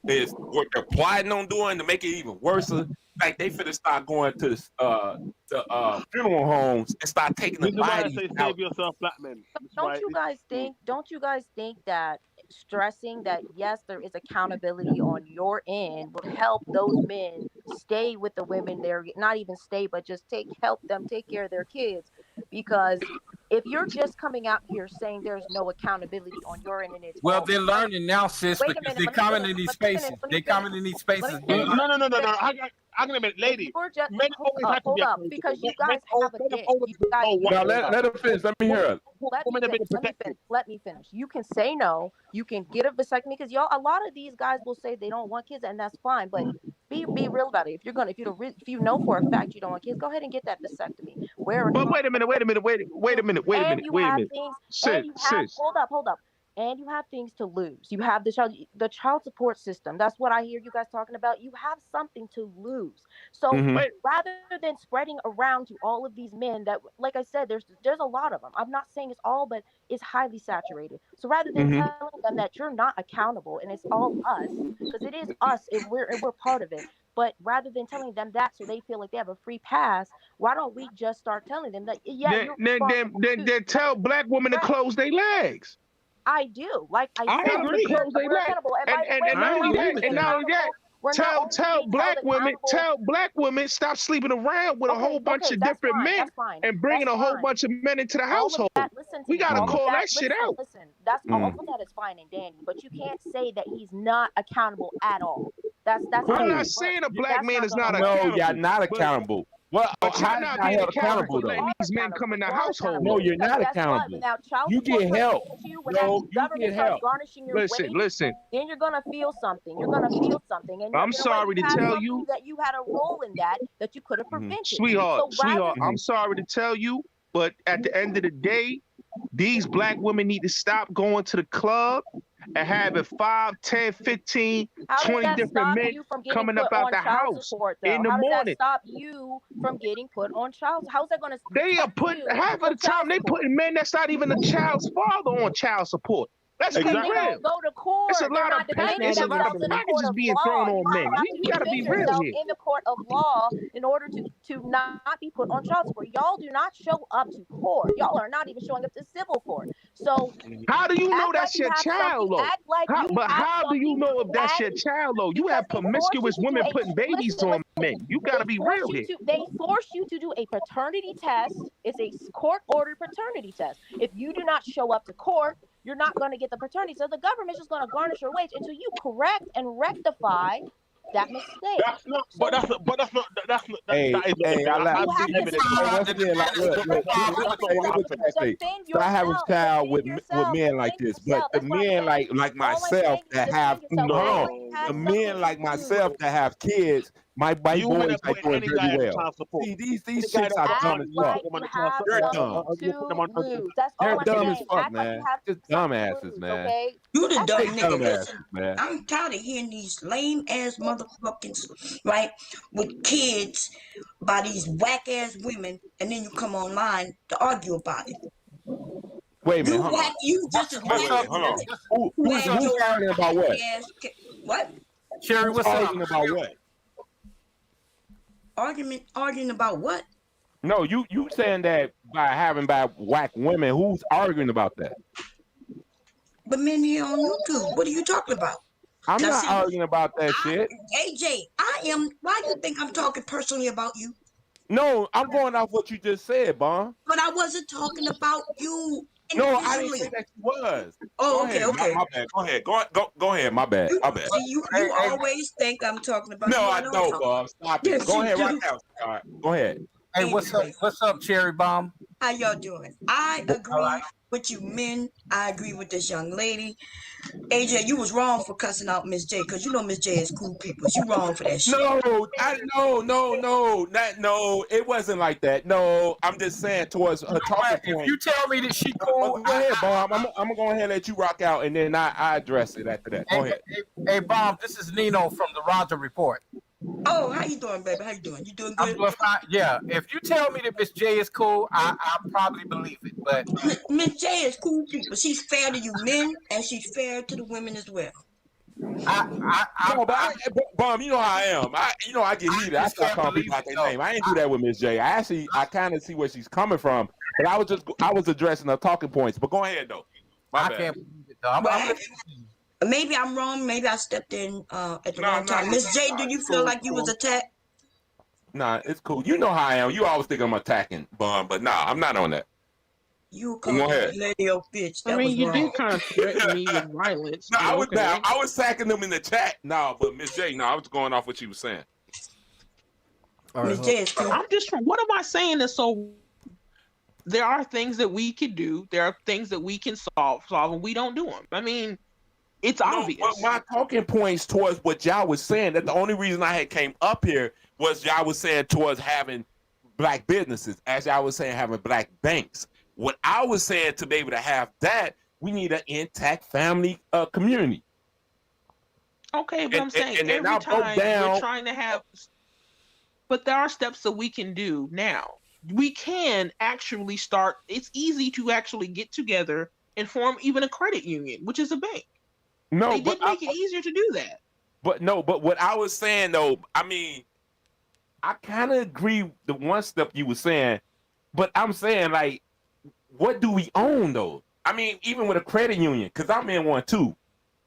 is what they're plotting on doing to make it even worse. Like they finna start going to funeral homes and start taking the bodies out. Save yourself, black men. Don't you guys think that stressing that yes, there is accountability on your end would help those men stay with the women they're not even stay, but just help them take care of their kids? Because if you're just coming out here saying there's no accountability on your end and it's they're learning now, sis, because they comment in these spaces. They comment in these spaces. No. I can admit, lady. Men always have to be up, because you guys have a gift. Now let her finish. Let me hear her. Let me finish. You can say no. You can get a vasectomy because a lot of these guys will say they don't want kids, and that's fine. But be real about it. If you know for a fact you don't want kids, go ahead and get that vasectomy. But wait a minute. Hold up. And you have things to lose. You have the child support system. That's what I hear you guys talking about. You have something to lose. So rather than spreading around to all of these men that, like I said, there's a lot of them. I'm not saying it's all, but it's highly saturated. So rather than telling them that you're not accountable and it's all us, because it is us and we're part of it. But rather than telling them that so they feel like they have a free pass, why don't we just start telling them that then tell black women to close their legs. I do. Like I agree. And not only that, tell black women stop sleeping around with a whole bunch of different men and bringing a whole bunch of men into the household. We gotta call that shit out. Listen, that's all of that is fine and dandy, but you can't say that he's not accountable at all. That's. I'm not saying a black man is not accountable. No, you're not accountable. Well, but you're not being accountable though. These men come in the household. No, you're not accountable. You get help. No, you get help. Listen. Then you're gonna feel something. And I'm sorry to tell you that you had a role in that you could have prevented. Sweetheart, I'm sorry to tell you, but at the end of the day, these black women need to stop going to the club and having 5, 10, 15, 20 different men coming up out the house in the morning. How does that stop you from getting put on child support? How's that going to? They are putting half of the time they putting men that's not even the child's father on child support. Let's be real. Go to court. It's a lot of packages being thrown on men. We gotta be real here. In the court of law, in order to not be put on child support, y'all do not show up to court. Y'all are not even showing up to civil court. So how do you know that's your child, though? How do you know if that's your child, though? You have promiscuous women putting babies on men. You gotta be real here. They force you to do a paternity test. It's a court-ordered paternity test. If you do not show up to court, you're not going to get the paternity. So the government's just going to garnish your wage until you correct and rectify that mistake. That's not. But that's not. That Hey, is not hey, I like. You have to Once again, like, look, let me put that straight. So I have a child with men like this, but the men like myself that have hold on, the men like myself that have kids, my boys are doing very well. See, these chicks are dumb as fuck. They're dumb. They're dumb as fuck, man. Just dumbasses, man. You the dumb Big nigga. dumbasses, Listen, man. I'm tired of hearing these lame ass motherfuckers, right, with kids by these whack ass women, and then you come online to argue about it. Wait a minute, hold on. You just as Wait, hold on. Who's arguing about what? What? Sherry, what's arguing about what? Arguing about what? No, you saying that by whack women, who's arguing about that? But men here on YouTube, what are you talking about? I'm not arguing about that shit. AJ, I am. Why do you think I'm talking personally about you? No, I'm going off what you just said, Bon. But I wasn't talking about you. No, I didn't say that you was. Oh, Go okay, ahead. okay. My bad. Go ahead. Go ahead. My bad. My bad. See, you always think I'm talking about No, you. I don't, Bob. Stop it. Yes, Go you ahead do. right now. All right. Go ahead. Hey, what's up? What's up, Cherry Bomb? How y'all doing? I agree with you men. I agree with this young lady. AJ, you was wrong for cussing out Miss J, because you know Miss J is cool people. You wrong for that shit. No, no, it wasn't like that. No, I'm just saying towards her talking point. If you tell me that she cool, go ahead, Bob. I'm gonna go ahead and let you rock out, and then I address it after that. Go ahead. Hey, Bomb, this is Nino from the Roger Report. Oh, how you doing, baby? How you doing? You doing good? I'm doing fine. Yeah, if you tell me that Miss J is cool, I probably believe it. But Miss J is cool people. She's fair to you men, and she's fair to the women as well. Bomb, you know how I am. I get heated. I start calling people out their name. I ain't do that with Miss J. I kind of see where she's coming from, but I was addressing her talking points. But go ahead though. My bad. Can't believe it though. Maybe I'm wrong. Maybe I stepped in at the wrong time. Miss J, do you feel like you was attacked? Nah, it's cool. You know how I am. You always think I'm attacking, Bomb, but nah, I'm not on that. You called me lady or bitch. That you was did wrong. kind of threaten me with violence. No, but I was sacking them in the chat. No, but Miss J, I was going off what she was saying. Miss J is cool. I'm just. What am I saying? Is so. There are things that we could do. There are things that we can solve, and we don't do them. I mean, it's obvious. But my talking points towards what y'all was saying, that the only reason I had came up here was y'all was saying towards having black businesses, as y'all was saying having black banks. What I was saying, to be able to have that, we need an intact family community. Okay, but I'm saying every time we're trying to have, but there are steps that we can do now. We can actually start. It's easy to actually get together and form even a credit union, which is a bank. No, they did make it easier to do that. But what I was saying though, I mean, I kind of agree with the one step you were saying, but I'm saying like, what do we own though? I mean, even with a credit union, because I'm in one too,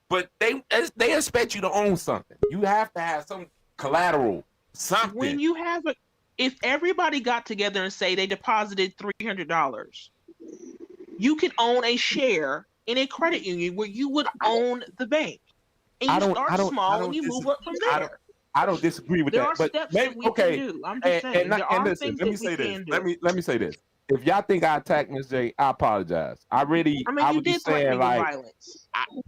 but they expect you to own something. You have to have some collateral, something. When you have if everybody got together and say they deposited $300, you can own a share in a credit union where you would own the bank. And you start small and you move up from there. I don't disagree with that. But steps maybe, that we can do. I'm just saying. Listen, let me say this. Let me say this. If y'all think I attacked Miss J, I apologize. I was just saying like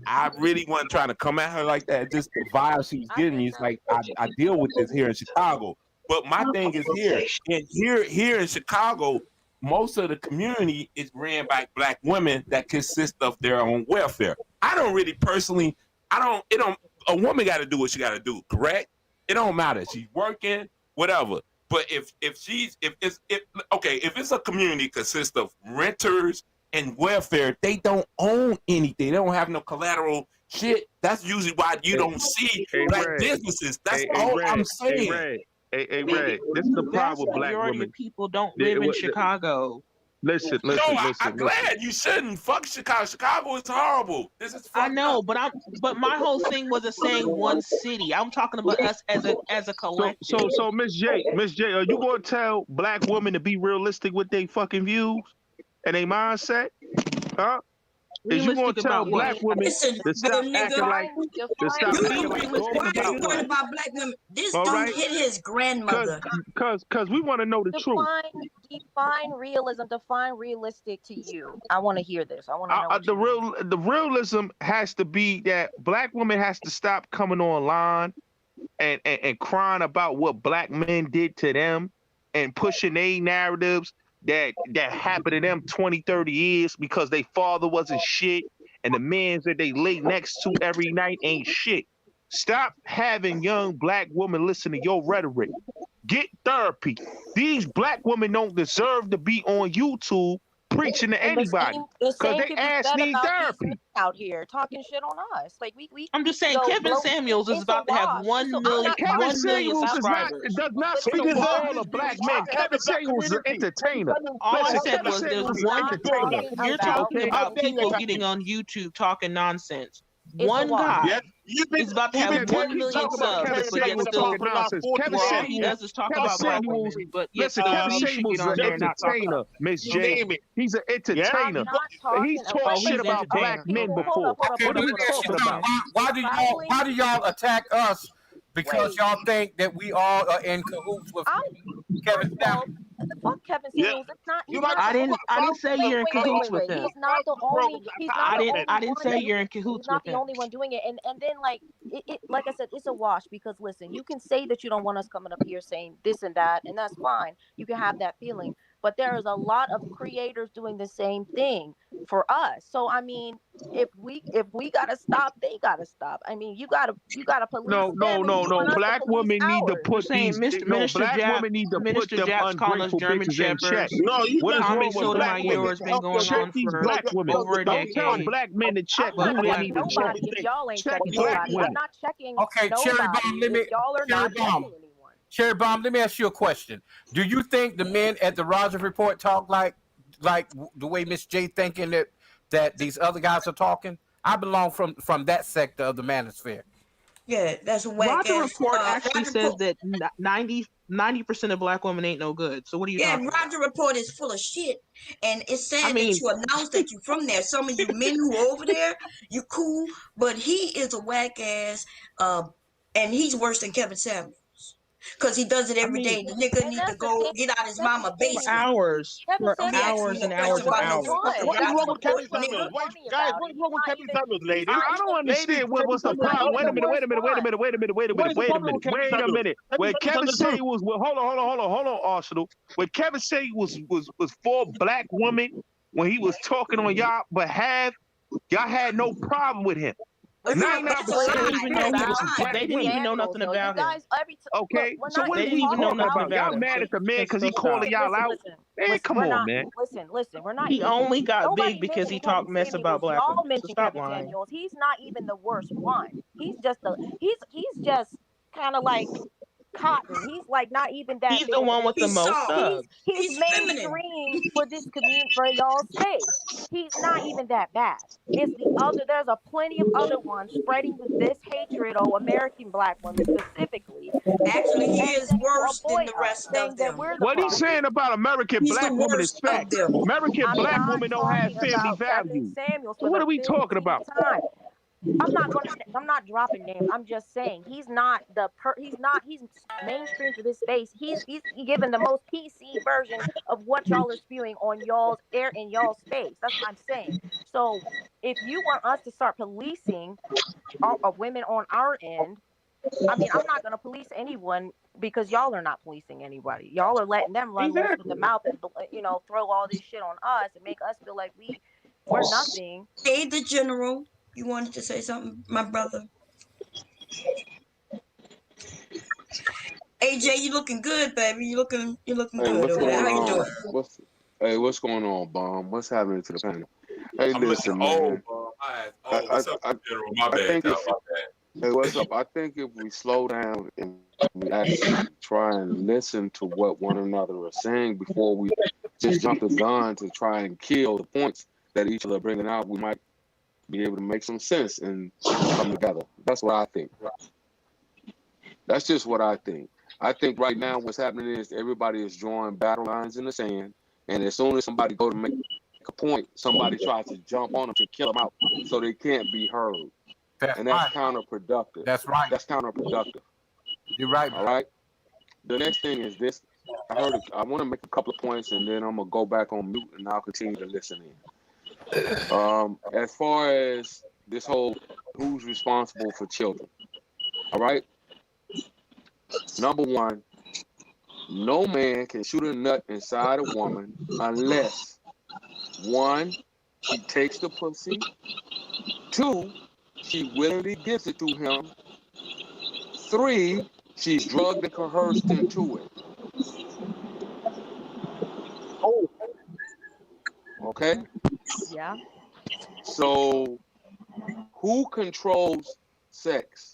I really wasn't trying to come at her like that. Just the vibe she was giving me. It's like I deal with this here in Chicago. But my thing is here in Chicago, most of the community is ran by black women that consist of their own welfare. I don't really personally, a woman got to do what she got to do, correct? It don't matter. She's working, whatever. But if it's a community consists of renters and welfare, they don't own anything. They don't have no collateral shit. That's usually why you don't see black businesses. That's all I'm saying. Hey, Ray, this is the problem with black women. People don't live in Chicago. Listen. I'm glad you shouldn't. Fuck Chicago. Chicago is horrible. This is. I know, but my whole thing wasn't saying one city. I'm talking about us as a collective. So Miss J, are you gonna tell black women to be realistic with their fucking views and their mindset? Huh? is you gonna Realistic tell about black what? women Listen, to stop nigga. acting like You like realistic gold? about black women. This All dude right, hit his grandmother. cause we want to know the truth. Define realism. Define realistic to you. I want to hear this. I want to know what The realism has to be that black women has to stop coming online and crying about what black men did to them and pushing their narratives that happened to them 20, 30 years because their father wasn't shit and the men that they lay next to every night ain't shit. Stop having young black women listen to your rhetoric. Get therapy. These black women don't deserve to be on YouTube preaching to And the anybody same because they could be ass said need about these therapy. men out here talking shit on us. Like we I'm just saying, go Kevin blow. Samuels is It's a about to have wash. 1 million, Kevin 1 million Samuels subscribers. does not So speak for what? all of black men. Kevin Samuels is an entertainer. All I Listen, said Kevin was there's Samuels is an one. entertainer. You're talking Okay? about people getting on YouTube talking nonsense. It's a One wash. guy is about to have 1 million talking about Kevin subs, but yet Samuels still, talking nonsense. Kevin where all he Samuels, does is talk Kevin about black Samuels, women, but yet listen, still Kevin we should Samuels get is on an there and not talk about entertainer, it. Miss J. He's an entertainer. I'm not talking He's about. talked shit he's about black entertaining. men before. What are we talking about? Why do y'all attack us? Because y'all think that we all are in cahoots with Kevin Samuels. Fuck Kevin Samuels. It's not. He's not. I didn't say you're in cahoots with him. He's not the only. He's not the only I didn't one. say you're in He's cahoots not with the him. only one doing it. And then like like I said, it's a wash because listen, you can say that you don't want us coming up here saying this and that, and that's fine. You can have that feeling, but there is a lot of creators doing the same thing for us. So I mean, if we gotta stop, they gotta stop. I mean, you gotta police No. them, and you want us to Black police women need to ours. put these. Black women need to put Minister them Japs calling us ungrateful German bitches in check. shepherds. What is Tommy wrong with black women? Sotomayor has been going Check on these for black women. over a Don't tell decade. black men to check I'm not who they black need to checking check. nobody if y'all ain't Check checking black nobody. women. I'm not checking Okay, Cherry nobody Bomb, let me. if y'all are Cherry not Bomb. checking anyone. Cherry Bomb, let me ask you a question. Do you think the men at the Rogers Report talk like the way Miss J thinking that these other guys are talking? I belong from that sector of the manosphere. Yeah, that's a whack Roger ass. Report actually Roger says Report, that 90% of black women ain't no good. So what are you yeah, talking about? Roger Report is full of shit, and it's sad I mean, that you announced that you from there. Some of you men who are over there, you cool, but he is a whack ass, and he's worse than Kevin Samuels. Cause he does it every day. The nigga need to go get out his mama for basement. hours, for Don't be asking hours me and a hours question and about no hours. fucking What is wrong Roger with Kevin Report, Samuels? nigga. Guys, what is wrong with Kevin Samuels, ladies? I don't Ladies, understand what's the problem. Wait a minute. When Kevin Samuels was hold on, Arsenal. When Kevin Samuels was for black women, when he was talking on y'all behalf, y'all had no problem with him. 99% They didn't even know nothing about him. Okay, we're so not what are even we talking talking nothing about? Y'all about mad him. at the man because he So calling stop. y'all out? Man, come we're on, not, man. Listen, we're not He even, only got nobody big because he mentioned talked Kevin mess about Samuels. black Y'all women. So mentioned stop Kevin lying. Samuels. He's not even the worst one. He's just he's just kind of like cotton. He's like not even that He's big the of a one with the deal. most subs. He's mainstream for this community, for y'all space. He's not even that bad. It's the other. There's a plenty of other ones spreading this hatred on American black women specifically. Actually, he is worse than the rest saying of that them. we're the What he's problem. saying about American He's the black women is worst of facts. them. American I'm black not women don't have talking family about Kevin values. Samuels So for what the are we talking 15th about? time. I'm not dropping names. I'm just saying he's not he's mainstream for this space. He's given the most PC version of what y'all are spewing on y'all's air in y'all space. That's what I'm saying. So if you want us to start policing women on our end, I mean, I'm not going to police anyone because y'all are not policing anybody. Y'all are letting them run loose with the mouth and throw all this shit on us and make us feel like we're nothing. Hey, the general, you wanted to say something, my brother? AJ, you looking good, baby. You looking Hey, good what's over there. going How you on? doing? What's going on, Bomb? What's happening to the panel? Hey, I'm looking listen, old, man. bro. What's up, General? My I bad, think y'all. if My bad. hey, what's up? I think if we slow down and we actually try and listen to what one another are saying before we just jump the gun to try and kill the points that each other are bringing out, we might be able to make some sense and come together. That's what I think. That's just what I think. I think right now what's happening is everybody is drawing battle lines in the sand, and as soon as somebody go to make a point, somebody tries to jump on them to kill them out so they can't be heard. And that's counterproductive. That's right. That's counterproductive. You're right. All right. The next thing is this. I want to make a couple of points and then I'm going to go back on mute and I'll continue to listen in. As far as this whole who's responsible for children. All right. Number one, no man can shoot a nut inside a woman unless, one, she takes the pussy, two, she willingly gives it to him, three, she's drugged and coerced into it. Oh. Okay? Yeah. So, who controls sex?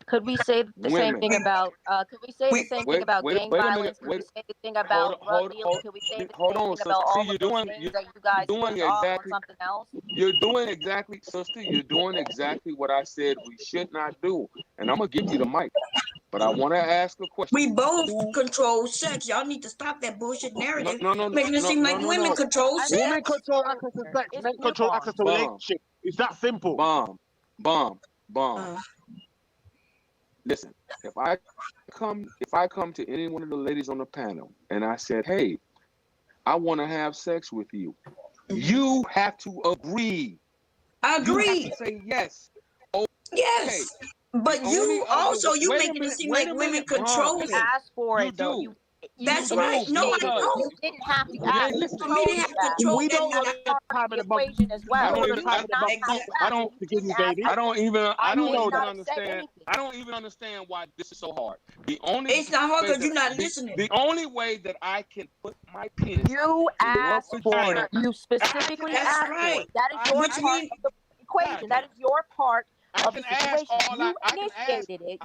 Could we say the same thing about? Could we say the same thing about gang violence? Could we say the thing about drug dealing? Could we say the same thing about all of those things that you guys put off on something else? You're doing exactly, sister. You're doing exactly what I said we should not do. And I'm gonna give you the mic, but I want to ask a question. We both control sex. Y'all need to stop that bullshit narrative, making it seem like women control sex. Women control access to sex. Men control access to relationship. It's that simple. Bomb. Listen, if I come to any one of the ladies on the panel and I said, hey, I want to have sex with you, you have to agree. I agree. You have to say yes. Okay. Yes. But you also, you making it seem like women control it. Ask for it, though. That's right. No, I don't. You didn't have to ask. For me to have control, we don't have time in the equation as well. I don't even understand why this is so hard. It's not hard because you're not listening. The only way that I can put my penis. You asked for it. You specifically asked for it. That is your part of the equation. That is your part of the situation. You initiated it.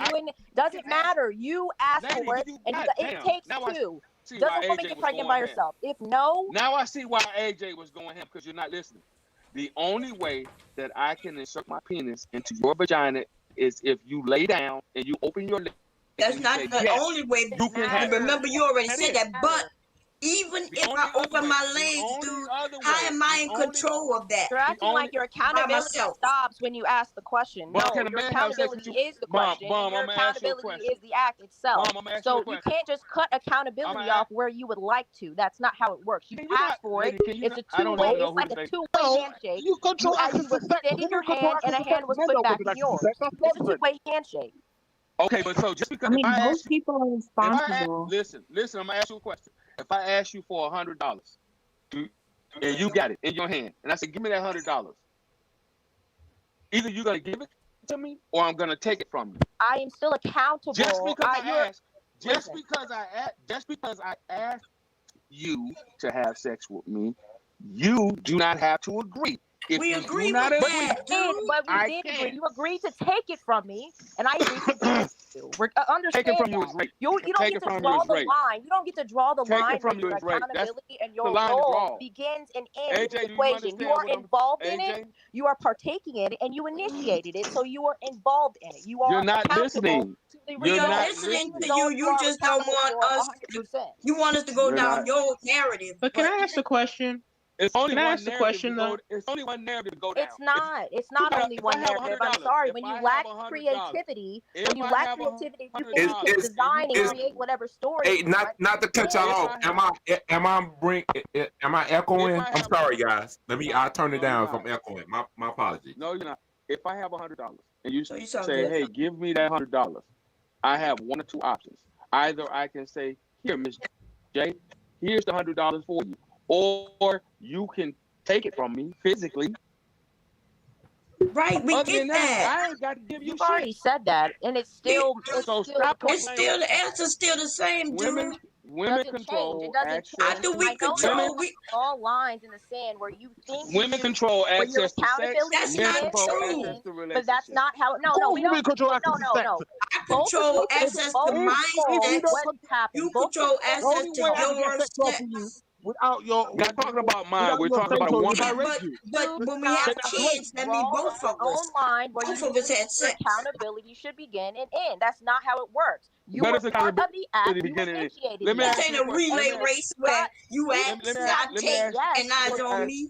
Doesn't matter. You asked for it, and it takes two. Doesn't woman get pregnant by herself? If no, now I see why AJ was going ham because you're not listening. The only way that I can insert my penis into your vagina is if you lay down and you open your legs. That's not the only way. You can remember, you already said that, but. Even if I open my legs, dude, how am I in control of that? You're acting like your accountability stops when you ask the question. No, your accountability is the question. Your accountability is the act itself. So you can't just cut accountability off where you would like to. That's not how it works. You ask for it. It's a two-way. It's like a two-way handshake. You were extending your hand, and a hand was put back in yours. It's a two-way handshake. Okay, but so just because most people are responsible. Listen, I'm gonna ask you a question. If I ask you for $100 and you got it in your hand, and I said, give me that $100, either you're gonna give it to me or I'm gonna take it from you. I am still accountable. Just because I asked you to have sex with me, you do not have to agree. If we agree with that, but we did agree. You agreed to take it from me, and I agreed to give it to you. Understand take it from that. you is rape. You don't get to draw the line. You don't get to draw the line from where you your is rape. accountability and your role begins and ends in the equation. You are involved in it. You are partaking in it, and you initiated it, so you are involved in it. You are You're not listening. We are listening to you. You just don't want us. You want us to go down your narrative. But can I ask a question? It's only Can I ask the question though? It's only one narrative to go down. It's not. It's not only one narrative. I'm sorry. When you lack creativity, you can design and create whatever story. Hey, not to cut y'all off. Am I echoing? I'm sorry, guys. I'll turn it down if I'm echoing. My apologies. No, you're not. If I have $100 and you say, hey, give me that $100, I have one or two options. Either I can say, here, Miss J, here's the $100 for you. Or you can take it from me physically. Right, we get that. I ain't got to give you You've already said that, and it's still the answer's still the same, dude. Women control access. After we control, all lines in the sand where you think women control access to sex. That's not true. But that's not how. No, we don't control access to sex. I control access to my sex. You control access to your sex. Without your, we're not talking about mine. We're talking about a woman. But when we have kids, that means both of us. Both of us had sex. Accountability should begin and end. That's not how it works. You were part of the act. You initiated it. This ain't a relay race where you ask, I take, and eyes on me.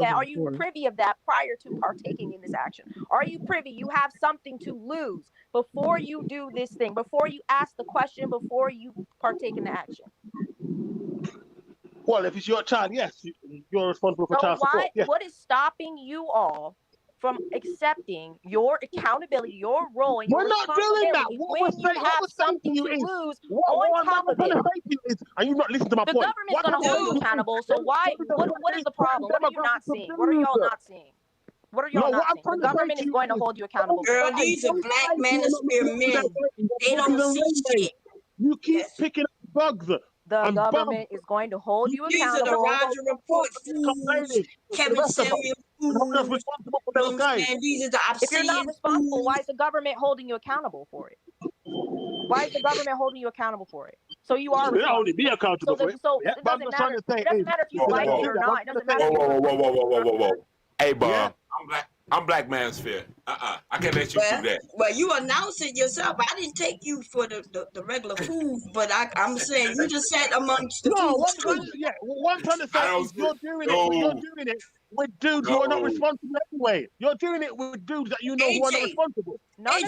that? Are you privy of that prior to partaking in this action? Are you privy? You have something to lose before you do this thing, before you ask the question, before you partake in the action. Well, if it's your child, yes, you're responsible for So child support. Yes. What is stopping you all from accepting your accountability, your role, and your responsibility when you have something to lose on top of it? And you not listen to my point. point. The government's going to hold you accountable. So what is the problem? What are you not seeing? What are y'all not seeing? What are y'all not saying? The government is going to hold you accountable. Girl, these are black manosphere men. They don't see shit. You keep picking up bugs. The government is going to hold you These are the accountable. Roger Report fools, Kevin Samuel fools. These are the If you're not obsidian responsible, fools. why is the government holding you accountable for it? Why is the government holding you accountable for it? So you are They're holding me accountable for it. So Yeah, it but I'm doesn't just trying matter. to say, It doesn't matter if you like it or not. It doesn't matter if you Whoa. Hey, Bob, I'm Black Manosphere. I can't let you do that. Well, you announced it yourself. I didn't take you for the regular fools, but I'm saying you just sat amongst the no, fools what I'm trying to say is you're doing it with dudes who are not responsible anyway. You're doing it with dudes that you know who are not responsible. Most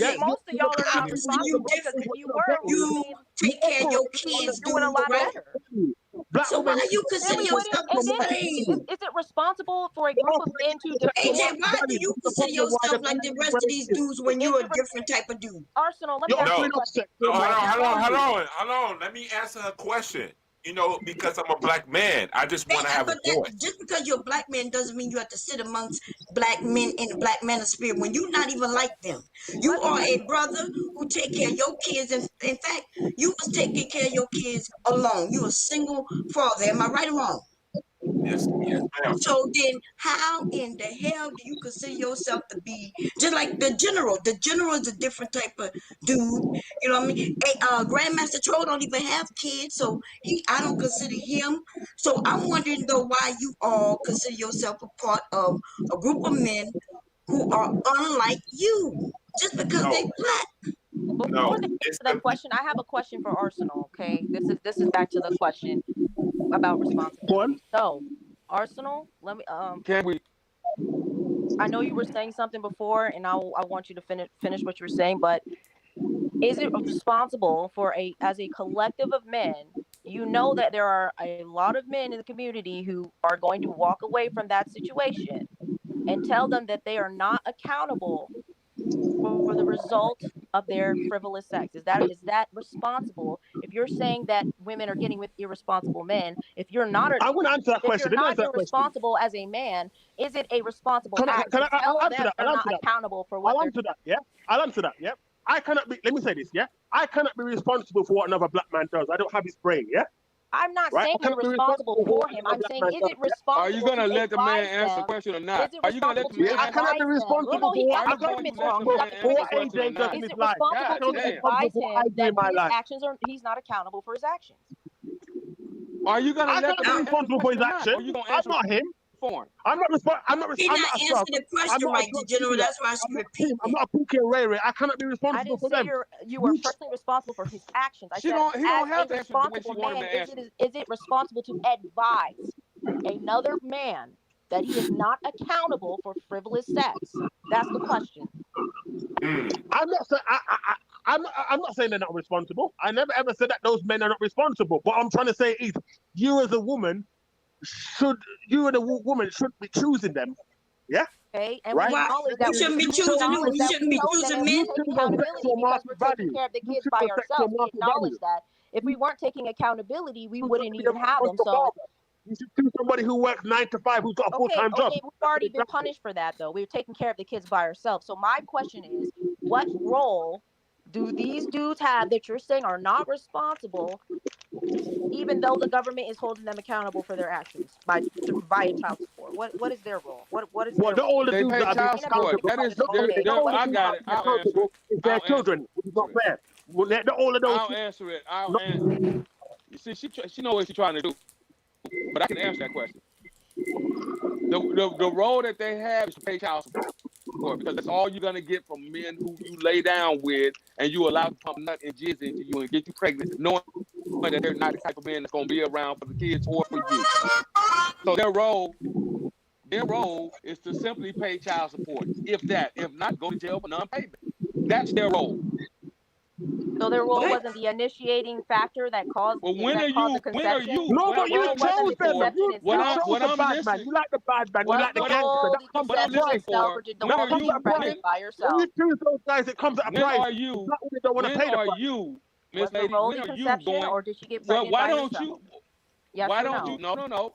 of y'all are not responsible because if you were, you take care of your kids, doing a lot right? better. So why you consider yourself the same? Is it responsible for a group of men to defend? AJ, why do you consider yourself like the rest of these dudes when you're a different type of dude? Arsenal, let me ask you a question. Hold on. Let me answer her question. You know, because I'm a black man, I just want to have a voice. Just because you're a black man doesn't mean you have to sit amongst black men in the black manosphere when you're not even like them. You are a brother who take care of your kids. And in fact, you was taking care of your kids alone. You a single father. Am I right or wrong? Yes, ma'am. So then how in the hell do you consider yourself to be just like the general? The general is a different type of dude. You know what I mean? Grandmaster Troll don't even have kids, so I don't consider him. So I'm wondering though why you all consider yourself a part of a group of men who are unlike you just because they black. Before they answer that question, I have a question for Arsenal. Okay, this is back to the question about responsibility. So, Arsenal, let me Can we? I know you were saying something before, and I want you to finish what you were saying. But is it responsible for as a collective of men? You know that there are a lot of men in the community who are going to walk away from that situation and tell them that they are not accountable for the result of their frivolous sex. Is that responsible? If you're saying that women are getting with irresponsible men, if you're not, I want to answer that question. If you're not irresponsible as a man, is it a responsible act to tell them they're not accountable for what I'll answer that. Yeah, I'll answer that. Yeah, I cannot be. Let me say this. Yeah, I cannot be responsible for what another black man does. I don't have his brain. Yeah. I'm not saying you're responsible for him. I'm saying, is it responsible? Are you gonna let the man answer the question or not? Are you gonna let the man? I cannot be responsible for what AJ does in his life. Is it responsible to advise him that his actions he's not accountable for his actions? Are you gonna let the man be responsible for his actions? I'm not him. I'm not responsible. He's not answering the question right, the general. That's why I should repeat. I'm not a Pookie and Ray Ray. I cannot be responsible for them. You are personally responsible for his actions. I said, he don't have to as a responsible man, is it responsible to advise another man that he is not accountable for frivolous sex? That's the question. I'm not saying I'm not saying they're not responsible. I never ever said that those men are not responsible. What I'm trying to say is, you as a woman should be choosing them. Yeah. Okay, and right? We shouldn't be choosing you. We shouldn't be choosing men. Accountability because we're taking care of the kids by ourselves. We acknowledge that. If we weren't taking accountability, we wouldn't even have them. So you should choose somebody who works 9 to 5, who's got a full-time job. We've already been punished for that, though. We're taking care of the kids by ourselves. So my question is, what role do these dudes have that you're saying are not responsible, even though the government is holding them accountable for their actions via child support? What is their role? What is their role? They pay child support. That is, I got it. I'll answer it. It's their children. It's not fair. All of those. I'll answer it. You see, she knows what she's trying to do, but I can answer that question. The role that they have is to pay child support, because that's all you're gonna get from men who you lay down with and you allow to pump nut and jizz into you and get you pregnant, knowing that they're not the type of man that's gonna be around for the kids or for you. So their role is to simply pay child support. If not, go to jail for non-payment. That's their role. So their role wasn't the initiating factor that caused. Well, when are you? No, but you chose them. What I'm bad man. You like the bad man. You like the gangster. That comes at a price. That comes at a price. When you choose those guys, it comes at a price. When are you? They don't want to pay the price. Miss Lady, when are you going? Or did she get pregnant why by don't herself? you? Yes, why don't you? No.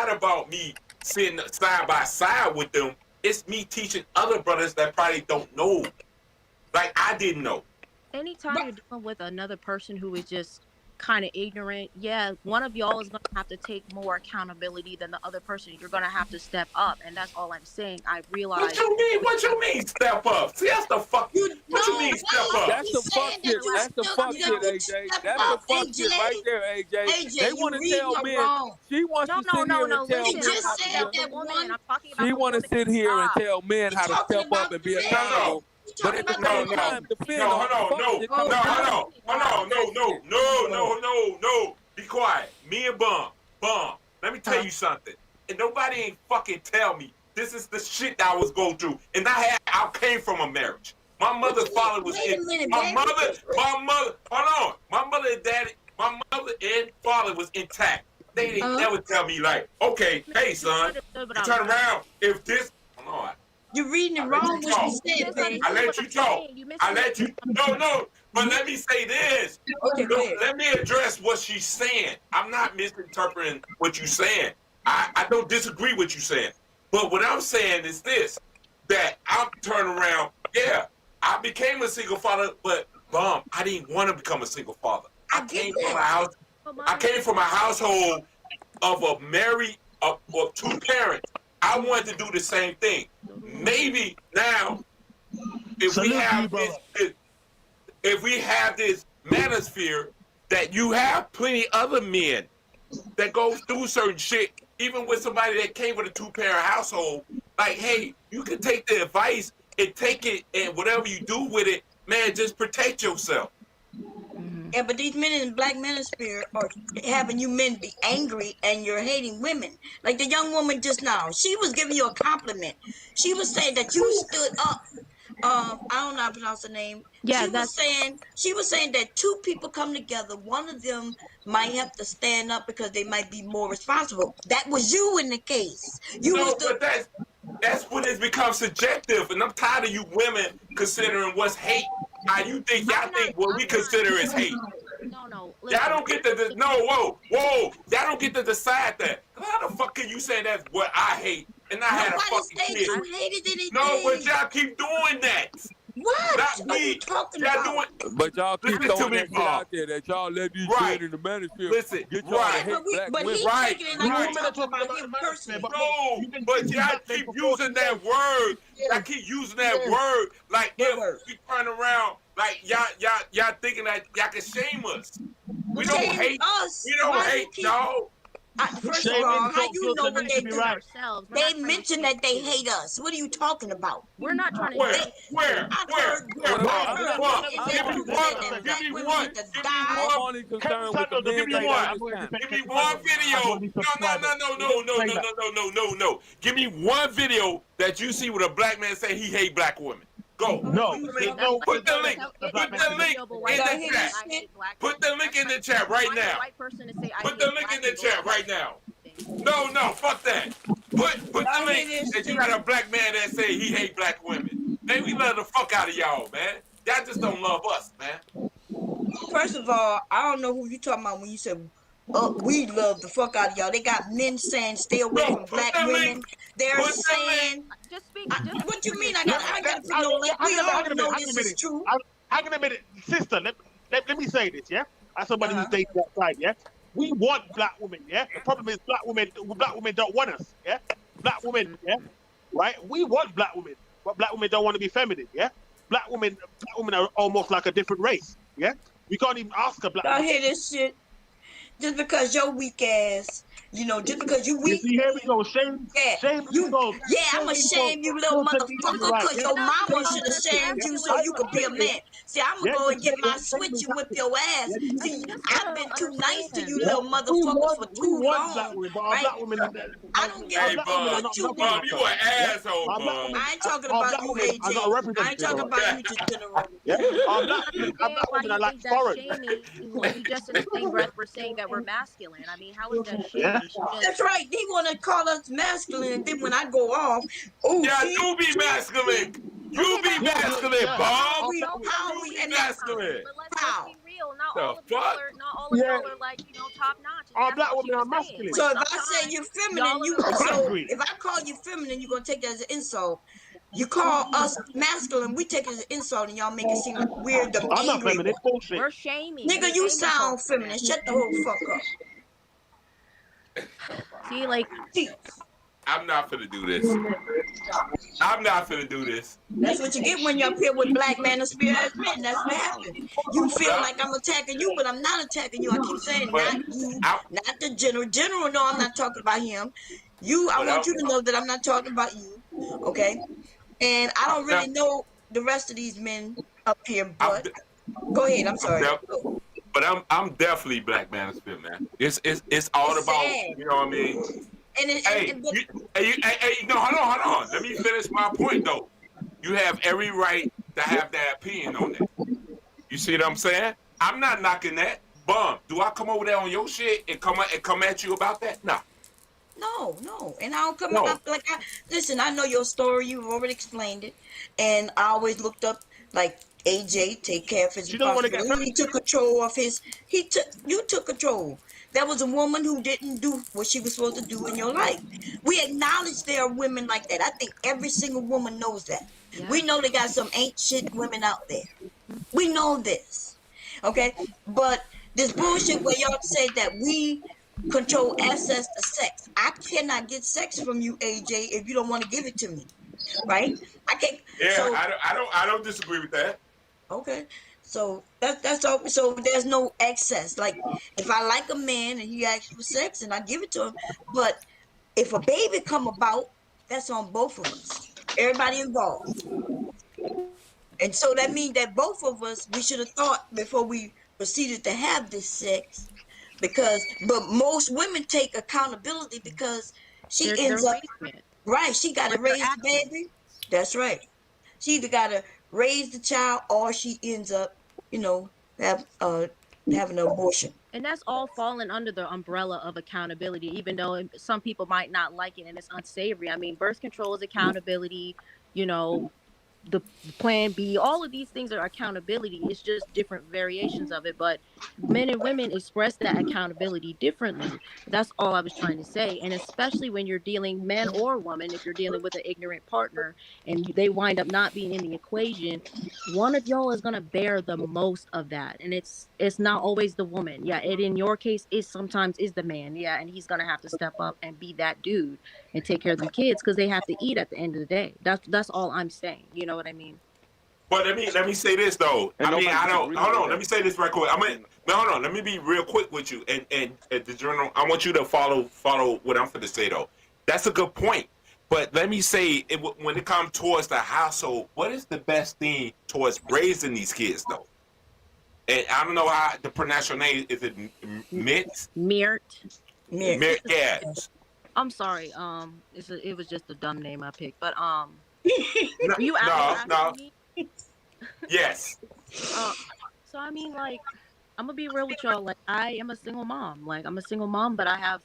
not about me sitting side by side with them. It's me teaching other brothers that probably don't know. Like I didn't know. Anytime you're dealing with another person who is just kind of ignorant, yeah, one of y'all is going to have to take more accountability than the other person. You're going to have to step up, and that's all I'm saying. I realize. What you mean? What you mean step up? See, that's the fuck. What you mean step up? That's the fuck shit. That's the fuck shit, AJ. That's the fuck shit right there, AJ. They want to tell men. She wants to sit here and tell men how to. She want to sit here and tell men how to step up and be accountable. But at the same time, defend No. Be quiet. Me and Bum. Let me tell you something. And nobody ain't fucking tell me. This is the shit that I was going through. And I came from a marriage. My mother's father was my mother and daddy, my mother and father was intact. They didn't never tell me like, okay, hey son, you turn around. If this, hold on. You're reading it wrong what you said, baby. I let you talk. No. But let me say this. Okay, go ahead. Let me address what she's saying. I'm not misinterpreting what you're saying. I don't disagree with you saying. But what I'm saying is this, that I'm turning around. Yeah, I became a single father, but Mom, I didn't want to become a single father. I came from a household of a married of two parents. I wanted to do the same thing. Maybe now, if we have this manosphere, that you have plenty other men that go through certain shit, even with somebody that came with a two-parent household, like, hey, you can take the advice and take it, and whatever you do with it, man, just protect yourself. Yeah, but these men in the black manosphere are having you men be angry and you're hating women. Like the young woman just now, she was giving you a compliment. She was saying that you stood up. I don't know how to pronounce her name. Yeah, she was saying that two people come together. One of them might have to stand up because they might be more responsible. That was you in the case. But that's when it's become subjective, and I'm tired of you women considering what's hate. How you think y'all think what we consider is hate? No. Y'all don't get to whoa. Y'all don't get to decide that. How the fuck can you say that's what I hate and I had a fucking kid? You hated anything. No, but y'all keep doing that. What? Not me. Y'all doing. But y'all keep throwing that shit out there that y'all let these men in the manosphere get y'all to hate black women. No, but y'all keep using that word. Y'all keep using that word like if we turn around, like y'all thinking that y'all can shame us. We don't hate us. We don't hate y'all. First of all, how you know what they do? They mentioned that they hate us. What are you talking about? We're not trying to. Where? Give me one video. No. Give me one video that you see with a black man say he hate black women. Go. No. Put the link in the chat. Put the link in the chat right now. Put the link in the chat right now. No, fuck that. Put the link that you got a black man that say he hate black women. Man, we love the fuck out of y'all, man. Y'all just don't love us, man. First of all, I don't know who you talking about when you said we love the fuck out of y'all. They got men saying stay away from black women. They're saying what you mean? I gotta put no link. We all know this is true. I can admit it, sister. Let me say this, yeah. As somebody who's dating that side, yeah. We want black women, yeah. The problem is black women don't want us, yeah. Black women, yeah. Right? We want black women, but black women don't want to be feminine, yeah. Black women are almost like a different race, yeah. We can't even ask a black woman. I hear this shit. Just because you're weak ass, just because you weak. See, here we go, shame. Yeah, I'ma shame you, little motherfucker, because your mama should have shamed you so you could be a man. See, I'ma go and get my switch and whip your ass. See, I've been too nice to you, little motherfuckers, for too long. Right? I don't give a fuck what you want. You an asshole, Bob. I ain't talking about you, AJ. I ain't talking about you, just general. I'm black women. I like foreign. When you just in the same breath we're saying that we're masculine. I mean, how is that shaming? That's right. They want to call us masculine, and then when I go off, you be masculine. You be masculine, Bob. How we masculine? But let's just be real. Not all of y'all are like top notch. All black women are masculine. So if I say you're feminine, if I call you feminine, you're gonna take that as an insult. You call us masculine, we take it as an insult, and y'all make it seem like we're the I'm not angry feminine. ones. Bullshit. We're shaming. Nigga, you sound feminine. Shut the whole fuck up. See, like, I'm not finna do this. I'm not finna do this. That's what you get when you're up here with black manosphere as men. That's what happens. You feel like I'm attacking you, but I'm not attacking you. I keep saying not you, not the general. General, no, I'm not talking about him. You, I want you to know that I'm not talking about you. Okay? And I don't really know the rest of these men up here, but go ahead. I'm sorry. But I'm definitely black manosphere, man. It's all It's about, sad. you know what I mean? Hey, no, hold on. Let me finish my point though. You have every right to have that opinion on that. You see what I'm saying? I'm not knocking that. Bum, do I come over there on your shit and come at you about that? No. No. And I don't come up like listen, I know your story, you've already explained it. And I always looked up like AJ take care of his responsibility. He took control of you took control. There was a woman who didn't do what she was supposed to do in your life. We acknowledge there are women like that. I think every single woman knows that. Yeah. We know they got some ain't shit women out there. We know this. Okay? But this bullshit where y'all say that we control access to sex. I cannot get sex from you, AJ, if you don't want to give it to me. Right? I can't. Yeah, so, I don't disagree with that. Okay. So that's all. So there's no excess. Like if I like a man and he asks for sex and I give it to him, but if a baby come about, that's on both of us. Everybody involved. And so that means that both of us, we should have thought before we proceeded to have this sex. But most women take accountability because she ends up right. She got to raise the baby. That's right. She either got to raise the child or she ends up, having an abortion. And that's all falling under the umbrella of accountability, even though some people might not like it and it's unsavory. I mean, birth control is accountability, the plan B, all of these things are accountability. It's just different variations of it, but men and women express that accountability differently. That's all I was trying to say. And especially when you're dealing, man or woman, if you're dealing with an ignorant partner and they wind up not being in the equation, one of y'all is going to bear the most of that. And it's not always the woman. Yeah, it in your case is sometimes is the man. Yeah, and he's going to have to step up and be that dude and take care of them kids because they have to eat at the end of the day. That's all I'm saying. You know what I mean? But let me say this though. Hold on. Let me say this right quick. Hold on. Let me be real quick with you. And the journal. I want you to follow what I'm going to say though. That's a good point. But let me say, when it comes towards the household, what is the best thing towards raising these kids though? And I don't know how to pronounce your name. Is it Mirt? Mirt. Yeah. I'm sorry. It was just a dumb name I picked. But you no. Yes. So I mean, like, I'm gonna be real with y'all. Like, I am a single mom. Like, I'm a single mom, but I have,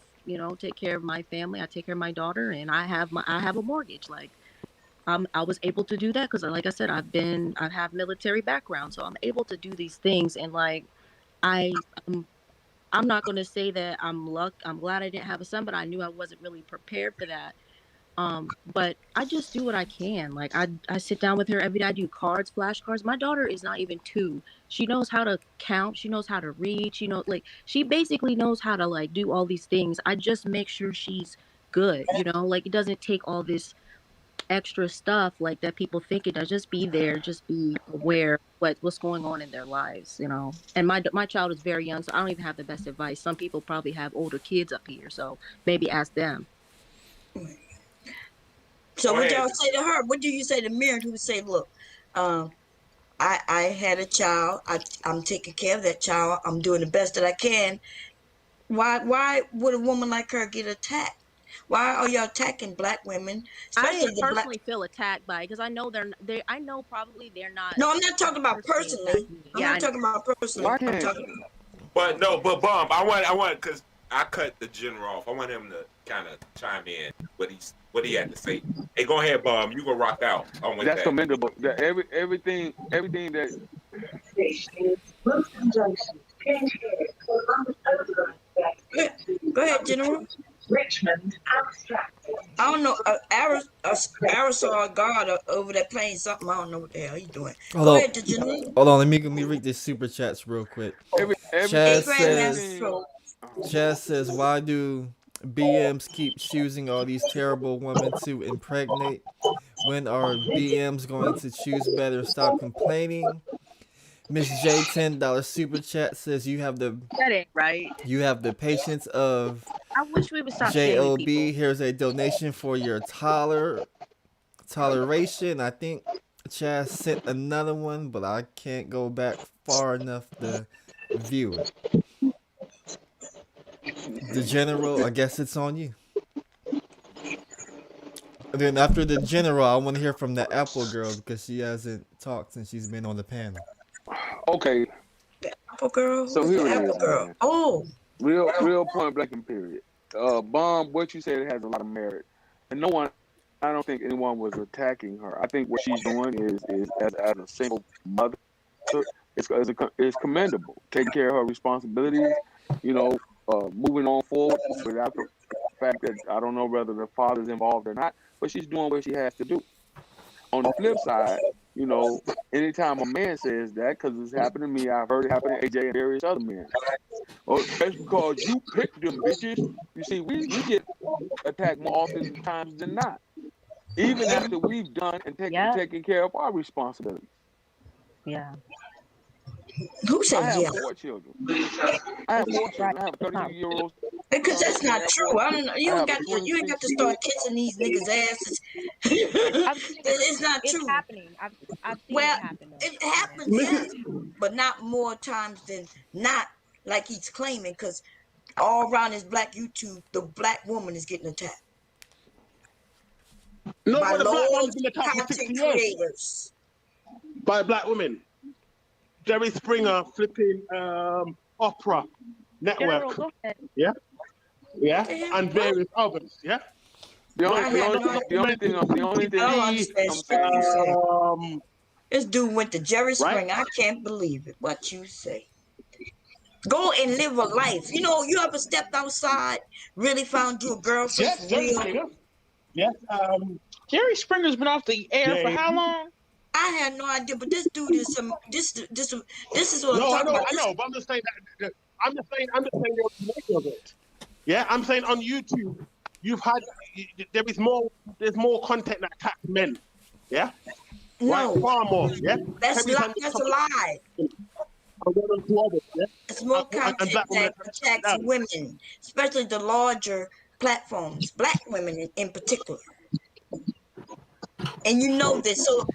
take care of my family. I take care of my daughter, and I have a mortgage. Like, I was able to do that because, like I said, I have military background, so I'm able to do these things. And like, I'm not gonna say that I'm glad I didn't have a son, but I knew I wasn't really prepared for that. But I just do what I can. Like I sit down with her every day. I do flashcards. My daughter is not even 2. She knows how to count. She knows how to read. She basically knows how to like do all these things. I just make sure she's good. Like it doesn't take all this extra stuff like that people think it does. Just be there. Just be aware what's going on in their lives. And my child is very young, so I don't even have the best advice. Some people probably have older kids up here, so maybe ask them. So what y'all say to her? What do you say to Miriam who say, look, I had a child. I'm taking care of that child. I'm doing the best that I can. Why would a woman like her get attacked? Why are y'all attacking black women? I personally feel attacked by it because I know I know probably they're not. No, I'm not talking about personally. I'm not talking about personally. But Bum, I want because I cut the general off. I want him to kind of chime in what he had to say. Hey, go ahead, Bum. You go rock out. That's commendable. Everything that. Go ahead, General. Richmond abstracted. I don't know. Aerosol God over there playing something. I don't know what the hell he's doing. Go ahead, Janine. Hold on. Let me read this super chats real quick. Hey, Grandmaster Troll. Chaz says, why do BMs keep choosing all these terrible women to impregnate? When are BMs going to choose better? Stop complaining. Miss J $10 super chat says you have the That ain't right. You have the patience of I wish we would stop shaming JOB. people. Here's a donation for your toleration. I think Chaz sent another one, but I can't go back far enough to view it. The general, I guess it's on you. And then after the general, I want to hear from the Apple girl because she hasn't talked since she's been on the panel. Okay. The Apple girl. So here it is, girl. man. Oh. Real point blank and period. Bomb, what you said has a lot of merit, and I don't think anyone was attacking her. I think what she's doing is as a single mother, is commendable. Taking care of her responsibilities, moving on forward without the fact that I don't know whether the father's involved or not, but she's doing what she has to do. On the flip side, anytime a man says that, because it's happened to me, I've heard it happen to AJ and various other men. Oh, that's because you picked them bitches. You see, we get attacked more often times than not, even after we've done and taken care of our responsibilities. Yeah. Who said I have yeah? 4 children. I have 4 children. I have 32-year-olds. Because that's not true. I don't know. You ain't got to start kissing these niggas' asses. It's not true. It's happening. I've seen well, it happen. It happens, yes, but not more times than not, like he's claiming. Because all around his black YouTube, the black woman is getting attacked. No, by but the black woman's low been attacked for 60 content years. creators. By black women. Jerry Springer flipping Opera Network. General, go ahead. Yeah? Yeah? And various others, yeah? The only thing this dude went to Jerry Springer. I can't believe it. What you say? Go and live a life. You ever stepped outside, really found you a girlfriend Yes, for Jerry real? Springer. Yes. Jerry Springer's been off the air for how long? I had no idea, but this dude is this is what I'm talking about. I know, but I'm just saying that I'm just saying the nature of it. Yeah, I'm saying on YouTube, there's more content that attacks men. Yeah? No. Right? Far more, yeah? That's a lie. It's more content that attacks women, especially the larger platforms, black women in particular. And you know this, so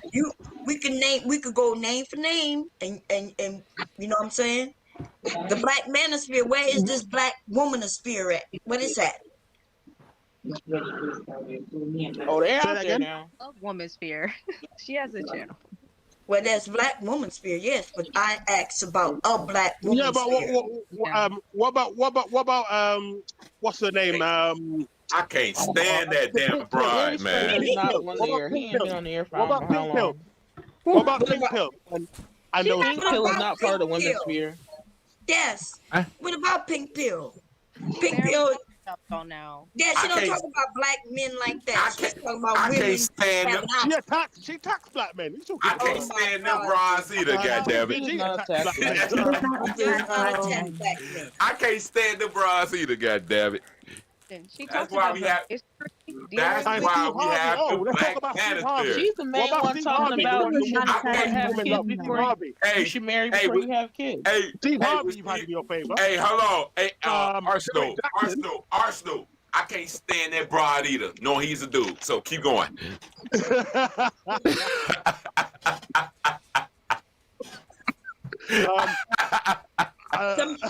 we could go name for name, and you know what I'm saying? The black manosphere, where is this black womanosphere at? What is that? Oh, they're out there now. Womansphere. She has a channel. Well, there's black womansphere, yes, but I asked about a black womansphere. Yeah, but what about what's her name? I can't stand that damn bride, man. He's not on the air. He ain't been on the air for how long. What about Pink Pill? Pink Pill is not part of the women's sphere. Yes. What about Pink Pill? Pink Pill. Now. Yeah, she don't talk about black men like that. She's talking about women. She attacks black men. I can't stand them bras either, goddammit. I can't stand them bras either, goddammit. That's why we have. That's why we have the black manosphere. She's the main one talking about you should have kids before you should marry before you have kids. Hey, Steve Harvey, you've had in your favor. Hey, hold on. Hey, Arsenal. I can't stand that broad either. No, he's a dude. So keep going.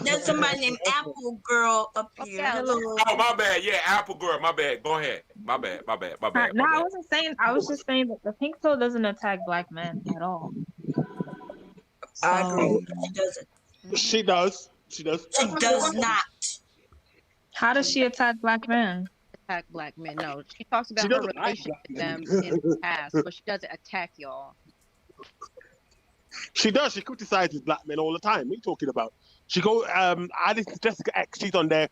There's somebody named Apple Girl up here. Hello. Oh, my bad. Yeah, Apple Girl. My bad. Go ahead. My bad. No, I wasn't saying. I was just saying that the pink pill doesn't attack black men at all. I agree. She doesn't. She does. She does not. How does she attack black men? Attack black men? No, she talks about her relationship with them in the past, but she doesn't attack y'all. She does. She criticizes black men all the time. What are you talking about? She go. I listen to Jessica X. She's on there.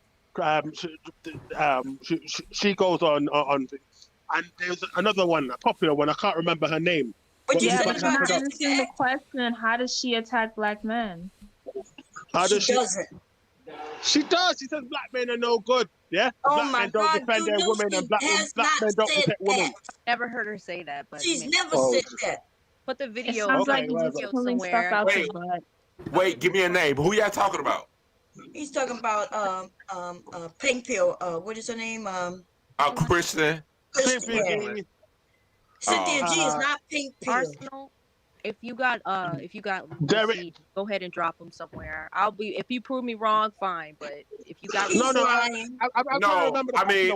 She goes on and there's another one, a popular one. I can't remember her name. But you said not answering the question. How does she attack black men? How does she? Doesn't. She does. She says black men are no good. Yeah. Black men don't defend their women, and black men don't protect women. Never heard her say that, but She's never Oh. said that. Put the video. Sounds like video you're just pulling stuff somewhere. out your butt. Wait, give me a name. Who y'all talking about? He's talking about pink pill. What is her name? Kristen. Cynthia G. Cynthia G is not pink pill. Arsenal. If you got receipts, go ahead and drop them somewhere. I'll be. If you prove me wrong, fine. But if you got No. No, I mean,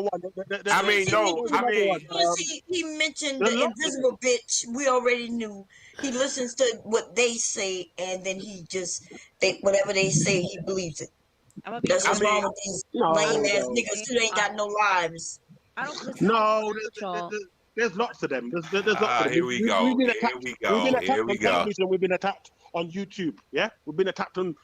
he mentioned the invisible bitch. We already knew. He listens to what they say, and then he just whatever they say, he believes it. That's what's wrong with these lame ass niggas who ain't got no lives. I don't listen. No, there's lots of them. There's lots of them. Here we go. We've been Here attacked. we go. We've been attacked Here on we go. television. We've been attacked on YouTube. Yeah, we've been attacked on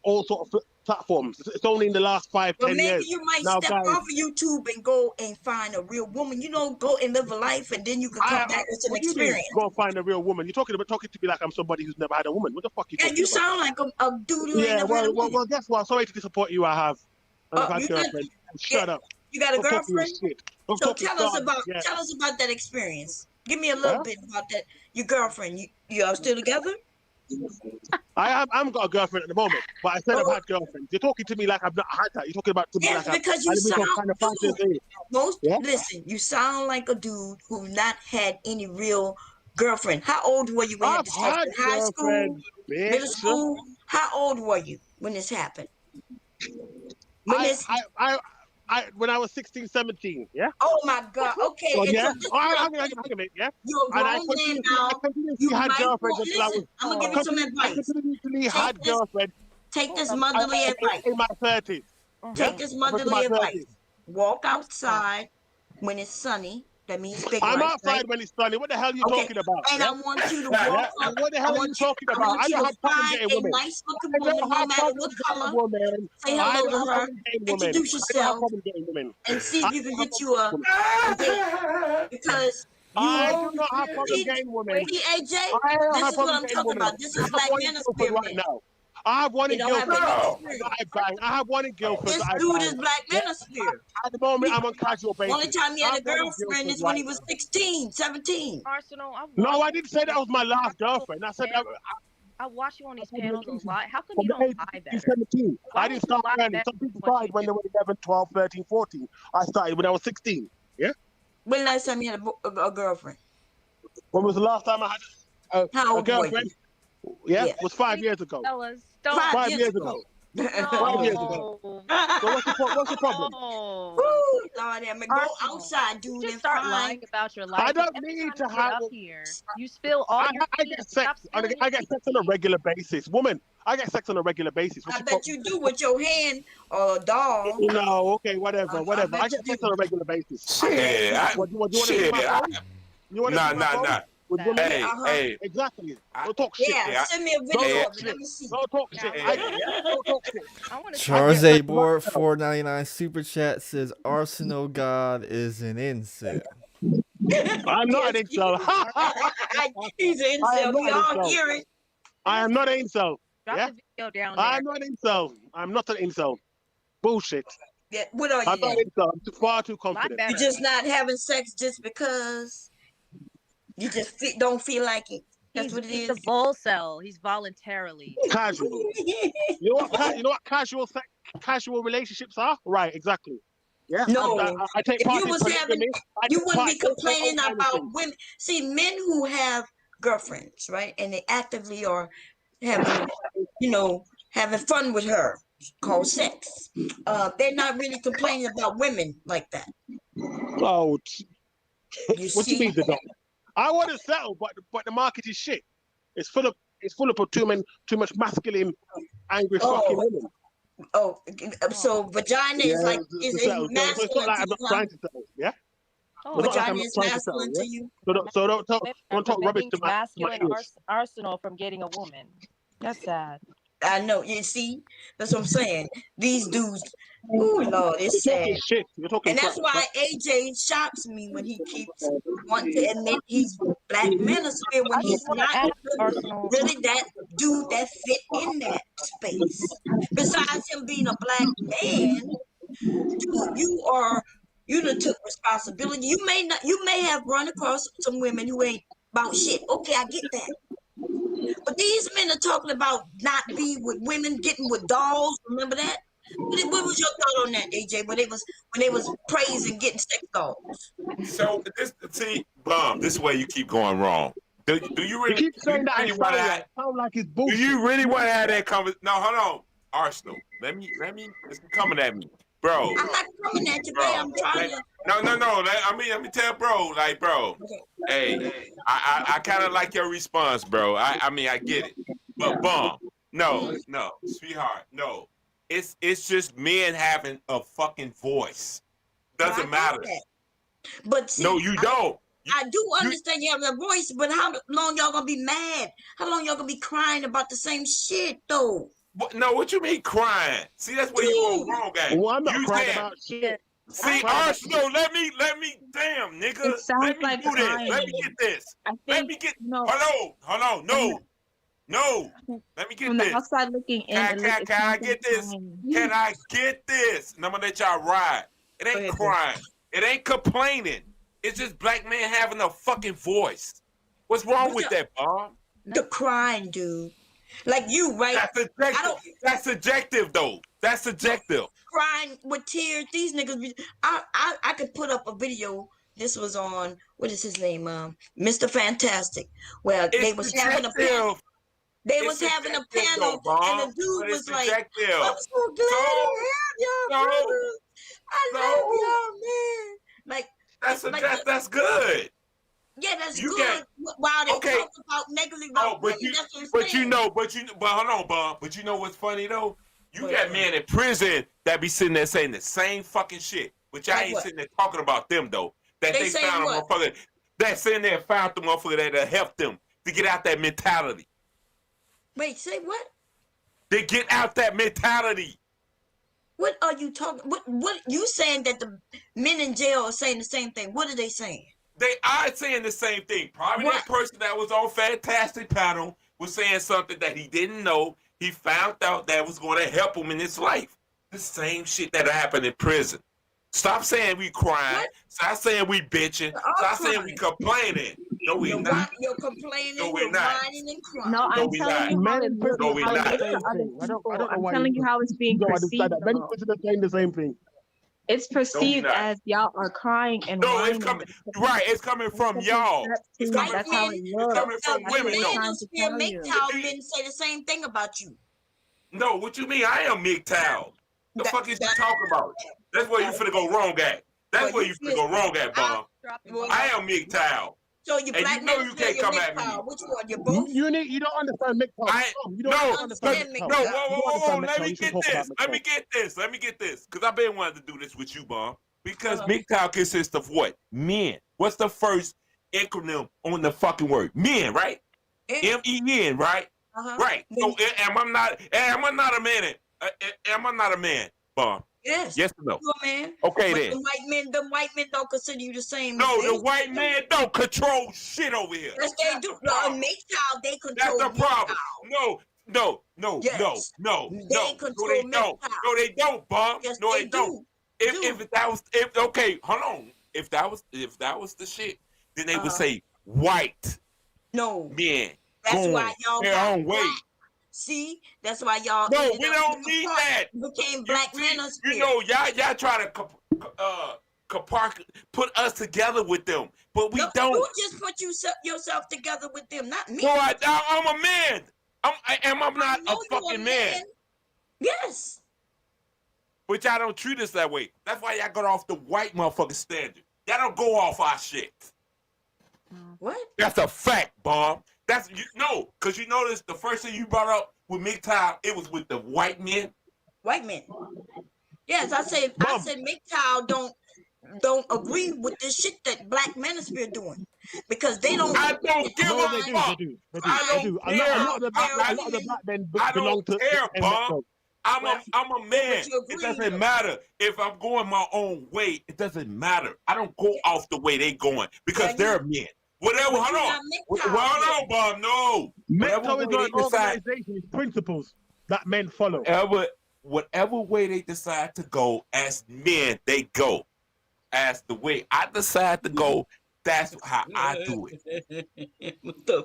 all sorts of platforms. It's only in the last 5, 10 But maybe years. you might Now, step guys, off of YouTube and go and find a real woman. You know, go and live a life, and then you can come back with an what do you mean, experience. go and find a real woman. You're talking to me like I'm somebody who's never had a woman. What the fuck you And talking you about? sound like a dude who ain't Yeah, never had a woman. well, guess what? Sorry to disappoint you. I have. I've had you got- girlfriend. Shut up. You got a Don't talk to me girlfriend? shit. Don't So talk to tell us God. about Yeah. that experience. Give me a little bit about that. Your girlfriend. You all still together? I'm got a girlfriend at the moment, but I said I've had girlfriends. You're talking to me like I've not had that. You're talking about to me Yes, like because you I live in some sound kind of fantasy. listen, you sound like a dude who not had any real girlfriend. How old were you when I've this happened? had High school, girlfriends, middle bitch. school? How old were you when this happened? When I was 16, 17, yeah? Oh my God. Okay. So, and yeah? so this is I what I'm can saying. make, yeah? You're a And I grown man continuously, now. I continuously You had might girlfriends want, until I was. listen, I'm gonna give you some I advice. continuously had girlfriends. Take this motherly advice. In my 30s. Take this motherly advice. Walk outside when it's sunny. That means big I'm lights, outside right? when it's sunny. What the hell are you Okay. talking about? And yeah? I want you to walk up. What the hell are you talking I about? want I you don't to have problem find getting a women. nice looking I don't woman, no have matter problem what getting color. women. Say I hello don't to have her. problem getting women. Introduce I don't have yourself. problem getting women. And see if you can get you a date. Because I do not have problem getting women. See, AJ, I don't this have is what problem I'm getting talking women. about. This I is have Black one in Guildford manosphere right men. now. I have one They in don't have Guildford the that experience. I bang. I have one in Guildford This that I dude bang. is Black manosphere. At the moment, I'm on casual basis. Only time he had a I'm one in girlfriend Guildford is when right he was now. 16, 17. Arsenal, No, I didn't say that was my last girlfriend. I said I watch you on these panels a lot. How come from you the don't age lie of better? 17. Why I don't didn't you start lie early. better Some people than what started when they were 11, 12, 13, 14. I started when I was 16. Yeah? When last time you had a girlfriend? When was the last time I had How a old were girlfriend? you? Yeah? Yeah. It was 5 years ago. Fellas, 5 years ago. 5 years ago. So what's the problem? Woo, Lord, I'm go outside, dude, Just and start find. lying about your life. I don't Every need time to you get have. up here. You spill all your I tea. get sex. Stop spilling I get sex on a regular basis. Woman, I get sex on a regular basis. I bet you do with your hand or a doll. No, okay, whatever. I get sex on a regular basis. Shit, What you want to see my phone? You want to see my phone? Nah. With women? Hey. Exactly. Don't talk shit. Yeah, send me a video of it. Let me see. Don't talk shit. Don't talk shit. Charles A. Board 4.99 super chat says Arsenal God is an incel. I'm not an incel. He's an incel. We all hear it. I am not an incel. Drop the video down there. I'm not an incel. I'm not an incel. Bullshit. Yeah, what are you? I'm not an incel. I'm far too confident. You're just not having sex just because you just don't feel like it. That's what it is. He's a bull cell. He's voluntarily. Casual. You know what casual relationships are? Right, exactly. Yeah. No, I take if part you in was having, polygamy. you wouldn't be complaining about women. See, men who have girlfriends, right, and they actively are having, having fun with her, called sex. They're not really complaining about women like that. Oh, what you mean, the I want to settle, but the market is shit. It's full of too much masculine, angry fucking women. Oh, so vagina is like is masculine. So it's not like I'm not trying to settle, yeah. Oh, vagina is masculine to you. So don't talk rubbish to my masculine ears. arsenal from getting a woman. That's sad. I know. You see, that's what I'm saying. These dudes, oh Lord, it's You're sad. talking shit. You're talking And that's crap. why AJ shocks me when he keeps wanting to admit he's black manosphere when I he's just want not to ask Arsenal. really that dude that fit in that space. Besides him being a black man, you done took responsibility. You may have run across some women who ain't about shit. Okay, I get that. But these men are talking about not be with women, getting with dolls. Remember that? What was your thought on that, AJ? When they was praising getting sex dolls? So this way you keep going wrong. Do you really? You keep saying that really I want to sound like it's bullshit. Do you really want to have that conversation? No, hold on, Arsenal. Let me. It's coming at me, bro. I'm not coming at you, bro. I'm trying to. No. Let me tell bro, like, bro. Hey, I kind of like your response, bro. I get it, but no, sweetheart, no. It's just men having a fucking voice. Doesn't matter. But see, no, you don't. I do understand you have a voice, but how long y'all gonna be mad? How long y'all gonna be crying about the same shit, though? What you mean crying? See, that's where you go wrong at. Well, I'm not you crying saying, about shit. See, Arsenal, let me, damn, nigga. It sounds Let me like do this. crying. Let me get this. Let me get, hold on, no. Let me get From this. the outside looking in, Can I get this? Can I get this? And I'm gonna let y'all ride. It ain't crying. It ain't complaining. It's just black man having a fucking voice. What's wrong with that, Bomb? The crying, dude. Like you, right? That's subjective, though. That's subjective. Crying with tears. These niggas. I could put up a video. This was on, what is his name? Mr. Fantastic. Well, they was having a panel. They was having a panel, and the dude was like, "I'm so glad to have y'all, brothers. I love y'all, man." Like that's good. Yeah, that's good. While they talk about negatively about women, that's what I'm but saying. but hold on, Bob. But you know what's funny though? You got men in prison that be sitting there saying the same fucking shit, but y'all ain't sitting there talking about them though. That they found a motherfucker that sitting there and found the motherfucker that helped them to get out that mentality. Wait, say what? They get out that mentality. What are you talking? What you saying that the men in jail are saying the same thing? What are they saying? They are saying the same thing. Probably that person that was on Fantastic Panel was saying something that he didn't know. He found out that was going to help him in his life. The same shit that happened in prison. Stop saying we crying. Stop saying we bitching. Stop saying we complaining. No, we not. You're complaining. No, we're you're not. whining and crying. No, I'm telling you how it's No, we not. I'm telling you how it's being perceived. Many people are saying the same thing. It's perceived as y'all are crying and whining. It's coming. Right, it's coming from y'all. It's coming That's from, how it looks. it's coming from women. Manosphere, MGTOW men say the same thing about you. No, what you mean? I am MGTOW. The fuck is you talking about? That's where you finna go wrong at. That's where you finna go wrong at, Bob. I am MGTOW. So you black and you know you can't come at me. Which one? You both? You don't understand MGTOW. You don't understand MGTOW. Whoa. Let me get this. Because I've been wanting to do this with you, Bob. Because MGTOW consists of what? Men. What's the first acronym on the fucking word? Men, right? M-E-N, right? Right. So am I not a man? Am I not a man, Bob? Yes. Yes or no? You're a man. Okay, but then. The white men don't consider you the same. No, the white man don't control shit over here. Yes, they do. MGTOW, they control. That's the problem. No. Yes. No, they control No, they don't, Bob. Yes, no, they don't. Hold on. If that was the shit, then they would say white. No. Men. That's why y'all their own way. See, that's why y'all. No, we don't need that. Became black manosphere. You know, y'all try to put us together with them, but we don't. You just put yourself together with them, not me. No, I'm a man. I'm not a fucking man. Yes. But y'all don't treat us that way. That's why y'all got off the white motherfucking standard. Y'all don't go off our shit. What? That's a fact, Bomb. Because you notice the first thing you brought up with MGTOW, it was with the white men. White men. Yes, I said MGTOW don't. don't agree with this shit that Black Manosphere doing because they don't. I don't give No, a they do. fuck. They do. They do. I They don't do. A care. lot of the black men I belong don't to care, bum. Metro. I'm a man. It doesn't matter if I'm going my own way. It doesn't matter. I don't go off the way they going because they're men. Whatever. Hold on. Hold on, bum. No. Metro Whatever is way not they an decide. organization. It's principles that men follow. Whatever way they decide to go, as men, they go. As the way I decide to go, that's how I do it.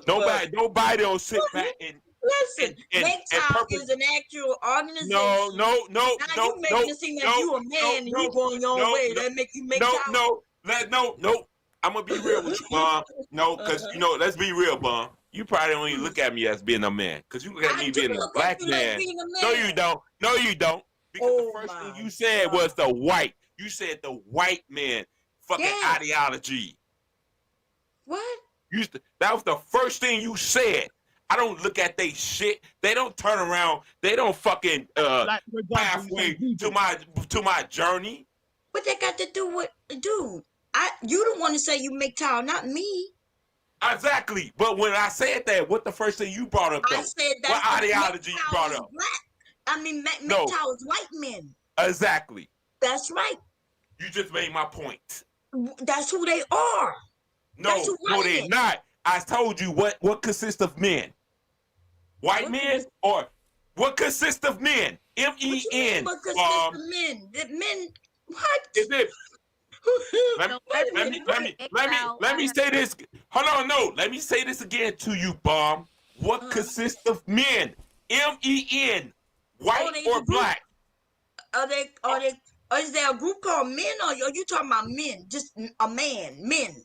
Nobody don't sit back and listen. MGTOW is an actual organization. No. Now you making it seem like you a man and you going your own way. That make you MGTOW. No. I'm gonna be real with you, Bum. No, because let's be real, Bum. You probably don't even look at me as being a man, because you look at me being a black man. No, you don't. No, you don't. Because the first thing you said was the white. You said the white man fucking ideology. What? That was the first thing you said. I don't look at they shit. They don't turn around. They don't fucking halfway to my journey. What that got to do with, dude? You don't want to say you MGTOW, not me. Exactly. But when I said that, what the first thing you brought up though? I said that's what ideology you brought up? Black. I mean, MGTOW is white men. Exactly. That's right. You just made my point. That's who they are. No, they're not. I told you what consists of men. White men or what consists of men? MEN. What consists of men? Men. What? Is it? Let me say this. Hold on, no. Let me say this again to you, Bomb. What consists of men? MEN. White or black? Is there a group called men, or are you talking about men? Just a man, men.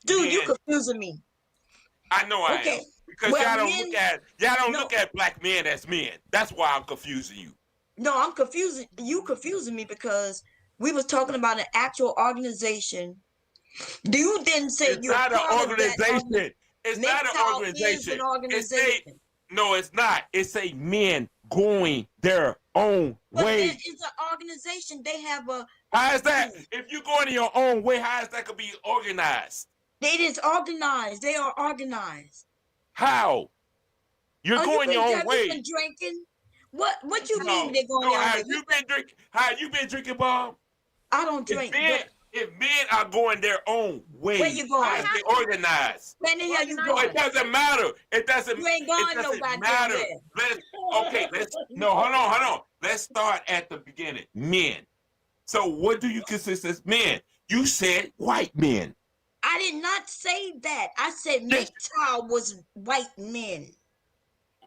Dude, you confusing me. I know I am. Because y'all don't look at black men as men. That's why I'm confusing you. No, I'm confusing you. Confusing me because we was talking about an actual organization. You didn't say it's not an organization. It's not an organization. No, it's not. It's a men going their own way. It's an organization. They have a. How is that? If you going in your own way, how is that gonna be organized? It is organized. They are organized. How? You're going your own way. You been drinking? What you mean they're going their own way? How you been drinking, Bob? I don't drink. If men are going their own way, where you going? How is they organized? Where the hell you going? It doesn't matter. It doesn't. You ain't going matter. Hold on. Let's start at the beginning. Men. So what do you consist as men? You said white men. I did not say that. I said MGTOW was white men.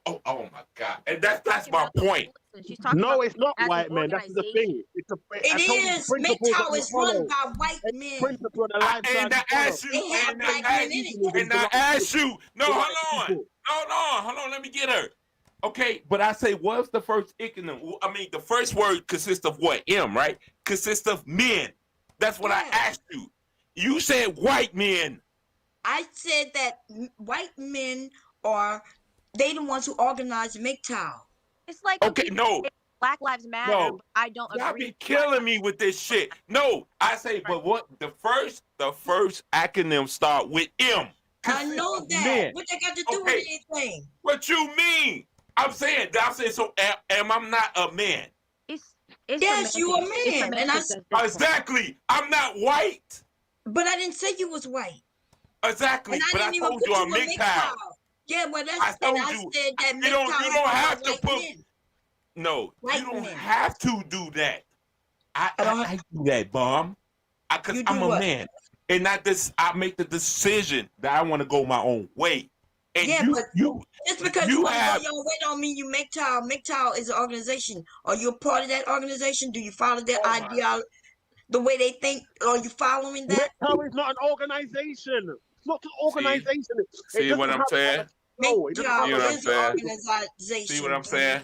Oh my God! And that's my point. No, it's not white men. That's the thing. It is. MGTOW is run by white men. And I ask you. No, hold on. Let me get her. Okay, but I say, what's the first iconym? I mean, the first word consists of what? M, right? Consists of men. That's what I asked you. You said white men. I said that white men they the ones who organize MGTOW. It's like Black Lives Matter. No, but I don't agree. Y'all be killing me with this shit. No, I say, but what the first acronym start with M. I know that. Men. What they got to do with anything? What you mean? I'm saying. So am I not a man? Yes, you a man, and exactly. I'm not white. But I didn't say you was white. Exactly. And but I told you I'm MGTOW. Yeah, well, I said that you don't have to put. No, you don't have to do that. I do that, Bomb. Because I'm a man. And not this, I make the decision that I want to go my own way. And just because you want to go your own way don't mean you MGTOW. MGTOW is an organization. Are you a part of that organization? Do you follow their ideology, the way they think? Are you following that? MGTOW is not an organization. It's not an organization. See what I'm saying? MGTOW is an organization. See what I'm saying?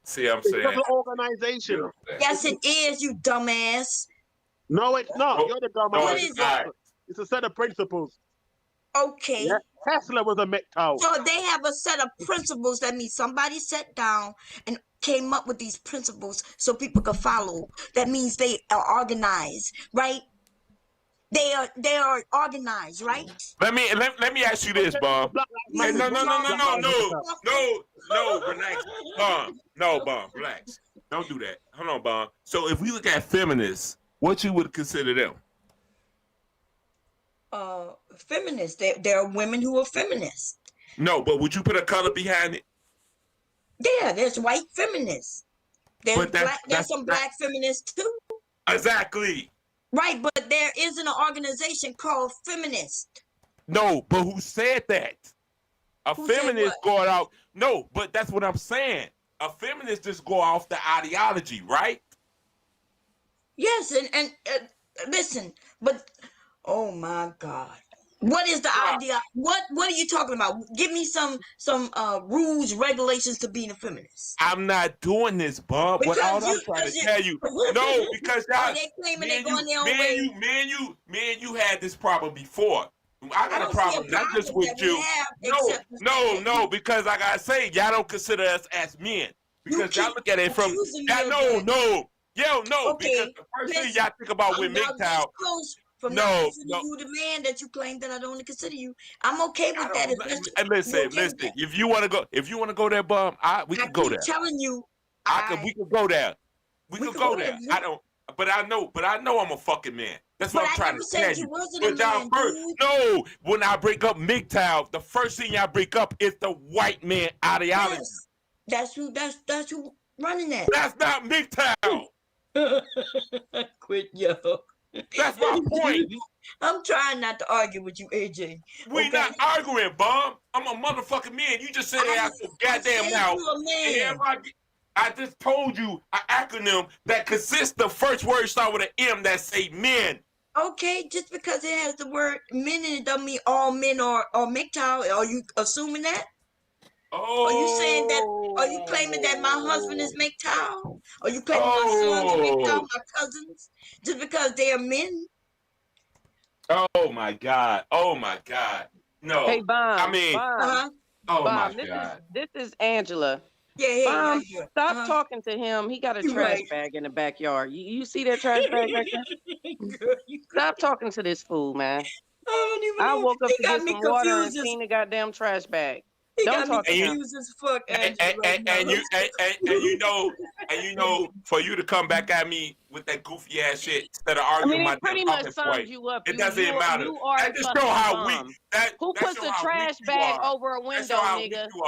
See what I'm saying? It's not an organization. Yes, it is, you dumbass. No, it's not. You're the dumbass. What is it? It's a set of principles. Okay. Yeah. Tesla was a MGTOW. So they have a set of principles. That means somebody sat down and came up with these principles so people could follow. That means they are organized, right? They are organized, right? Let me ask you this, Bomb. Hey, no, relax, Bomb. No, Bomb, relax. Don't do that. Hold on, Bomb. So if we look at feminists, what you would consider them? Feminists. There are women who are feminists. No, but would you put a color behind it? Yeah, there's white feminists. There's some black feminists too. Exactly. Right, but there isn't an organization called feminist. No, but who said that? Who feminist going out. No, but that's what I'm saying. A feminist just go off the ideology, right? Yes, and listen, but oh my God. What is the idea? What are you talking about? Give me some rules, regulations to being a feminist. I'm not doing this, Bob. What all I'm trying to tell you. No, because y'all, they claiming they going their own me and you had this problem before. I got a problem not just with you. No, because I gotta say, y'all don't consider us as men. Because y'all look at it from because the first thing y'all think about with MGTOW. From you the man that you claim that I don't consider you. I'm okay with that. Listen. If you want to go there, Bum, we can go there. I'm telling you, we could go there. We could go there. But I know I'm a fucking man. That's what I'm trying to tell you. But y'all no, when I break up MGTOW, the first thing y'all break up is the white man ideology. Yes. That's who running that. That's not MGTOW. Quit, yo. That's my point. I'm trying not to argue with you, AJ. We not arguing, Bum. I'm a motherfucking man. You just said it out your goddamn mouth. I just told you an acronym that consists the first word start with an M that say men. Okay, just because it has the word men in it doesn't mean all men are MGTOW. Are you assuming that? Oh. Are you saying that? Are you claiming that my husband is MGTOW? Are you claiming my sons are MGTOW, my cousins, just because they are men? Oh my God! No. Hey, Bob. I mean, Bob. Oh Bob, my God! This is Angela. Yeah. Stop talking to him. He got a trash bag in the backyard. You see that trash bag back there? Stop talking to this fool, man. I woke up to get some water and seen the goddamn trash bag. Don't talk to him. And you know, for you to come back at me with that goofy ass shit instead of arguing my pretty much sums you up. It doesn't matter. That just show how weak. Who puts the trash bag over a window, nigga? Who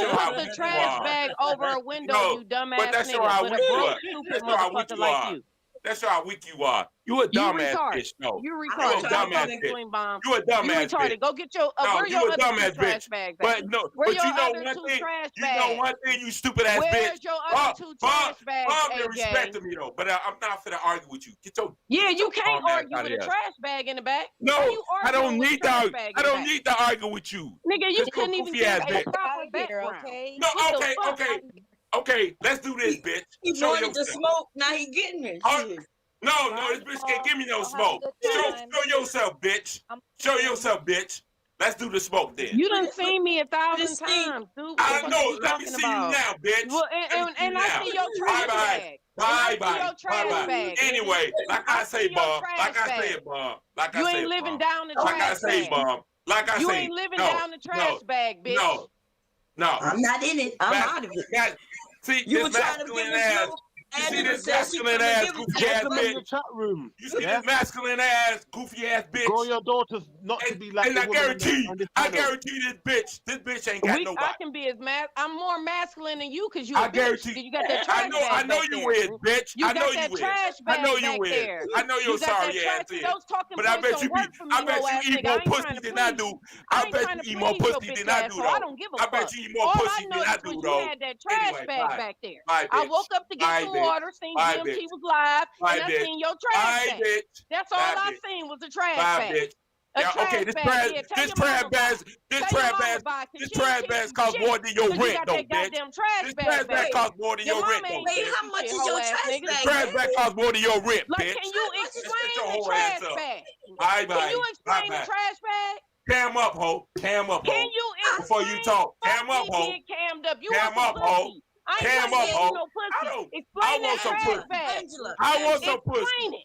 put the trash bag over a window, you dumbass nigga? With a broke, stupid motherfucker like you. That's how weak you are. You a dumbass bitch. No. You retarded. You a dumbass bitch. You a dumbass bitch. Go get your where your other two trash bags But no, but you know one thing. You know one thing, you stupid ass bitch. Where's your other two trash bags, AJ? Respecting me though, but I'm not finna argue with you. Get your you can't argue with a trash bag in the back. No, I don't need to argue. I don't need to argue with you. Nigga, you couldn't even get a proper background. No, okay, let's do this, bitch. He wanted to smoke, now he getting it. No, this bitch can't give me no smoke. Show yourself, bitch. Show yourself, bitch. Let's do the smoke then. You done seen me 1,000 times, dude. I know. Let me see you now, bitch. Well, and I see your trash bag. Bye. Anyway, like I say, Bob. You ain't living down the trash bag. You ain't living down the trash bag, bitch. No. I'm not in it. I'm out of it. See, you this masculine ass. You see this masculine ass goofy ass bitch. You see this masculine ass goofy ass bitch. Grow your daughters not to be like. And I guarantee this bitch ain't got nobody. I can be as I'm more masculine than you because you. I guarantee you got that trash bag. I know you is, bitch. I know you is. I know you is. I know you're sorry ass is. But I bet you eat more pussy than I do. I bet you eat more pussy than I do though. I don't give a fuck. I bet you eat more pussy than I do though. You had that trash bag back there. I woke up to get some water, seen GMT was live, and I seen your trash bag. That's all I seen was the trash bag. Okay, this trash bag costs more than your rent, though, bitch. This trash bag costs more than your rent, though. Hey, how much is your trash bag? This trash bag costs more than your rent, bitch. Can you explain the trash bag? Bye. Can you explain the trash bag? Cam up, ho. Cam up, ho. Can you before you talk? Cam up, ho. Cammed up. Cam up, ho. Cam up, ho. Explain I want some pussy. bag. I want some pussy. Explain it.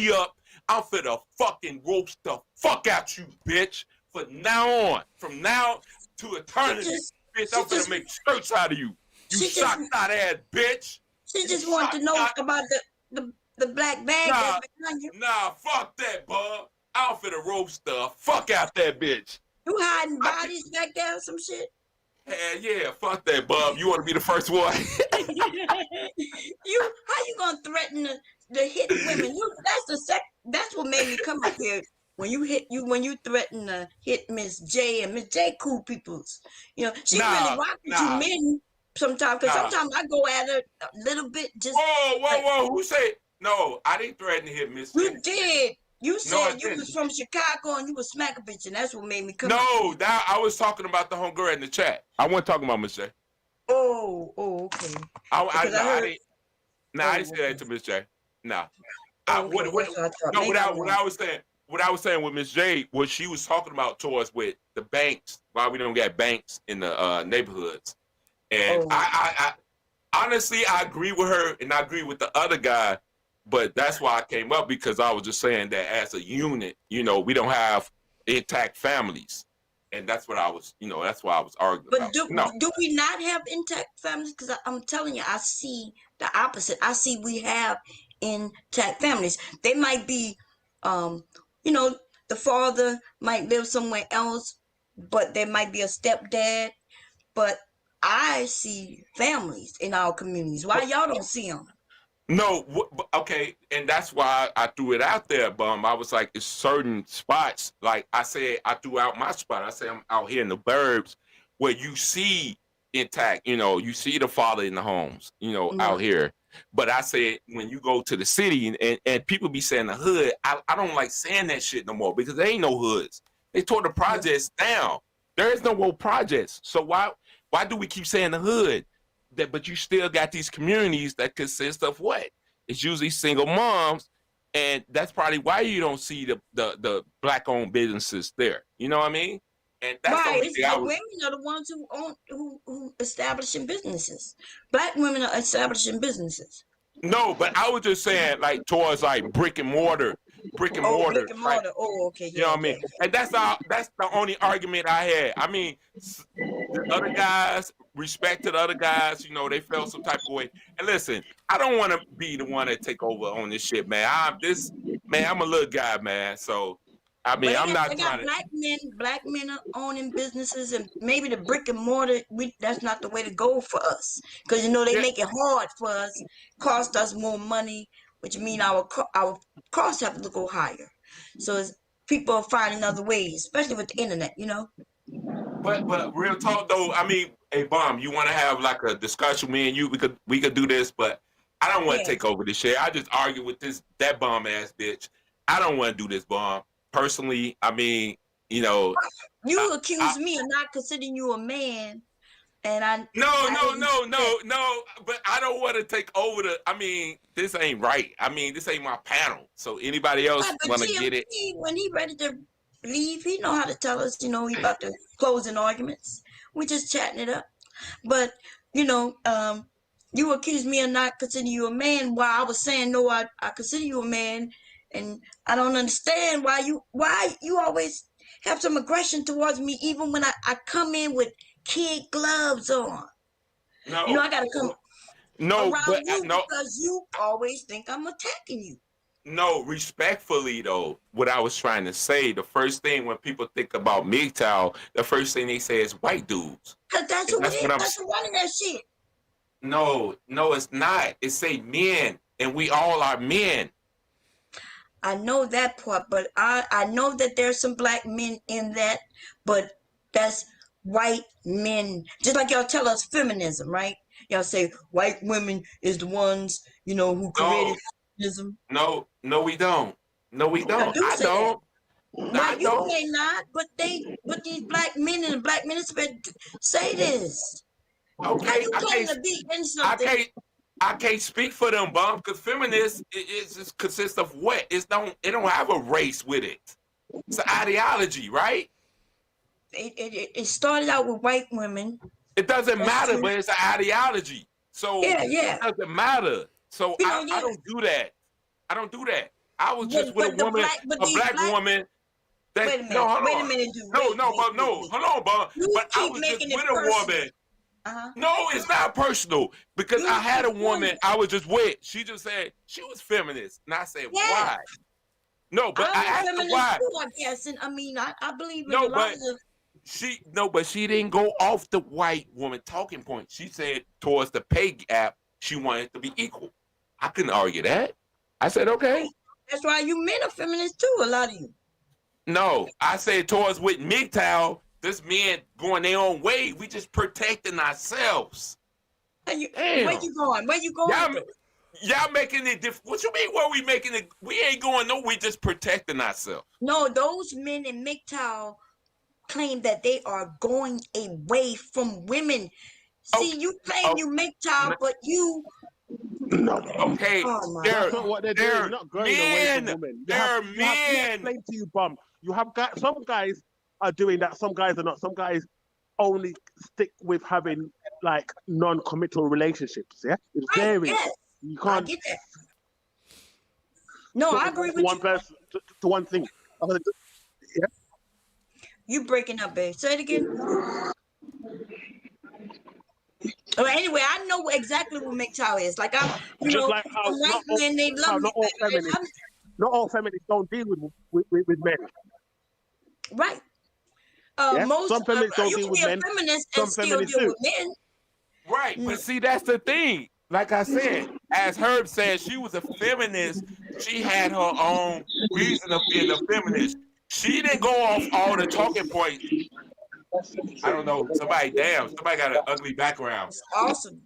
me up, I'm finna fucking roast the fuck out you, bitch. From now on, to eternity. Bitch, I'm gonna make skirts out of you. You socked out ass bitch. She just wanted to know about the black bag that's behind you. Nah, fuck that, bub. I don't finna roast stuff. Fuck out that bitch. You hiding bodies back there or some shit? Hell yeah, fuck that, bub. You wanna be the first one? How you gonna threaten the hit women? That's what made me come up here. When you threaten to hit Miss J, and Miss J cool peoples. You know, she really rock with you men sometimes, because sometimes I go at her a little bit just. Whoa. Who said no? I didn't threaten to hit Miss J. You did. You said you was from Chicago and you was smack a bitch, and that's what made me come up. No, that I was talking about the homegirl in the chat. I wasn't talking about Miss J. Oh, okay. I didn't say that to Miss J. Nah. What I was saying with Miss J, what she was talking about towards with the banks, why we don't get banks in the neighborhoods. And I honestly, I agree with her and I agree with the other guy, but that's why I came up, because I was just saying that as a unit, you know, we don't have intact families. And that's what I was, you know, that's why I was arguing about. But do we not have intact families? Because I'm telling you, I see the opposite. I see we have intact families. They might be, you know, the father might live somewhere else, but there might be a stepdad. But I see families in our communities. Why y'all don't see them? No, okay, and that's why I threw it out there, Bum. I was like, it's certain spots, like I said, I threw out my spot. I said I'm out here in the burbs where you see intact, you know, you see the father in the homes, you know, out here. But I said, when you go to the city and people be saying the hood, I don't like saying that shit no more, because there ain't no hoods. They tore the projects down. There is no more projects. So why do we keep saying the hood? But you still got these communities that consist of what? It's usually single moms, and that's probably why you don't see the black-owned businesses there. You know what I mean? And that's right. The women are the ones who establishing businesses. Black women are establishing businesses. No, but I was just saying, like, towards like brick and mortar. Brick and mortar. Oh, okay. You know what I mean? And that's the only argument I had. I mean, the other guys, respect to the other guys, you know, they felt some type of way. And listen, I don't want to be the one that take over on this shit, man. I'm a little guy, man. So I mean, I'm not trying to. Black men are owning businesses, and maybe the brick and mortar, that's not the way to go for us. Because, you know, they make it hard for us, cost us more money, which means our costs have to go higher. So people are finding other ways, especially with the internet, you know. But real talk though, I mean, hey, Bomb, you want to have like a discussion, me and you? We could do this, but I don't want to take over this shit. I just argue with that bomb ass bitch. I don't want to do this, Bomb. Personally, I mean, you know. You accuse me of not considering you a man. And No, but I don't want to take over I mean, this ain't right. I mean, this ain't my panel. So anybody else want to get it? When he ready to leave, he know how to tell us, you know, he about to closing arguments. We just chatting it up. But, you know, you accuse me of not considering you a man while I was saying, no, I consider you a man. And I don't understand why you always have some aggression towards me, even when I come in with kid gloves on. No, you know, I gotta come around you no, because you always think I'm attacking you. No, respectfully though, what I was trying to say, the first thing when people think about MGTOW, the first thing they say is white dudes. Cause that's what running that shit. No, it's not. It say men, and we all are men. I know that part, but I know that there's some black men in that, but that's white men. Just like y'all tell us feminism, right? Y'all say white women is the ones, you know, who created feminism. No, we don't. No, we don't. I don't. But you may not, but these black men in the black ministry say this. Okay, I can't speak for them, Bum, because feminists it just consists of what? It don't have a race with it. It's an ideology, right? It started out with white women. It doesn't matter, but it's an ideology. So yeah. It doesn't matter. So I don't do that. I don't do that. I was just with a woman, a black woman. Wait a minute. No, hold Wait a on. minute. Dude. No, Wait, no, wait, but wait, no, wait. hold on, but You I keep was just making it with a personal. woman. Uh-huh. No, it's not personal because I had a keep woman I was just with. She just said she was feminist, and I said Yeah. why? No, but I I'm a asked her feminist why. too, I guess. And I mean, I believe in a No, lot but of she didn't go off the white woman talking point. She said towards the pay gap, she wanted it to be equal. I couldn't argue that. I said okay. That's why you men are feminists too, a lot of you. No, I said towards with MGTOW, this men going their own way. We just protecting ourselves. Where Damn. you going? Where you going? Y'all making it different. What you mean? Where we making it? We ain't going no. We just protecting ourselves. No, those men in MGTOW claim that they are going away from women. See, you claim you MGTOW, but you. Okay, Oh, that's not what they're doing. They're not going away from women. They're men. Explain to you, bum. You have some guys are doing that. Some guys are not. Some guys only stick with having like non-committal relationships. Yeah, it varies. Yes. You can't. I get that. No, I agree with one you. person to one thing. Yeah. You breaking up, babe. Say it again. Well, anyway, I know exactly what MGTOW is. Like I'm, you Just know, like how white men they love me. Not all feminists don't deal with men. Right. Most some feminists don't deal with men. Some feminists deal with men. Right, but see, that's the thing. Like I said, as Herb said, she was a feminist. She had her own reason of being a feminist. She didn't go off all the talking points. I don't know. Somebody got an ugly background. It's awesome.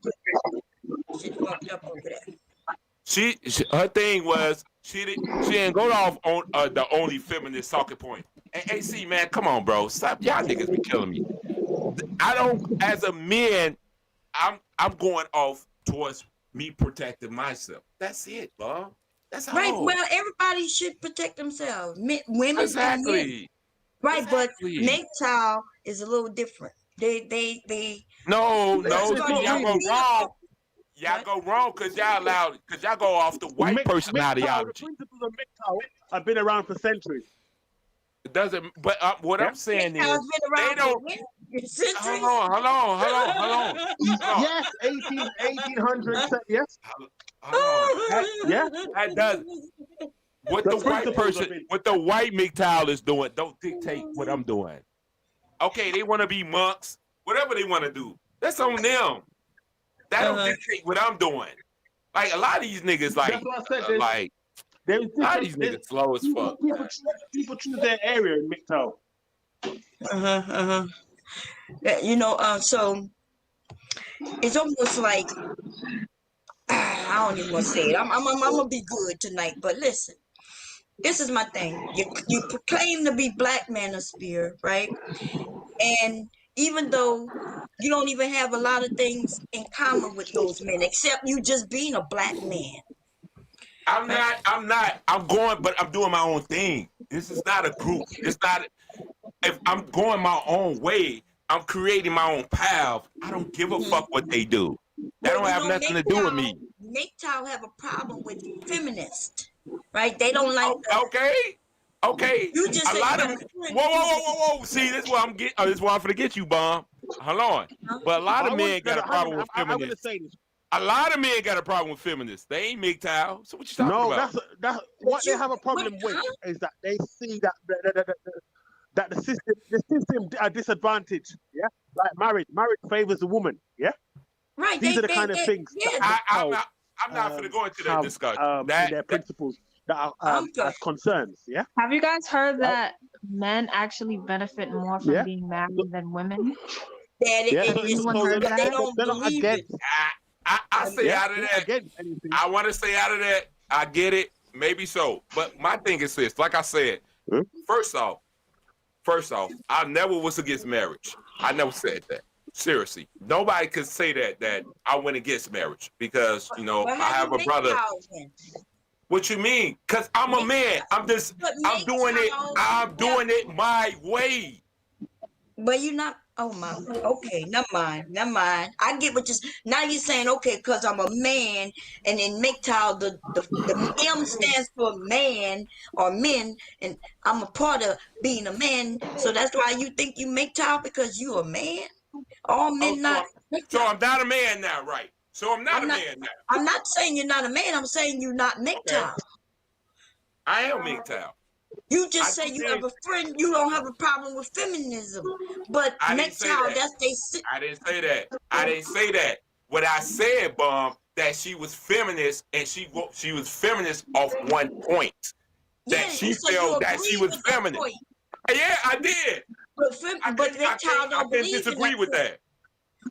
She fucked up over there. She her thing was she didn't go off on the only feminist talking point. Hey, see, man, come on, bro, stop. Y'all niggas be killing me. I don't, as a man, I'm going off towards me protecting myself. That's it, bro. That's all. Right. Well, everybody should protect themselves. Women exactly. and men. Right, exactly. But MGTOW is a little different. They. No, y'all go wrong. Y'all go wrong because y'all go off the white person ideology. The principles of MGTOW have been around for centuries. It doesn't, but what I'm saying is they don't. Hold on. Yes, 1800s. Yes. Yeah. That does. What the white MGTOW is doing don't dictate what I'm doing. Okay, they want to be monks, whatever they want to do. That's on them. That don't dictate what I'm doing. Like a lot of these niggas, a lot of these niggas slow as fuck. People choose their area in MGTOW. You know, so it's almost like I don't even want to say it. I'm gonna be good tonight, but listen. This is my thing. You proclaim to be Black manosphere, right? And even though you don't even have a lot of things in common with those men, except you just being a Black man. I'm not. I'm going, but I'm doing my own thing. This is not a group. It's not. If I'm going my own way, I'm creating my own path. I don't give a fuck what they do. That don't have nothing to do with me. MGTOW have a problem with feminists. Right? They don't like Okay. You just a lot of whoa. See, this is why I'm getting. This is why I'm finna get you, Bomb. Hold on. But a lot of men got a problem with feminists. A lot of men got a problem with feminists. They ain't MGTOW. So what you talking about? That's what they have a problem with is that they see that the system are disadvantaged. Yeah, like marriage favors the woman. Yeah, right. These are the kind of things. Yeah. I'm not going to go into that discussion. Their principles that are as concerns. Yeah. Have you guys heard that men actually benefit more from being married than women? Anyone heard that? They're not against. I stay out of that. I want to stay out of that. I get it. Maybe so. But my thing is this. Like I said, first off, I never was against marriage. I never said that. Seriously, nobody could say that I went against marriage because I have a brother. What you mean? Cause I'm a man. I'm doing it my way. But you're not Oh my. Okay, never mind. Never mind. I get what now you're saying. Okay, because I'm a man, and in MGTOW the M stands for man or men, and I'm a part of being a man. So that's why you think you MGTOW because you a man. All men not. So I'm not a man now, right? So I'm not a man now. I'm not saying you're not a man. I'm saying you're not MGTOW. I am MGTOW. You just say you have a friend. You don't have a problem with feminism, but MGTOW, that's they. I didn't say that. I didn't say that. What I said, that she was feminist, and she was feminist off one point. That she felt that she was feminist. Yeah, I did. But MGTOW don't believe disagree with that.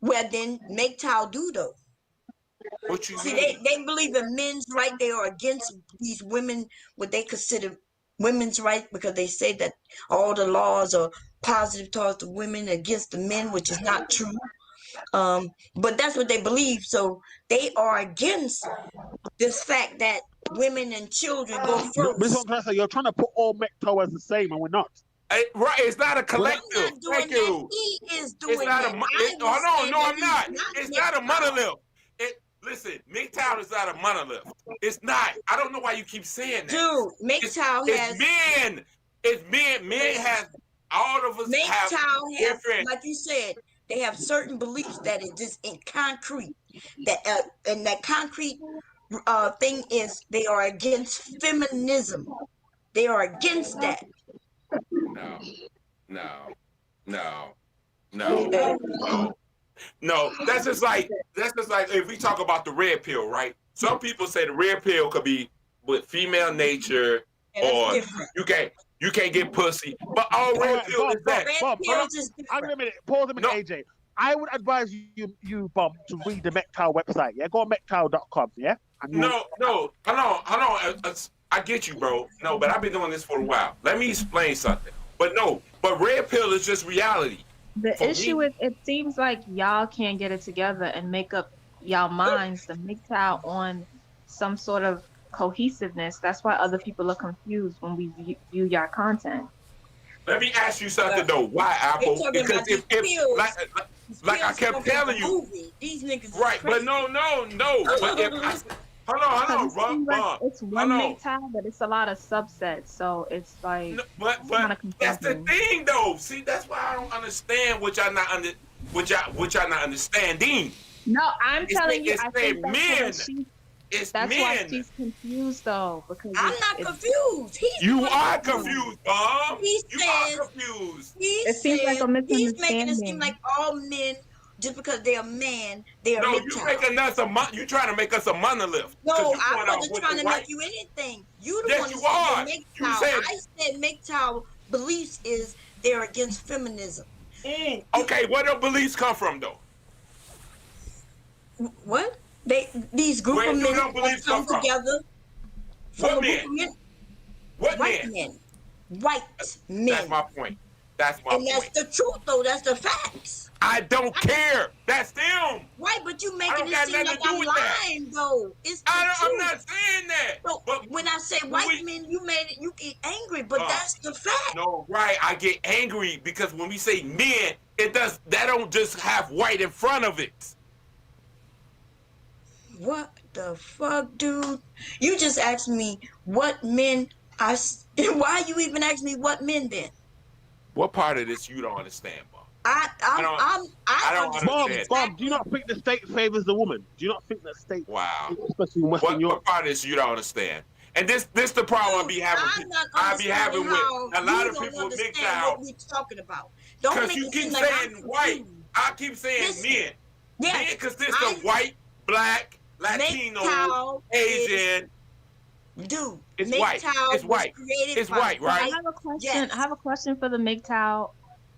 Well, then MGTOW do though. What you mean? See, they believe in men's right. They are against these women, what they consider women's right, because they say that all the laws are positive towards the women, against the men, which is not true. But that's what they believe. So they are against this fact that women and children go first. This is what I'm trying to say. You're trying to put all MGTOW as the same, and we're not. Right, it's not a collective. Thank you. He is doing it's not that. I'm not. It's not a monolith. Listen, MGTOW is not a monolith. It's not. I don't know why you keep saying that. Dude, MGTOW has... It's men. It's men. Men have... All of us have different... Like you said, they have certain beliefs that is just in concrete. And that concrete thing is they are against feminism. They are against that. No, that's just like if we talk about the red pill, right? Some people say the red pill could be with female nature, or you can't get pussy. But all red pill is that. Bob, I'm a minute. Pause a minute, AJ. I would advise you, Bob, to read the MGTOW website. Yeah, go on MGTOW.com. Yeah. No. Hold on. I get you, bro. No, but I've been doing this for a while. Let me explain something. But red pill is just reality. The issue is, it seems like y'all can't get it together and make up y'all minds to mix out on some sort of cohesiveness. That's why other people are confused when we view y'all content. Let me ask you something though. Why, Apple? Because if like I kept telling you, these niggas right? But no. But if hold on, like it's one MGTOW, but it's a lot of subsets, so it's like. No, but that's the thing, though. See, that's why I don't understand what y'all not understanding. No, I'm telling you, I think men. That's why she's confused, though, because I'm not confused. You are confused, Bob. You are confused. It seems like a misunderstanding. He's making it seem like all men, just because they're a man, they're no, MGTOW. you trying to make us a monolith. No, I wasn't trying to make you anything. You the one that said MGTOW. I said MGTOW beliefs is they're against feminism. Okay, where do beliefs come from, though? What? These group of men come together. What men? What men? White men. That's my point. That's my point. And that's the truth, though. That's the facts. I don't care. That's them. Right, but you making it seem like I'm lying, though. It's the truth. I'm not saying that. So, but when I say white men, you get angry, but that's the fact. No, right. I get angry because when we say men, that don't just have white in front of it. What the fuck, dude? You just asked me what men why you even asked me what men then? What part of this you don't understand, Bob? I don't understand. Bob, do you not think the state favors the woman? Do you not think the state? Wow. Especially in Western Europe. What part of this you don't understand? And this the problem I be having with a lot of people with MGTOW. What we talking about? Because you keep saying white. I keep saying men. Men consist of white, black, Latino, Asian. Dude, it's white. It's white. It's white, right? I have a question. Yes. I have a question for the MGTOW.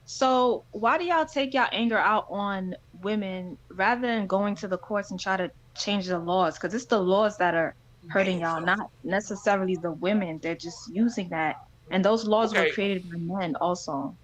So why do y'all take y'all anger out on women rather than going to the courts and try to change the laws? Because it's the laws that are hurting y'all, not necessarily the women. They're just using that. And those laws were created by men also.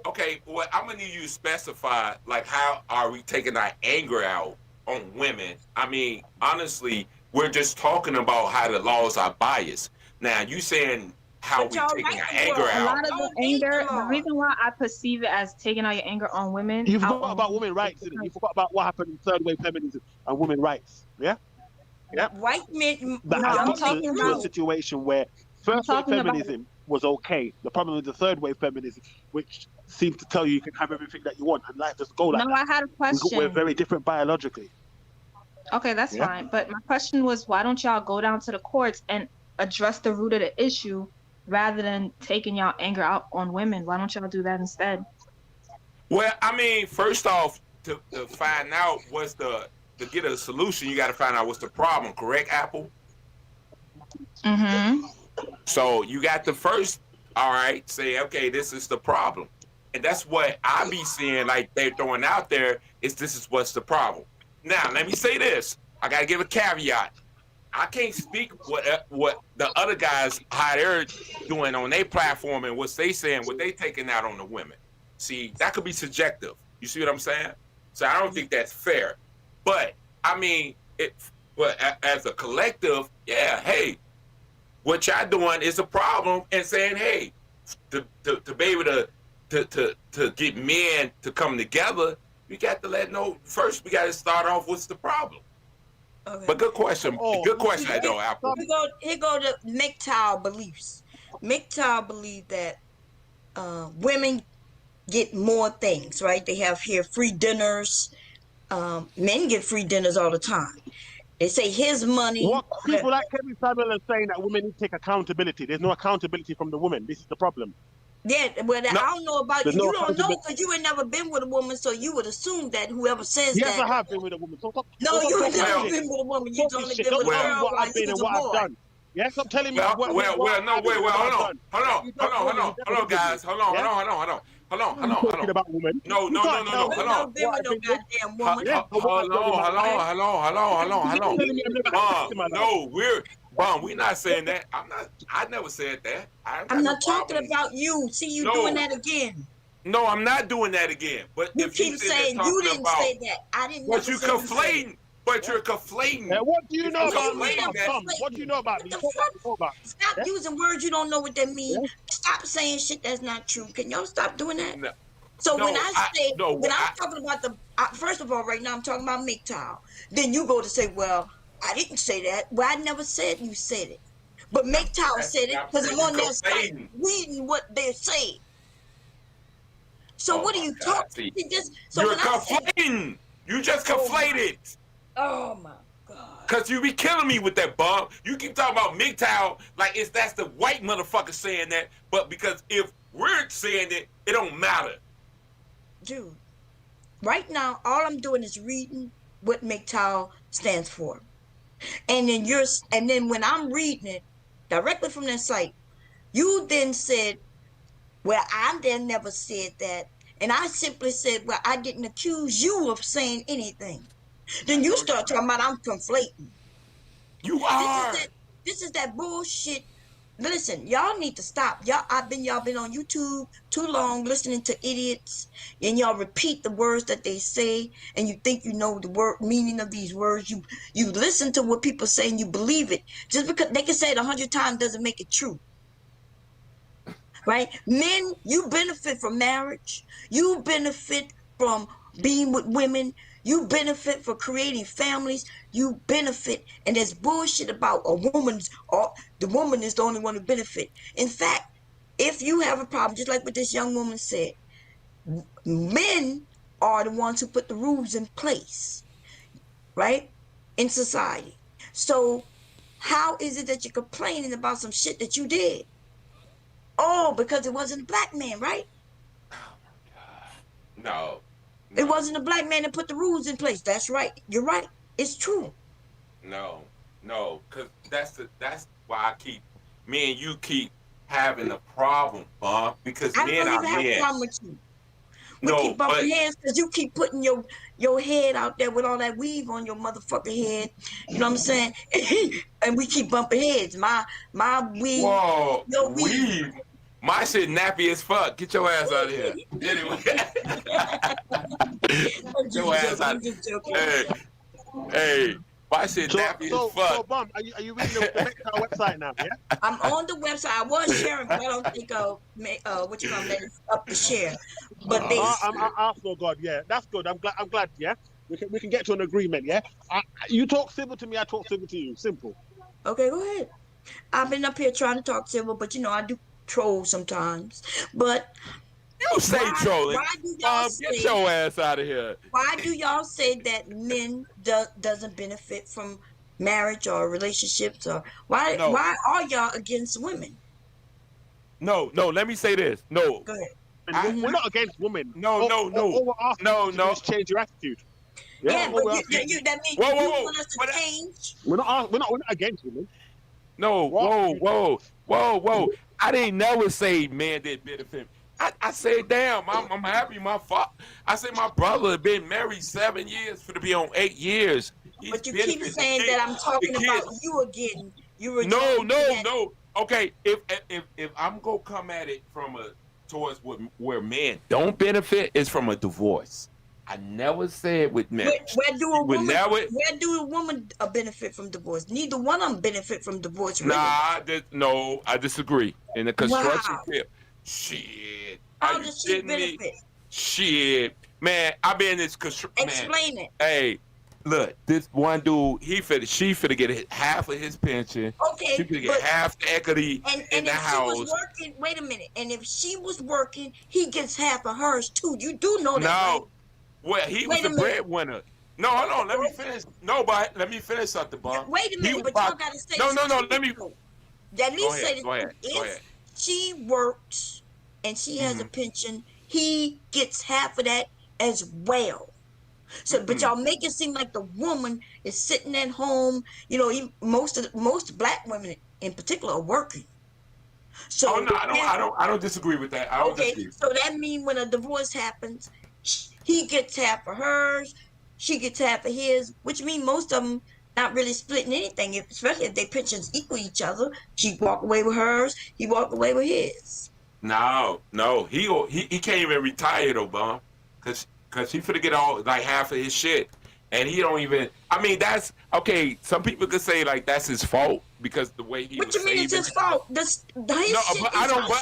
Okay, well, I'm going to need you to specify, like, how are we taking our anger out on women? I mean, honestly, we're just talking about how the laws are biased. Now, you saying how we taking our anger A out. lot of the anger, the reason why I perceive it as taking out your anger on women. You forgot about women's rights, didn't you? You forgot about what happened in third wave feminism and women's rights. Yeah? Yeah. White men. That I'm happened talking to a about situation where first wave feminism was okay. The problem with the third wave feminism, which seems to tell you can have everything that you want and life doesn't go like No, that. I had a question. We're very different biologically. Okay, that's fine. But my question was, why don't y'all go down to the courts and address the root of the issue rather than taking y'all anger out on women? Why don't y'all do that instead? Well, I mean, first off, to find out to get a solution, you got to find out what's the problem, correct, Apple? Mm-hmm. So you got to first, all right, say, okay, this is the problem. And that's what I be seeing, like they're throwing out there, is this is what's the problem. Now, let me say this. I got to give a caveat. I can't speak what the other guys, how they're doing on their platform and what they saying, what they taking out on the women. See, that could be subjective. You see what I'm saying? So I don't think that's fair. But, I mean, as a collective, yeah, hey, what y'all doing is a problem, and saying, hey, to be able to get men to come together, we got to know first. We got to start off. What's the problem? Okay. But good question. Good question, though, Apple. Here go the MGTOW beliefs. MGTOW believe that women get more things, right? They have here free dinners. Men get free dinners all the time. They say his money. What people like Kevin Samuel are saying that women need to take accountability. There's no accountability from the women. This is the problem. Yeah, well, I don't know about you. No, You don't know because you ain't never been with a woman, so you would assume that whoever says that. Yes, I have been with a woman. So no, you ain't never been with a woman. You've only been with a girl what while I've been you and was what a boy. I've done. Yes, I'm telling you. No, wait, hold on, guys. Hold on. Talking about women. No, hold on. Hold on. No, we're not saying that. I never said that. I'm not talking about you. See, you doing that again. No, I'm not doing that again. But you keep saying you didn't say that. I didn't. But you conflating. But you're conflating. What do you know about me? What do you know about me? Stop using words you don't know what they mean. Stop saying shit that's not true. Can y'all stop doing that? No. So when I'm talking about first of all, right now I'm talking about MGTOW. Then you go to say, well, I didn't say that. Well, I never said you said it. But MGTOW said it because I'm on their site reading what they're saying. So what are you talking? You're conflating. You just conflated. Oh my God. Cause you be killing me with that, Bob. You keep talking about MGTOW like that's the white motherfucker saying that, but because if we're saying it, it don't matter. Dude, right now all I'm doing is reading what MGTOW stands for. And then when I'm reading it directly from their site, you then said, well, I then never said that. And I simply said, well, I didn't accuse you of saying anything. Then you start talking about I'm conflating. You are. This is that bullshit. Listen, y'all need to stop. Y'all been on YouTube too long listening to idiots, and y'all repeat the words that they say, and you think you know the word meaning of these words. You listen to what people say and you believe it. Just because they can say it 100 times doesn't make it true. Right? Men, you benefit from marriage. You benefit from being with women. You benefit for creating families. You benefit, and there's bullshit about the woman is the only one who benefit. In fact, if you have a problem, just like what this young woman said, men are the ones who put the rules in place, right, in society. So how is it that you're complaining about some shit that you did? Oh, because it wasn't a black man, right? No. It wasn't a black man that put the rules in place. That's right. You're right. It's true. No, because that's why me and you keep having a problem, Bob. Because men are men. I don't even have a problem with you. We keep bumping heads because you keep putting your head out there with all that weave on your motherfucking head. You know what I'm saying? And we keep bumping heads. My weave. Whoa, your weave. My shit nappy as fuck. Get your ass out of here. Anyway. Get your ass out. Hey, My shit nappy as fuck. So, Bum, are you reading the MGTOW website now? Yeah. I'm on the website. I was sharing, but I don't think what you gonna let us up to share. But they. I'm Arsenal God. Yeah, that's good. I'm glad. Yeah, we can get to an agreement. Yeah. You talk civil to me. I talk civil to you. Simple. Okay, go ahead. I've been up here trying to talk civil, but I do troll sometimes. But you say trolling. Why do y'all get your ass out of here. Why do y'all say that men doesn't benefit from marriage or relationships, or why are y'all against women? No. Let me say this. No. Go ahead. We're not against women. No. All we're asking you to change your attitude. Yeah, but that means you want us to change. We're not against women. No. Whoa. I didn't never say men didn't benefit. I said, damn, I'm happy. I said my brother been married 7 years for to be on 8 years. But you keep saying that I'm talking about you again. No. Okay, if I'm gonna come at it from towards where men don't benefit, is from a divorce. I never said with men. Where do a woman benefit from divorce? Neither one of them benefit from divorce. Really. Nah, I disagree. In the construction field. Shit. How does she benefit? Shit. Man, I've been in this construction. Explain it. Hey, look, this one dude, she finna get half of his pension. Okay. She finna get half the equity in the house. She was working, wait a minute. And if she was working, he gets half of hers too. You do know that, right? Well, he was the breadwinner. No, hold on. Let me finish. No, but let me finish something, Bob. Wait a minute, but y'all gotta say. No. Let me. Let me say this. Go ahead. If she works and she has a pension, he gets half of that as well. So, but y'all make it seem like the woman is sitting at home. Most black women in particular are working. So I don't disagree with that. So that means when a divorce happens, he gets half of hers, she gets half of his, which means most of them not really splitting anything, especially if their pensions equal each other. She walk away with hers, he walk away with his. No, he can't even retire though, Bum, cause he finna get all like half of his shit, and he don't even. I mean, that's okay. Some people could say like that's his fault because the way he. What you mean it's his fault? No,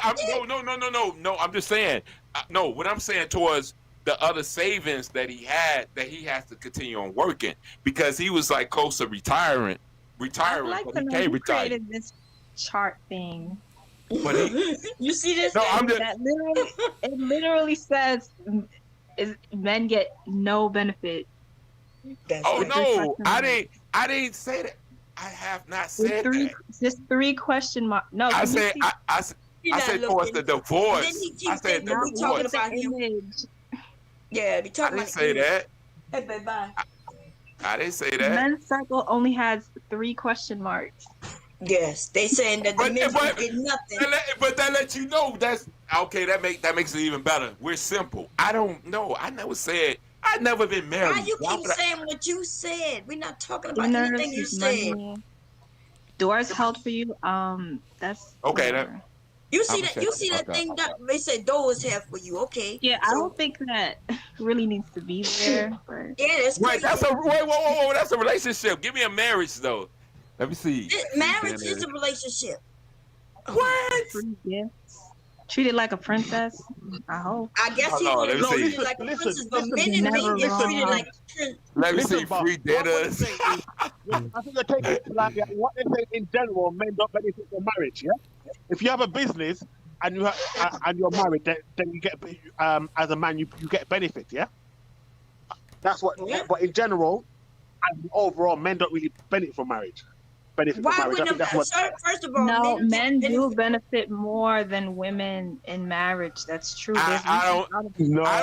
I'm just saying. No, what I'm saying towards the other savings that he had, that he has to continue on working because he was like close to retiring. I'd like to know who created this chart thing. But you see this? No, it literally says men get no benefit. No, I didn't say that. I have not said that. Just 3 question marks. No, I said towards the divorce. I said the talking about image. Yeah, we talking about. I didn't say that. Hey, babe, bye. I didn't say that. Men's cycle only has 3 question marks. Yes, they saying that the men get nothing. But that lets you know that's okay. That makes it even better. We're simple. I don't know. I never been married. Why you keep saying what you said? We're not talking about anything you said. Doors held for you. That's okay. You see that thing that they said doors held for you. Okay. Yeah, I don't think that really needs to be there. Yeah, that's right. Whoa. That's a relationship. Give me a marriage though. Let me see. Marriage is a relationship. What? Treated like a princess. I hope. I guess he was treated like a princess, but men and men get treated like a princess. Let me see free dinners. I think you're taking it like what they say in general, men don't benefit from marriage. Yeah. If you have a business and you're married, then you get as a man you get benefits. Yeah. That's what. Yeah. But in general, and overall, men don't really benefit from marriage. First of all, no, men do benefit more than women in marriage. That's true. I don't know. I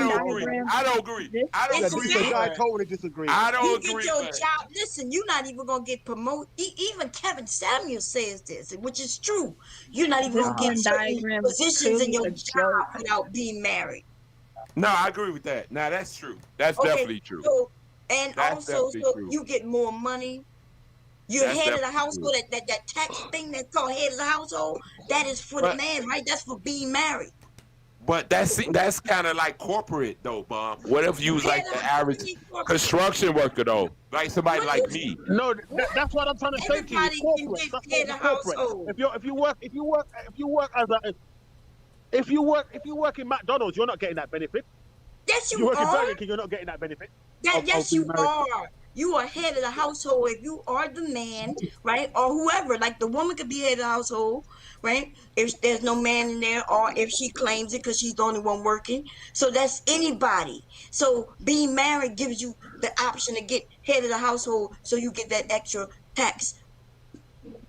don't agree. I totally disagree. I don't agree. You get your job. Listen, you're not even gonna get promoted. Even Kevin Samuel says this, which is true. You're not even gonna get certain positions in your job without being married. No, I agree with that. Now that's true. That's definitely true. So, you get more money. You're head of the household. That tax thing that's called head of the household, that is for the man, right? That's for being married. But that's kind of like corporate though, Bomb. What if you was like the average construction worker thougk, like somebody like me? No, that's what I'm trying to say to you. Corporate. That's what the corporate. If you work in McDonald's, you're not getting that benefit. Yes, If you you work in are. Burger King, you're not getting that benefit. Yes, you are. You are head of the household if you are the man, right? Or whoever. Like the woman could be head of the household, right? If there's no man in there, or if she claims it because she's the only one working. So that's anybody. So being married gives you the option to get head of the household, so you get that extra tax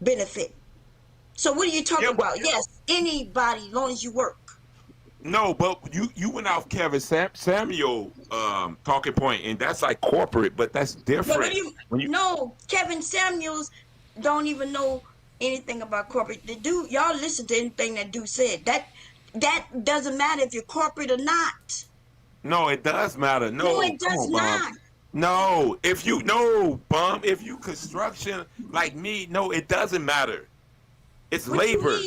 benefit. So what are you talking about? Yes, anybody, as long as you work. No, but you went off Kevin Samuel talking point, and that's like corporate, but that's different. No, Kevin Samuels don't even know anything about corporate. The dude, y'all listen to anything that dude said. That doesn't matter if you're corporate or not. No, it does matter. No, it does not. No, if you if you construction like me, no, it doesn't matter. It's labor.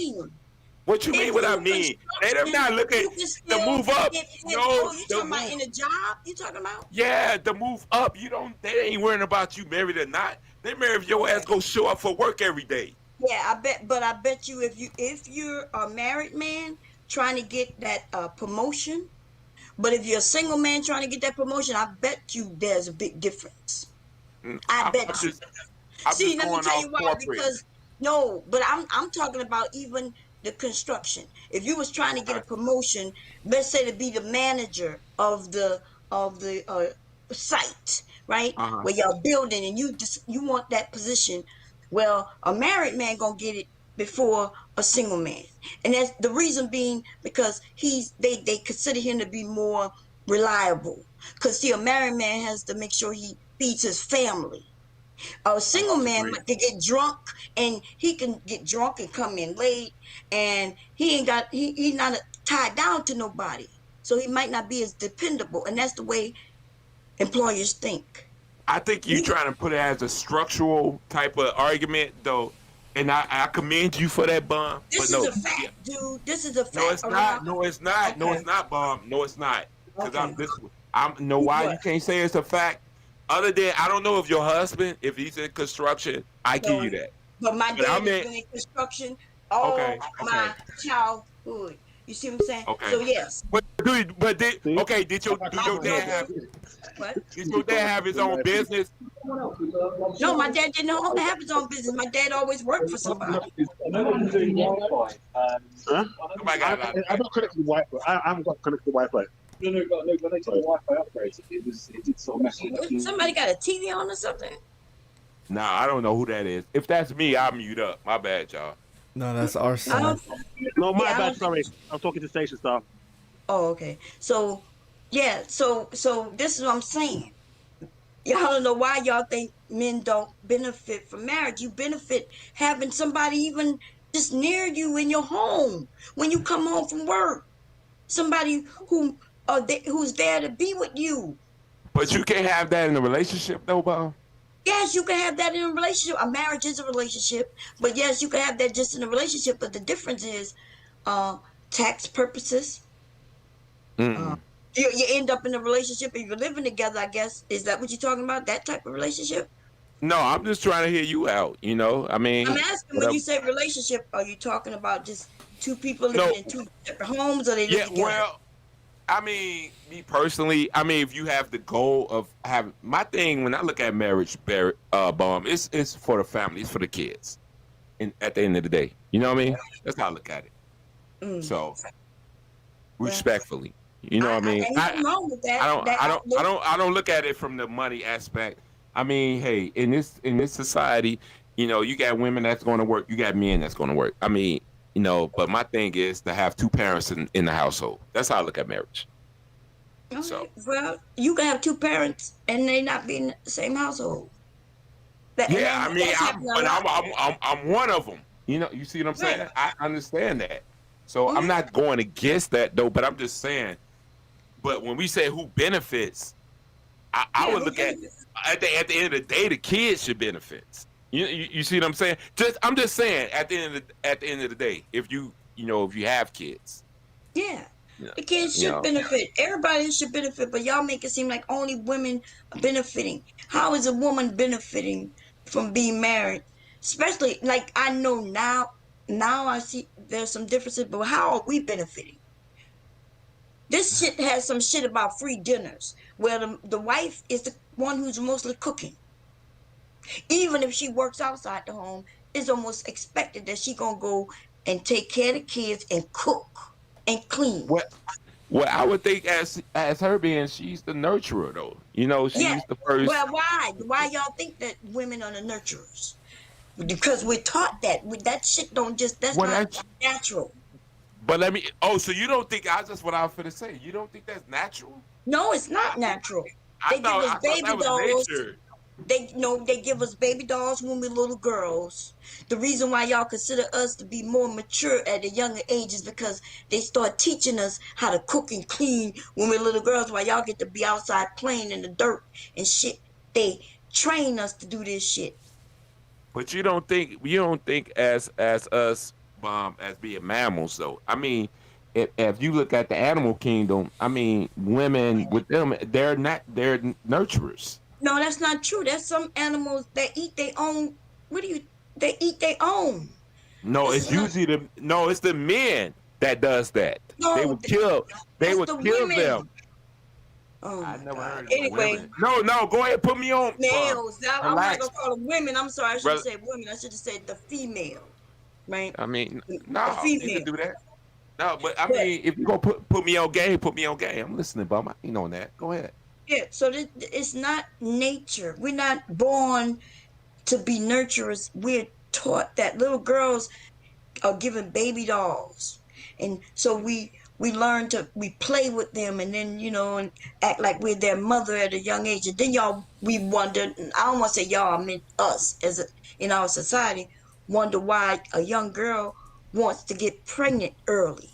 What you mean? What I mean? They're not looking to move up. No, you talking about in a job? You talking about? Yeah, the move up. They ain't worrying about you married or not. They married if your ass go show up for work every day. Yeah, I bet you if you're a married man trying to get that promotion, but if you're a single man trying to get that promotion, I bet you there's a big difference. I bet you. See, let me tell you why. Because but I'm talking about even the construction. If you was trying to get a promotion, let's say to be the manager of the site, right? Where y'all building, and you want that position. Well, a married man gonna get it before a single man, and that's the reason being because they consider him to be more reliable. Because see, a married man has to make sure he feeds his family. A single man can get drunk, and he can get drunk and come in late, and he's not tied down to nobody, so he might not be as dependable, and that's the way employers think. I think you're trying to put it as a structural type of argument, though, and I commend you for that, Bomb. This is a fact, dude. This is a fact. No, it's not. No, it's not. Okay. No, it's not, Bomb. No, it's not. Because I'm know why you can't say it's a fact. Other than I don't know if your husband, if he's in construction, I give you that. But my dad has been in construction all my childhood. You see what I'm saying? Okay. So yes. Did your dad have? What? Did your dad have his own business? No, my dad didn't have his own business. My dad always worked for somebody. Huh? I don't connect to the Wi-Fi. I haven't got connected to the Wi-Fi. No, when they took the Wi-Fi upgrade, it did sort of mess with that. Somebody got a TV on or something? Nah, I don't know who that is. If that's me, I'll mute up. My bad, y'all. No, that's our son. No, my bad. Sorry, I'm talking to station staff. Oh, okay. So, yeah. So this is what I'm saying. Y'all don't know why y'all think men don't benefit from marriage. You benefit having somebody even just near you in your home when you come home from work. Somebody who's there to be with you. But you can't have that in a relationship, though, Bob. Yes, you can have that in a relationship. A marriage is a relationship, but yes, you can have that just in a relationship. But the difference is, tax purposes. You end up in a relationship and you're living together. I guess is that what you're talking about? That type of relationship? No, I'm just trying to hear you out. I mean, I'm asking when you say relationship, are you talking about just two people living in two different homes, or they live together? Well, I mean, me personally, if you have the goal of having my thing when I look at marriage, Bomb, it's for the family, it's for the kids, and at the end of the day, you know what I mean? That's how I look at it. So, respectfully, you know what I mean? I don't look at it from the money aspect. I mean, hey, in this society, you got women that's going to work, you got men that's going to work. I mean, but my thing is to have two parents in the household. That's how I look at marriage. Okay. So, well, you can have two parents and they not be in the same household. I'm one of them. You see what I'm saying? I understand that. So I'm not going against that though, but I'm just saying. But when we say who benefits, I would look at the end of the day, the kids should benefit. You see what I'm saying? I'm just saying at the end of the day, if you have kids. Yeah. The kids should benefit. Everybody should benefit, but y'all make it seem like only women are benefiting. How is a woman benefiting from being married? Especially like I know now. Now I see there's some differences, but how are we benefiting? This shit has some shit about free dinners, where the wife is the one who's mostly cooking. Even if she works outside the home, it's almost expected that she gonna go and take care of the kids and cook and clean. Well, I would think as her being, she's the nurturer though. You know, she's the first. Well, why? Why y'all think that women are the nurturers? Because we're taught that. That shit don't just. That's not natural. But let me. Oh, so you don't think? That's what I was gonna say. You don't think that's natural? No, it's not natural. I thought that was nature. They give us baby dolls when we're little girls. The reason why y'all consider us to be more mature at a younger age is because they start teaching us how to cook and clean when we're little girls, while y'all get to be outside playing in the dirt and shit. They train us to do this shit. But you don't think as us as being mammals though. I mean, if you look at the animal kingdom, I mean, women with them, they're nurturers. No, that's not true. There's some animals that eat their own. They eat their own. No, it's usually it's the men that does that. No, they would kill. They would kill them. Oh, I never heard of anyway. Women. No, go ahead, put me on. Males. I'm not gonna call them women. I'm sorry, I should have said women. I should have said the female. Right? I mean, no, you can do that. No, but I mean, if you gonna put me on game, put me on game. I'm listening, bum. I ain't on that. Go ahead. Yeah, so it's not nature. We're not born to be nurturers. We're taught that. Little girls are given baby dolls, and so we learn we play with them, and then and act like we're their mother at a young age. And then we wonder. I don't want to say y'all, I mean us in our society wonder why a young girl wants to get pregnant early,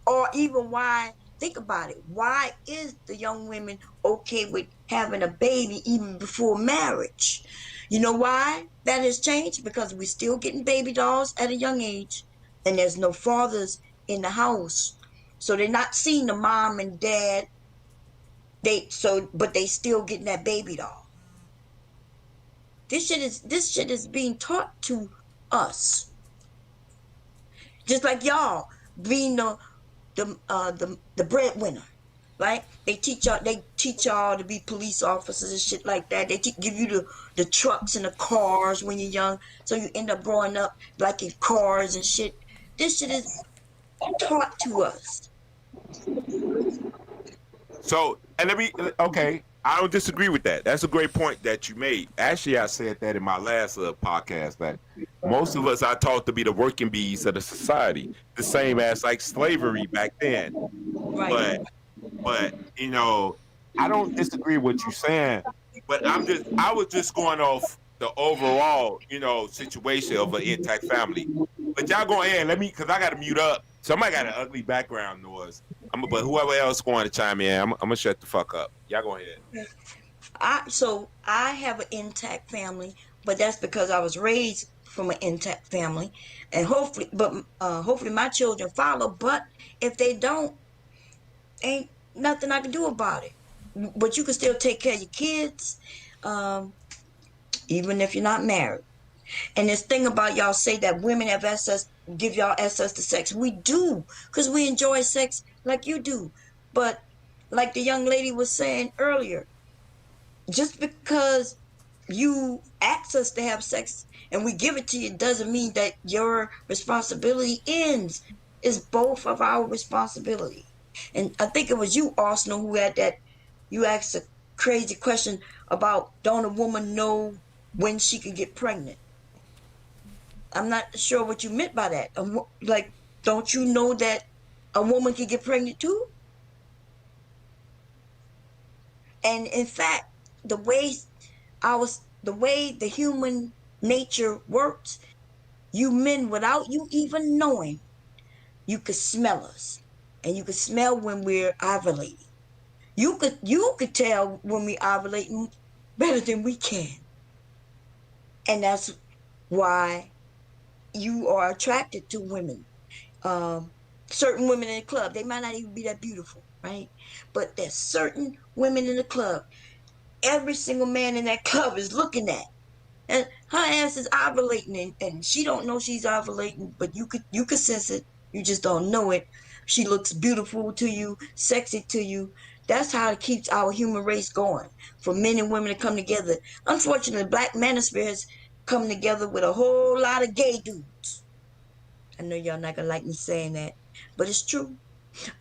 or even why. Think about it. Why is the young women okay with having a baby even before marriage? You know why that has changed? Because we're still getting baby dolls at a young age, and there's no fathers in the house, so they're not seeing the mom and dad. But they still getting that baby doll. This shit is being taught to us, just like y'all being the breadwinner, right? They teach y'all to be police officers and shit like that. They give you the trucks and the cars when you're young, so you end up growing up like in cars and shit. This shit is taught to us. So, and I don't disagree with that. That's a great point that you made. Actually, I said that in my last podcast, that most of us are taught to be the working bees of the society, the same as like slavery back then. Right. But I don't disagree with what you're saying. But I was just going off the overall, situation of an intact family. But y'all go ahead, because I got to mute up. Somebody got an ugly background noise. But whoever else going to chime in, I'm gonna shut the fuck up. Y'all go ahead. I have an intact family, but that's because I was raised from an intact family, and hopefully my children follow. But if they don't, ain't nothing I can do about it. But you can still take care of your kids, even if you're not married. And this thing about y'all say that women have access, give y'all access to sex. We do, because we enjoy sex like you do. But like the young lady was saying earlier, just because you ask us to have sex and we give it to you doesn't mean that your responsibility ends. It's both of our responsibility. And I think it was you, Arsenal, who had that. You asked a crazy question about, don't a woman know when she can get pregnant? I'm not sure what you meant by that. Like, don't you know that a woman can get pregnant too? And in fact, the way the human nature works, you men, without you even knowing, you could smell us, and you could smell when we're ovulating. You could tell when we ovulating better than we can, and that's why you are attracted to women. certain women in the club, they might not even be that beautiful, right? But there's certain women in the club. Every single man in that club is looking at. And her ass is ovulating, and she don't know she's ovulating, but you could sense it. You just don't know it. She looks beautiful to you, sexy to you. That's how it keeps our human race going. For men and women to come together. Unfortunately, Black Manosphere has come together with a whole lot of gay dudes. I know y'all not gonna like me saying that, but it's true.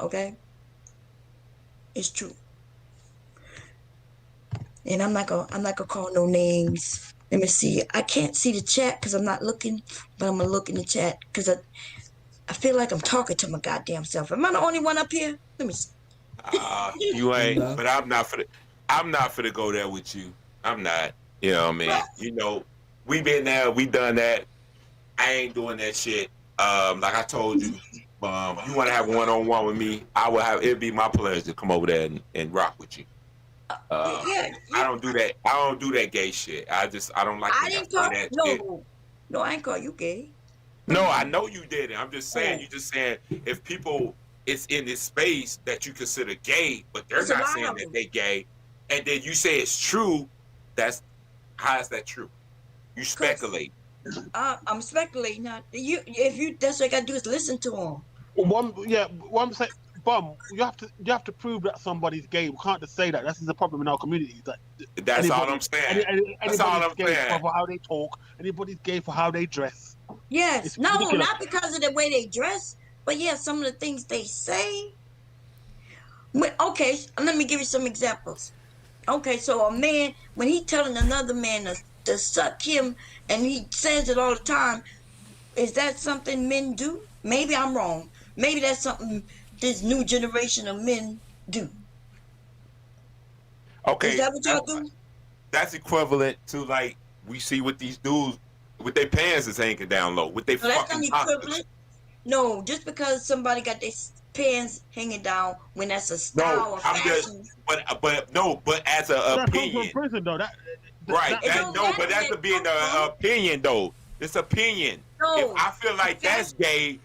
Okay, it's true. And I'm not gonna call no names. Let me see. I can't see the chat because I'm not looking, but I'm gonna look in the chat because I feel like I'm talking to my goddamn self. Am I the only one up here? Let me see. You ain't, No. but I'm not for to go there with you. I'm not. You know what I mean? You know, we been there, we done that. I ain't doing that shit. Like I told you, you want to have one-on-one with me, it'd be my pleasure to come over there and rock with you. I don't do that. I don't do that gay shit. I don't like I when y'all didn't say call that shit. no, I ain't call you gay. No, I know you didn't. I'm just saying, you just saying if people is in this space that you consider gay, but they're not saying that they gay, and then you say it's true, how is that true? You speculate. I'm speculating. Now, that's what I gotta do is listen to them. One say, Bum, you have to prove that somebody's gay. We can't just say that. That's the problem in our community. That's all I'm saying. That's all I'm gay saying. for how they talk. Anybody's gay for how they dress. Yes, no, ridiculous. not because of the way they dress, but yeah, some of the things they say. Okay, let me give you some examples. Okay, so a man, when he telling another man to suck him, and he says it all the time, is that something men do? Maybe I'm wrong. Maybe that's something this new generation of men do. Okay, is that what y'all do? That's equivalent to like we see with these dudes with their pants is hanging down low, with their No, that's fucking not equivalent. No, just because somebody got their pants hanging down when that's a style or fashion. But as an that opinion. comes from prison though. But that's being an opinion though. It's opinion. No, if I feel like that's gay,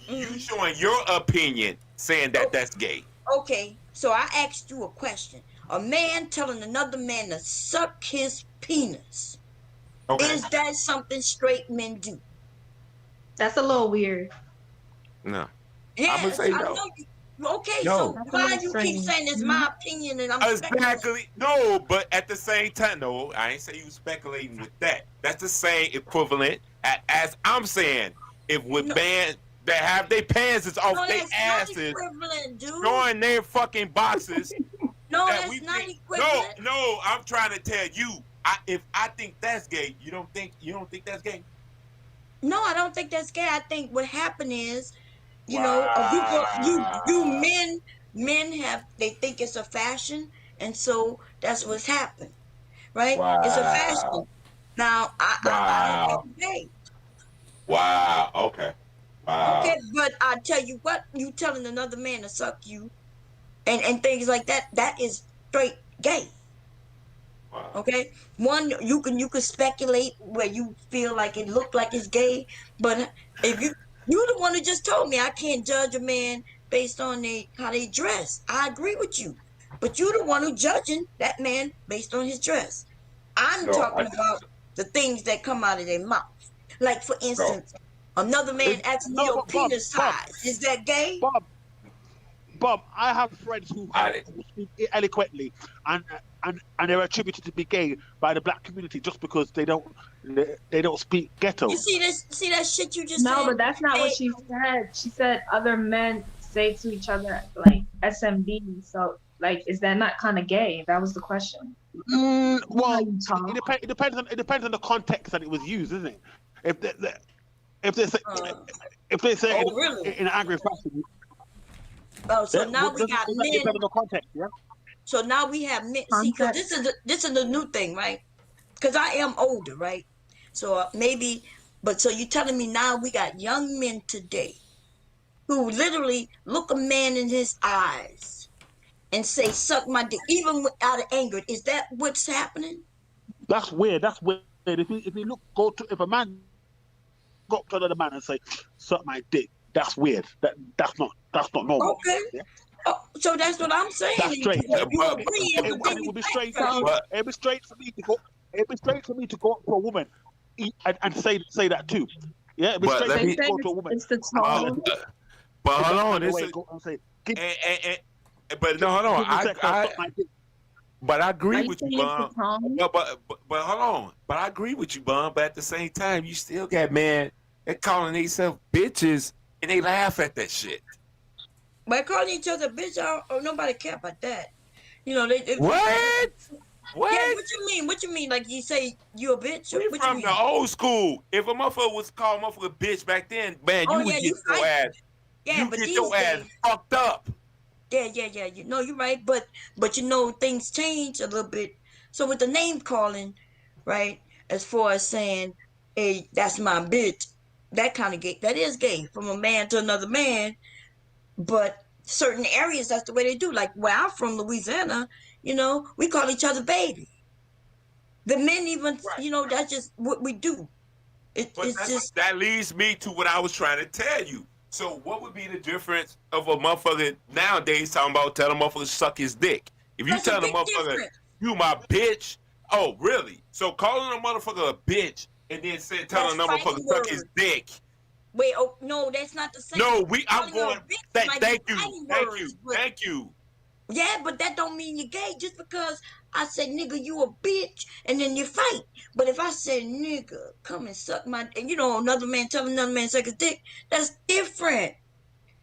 you showing your opinion saying that that's gay. Okay, so I asked you a question. A man telling another man to suck his penis. Okay. Is that something straight men do? That's a little weird. No. Yes, I'm gonna say no. know you. Okay, No. so why you keep saying it's my opinion and I'm Exactly. No, but at the same time, no, I ain't say you speculating with that. That's the same equivalent as I'm saying. If with bands that have their pants is off their asses, showing their fucking boxes. No, that's not equivalent. No, I'm trying to tell you. If I think that's gay, you don't think that's gay? No, I don't think that's gay. I think what happened is, men they think it's a fashion, and so that's what's happened, right? Wow. It's a fashion. Now, I don't think it's gay. Wow. Okay. Wow. Okay, but I tell you what, you telling another man to suck you, and things like that, that is straight gay. Wow. Okay, one you can speculate where you feel like it looked like it's gay, but if you're the one who just told me I can't judge a man based on how they dress. I agree with you, but you're the one who judging that man based on his dress. I'm talking about the things that come out of their mouth. Like for instance, another man asking me your penis size. Is that gay? Bob, I have friends who speak eloquently, and they're attributed to be gay by the black community just because they don't speak ghetto. You see that shit you just said? No, but that's not what she said. She said other men say to each other like SMD. So like, is that not kind of gay? That was the question. Well, it depends on the context that it was used, isn't it? If they say in an angry fashion. Oh, so now we got men. Context, yeah? So now we have men. See, because this is the new thing, right? Because I am older, right? So so you're telling me now we got young men today who literally look a man in his eyes and say, "Suck my dick," even out of anger. Is that what's happening? That's weird. If a man go up to another man and say, "Suck my dick," that's weird. That's not normal. Okay. Yeah? So that's what I'm saying. That's strange. It would be strange. It'd be strange for me to go. It'd be strange for me to go up to a woman and say that too. Yeah, it'd be strange for me to go to a woman. It's the tone. But hold on, but no, hold on. But I agree with you, Bum. But hold on. But I agree with you, Bum. But at the same time, you still got men that calling themselves bitches and they laugh at that shit. By calling each other bitch, nobody care about that. You know, What? What? Yeah, what you mean? What you mean? Like you say you a bitch? We what from you mean? the old school. If a motherfucker was called a motherfucker bitch back then, man, you would get your ass. Yeah, you but get your ass fucked up. Yeah. You know, you're right. But you know, things change a little bit. So with the name calling, right? As far as saying, "Hey, that's my bitch," that kind of gay. That is gay from a man to another man. But certain areas, that's the way they do. Like where I'm from, Louisiana, you know, we call each other baby. The men even, you know, that's just what we do. That leads me to what I was trying to tell you. So what would be the difference of a motherfucker nowadays talking about telling a motherfucker suck his dick? If you tell a motherfucker, you my bitch, oh, really? So calling a motherfucker a bitch and then telling a motherfucker suck his dick. Wait, oh, no, that's not the same. No, I'm going, thank you. Yeah, but that don't mean you're gay. Just because I said, nigga, you a bitch, and then you fight. But if I said, nigga, come and suck my, and you know, another man telling another man suck his dick, that's different.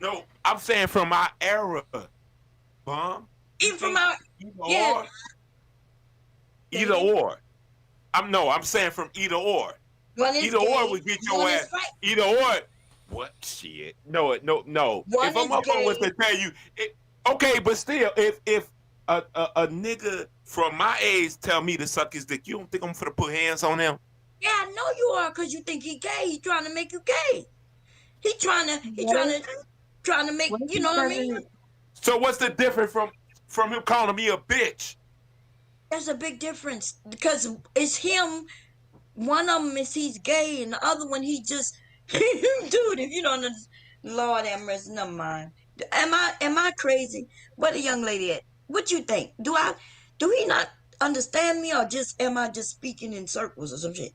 No, I'm saying from my era, Bum. Even from our, Either or. I'm saying from either or. Either or would get your ass. Either or. What shit? No. If a motherfucker was to tell you, okay, but still, if a nigga from my age tell me to suck his dick, you don't think I'm finna put hands on him? Yeah, I know you are, cause you think he gay. He trying to make you gay. He trying to make, you know what I mean? So what's the difference from him calling me a bitch? There's a big difference because it's him. One of them is he's gay, and the other one he just, dude. If you don't understand, Lord have mercy, never mind. Am I crazy? What a young lady at? What you think? Do he not understand me, or am I just speaking in circles or some shit?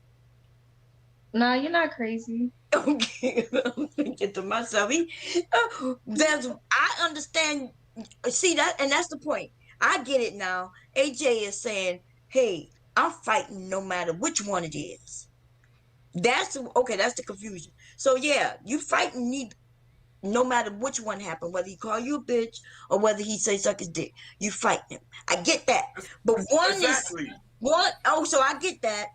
Nah, you're not crazy. Okay, I'm thinking to myself. I understand. See that, and that's the point. I get it now. AJ is saying, "Hey, I'm fighting no matter which one it is." That's okay. That's the confusion. So yeah, you fighting no matter which one happened, whether he call you a bitch or whether he say suck his dick, you fighting him. I get that. But one is one. Oh, so I get that.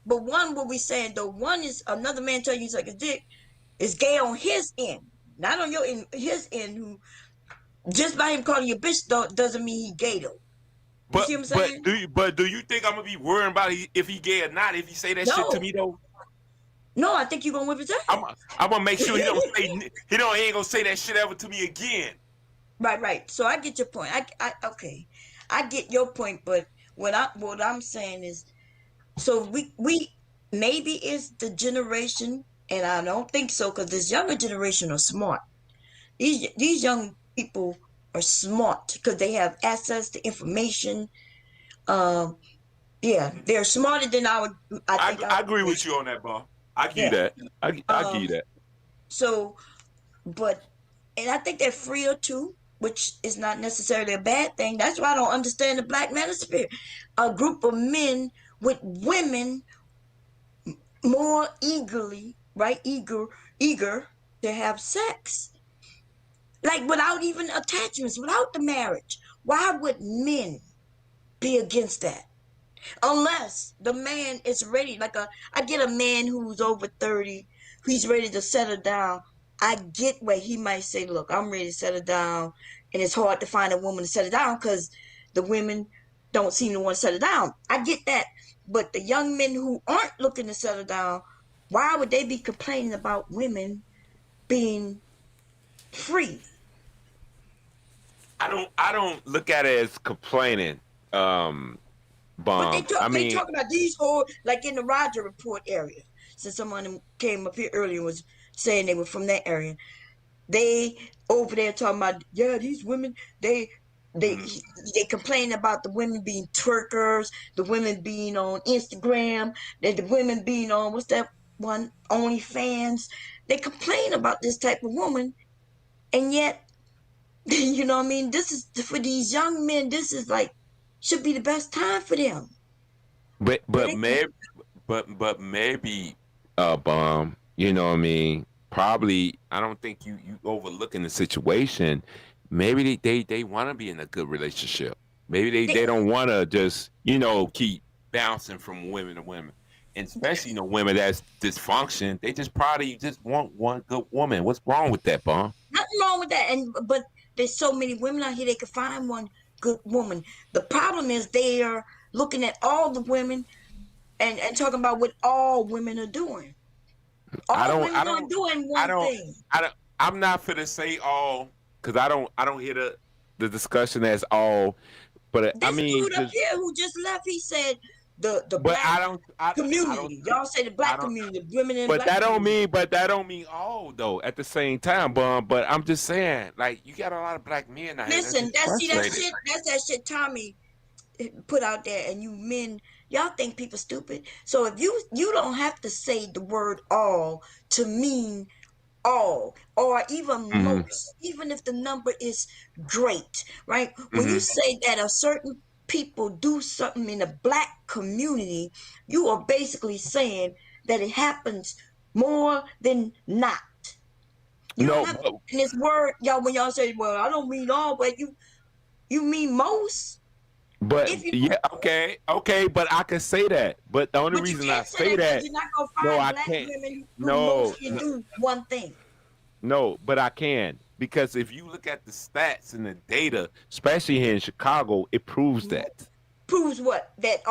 But one, what we saying though, one is another man tell you suck his dick is gay on his end, not on your end. His end, who just by him calling you a bitch doesn't mean he gay though. You see what I'm saying? Do you think I'm gonna be worrying about if he gay or not if he say that shit to me though? No, I think you're gonna whip his ass. I'm gonna make sure he ain't gonna say that shit ever to me again. Right. So I get your point. Okay, I get your point. But what I'm saying is, so we maybe it's the generation, and I don't think so because this younger generation are smart. These young people are smart because they have access to information. Yeah, they're smarter than our. I agree with you on that, Bob. I give you that. I give you that. So, and I think they're freer too, which is not necessarily a bad thing. That's why I don't understand the black manosphere. A group of men with women more eagerly, right? Eager to have sex. Like without even attachments, without the marriage. Why would men be against that? Unless the man is ready, I get a man who's over 30, he's ready to settle down. I get where he might say, look, I'm ready to settle down, and it's hard to find a woman to settle down because the women don't seem to want to settle down. I get that. But the young men who aren't looking to settle down, why would they be complaining about women being free? I don't look at it as complaining. But they talk about these whole, like in the Roger Report area. Since someone came up here earlier and was saying they were from that area. they over there talking about, yeah, these women, they complain about the women being twerkers, the women being on Instagram, that the women being on what's that one, OnlyFans. They complain about this type of woman, and yet, you know what I mean? This is for these young men. This is like should be the best time for them. But maybe bomb, you know what I mean? Probably I don't think you overlooking the situation. Maybe they want to be in a good relationship. Maybe they don't want to just, keep bouncing from women to women. And especially, women that's dysfunction, they just probably just want one good woman. What's wrong with that, bomb? Nothing wrong with that. But there's so many women out here they could find one good woman. The problem is they are looking at all the women and talking about what all women are doing. All women are doing one thing. I'm not finna say all because I don't hear the discussion as all. But this dude up here who just left, he said the black community. Y'all say the black community, women in black community. But that don't mean all though. At the same time, Bum. But I'm just saying, like you got a lot of black men out here. Listen, that's that shit Tommy put out there, and you men, y'all think people stupid. So if you don't have to say the word all to mean all or even most, even if the number is great, right? When you say that a certain people do something in the black community, you are basically saying that it happens more than not. In this word, y'all, when y'all say, well, I don't mean all, but you mean most. But okay, but I can say that. But the only reason I say that, you're not gonna find black women who mostly do one thing. No, but I can, because if you look at the stats and the data, especially here in Chicago, it proves that. Proves what? That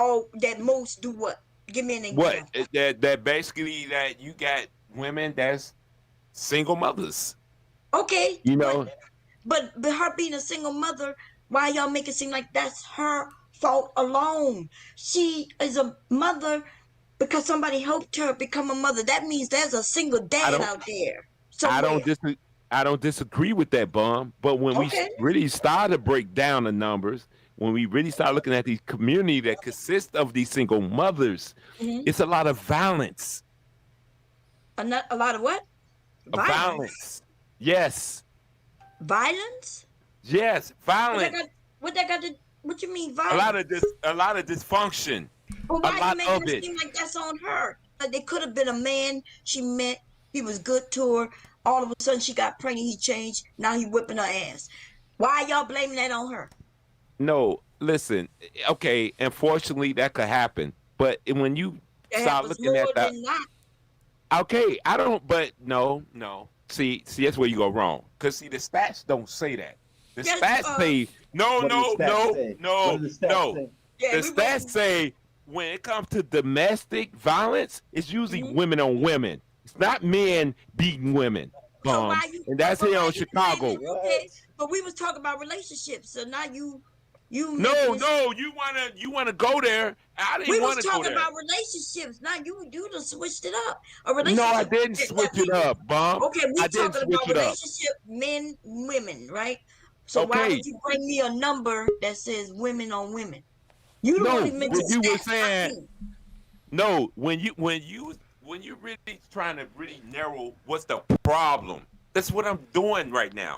most do what? Give me an example. What? That basically that you got women that's single mothers. Okay. You know. But her being a single mother, why y'all make it seem like that's her fault alone? She is a mother because somebody helped her become a mother. That means there's a single dad out there. Somewhere. I don't disagree with that, Bum. But when we really start to break down the numbers, when we really start looking at these community that consists of these single mothers, it's a lot of violence. A lot of what? Violence. Yes. Violence? Yes, violence. What you mean violence? A lot of dysfunction. Well, why are you making it seem like that's on her? Like they could have been a man she met. He was good to her. All of a sudden, she got pregnant. He changed. Now he whipping her ass. Why y'all blaming that on her? No, listen. Okay, unfortunately, that could happen. But when you start looking at that, okay, I don't. But no. See, that's where you go wrong. Cause see, the stats don't say that. The stats say no. The stats say when it comes to domestic violence, it's usually women on women. It's not men beating women. And that's here in Chicago. Okay, but we was talking about relationships, so now you you wanna go there. I didn't want to go there. We was talking about relationships. Now you done switched it up. A relationship. No, I didn't switch it up, Bum. Okay, we talking about relationship, men, women, right? So why would you bring me a number that says women on women? You don't even make you were saying. No, when you really trying to really narrow what's the problem. That's what I'm doing right now.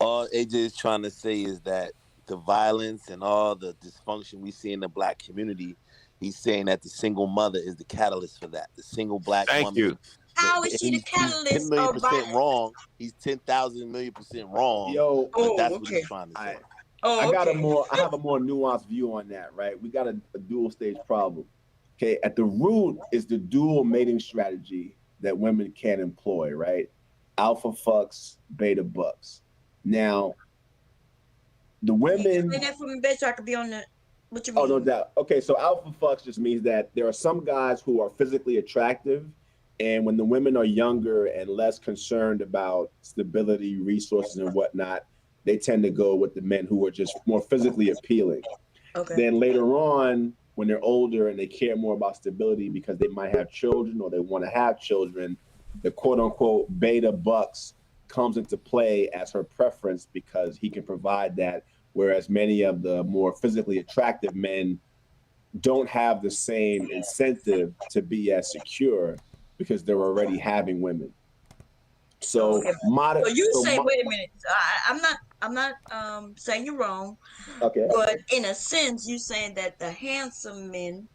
All AJ is trying to say is that the violence and all the dysfunction we see in the black community, he's saying that the single mother is the catalyst for that. The single black woman. Thank you. How is she the catalyst? He's 10 million% wrong. He's 10,000 million% wrong. Yo, but that's what he's trying to say. I have a more nuanced view on that, right? We got a dual stage problem. Okay, at the root is the dual mating strategy that women can employ, right? Alpha fucks, beta bucks. Now, the women. Explain that for me, bitch. I could be on the. What you mean? Oh, no doubt. Okay, so alpha fucks just means that there are some guys who are physically attractive, and when the women are younger and less concerned about stability, resources, and whatnot, they tend to go with the men who are just more physically appealing. Okay. Then later on, when they're older and they care more about stability because they might have children or they want to have children, the quote unquote beta bucks comes into play as her preference because he can provide that, whereas many of the more physically attractive men don't have the same incentive to be as secure because they're already having women. So okay. So you say, wait a minute. I'm not saying you're wrong. Okay. But in a sense, you're saying that the handsome men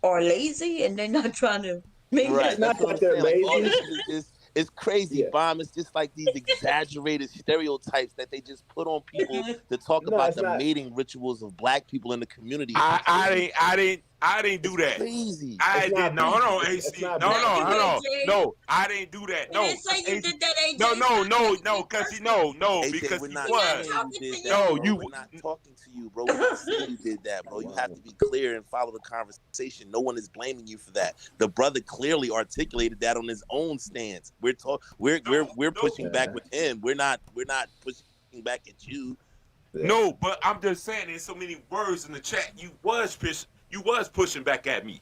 are lazy and they're not trying to make Right. that. That's what I'm saying. Like, all this is crazy, Bomb. It's just like these exaggerated stereotypes that they just put on people to talk about the mating rituals of black people in the community. I didn't do that. Crazy. I did no, hold on, AC. No, I didn't do that. No, say you did that, AJ. No, because he was. We're not talking to you, bro. We're not saying you did that, bro. You have to be clear and follow the conversation. No one is blaming you for that. The brother clearly articulated that on his own stance. We're pushing back with him. We're not pushing back at you. No, but I'm just saying there's so many words in the chat. You was pushing back at me.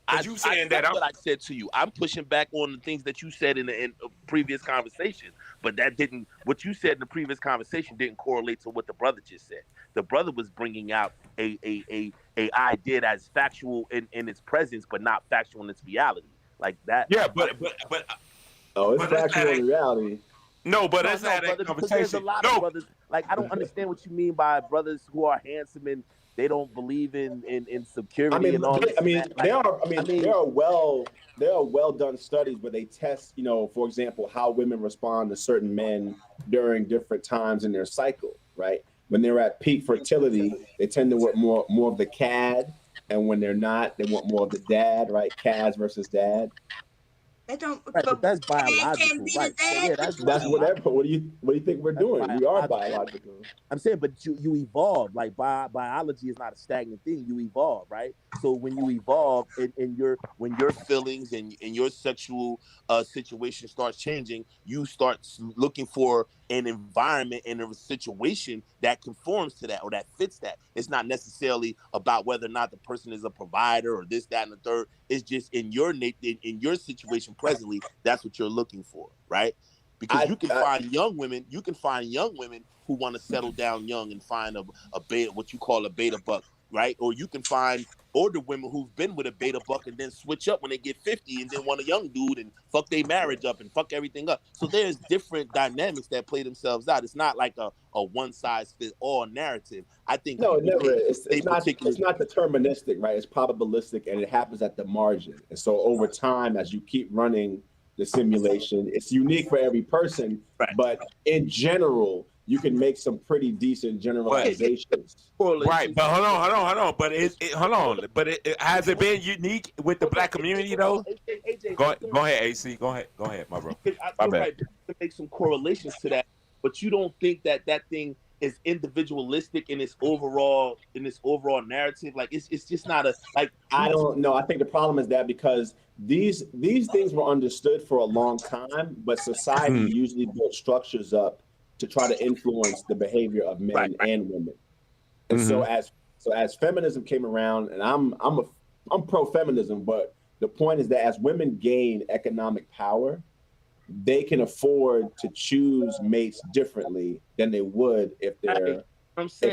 What I said to you. I'm pushing back on the things that you said in a previous conversation, but what you said in the previous conversation didn't correlate to what the brother just said. The brother was bringing out a idea that's factual in its presence, but not factual in its reality, like that. Yeah, but it's factual in reality. No, but that's not brother, that conversation. There's a lot of brothers. Like, I don't understand what you mean by brothers who are handsome and they don't believe in security and all this. There are well done studies where they test, for example, how women respond to certain men during different times in their cycle, right? When they're at peak fertility, they tend to want more of the cad, and when they're not, they want more of the dad, right? Cads versus dad. They don't. Right, but that's biological, right? Yeah, that's whatever. What do you think we're doing? We are biological. I'm saying, but you evolve. Like, biology is not a stagnant thing. You evolve, right? So when you evolve, and when your feelings and your sexual situation starts changing, you start looking for an environment and a situation that conforms to that or that fits that. It's not necessarily about whether or not the person is a provider or this, that, and the third. It's just in your situation presently, that's what you're looking for, right? Because you can find young women who want to settle down young and find a beta, what you call a beta buck, right? Or you can find older women who've been with a beta buck and then switch up when they get 50 and then want a young dude and fuck their marriage up and fuck everything up. So there's different dynamics that play themselves out. It's not like a one size fits all narrative. I think no, never. It's not deterministic, right? It's probabilistic and it happens at the margin. And so over time, as you keep running the simulation, it's unique for every person, right. But in general, you can make some pretty decent generalizations. Right, but hold on. But hold on. But has it been unique with the black community though? Go ahead, AC. Go ahead, my bro. My bad. To make some correlations to that, but you don't think that thing is individualistic in its overall narrative? Like it's just not I don't know. I think the problem is that because these things were understood for a long time, but society usually built structures up to try to influence the behavior of men and women. And so as feminism came around, and I'm pro-feminism, but the point is that as women gain economic power, they can afford to choose mates differently than they would if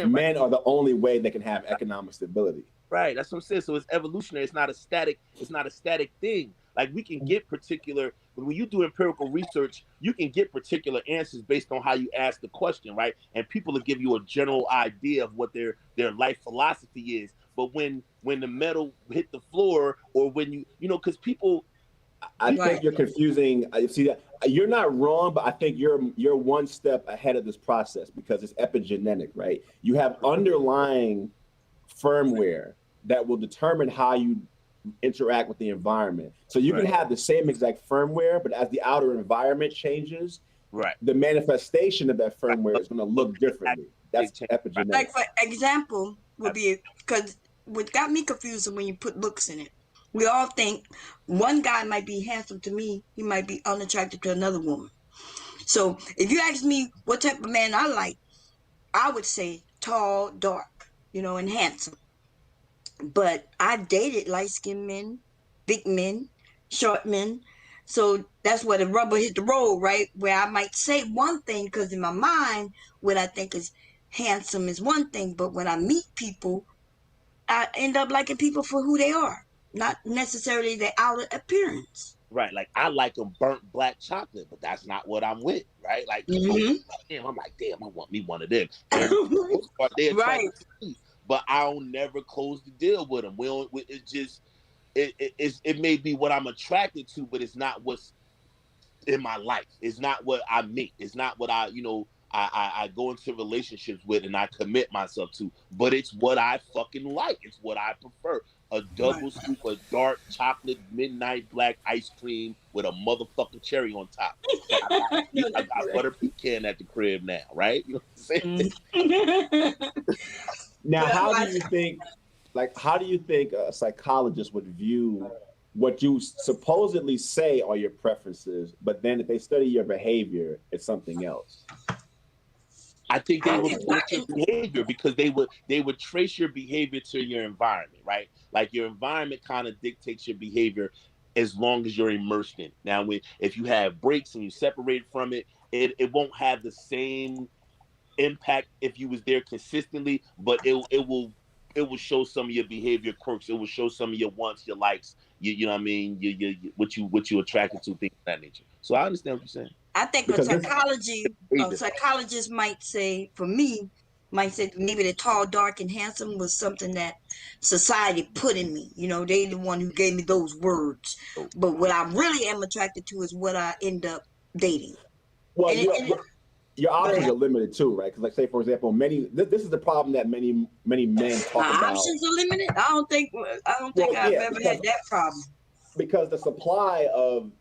men are the only way they can have economic stability. Right, that's what I'm saying. So it's evolutionary. It's not a static thing. Like we can get particular, but when you do empirical research, you can get particular answers based on how you ask the question, right? And people will give you a general idea of what their life philosophy is. But when the metal hit the floor, or when you because people, I think you're confusing. See that you're not wrong, but I think you're one step ahead of this process because it's epigenetic, right? You have underlying firmware that will determine how you interact with the environment. So you can have the same exact firmware, but as the outer environment changes, the manifestation of that firmware is going to look differently. That's epigenetic. Like for example, would be because what got me confused is when you put looks in it. We all think one guy might be handsome to me, he might be unattractive to another woman. So if you ask me what type of man I like, I would say tall, dark, and handsome. But I dated light-skinned men, big men, short men. So that's where the rubber hit the road, right? Where I might say one thing because in my mind, what I think is handsome is one thing, but when I meet people, I end up liking people for who they are, not necessarily their outer appearance. Right, like I like them burnt black chocolate, but that's not what I'm with, right? Like, damn, I'm like, damn, I want me one of them. And for the most part, they're attracted to me, but I'll never close the deal with them. We don't. It's just, it may be what I'm attracted to, but it's not what's in my life. It's not what I make. It's not what I go into relationships with and I commit myself to. But it's what I fucking like. It's what I prefer. A double scoop of dark chocolate midnight black ice cream with a motherfucking cherry on top. But I got butter pecan at the crib now, right? You know what I'm saying? Now, how do you think a psychologist would view what you supposedly say are your preferences, but then if they study your behavior, it's something else? I think they would trace your behavior because they would trace your behavior to your environment, right? Like your environment kind of dictates your behavior as long as you're immersed in it. Now, if you have breaks and you separate from it, it won't have the same impact if you was there consistently, but it will show some of your behavior quirks. It will show some of your wants, your likes. You know what I mean? What you attracted to, things of that nature. So I understand what you're saying. I think a psychologist might say, for me, might say maybe the tall, dark, and handsome was something that society put in me. You know, they the one who gave me those words. But what I really am attracted to is what I end up dating. Well, your options are limited too, right? Because, like, say for example, this is the problem that many men talk about. My options are limited. I don't think I've ever had that problem. Because the supply of,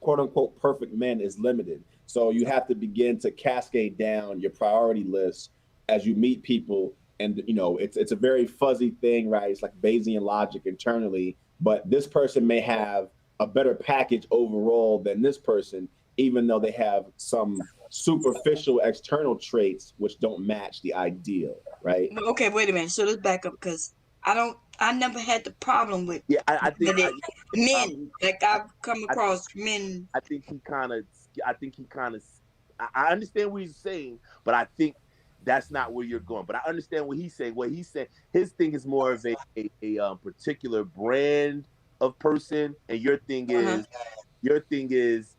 quote unquote perfect men is limited. So you have to begin to cascade down your priority list as you meet people. And, it's a very fuzzy thing, right? It's like Bayesian logic internally, but this person may have a better package overall than this person, even though they have some superficial external traits which don't match the ideal, right? Okay, wait a minute. So let's back up because I never had the problem with men. Like I've come across men. I think he kind of I understand what he's saying, but I think that's not where you're going. But I understand what he's saying. What he's saying, his thing is more of a particular brand of person, and your thing is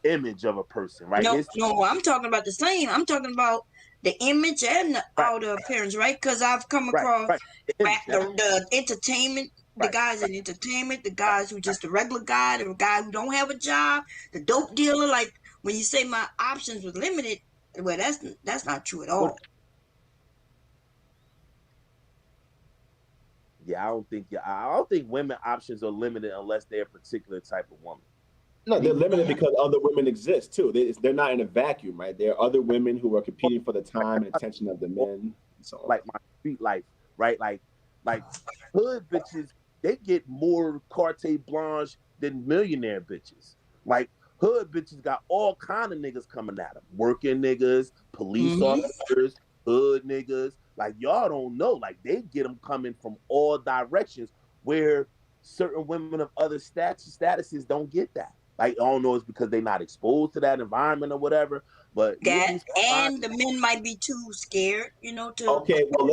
image of a person, right? No, I'm talking about the same. I'm talking about the image and the outer appearance, right? Because I've come across the entertainment, the guys in entertainment, the guys who just a regular guy, the guy who don't have a job, the dope dealer. Like when you say my options was limited, well, that's not true at all. Yeah, I don't think women options are limited unless they're a particular type of woman. No, they're limited because other women exist too. They're not in a vacuum, right? There are other women who are competing for the time and attention of the men. So, like my street life, right? Like hood bitches, they get more carte blanche than millionaire bitches. Like hood bitches got all kind of niggas coming at them, working niggas, police officers, hood niggas. Like y'all don't know, like they get them coming from all directions, where certain women of other statuses don't get that. Like, I don't know, it's because they're not exposed to that environment or whatever. But and the men might be too scared, to. Okay, well,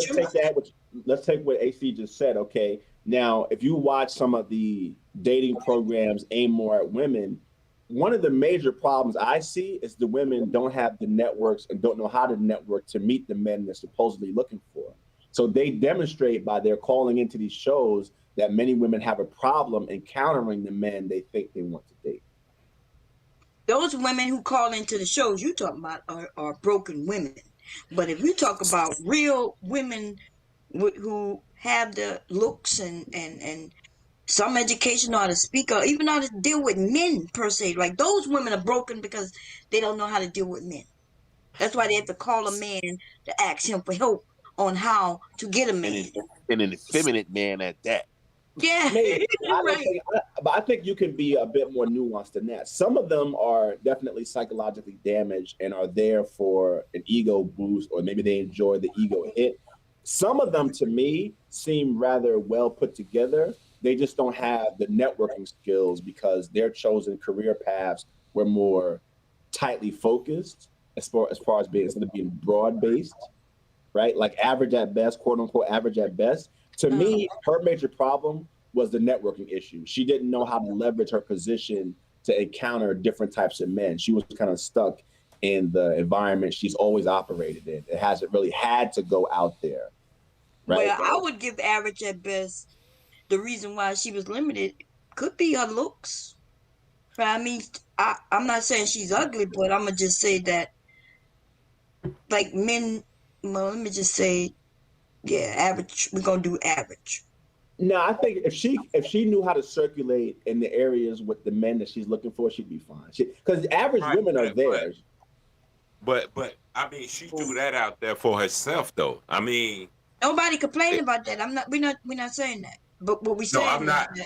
let's take what AC just said. Okay, now if you watch some of the dating programs aimed more at women, one of the major problems I see is the women don't have the networks and don't know how to network to meet the men they're supposedly looking for. So they demonstrate by their calling into these shows that many women have a problem encountering the men they think they want to date. Those women who call into the shows you talking about are broken women. But if you talk about real women who have the looks and some education, know how to speak or even how to deal with men per se, like those women are broken because they don't know how to deal with men. That's why they have to call a man to ask him for help on how to get a man. And an effeminate man at that. Yeah, but I think you can be a bit more nuanced than that. Some of them are definitely psychologically damaged and are there for an ego boost, or maybe they enjoy the ego hit. Some of them, to me, seem rather well put together, they just don't have the networking skills because their chosen career paths were more tightly focused as far as being, instead of being broad based, right? Like average at best, quote unquote, average at best. To me, her major problem was the networking issue. She didn't know how to leverage her position to encounter different types of men. She was kind of stuck in the environment she's always operated in. It hasn't really had to go out there. Right? Well, I would give average at best. The reason why she was limited could be her looks. But I mean, I'm not saying she's ugly, but I'm gonna just say that, like men. Well, let me just say, yeah, average. We're gonna do average. No, I think if she knew how to circulate in the areas with the men that she's looking for, she'd be fine. Because average women are there. But I mean, she threw that out there for herself, though. I mean, nobody complained about that. We're not saying that. But what we saying I'm not. is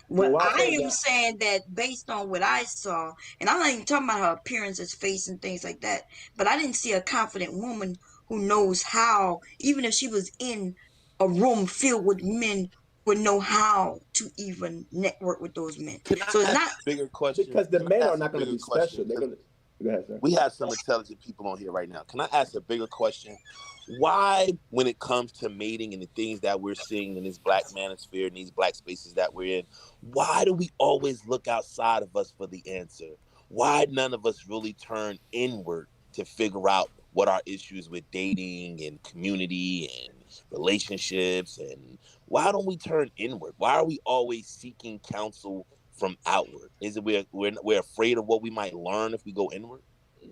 that I am saying that based on what I saw, and I'm not even talking about her appearance, her face, and things like that. But I didn't see a confident woman who knows how, even if she was in a room filled with men, would know how to even network with those men. So it's not a bigger question because the men are not going to be special. They're going to. Go ahead, sir. We have some intelligent people on here right now. Can I ask a bigger question? Why, when it comes to mating and the things that we're seeing in this black manosphere and these black spaces that we're in, why do we always look outside of us for the answer? Why none of us really turn inward to figure out what our issues with dating and community and relationships, and why don't we turn inward? Why are we always seeking counsel from outward? Is it we're afraid of what we might learn if we go inward?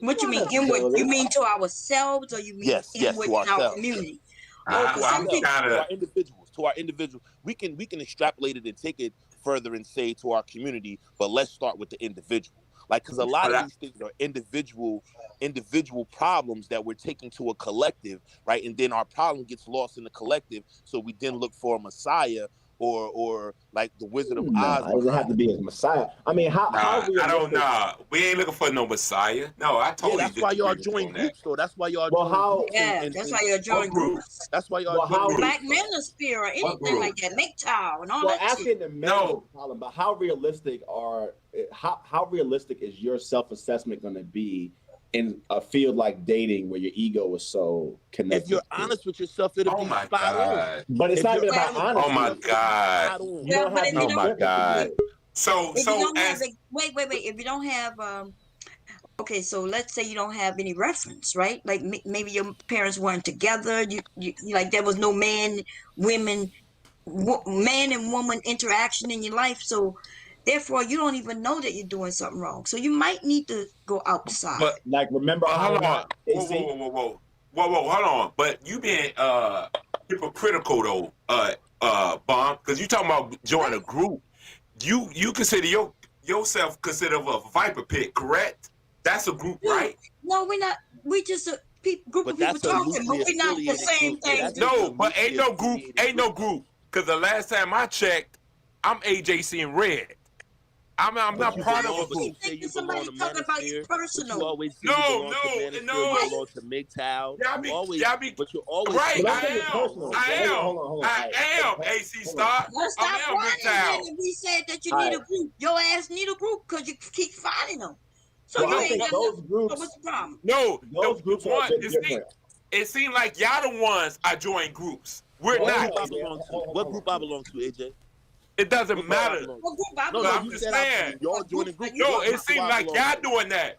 What you mean inward? You mean to ourselves, or you mean inward to in our ourselves. community? To our individuals. We can extrapolate it and take it further and say to our community, but let's start with the individual. Like, because a lot of these things are individual problems that we're taking to a collective, right? And then our problem gets lost in the collective. So we then look for a messiah or like the Wizard of Oz. It doesn't have to be a messiah. I mean, how I don't know. We ain't looking for no messiah. No, I told you. That's why y'all join groups, though. That's why y'all join groups. That's why y'all join groups. That's why y'all join groups. Black manosphere or anything like that, MGTOW and all that asking shit. the men problem, but how realistic is your self-assessment going to be in a field like dating where your ego is so connected? If you're honest with yourself, it'll be spot on. But it's not even about honesty. Oh my God. Oh my God. So wait. If you don't have okay, so let's say you don't have any reference, right? Like maybe your parents weren't together. You like there was no man and woman interaction in your life. So therefore, you don't even know that you're doing something wrong. So you might need to go outside. But like, remember, hold on. Whoa, hold on. But you being hypocritical though, Bomb, because you talking about joining a group. You consider yourself considered a viper pit, correct? That's a group, right? No, we're not. We just a group of people talking, but we're not the same thing. No, but ain't no group. Because the last time I checked, I'm AJC in red. I'm not part of a group. Somebody talking about you personal. No. belong to MGTOW. But you always right. I am. AC stop. I am MGTOW. We said that you need a group. Your ass need a group because you keep finding them. So you ain't got those groups. So what's the problem? No, those groups are different. It seems like y'all the ones I join groups. We're not. What group I belong to, AJ? It doesn't matter. I'm just saying. Y'all joining groups. No, it seems like y'all doing that.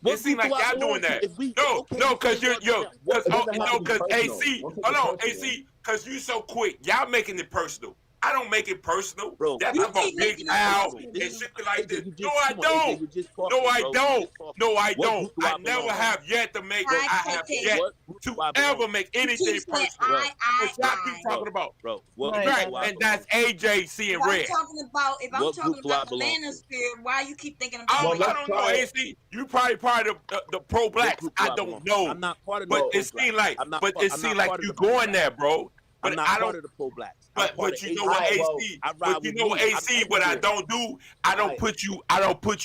It seems like y'all doing that. No, because because AC. Hold on, AC. Because you so quick. Y'all making it personal. I don't make it personal. Bro, that's about big house and shit like this. No, I don't. No, I don't. I never have yet to make. I have yet to ever make anything personal. What y'all keep talking about, bro? Right, and that's AJC and Red. If I'm talking about the manosphere, why you keep thinking about? I don't know, AC. You probably part of the pro blacks. I don't know. I'm not part of the but it seems like, you going there, bro. But I'm not part of the pro blacks. But you know what, AC? But you know what, AC? What I don't do, I don't put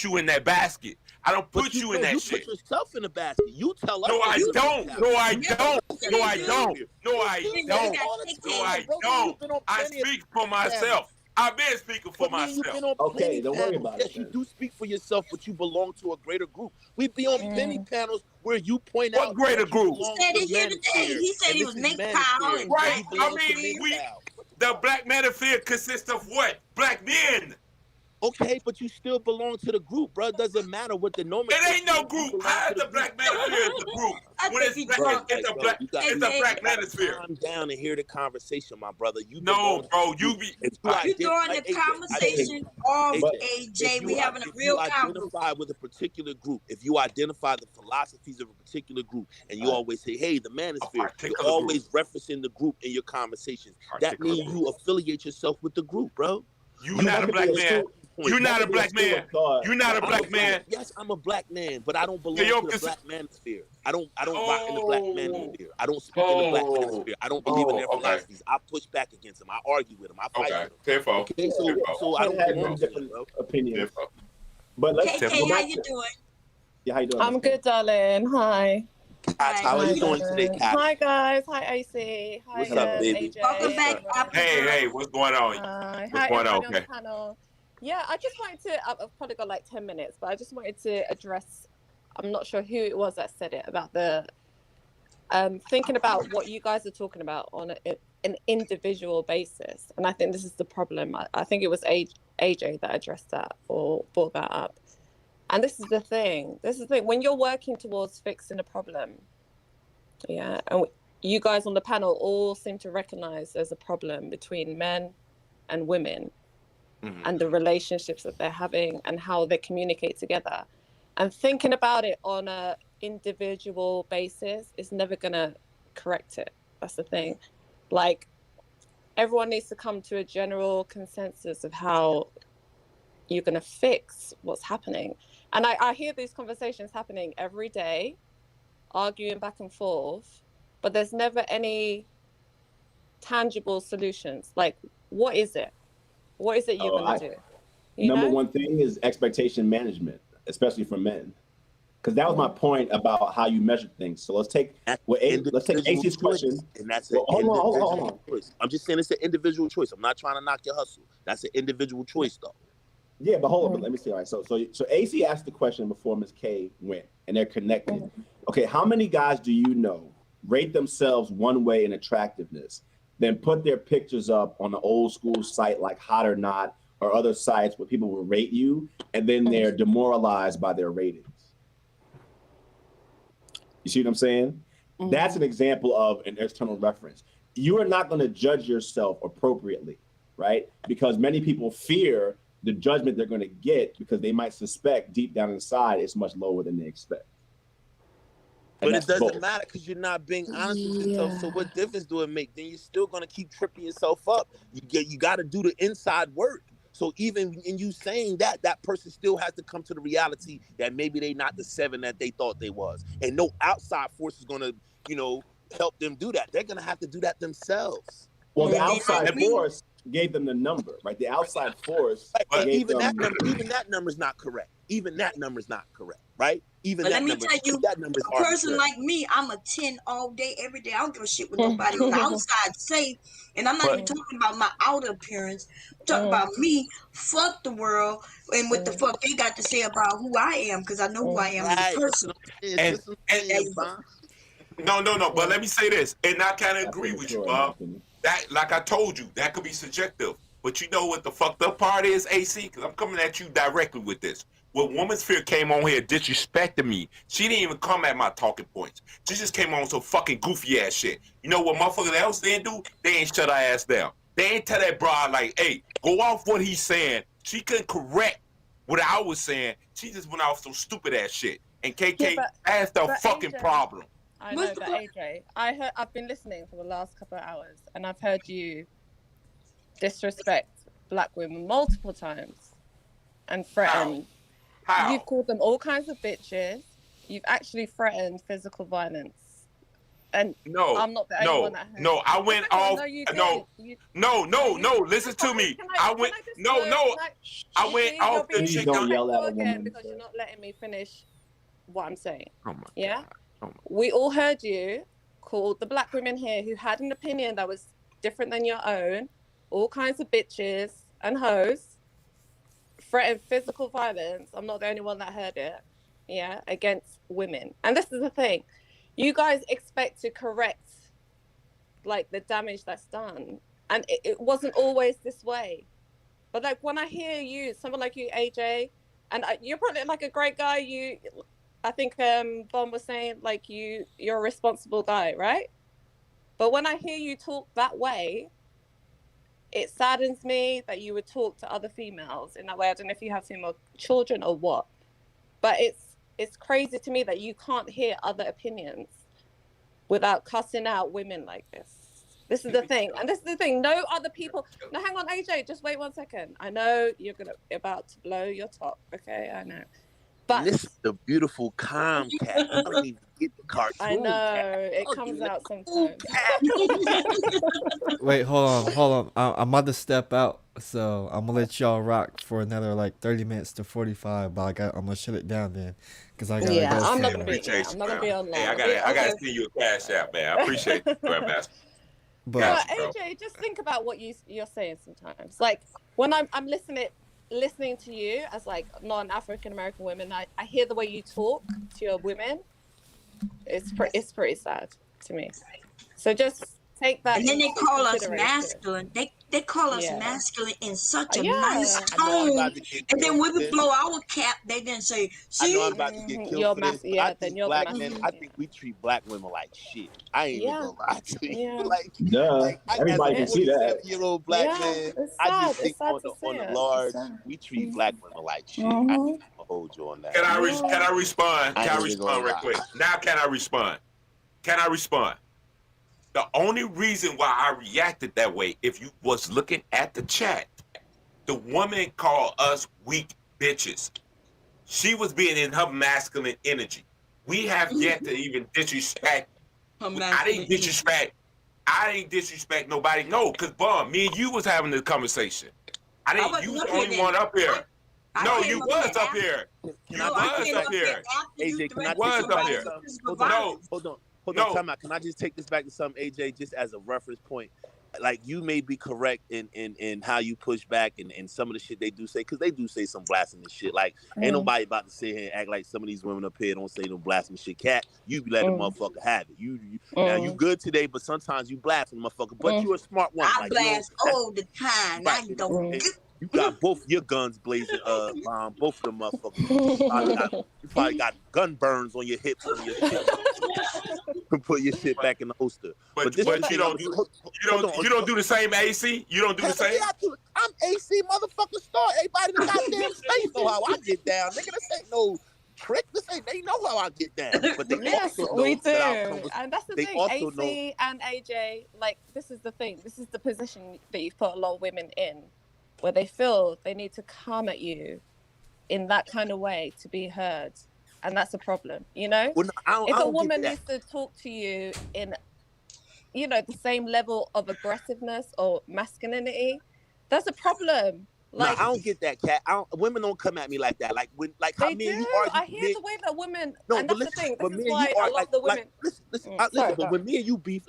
you in that basket. I don't put you in that you shit. Put yourself in the basket. You tell us. No, I don't. No, I don't. No, I do. don't. No, I don't. No, I don't. I speak for myself. I've been speaking for myself. Okay, don't worry about yes, it. you do speak for yourself, but you belong to a greater group. We be on penny panels where you point What out greater that you group? belong He said to it here today. manosphere, He said and he this was is MGTOW manosphere, and Right. and you belong I to mean, manosphere. the black manosphere consists of what? Black men. Okay, but you still belong to the group, bro. It doesn't matter what the nomenclature. It ain't no group. How is the black manosphere is the group? When it's a black manosphere. Calm down and hear the conversation, my brother. You be. You throwing the conversation off, AJ. We having a real conversation. Identify with a particular group, if you identify the philosophies of a particular group, and you always say, hey, the manosphere, you're always referencing the group in your conversations. That means you affiliate yourself with the group, bro. You're not a black man. You're not a black man. You're not a black man. Yes, I'm a black man, but I don't belong to the black manosphere. I don't rock in the black manosphere. I don't speak in the black manosphere. I don't believe in their philosophies. I push back against them. I argue with them. I fight with them. Okay, so I don't belong to them, bro. Opinions. But let's KK, how you doing? Yeah, how you doing? I'm good, darling. Hi. How are you doing today, Kat? Hi, guys. Hi, AC. Hi, What's up, baby? AJ. Welcome back. Hey, what's going on? What's going on? On the panel. Yeah, I just wanted to, I've probably got like 10 minutes, but I just wanted to address, I'm not sure who it was that said it, about the, thinking about what you guys are talking about on an individual basis. And I think this is the problem. I think it was AJ that addressed that or brought that up. And this is the thing. When you're working towards fixing a problem, yeah, and you guys on the panel all seem to recognize there's a problem between men and women and the relationships that they're having and how they communicate together. And thinking about it on a individual basis is never going to correct it. That's the thing. Like, everyone needs to come to a general consensus of how you're going to fix what's happening. And I hear these conversations happening every day, arguing back and forth, but there's never any tangible solutions. Like, what is it? What is it you're going to do? Number one thing is expectation management, especially for men. Because that was my point about how you measure things. So let's take AC's question. And that's an individual choice. I'm just saying it's an individual choice. I'm not trying to knock your hustle. That's an individual choice, though. Yeah, but hold on. Let me see. All right. So AC asked the question before Ms. K went, and they're connected. Okay, how many guys do you know rate themselves one way in attractiveness, then put their pictures up on the old school site like Hot or Not or other sites where people will rate you, and then they're demoralized by their ratings? You see what I'm saying? That's an example of an external reference. You are not going to judge yourself appropriately, right? Because many people fear the judgment they're going to get because they might suspect deep down inside it's much lower than they expect. But it doesn't matter because you're not being honest with yourself. So what difference do it make? Then you're still going to keep tripping yourself up. You got to do the inside work. So even in you saying that, that person still has to come to the reality that maybe they not the 7 that they thought they was. And no outside force is going to, help them do that. They're going to have to do that themselves. Well, the outside force gave them the number, right? The outside force. But even that number is not correct. Even that number is not correct, right? Even but that let me number, tell you, that number is a person like me, I'm a 10 all day, every day. I don't give a shit what nobody on the outside say. And I'm not even talking about my outer appearance. I'm talking about me. Fuck the world and what the fuck they got to say about who I am, because I know who I am as a person. No. But let me say this, and I kind of agree with you, Bob. That, like I told you, that could be subjective. But you know what the fucked up part is, AC? Because I'm coming at you directly with this. When Womansphere came on here disrespecting me, she didn't even come at my talking points. She just came on some fucking goofy ass shit. You know what motherfuckers else didn't do? They ain't shut her ass down. They ain't tell that broad like, hey, go off what he's saying. She couldn't correct what I was saying. She just went off some stupid ass shit. And KK, that's the fucking problem. I know, but AJ, I've been listening for the last couple of hours, and I've heard you disrespect black women multiple times and threaten. How? You've called them all kinds of bitches. You've actually threatened physical violence And no, I'm not the only one that heard no. I went off. No. Listen to me. I went. I went off the Please chick. don't yell at a again woman. because you're not letting me finish what I'm saying. Oh my yeah. God. Oh my. We all heard you call the black women here who had an opinion that was different than your own, all kinds of bitches and hoes, threatened physical violence. I'm not the only one that heard it. Yeah, against women. And this is the thing. You guys expect to correct like the damage that's done. And it wasn't always this way. But like when I hear you, someone like you, AJ, and you're probably like a great guy. I think Bon was saying like you're a responsible guy, right? But when I hear you talk that way, it saddens me that you would talk to other females in that way. I don't know if you have female children or what, but it's crazy to me that you can't hear other opinions without cussing out women like this. This is the thing. And this is the thing. No other people. Now, hang on, AJ, just wait 1 second. I know you're about to blow your top. Okay, I know. But listen, the beautiful calm cat. I don't even get the cartoon. I know. Cat. It comes out sometimes. Wait, hold on. I'm about to step out, so I'm gonna let y'all rock for another like 30 minutes to 45. But I'm gonna shut it down then, because I gotta go. I'm not somewhere. gonna be online. Hey, I gotta send you a cash app, man. I appreciate you, Grandmaster. But AJ, just think about what you're saying sometimes. Like when I'm listening to you as like non-African American women, I hear the way you talk to your women. It's pretty sad to me. So just take that. And then they call us consideration. masculine. They call us masculine in such a Yeah. nice tone. And then when we blow our cap, they then say, "See, I know I'm about to get killed for this, but I think black men. masculine. I think we treat black women like shit. I ain't even gonna lie to you. Yeah. Like Everybody can see that. 47-year-old black man, I just think on the large, we treat black women like shit. I think I'll hold you on that. Can I respond? Can I ain't respond gonna real lie. quick? Now can I respond? The only reason why I reacted that way, if you was looking at the chat, the woman called us weak bitches. She was being in her masculine energy. We have yet to even disrespect. I didn't disrespect nobody. No, because Bob, me and you was having this conversation. You was the only one up here. No, you was up here. You was up here. AJ, can I was up here. Hold on, time out. Can I just take this back to something, AJ, just as a reference point? Like, you may be correct in how you push back and some of the shit they do say, because they do say some blasphemous shit. Like, ain't nobody about to sit here and act like some of these women up here don't say no blasphemous shit. Cat, you be letting the motherfucker have it. Now, you good today, but sometimes you blaspheme the motherfucker. But you're a smart one. I blast all the time. Right, I don't. You got both your guns blazing, both of them motherfuckers. You probably got gun burns on your hips on your shit. You put your shit back in the holster. But you don't do the same, AC? You don't do the same? Yeah, I'm AC motherfucker star. Everybody in the goddamn state know how I get down. Nigga, this ain't no trick. They know how I get down. But they Yes, also know we do. that And that's the thing, AC and AJ, like, this is the thing. This is the position that you've put a lot of women in, where they feel they need to come at you in that kind of way to be heard. And that's a problem, you know? Well, no, if a woman needs to talk to you in, the same level of aggressiveness or masculinity, that's a problem. Like, no, I don't get that, Cat. Women don't come at me like that. Like how they me and do. you argue. I hear the way that women, No, and but that's the thing. but This me is and why you I are love the women. Listen. Sorry, But when me and you beefed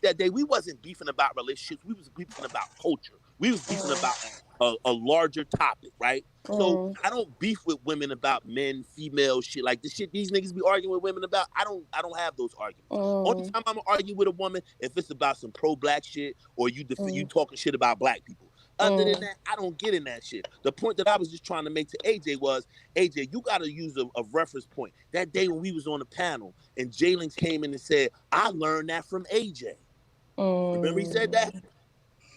that day, we wasn't beefing about relationships. We was beefing about culture. We was beefing about a larger topic, right? So I don't beef with women about men, female shit like the shit these niggas be arguing with women about. I don't have those arguments. Only time I'm gonna argue with a woman if it's about some pro-black shit or you talking shit about black people. Other than that, I don't get in that shit. The point that I was just trying to make to AJ was, AJ, you got to use a reference point. That day when we was on the panel and Jalen came in and said, I learned that from AJ. Remember he said that?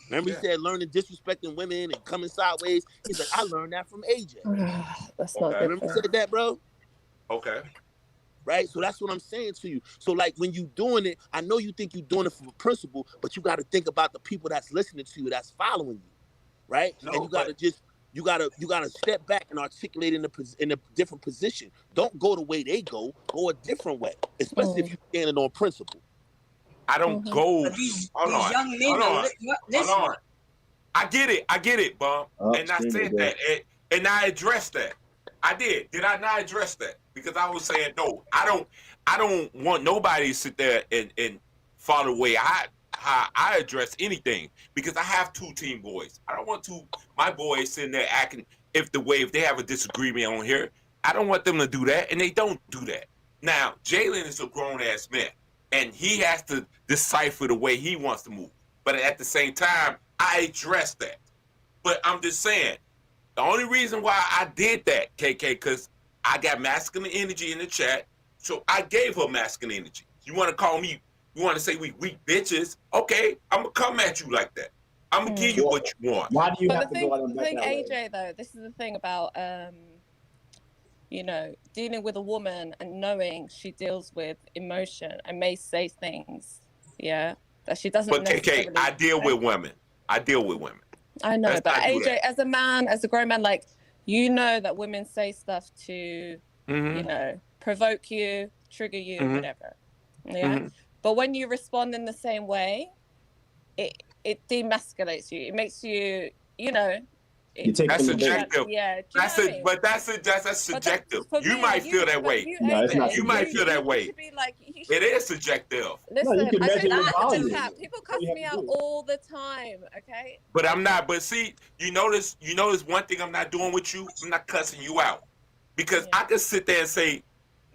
Remember he said learning disrespecting women and coming sideways? He's like, I learned that from AJ. That's not good. Remember he said that, bro? Okay. Right? So that's what I'm saying to you. So like when you doing it, I know you think you're doing it for a principle, but you got to think about the people that's listening to you, that's following you. Right? No, and you gotta step back and articulate in a different position. Don't go the way they go a different way, especially if you're standing on principle. I don't go. But these Hold young men on. are listen. Hold on. I get it, Bum. And I said that, and I addressed that. I did. Did I not address that? Because I was saying no. I don't want nobody to sit there and follow the way how I address anything, because I have 2 teen boys. I don't want my boys sitting there acting if they have a disagreement on here. I don't want them to do that, and they don't do that. Now, Jalen is a grown ass man, and he has to decipher the way he wants to move. But at the same time, I address that. But I'm just saying, the only reason why I did that, KK, because I got masculine energy in the chat, so I gave her masculine energy. You want to call me? You want to say we weak bitches? Okay, I'm gonna come at you like that. I'm gonna give you what you want. Why do you But have to go on the thing, AJ, though, this is the thing about dealing with a woman and knowing she deals with emotion and may say things, that she doesn't. But KK, I deal with women. I know, Let's but not do AJ, that. as a man, as a grown man, like, that women say stuff to, provoke you, trigger you, whatever. Yeah. But when you respond in the same way, it demasculates you. It makes you, That's subjective. Yeah. That's subjective. You might feel that way. No, it's not. You might feel that way. It is subjective. Listen, you can I measure say your that in the volume. chat. People cuss me out all the time. Okay. But I'm not. But see, you notice one thing I'm not doing with you. I'm not cussing you out, because I can sit there and say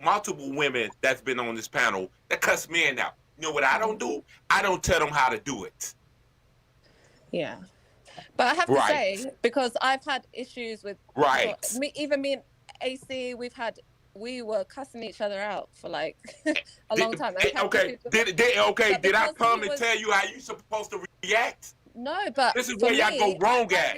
multiple women that's been on this panel that cuss men out. You know what I don't do? I don't tell them how to do it. Yeah. But I have to say, because I've had issues with even me and AC, we were cussing each other out for like a long time. Did I come and tell you how you supposed to react? No, but this is where y'all go wrong at.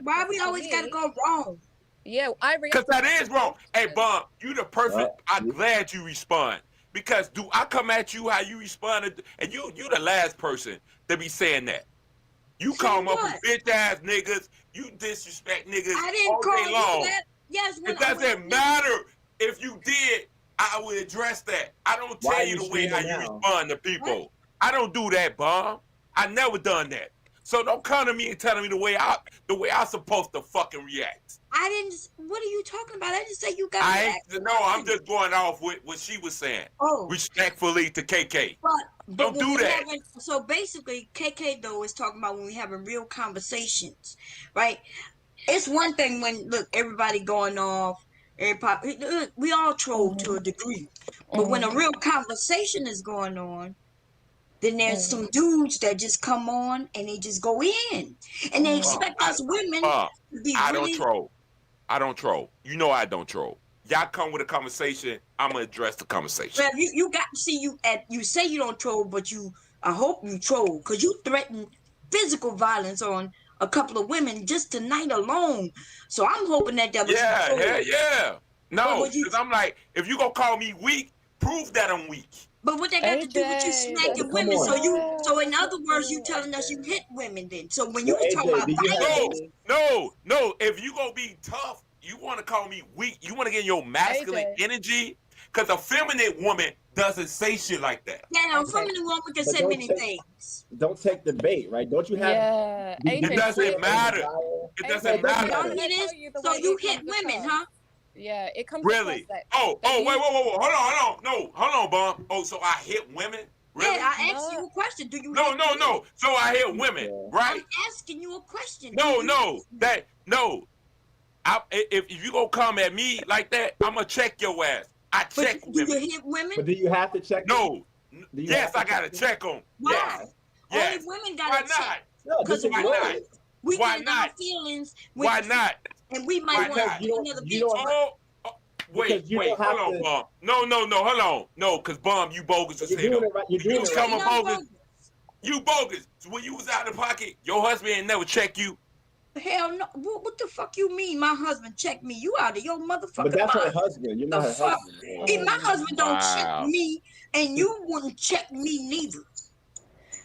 Why we always gotta go wrong? Yeah, I reacted. Because that is wrong. Hey, Bum, you the perfect. I'm glad you respond. Because do I come at you how you responded? And you the last person to be saying that. You call them up with bitch ass niggas. You disrespect niggas I didn't all call day long. you that. Yes, It doesn't matter if you did. I would address that. I don't tell you the way how you respond to people. I don't do that, Bum. I never done that. So don't come to me and tell me the way I'm supposed to fucking react. I didn't. What are you talking about? I didn't say you got. I'm just going off with what she was saying. Oh, respectfully to KK. But don't do that. So basically, KK though is talking about when we having real conversations, right? It's one thing when everybody going off. We all troll to a degree, but when a real conversation is going on, then there's some dudes that just come on and they just go in, and they expect us women to be I really. don't troll. I don't troll. You know I don't troll. Y'all come with a conversation, I'm gonna address the conversation. Well, you got to see you say you don't troll, but I hope you troll, because you threatened physical violence on a couple of women just tonight alone. So I'm hoping that was yeah. No, because I'm like, if you gonna call me weak, prove that I'm weak. But what they got to do with you smacking women? So in other words, you telling us you hit women then. So when you talk about violence, no. If you gonna be tough, you want to call me weak. You want to get your masculine energy, because a feminine woman doesn't say shit like that. Yeah, a feminine woman can say many things. Don't take the bait, right? Don't you have? Yeah, it doesn't matter. It doesn't matter. So you hit women, huh? Yeah, it comes. Really? Wait. Hold on. No, hold on, Bum. Oh, so I hit women? Really? Yeah, I asked you a question. Do you? No. So I hit women, right? I'm asking you a question. No. If you gonna come at me like that, I'm gonna check your ass. I check women. Do you hit women? But do you have to check? No. Yes, I gotta check them. Why? Yes. Only women gotta check. Because why not? We Why get not? our feelings. Why not? And we might want to another bitch. Wait, hold on, Bum. No, hold on. No, because Bum, you bogus as hell. You're doing it right. Bogus. You bogus. So when you was out of the pocket, your husband ain't never check you. Hell no. What the fuck you mean my husband checked me? You out of your motherfucking But that's mind. her husband. You're not her husband. If my husband don't check me, and you wouldn't check me neither.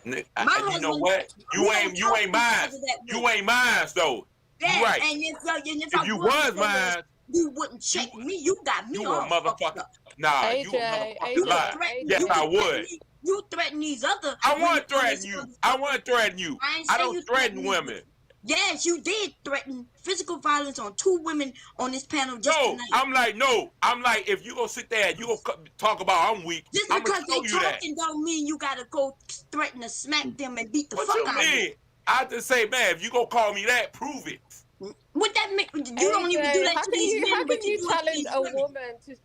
You know what? You ain't mine. You ain't mine, though. Yeah, you right. And if you was mine, you wouldn't check me. You got me you all a motherfucker. Nah, AJ, you a motherfucker. Yes, I would. You threaten these other. I want to threaten you. I want to threaten you. I don't threaten women. Yes, you did threaten physical violence on 2 women on this panel just tonight. I'm like, if you gonna sit there and you gonna talk about I'm weak, just I'm because gonna they show you that. talking don't mean you gotta go threaten to smack them and beat the fuck out of them. What you mean? I just say, man, if you gonna call me that, prove it. What that mean? You AJ, don't even do that how to can these you, men, how but can you you do it to challenge these a women. woman to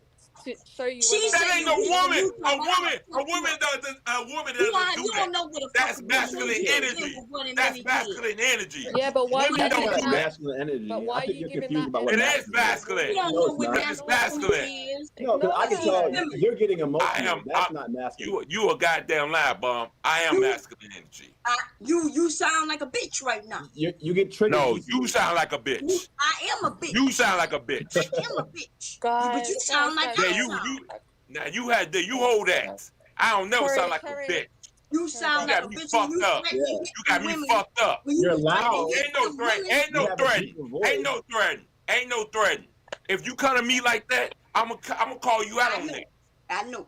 show you? That ain't no woman. A woman You don't know what a that's fucking masculine energy. That's masculine energy. Yeah, but why are you Women don't giving do that? Masculine energy. But why I are think you you're giving confused that about what It masculine is masculine. You don't No, know it's what not. It is masculine masculine. is. No, because I can tell you're getting I emotional. am. That's not masculine. You a goddamn lie, bum. I am masculine energy. You sound like a bitch right now. You get triggered. No, easily. you sound like a bitch. I am a bitch. You sound like a bitch. I am a bitch. Guys, But you sound like Yeah, I you sound. now you hold that. I don't never sound like a bitch. You sound You like got a me bitch and you fucked up. threaten to hit You got the me women. fucked up. When you You're threaten to loud. hit Ain't no the threat. women. Ain't no You have a threatening. deeper voice. Ain't no threatening. Ain't no threatening. If you come to me like that, I'm gonna call you out on that. I know.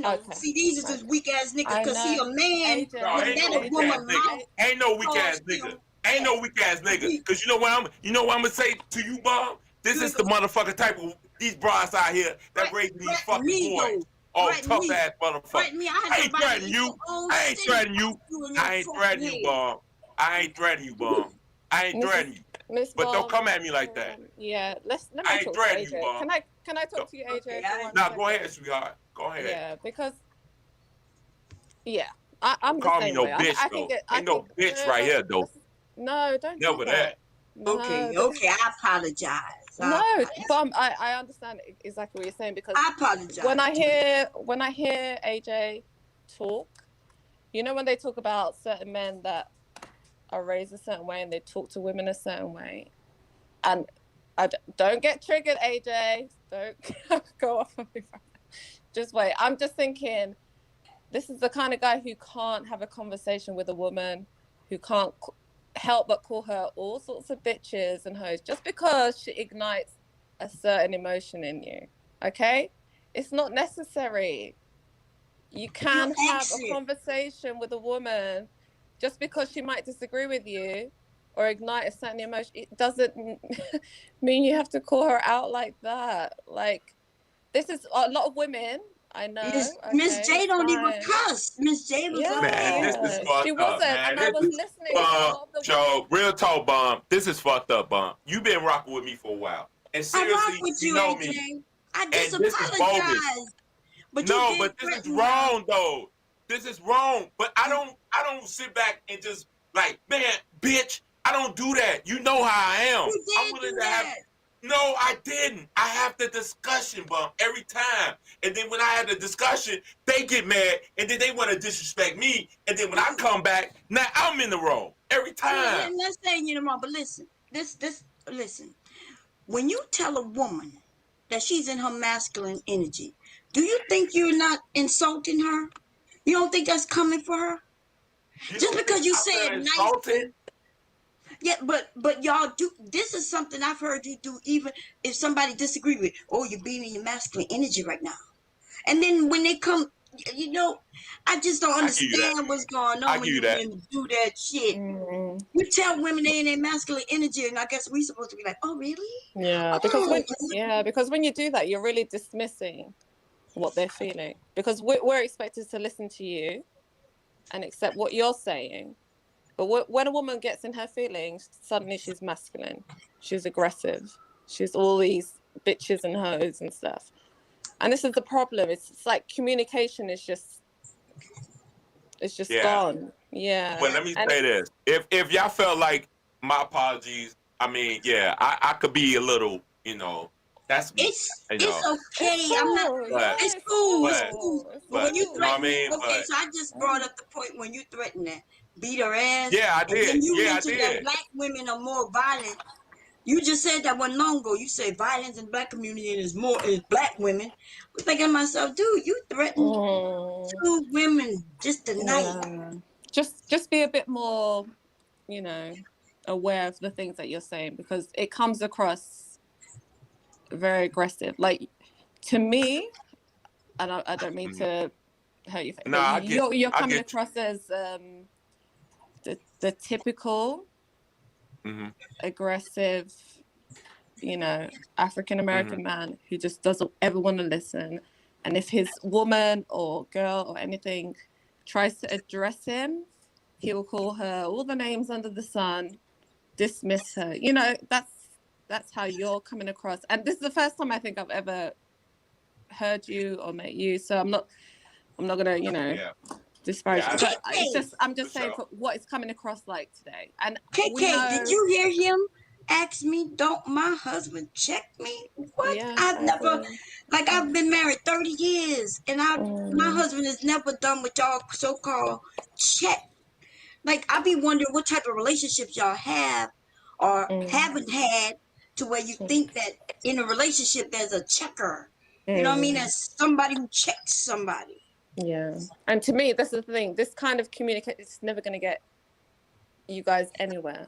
Okay. See, these are just weak ass niggas. Cause see, a man AJ, No, would ain't let no a weak woman ass nigga. mouth. Ain't no weak ass nigga. Ain't no weak ass nigga. Cause you know what I'm gonna say to you, Bob? This is the motherfucking type of these bras out here that raising these fucking boys. All tough ass motherfuckers. Threaten me. I ain't threatening you. I ain't threatening you. I ain't threatening you, Bob. I ain't threatening you, Bob. I ain't threatening you. Miss But don't Bomb, come at me like that. Yeah, let I me ain't talk to threatening you, AJ. Bob. Can I talk to you, AJ? For one Nah, second? go ahead, sweetheart. Go ahead. Yeah, because I'm the Call me same no way. bitch, I can though. get. Ain't no bitch right here, though. No, don't do Never that. No, Okay, I apologize. No, but I understand exactly what you're saying because I apologize. when I hear AJ talk, you know, when they talk about certain men that are raised a certain way and they talk to women a certain way, and don't get triggered, AJ. Don't go off on me. Just wait. I'm just thinking, this is the kind of guy who can't have a conversation with a woman, who can't help but call her all sorts of bitches and hoes just because she ignites a certain emotion in you. Okay? It's not necessary. You can have a conversation with a woman just because she might disagree with you or ignite a certain emotion. It doesn't mean you have to call her out like that. Like, this is a lot of women. I know. Miss J don't even cuss. Miss J was Man, this is fucked she up, wasn't, man. and I was listening to a lot of the Joe, real talk, Bum. This is fucked up, Bum. You've been rocking with me for a while. And seriously, with you you, know AJ. me. I just And this is bogus. But but this is wrong, though. This is wrong. But I don't sit back and just like, man, bitch, I don't do that. You know how I am. I'm willing to have. No, I didn't. I have the discussion, Bum, every time. And then when I have the discussion, they get mad, and then they want to disrespect me. And then when I come back, now I'm in the wrong every time. I'm not saying you're wrong, but listen. Listen. When you tell a woman that she's in her masculine energy, do you think you're not insulting her? You don't think that's coming for her? Just because you say it nicely. Yeah, but y'all do. This is something I've heard you do, even if somebody disagree with. Oh, you're being in your masculine energy right now, and then when they come, you know, I just don't understand what's going on when you women do that shit. You tell women they in their masculine energy, and I guess we supposed to be like, oh, really? Yeah, because when you do that, you're really dismissing what they're feeling. Because we're expected to listen to you and accept what you're saying. But when a woman gets in her feelings, suddenly she's masculine. She's aggressive. She's all these bitches and hoes and stuff. And this is the problem. It's like communication is just gone. Yeah. But let me say this. If y'all felt like my apologies, I mean, yeah, I could be a little, you know, that's me. It's okay. I'm not. It's cool. But when you threaten, so I just brought up the point when you threaten that beat her ass. Yeah, I did. And then you Yeah, I mentioned did. that black women are more violent. You just said that one long ago. You said violence in black community is black women. I'm thinking to myself, dude, you threatened 2 women just tonight. Yeah. Just be a bit more, you know, aware of the things that you're saying, because it comes across very aggressive. Like, to me, and I don't mean to hurt your feelings. Nah, You're I coming get you. across as the typical aggressive, African American man who just doesn't ever want to listen. And if his woman or girl or anything tries to address him, he will call her all the names under the sun, dismiss her. That's how you're coming across. And this is the first time I think I've ever heard you or met you. So I'm not gonna, disparage. Yeah, But I'm just saying for what it's coming across like today. And KK, did you hear him ask me, don't my husband check me? What? Yeah, I've never, I've been married 30 years and my husband has never done what y'all so-called check. I be wondering what type of relationships y'all have or haven't had to where you think that in a relationship there's a checker. You know what I mean? There's somebody who checks somebody. Yeah. And to me, that's the thing. This kind of communication is never going to get you guys anywhere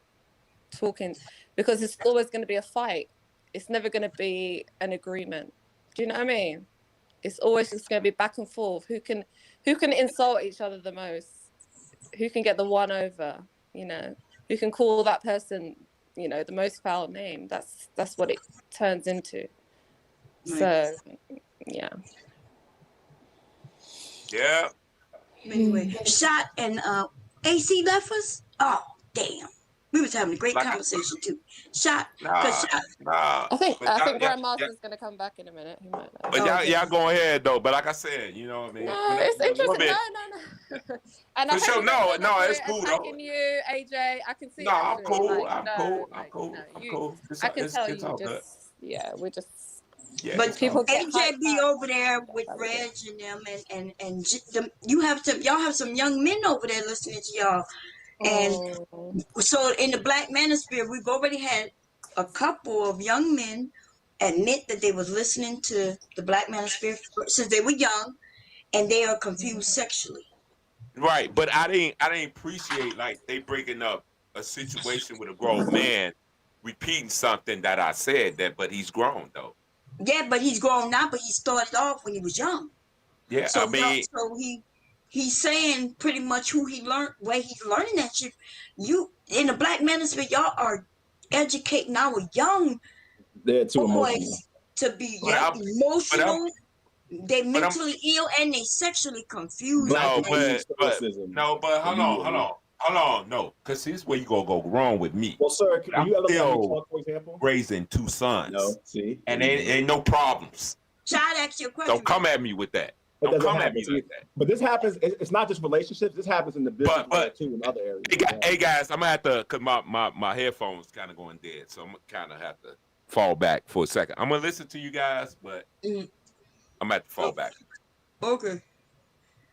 talking, because it's always going to be a fight. It's never going to be an agreement. Do you know what I mean? It's always just going to be back and forth. Who can insult each other the most? Who can get the one over? Who can call that person, the most foul name? That's what it turns into. Right. So, yeah. Yeah. Anyway, Shot and AC left us. Oh, damn. We was having a great conversation too. Shot, Nah. I think Y'all- Grandmaster's gonna come back in a minute. He might not. But y'all go ahead though. But like I said, you know what I mean. No, it's interesting. No. And For sure. No, it's cool though. attacking you, AJ. I can see. No, I'm actually, cool. like, I'm cool. I can tell it's you all just. good. Yeah, we're just. Yeah, but people get AJ be over there with Reg and them, y'all have some young men over there listening to y'all. And so in the Black Manosphere, we've already had a couple of young men admit that they was listening to the Black Manosphere since they were young, and they are confused sexually. Right, but I didn't appreciate they breaking up a situation with a grown man, repeating something that I said but he's grown though. Yeah, but he's grown now, but he started off when he was young. Yeah, So I mean, he's saying pretty much who he learned, where he's learning that shit. You in the Black Manosphere, y'all are educating our young boys to be emotional. They mentally ill and they sexually confused. Hold on, no, because here's where you gonna go wrong with me. Well, sir, can you ever let me talk, for example? Raising two sons. No, see, and ain't no problems. Child, ask your question. Don't come at me with that. Don't come at me like that. But this happens. It's not just relationships. This happens in the business world too, in other areas. Hey guys, I'm gonna have to, cause my headphones kind of going dead, so I'm gonna kind of have to fall back for a second. I'm gonna listen to you guys, but I'm gonna have to fall back. Okay.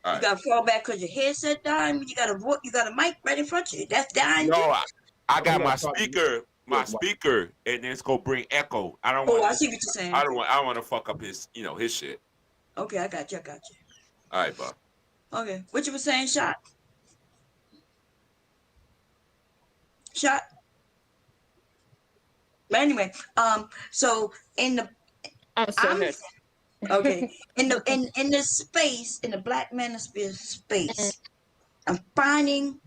All you gotta fall back because your headset dying. You got a mic right in front of you. That's dying. No, I got my speaker, and it's gonna bring echo. I don't. I see what you're saying. I don't want to fuck up his shit. Okay, I got you. All right, Bob. Okay, what you were saying, Shot? But anyway, so in the okay, in this space, in the Black Manosphere space, I'm finding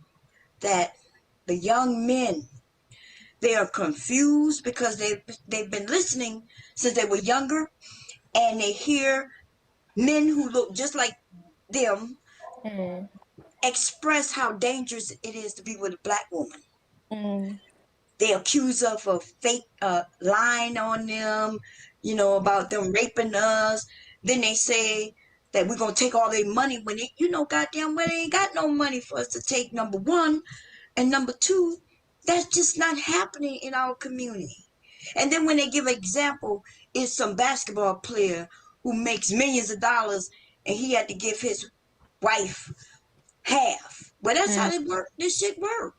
that the young men, they are confused because they've been listening since they were younger, and they hear men who look just like them express how dangerous it is to be with a Black woman. They accuse her of fake lying on them, about them raping us. Then they say that we're going to take all their money when they, goddamn well, they ain't got no money for us to take, number one. And number two, that's just not happening in our community. And then when they give an example, it's some basketball player who makes millions of dollars and he had to give his wife half. Well, that's how this shit work.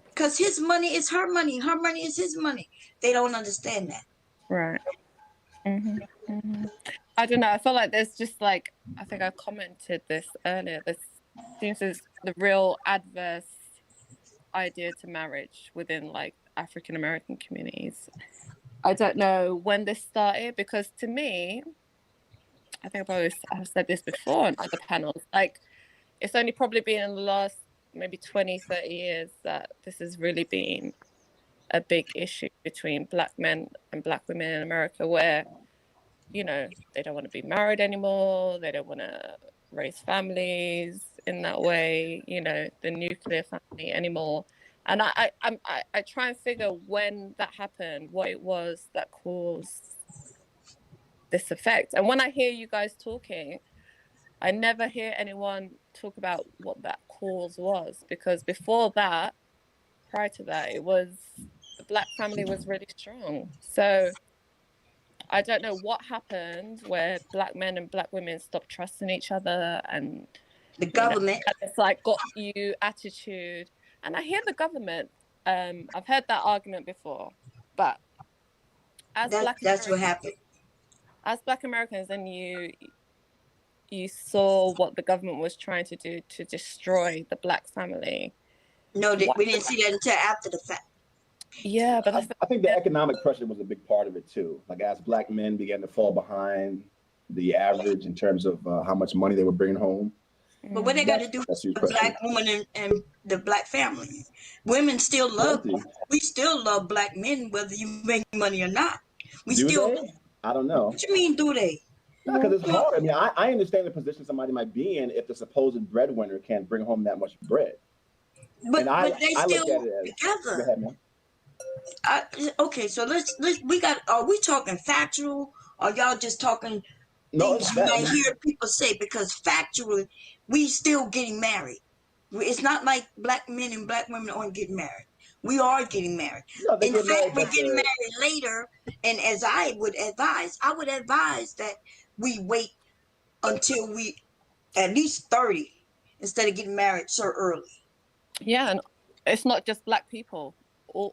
Because his money is her money. Her money is his money. They don't understand that. Right. I don't know. I feel like there's just I think I commented this earlier. This seems as the real adverse idea to marriage within African American communities. I don't know when this started, because to me, I think I've said this before on other panels, like it's only probably been in the last maybe 20, 30 years that this has really been a big issue between black men and black women in America, where, you know, they don't want to be married anymore. They don't want to raise families in that way, you know, the nuclear family anymore. And I try and figure when that happened, what it was that caused this effect. And when I hear you guys talking, I never hear anyone talk about what that cause was, because before that, prior to that, it was the black family was really strong. So I don't know what happened where black men and black women stopped trusting each other, and the government, it's like got you attitude. And I hear the government. I've heard that argument before, but that's what happened. As Black Americans, then you saw what the government was trying to do to destroy the black family. No, we didn't see that until after the fact. Yeah, but I think the economic pressure was a big part of it too. Like as black men began to fall behind the average in terms of how much money they were bringing home. But what they got to do with the black woman and the black family? Women still love. We still love black men, whether you make money or not. We do still. They? I don't know. What you mean, do they? Because it's hard. I mean, I understand the position somebody might be in if the supposed breadwinner can't bring home that much bread. But they still look at it as, together. Go ahead, man. Okay, so let's are we talking factual, or y'all just talking things you might hear people say? Because factually, we still getting married. It's not like black men and black women aren't getting married. We are getting married. No, in fact, we're getting married later. And as I would advise that we wait until we at least 30 instead of getting married so early. Yeah, and it's not just black people.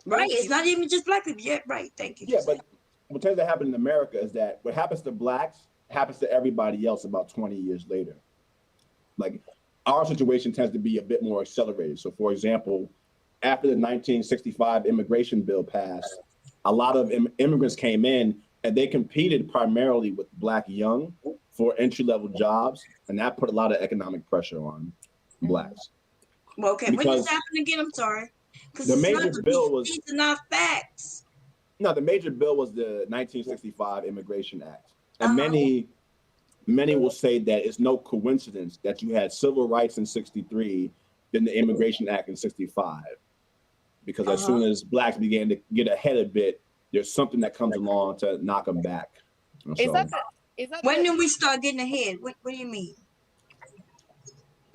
Right, it's not even just black people. Yeah, right. Thank you. Yeah, but what tends to happen in America is that what happens to blacks happens to everybody else about 20 years later. Like our situation tends to be a bit more accelerated. So for example, after the 1965 immigration bill passed, a lot of immigrants came in and they competed primarily with black young for entry-level jobs. And that put a lot of economic pressure on blacks. Well, okay, when this happened again? I'm sorry. The major bill was. These are not facts. No, the major bill was the 1965 Immigration Act, and many will say that it's no coincidence that you had civil rights in '63, then the Immigration Act in '65, because as soon as blacks began to get ahead a bit, there's something that comes along to knock them back. Is that when did we start getting ahead? What do you mean?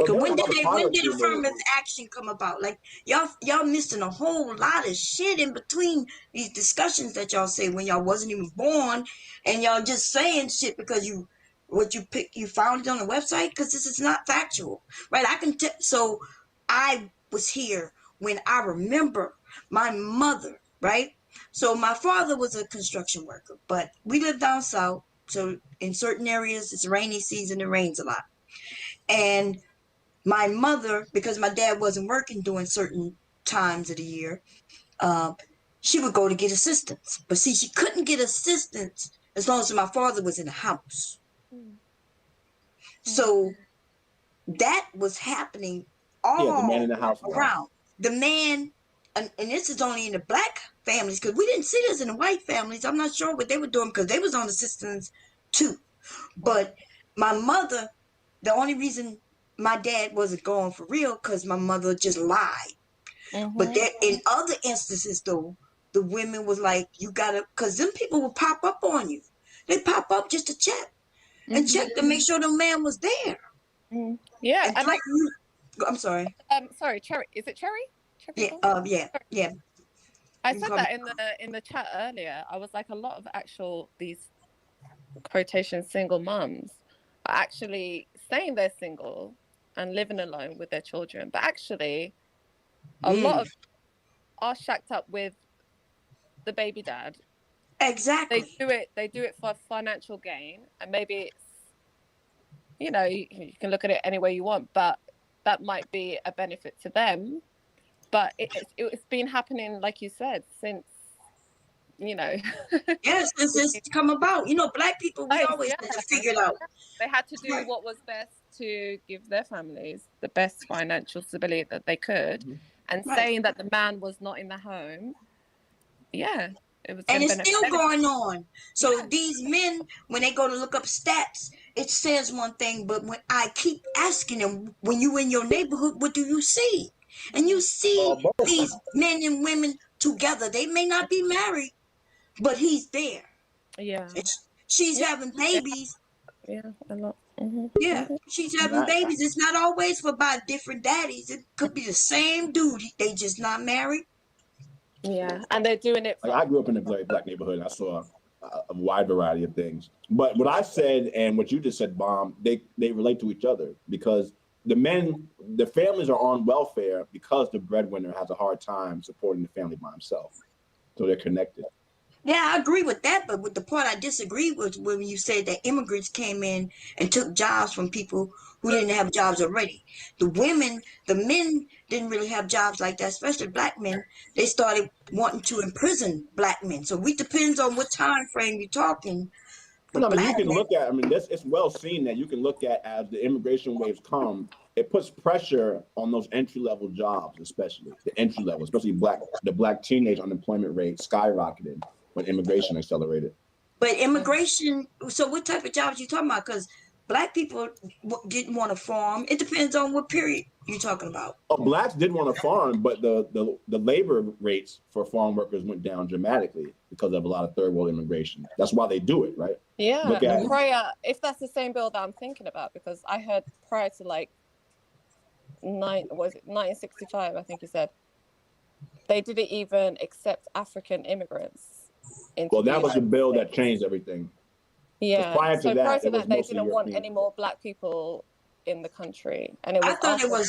When did affirmative action come about? Like y'all missing a whole lot of shit in between these discussions that y'all say when y'all wasn't even born, and y'all just saying shit because you found it on the website, because this is not factual, right? So I was here when I remember my mother, right? So my father was a construction worker, but we lived down south, so in certain areas it's rainy season, it rains a lot, and my mother, because my dad wasn't working during certain times of the year, she would go to get assistance. But see, she couldn't get assistance as long as my father was in the house. So that was happening all the man in the house around. The man, and this is only in the black families, because we didn't see this in the white families. I'm not sure what they were doing, because they was on assistance too. But my mother, the only reason my dad wasn't going for real, because my mother just lied. But that in other instances, though, the women was like, you gotta, because them people will pop up on you. They pop up just to check and check to make sure the man was there. Yeah, and I'm sorry. Sorry, Cherry. Is it Cherry? Yeah. I said that in the chat earlier. I was like, a lot of these quotation single mums are actually saying they're single and living alone with their children, but actually a lot of are shacked up with the baby dad. Exactly. They do it for financial gain, and maybe it's, you know, you can look at it any way you want, but that might be a benefit to them. But it's been happening, like you said, since you know. Yes, this has come about. You know, black people, we always had to figure it out. They had to do what was best to give their families the best financial stability that they could. And saying that the man was not in the home, it was. And it's still going on. So these men, when they go to look up stats, it says one thing, but when I keep asking them, when you in your neighborhood, what do you see? And you see these men and women together. They may not be married, but he's there. Yeah. She's having babies. Yeah, a lot. Mm-hmm. Yeah, she's having babies. It's not always for by different daddies. It could be the same dude. They just not married. Yeah, and they're doing it. Like I grew up in a very black neighborhood. And I saw a wide variety of things. But what I said and what you just said, Bomb, they relate to each other because the families are on welfare because the breadwinner has a hard time supporting the family by himself. So they're connected. Yeah, I agree with that, but with the part I disagree with when you said that immigrants came in and took jobs from people who didn't have jobs already. The men didn't really have jobs like that, especially black men. They started wanting to imprison black men. So it depends on what time frame you're talking. But I mean, you can look at, it's well seen that you can look at as the immigration waves come, it puts pressure on those entry-level jobs, especially the entry-level, especially the black teenage unemployment rate skyrocketed when immigration accelerated. But immigration, so what type of jobs you talking about? Because black people didn't want to farm. It depends on what period you're talking about. Oh, blacks did want to farm, but the labor rates for farm workers went down dramatically because of a lot of third world immigration. That's why they do it, right? Yeah, if that's the same bill that I'm thinking about, because I heard prior to like 1965, I think you said, they didn't even accept African immigrants. Well, that was the bill that changed everything. Yeah. Prior to that, they didn't want any more black people in the country, and it was. I thought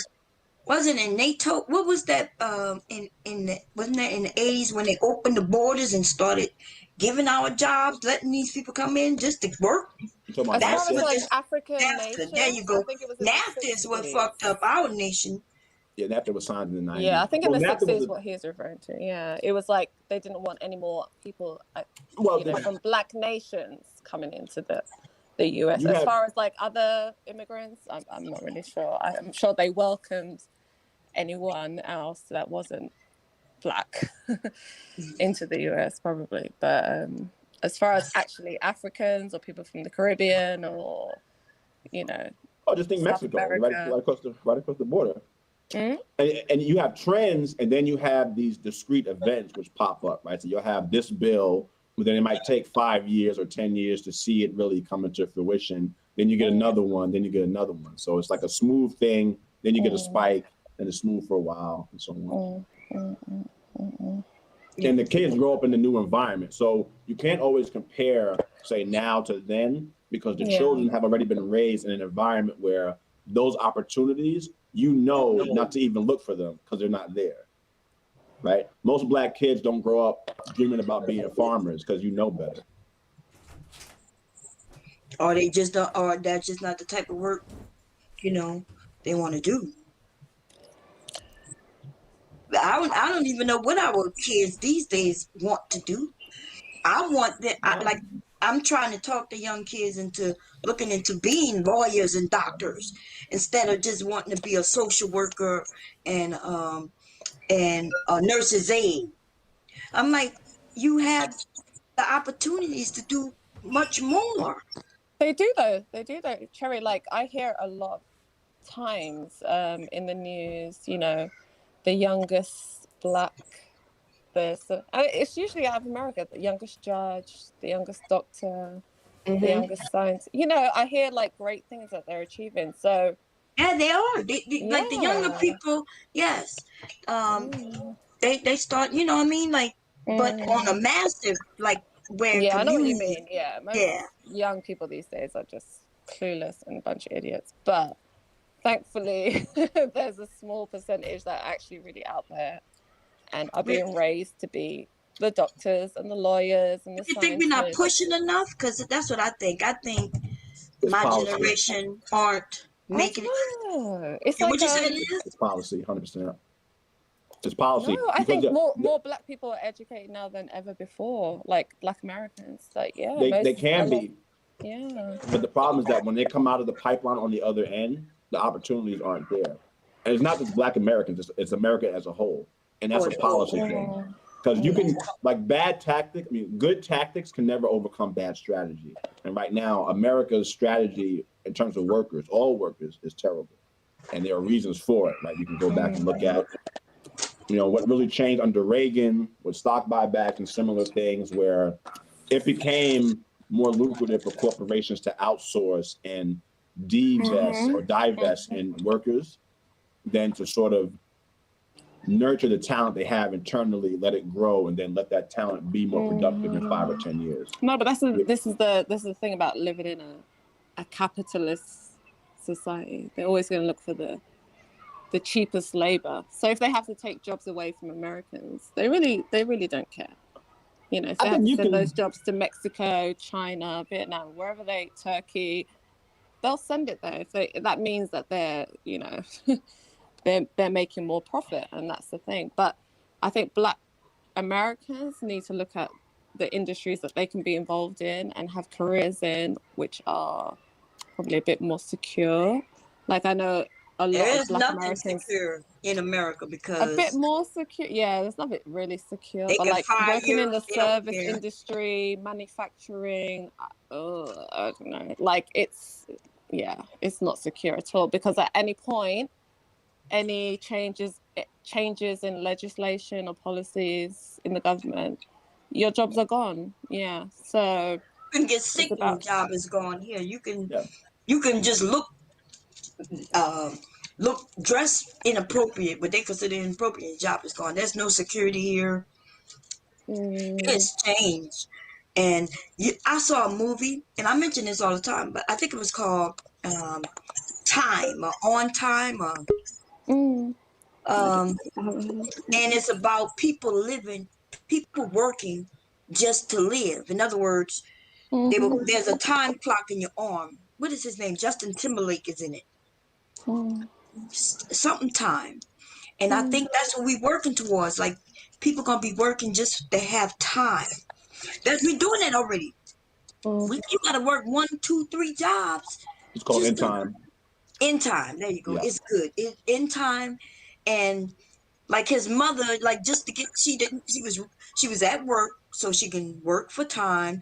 wasn't in NATO. What was that? Wasn't that in the 80s when they opened the borders and started giving our jobs, letting these people come in just to work? That's like African nations. There you go. I think it was NAFTA is what fucked up our nation. Yeah, NAFTA was signed in the 90s. Yeah, I think in the 60s is what he's referring to. Yeah, it was like they didn't want any more people from black nations coming into the US. As far as like other immigrants, I'm not really sure. I'm sure they welcomed anyone else that wasn't black into the US probably. But as far as actually Africans or people from the Caribbean or, just think Mexico, right across the border. Mm-hmm. And you have trends, and then you have these discrete events which pop up, right? So you'll have this bill, but then it might take 5 years or 10 years to see it really come into fruition. Then you get another one, then you get another one. So it's like a smooth thing, then you get a spike, and it's smooth for a while, and so on. And the kids grow up in the new environment. So you can't always compare, say, now to then, because the children have already been raised in an environment where those opportunities, not to even look for them because they're not there, right? Most black kids don't grow up dreaming about being farmers because better. Or they just don't, or that's just not the type of work, they want to do. I don't even know what our kids these days want to do. I want that. I'm trying to talk the young kids into looking into being lawyers and doctors instead of just wanting to be a social worker and a nurse's aide. I'm like, you have the opportunities to do much more. They do though. Cherry, like I hear a lot of times in the news, the youngest black person. It's usually out of America, the youngest judge, the youngest doctor, the youngest scientist. I hear like great things that they're achieving. So yeah, they are. Like the younger people, yes. They start, you know what I mean? Like, but on a massive, like where I know what you mean. Yeah, most young people these days are just clueless and a bunch of idiots. But thankfully, there's a small percentage that are actually really out there and are being raised to be the doctors and the lawyers and the scientists. You think we're not pushing enough? Because that's what I think. I think my generation aren't making it. It's like it's policy, 100%. It's policy. No, I think more black people are educated now than ever before. Like black Americans. Like they can be. Yeah. But the problem is that when they come out of the pipeline on the other end, the opportunities aren't there. And it's not just black Americans, it's America as a whole. And that's a policy thing. Because you can, like good tactics can never overcome bad strategy. And right now, America's strategy in terms of workers, all workers, is terrible. And there are reasons for it. Like you can go back and look at, what really changed under Reagan with stock buybacks and similar things where it became more lucrative for corporations to outsource and divest in workers than to sort of nurture the talent they have internally, let it grow, and then let that talent be more productive in 5 or 10 years. No, but this is the thing about living in a capitalist society. They're always going to look for the cheapest labor. So if they have to take jobs away from Americans, they really don't care. If they have to send those jobs to Mexico, China, Vietnam, Turkey, they'll send it there. If that means that they're they're making more profit, and that's the thing. But I think black Americans need to look at the industries that they can be involved in and have careers in, which are probably a bit more secure. Like I know a lot of black Americans secure in America because a bit more secure. Yeah, there's nothing really secure. But like working in the service industry, manufacturing, I don't know. Like it's not secure at all because at any point, any changes in legislation or policies in the government, your jobs are gone. Yeah, so you can get sick when your job is gone. Here, you can just look dressed inappropriate, but they consider it inappropriate. Job is gone. There's no security here. It's changed. And I saw a movie, and I mention this all the time, but I think it was called Time or On Time. And it's about people working just to live. In other words, there's a time clock in your arm. What is his name? Justin Timberlake is in it. Something time. And I think that's what we're working towards. Like people gonna be working just to have time. We're doing that already. You gotta work 1, 2, 3 jobs. It's called In Time. In Time. There you go. Yeah. It's good. In Time. And like his mother, like just to get, she was at work so she can work for time.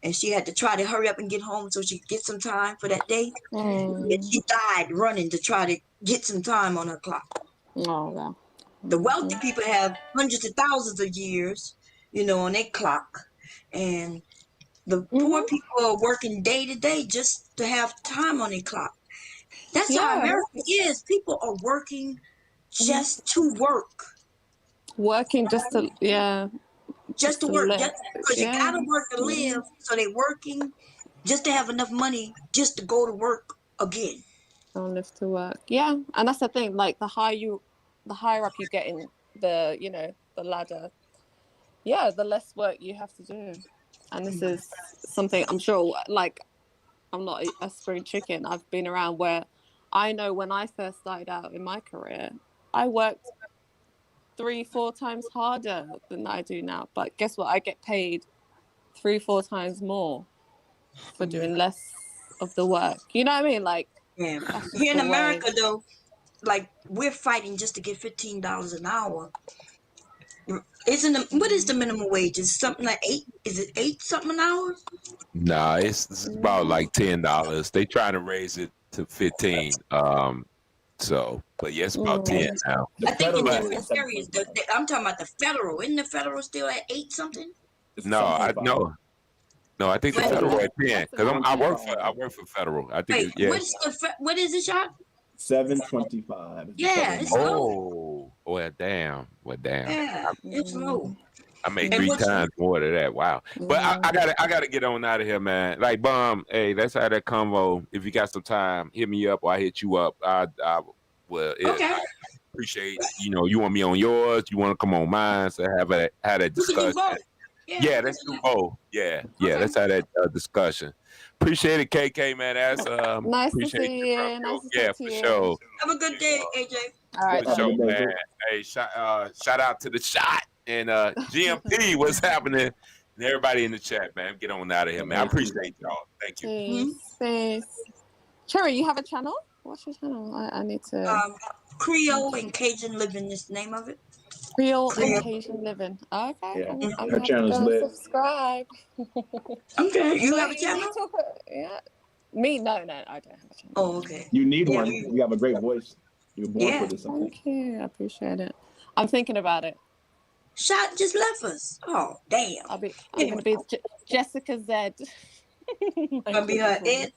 And she had to try to hurry up and get home so she could get some time for that day. And she died running to try to get some time on her clock. Oh, wow. The wealthy people have hundreds of thousands of years, on their clock. And the poor people are working day to day just to have time on their clock. That's how America is. People are working just to work. Working just to, just to work, because you gotta work to live. So they're working just to have enough money just to go to work again. Don't live to work. Yeah, and that's the thing. Like the higher up you get in the the ladder, the less work you have to do. And this is something I'm sure. Like I'm not a spring chicken. I've been around where I know when I first started out in my career, I worked 3-4 times harder than I do now. But guess what? I get paid 3-4 times more for doing less of the work. You know what I mean? Like here in America, though, like we're fighting just to get $15 an hour. What is the minimum wage? Is something like 8? Is it 8 something an hour? Nah, it's about like $10. They trying to raise it to 15. But yes, about 10 now. I think in different areas. I'm talking about the federal. Isn't the federal still at 8 something? No, I think the federal at 10 because I work for federal. I think what is it, Shot? $7.25. Yeah, it's low. Well, damn. Yeah, it's low. I made 3 times more than that. Wow. But I gotta get on out of here, man. Like Bum, hey, let's have that convo. If you got some time, hit me up or I hit you up. I appreciate, you want me on yours, you want to come on mine, so have that discussion. Yeah, let's do both. Yeah, let's have that discussion. Appreciate it, KK, man. That's nice to see you. Nice to for sure. Have a good day, AJ. All right. For sure, man. Hey, shout out to the shot and GMP. What's happening? And everybody in the chat, man. Get on out of here, man. I appreciate y'all. Thank you. Peace. Cherry, you have a channel? What's your channel? I need to. Creole and Cajun Living is the name of it. Creole and Cajun Living. Okay. Yeah. I'm Her gonna have to channel's go and lit. subscribe. Okay. You So have a channel? Yeah. Me? No, I don't have a channel. Oh, okay. You need one. You have a great voice. You're born for this. Thank you. I appreciate it. I'm thinking about it. Shot just left us. Oh, damn. I'm gonna be Jessica Z. Gonna be her Ed.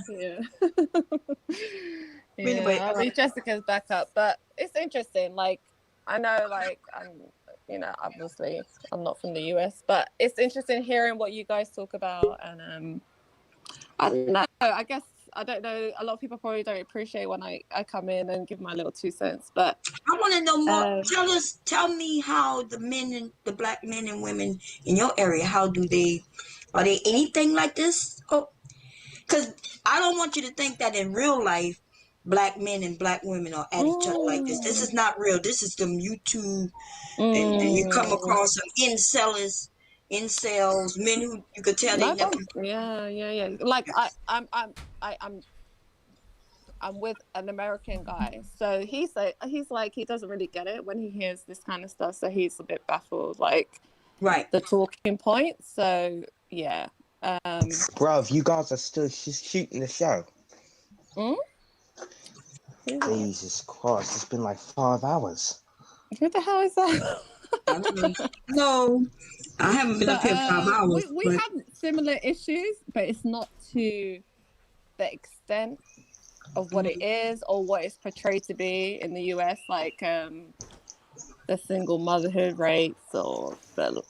Yeah. Anyway, I'll be Jessica's backup. But it's interesting. Like, I know, like, obviously I'm not from the US, but it's interesting hearing what you guys talk about. And I don't know. I guess I don't know. A lot of people probably don't appreciate when I come in and give my little 2 cents. But I want to know more. Tell me how the black men and women in your area, are they anything like this? Oh, because I don't want you to think that in real life, black men and black women are at each other like this. This is not real. This is them YouTube, and you come across some incels, men who you could tell they never. Yeah. Like I'm with an American guy, so he's like he doesn't really get it when he hears this kind of stuff, so he's a bit baffled, like the talking point. So yeah. Bruv, you guys are still shooting the show. Jesus Christ, it's been like 5 hours. Who the hell is that? No, I haven't been up here 5 hours. We have similar issues, but it's not to the extent of what it is or what it's portrayed to be in the US, like the single motherhood rates or the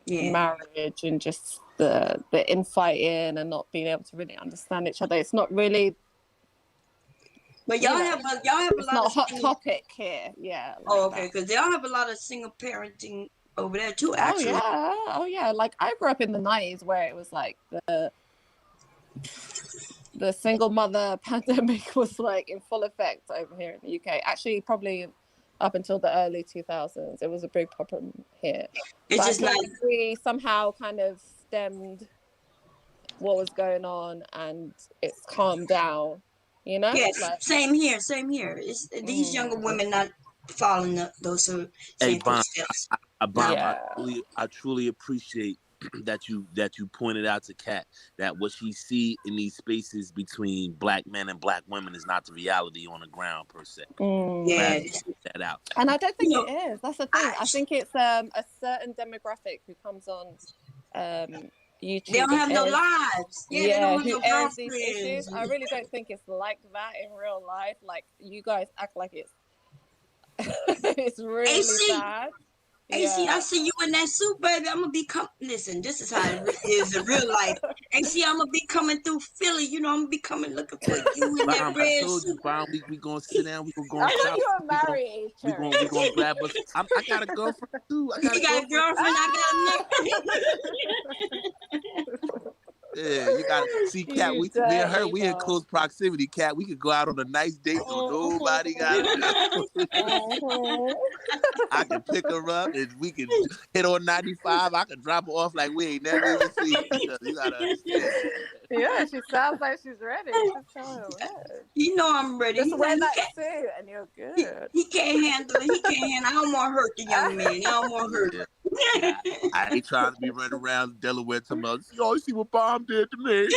marriage and just the infighting and not being able to really understand each other. It's not really. But y'all have a lot. It's not a hot topic here. Yeah. Okay, because y'all have a lot of single parenting over there too. Actually. Oh yeah. Like I grew up in the 90s where it was like the single mother pandemic was like in full effect over here in the UK. Actually, probably up until the early 2000s, it was a big problem here. It's just like we somehow kind of stemmed what was going on, and it's calmed down. Yes, same here. It's these younger women not following those same footsteps. I truly appreciate that you pointed out to Kat that what she see in these spaces between black men and black women is not the reality on the ground per se. That out. And I don't think it is. That's the thing. I think it's a certain demographic who comes on YouTube. They don't have no lives. They don't have no airs these girlfriends. issues. I really don't think it's like that in real life. Like you guys act like it's it's really bad. AC, I see you in that suit, baby. I'm gonna be listen, this is how it is in real life. AC, I'm gonna be coming through Philly. I'm gonna be coming looking for you in that red suit. We gonna sit down. We gonna go. I know you're married. We gonna grab us. I got a girlfriend too. You got a girlfriend. I got a Yeah, you gotta see, Kat. Me and her, we in close proximity, Kat. We could go out on a nice date, so nobody got. I can pick her up, and we can hit on 95. I can drop her off like we ain't never even seen each other. You gotta understand. Yeah, she sounds like she's ready. You know I'm ready. Just wear that suit, and you're good. He can't handle it. I don't want to hurt the young man. I don't want to hurt her. I ain't trying to be running around Delaware tomorrow. You always see what Bomb did to me.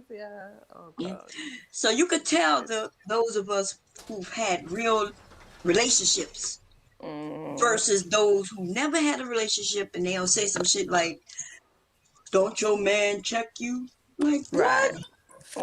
Yeah. Oh God. So you could tell those of us who've had real relationships versus those who never had a relationship, and they'll say some shit like, "Don't your man check you?" Like what?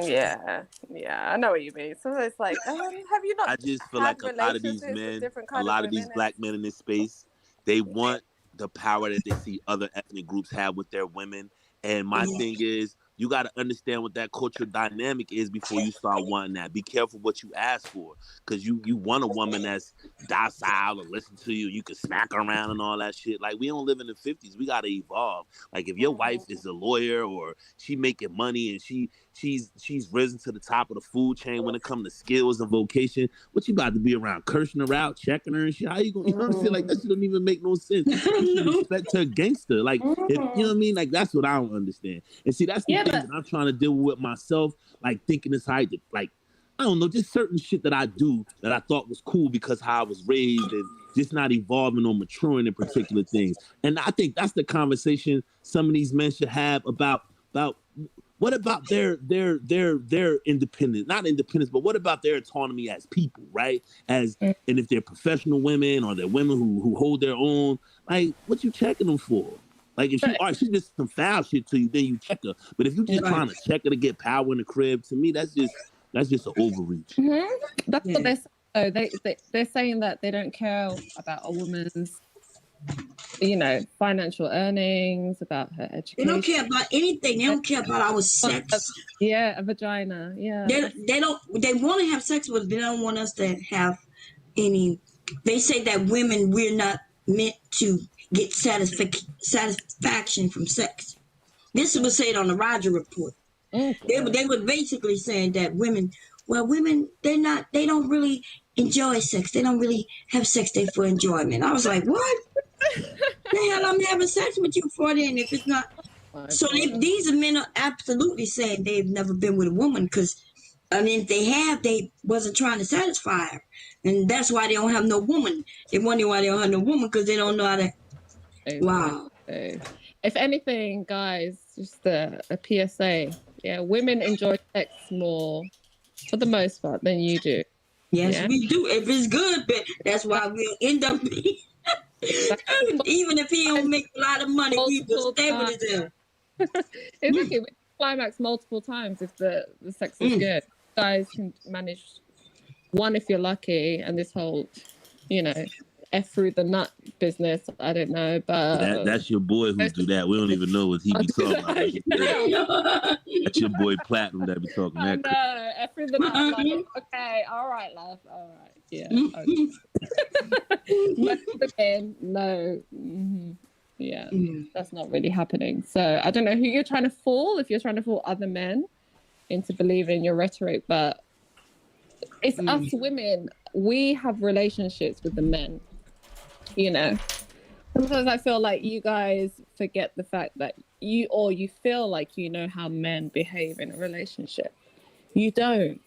Yeah, I know what you mean. So it's like, have you not? I just feel like a lot of these men, a lot of these black men in this space, they want the power that they see other ethnic groups have with their women. And my thing is, you got to understand what that cultural dynamic is before you start wanting that. Be careful what you ask for, because you want a woman that's docile and listen to you. You can smack her around and all that shit. Like, we don't live in the 50s. We got to evolve. Like, if your wife is a lawyer or she making money and she she's risen to the top of the food chain when it comes to skills and vocation. What you about to be around cursing her out, checking her and shit? How you gonna, you know what I'm saying? Like, that shit don't even make no sense. You should respect her gangster. Like, if, you know what I mean? Like, that's what I don't understand. And see, that's the thing that I'm trying to deal with myself, like thinking it's how like, I don't know, just certain shit that I do that I thought was cool because how I was raised and just not evolving or maturing in particular things. And I think that's the conversation some of these men should have about what about their independence, not independence, but what about their autonomy as people, right? And if they're professional women or they're women who hold their own, like, what you checking them for? Like, if she did some foul shit to you, then you check her. But if you just trying to check her to get power in the crib, to me, that's just an overreach. That's what they're saying. They're saying that they don't care about a woman's, financial earnings, about her education. They don't care about anything. They don't care about our sex. Yeah, a vagina. Yeah. They don't. They want to have sex with us. They don't want us to have any. They say that women, we're not meant to get satisfaction from sex. This was said on the Roger Report. They were basically saying that women, they don't really enjoy sex. They don't really have sex there for enjoyment. I was like, what? The hell I'm having sex with you for then if it's not? So these men are absolutely saying they've never been with a woman because, I mean, if they have, they wasn't trying to satisfy her. And that's why they don't have no woman. They wonder why they don't have no woman because they don't know how to. Wow. If anything, guys, just a PSA. Yeah, women enjoy sex more, for the most part, than you do. Yes, we do. If it's good, but that's why we'll end up being. Even if he don't make a lot of money, we will stay with him. Exactly. We climax multiple times if the sex is good. Guys can manage one if you're lucky, and this whole, F through the nut business, I don't know, but that's your boy who do that. We don't even know what he be talking about. That's your boy Platinum that be talking that. No, F through the nut. Like, okay, all right, love, all right, yeah. But again, no, yeah, that's not really happening. So I don't know who you're trying to fool. If you're trying to fool other men into believing your rhetoric, but it's us women. We have relationships with the men. Sometimes I feel like you guys forget the fact that you feel like you know how men behave in a relationship. You don't,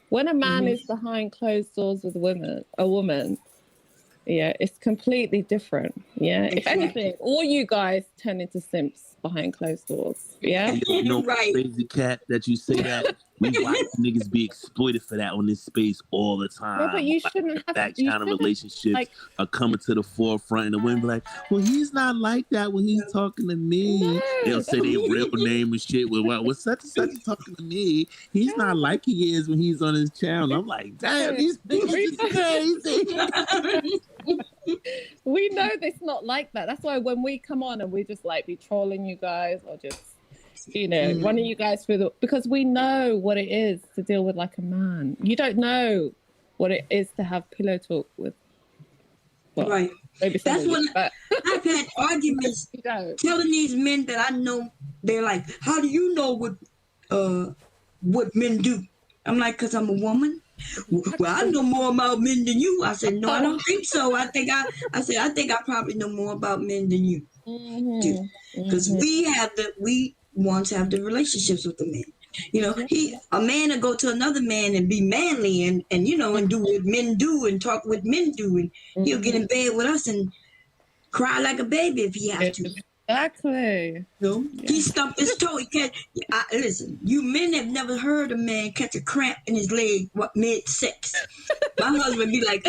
when a man is behind closed doors with a woman, it's completely different. Yeah. If anything, all you guys turn into simps behind closed doors. Yeah. Right. Crazy cat that you say that. We watch niggas be exploited for that on this space all the time. No, but you shouldn't have back channel relationships are coming to the forefront, and the women be like, well, he's not like that when he's talking to me. No. They'll say their real name and shit. Well, such and such is talking to me. He's not like he is when he's on his channel. I'm like, damn, these niggas is crazy. We know it's not like that. That's why when we come on and we just be trolling you guys or just running you guys through because we know what it is to deal with like a man. You don't know what it is to have pillow talk with. Right. That's when I've had arguments telling these men that I know. They're like, how do you know what men do? I'm like, because I'm a woman. Well, I know more about men than you. I said, no, I don't think so. I think I probably know more about men than you do. Because we want to have the relationships with the men. A man will go to another man and be manly and do what men do and talk what men do, and he'll get in bed with us and cry like a baby if he has to. Exactly. He stumped his toe. He can't. Listen, you men have never heard a man catch a cramp in his leg mid-sex. My husband be like,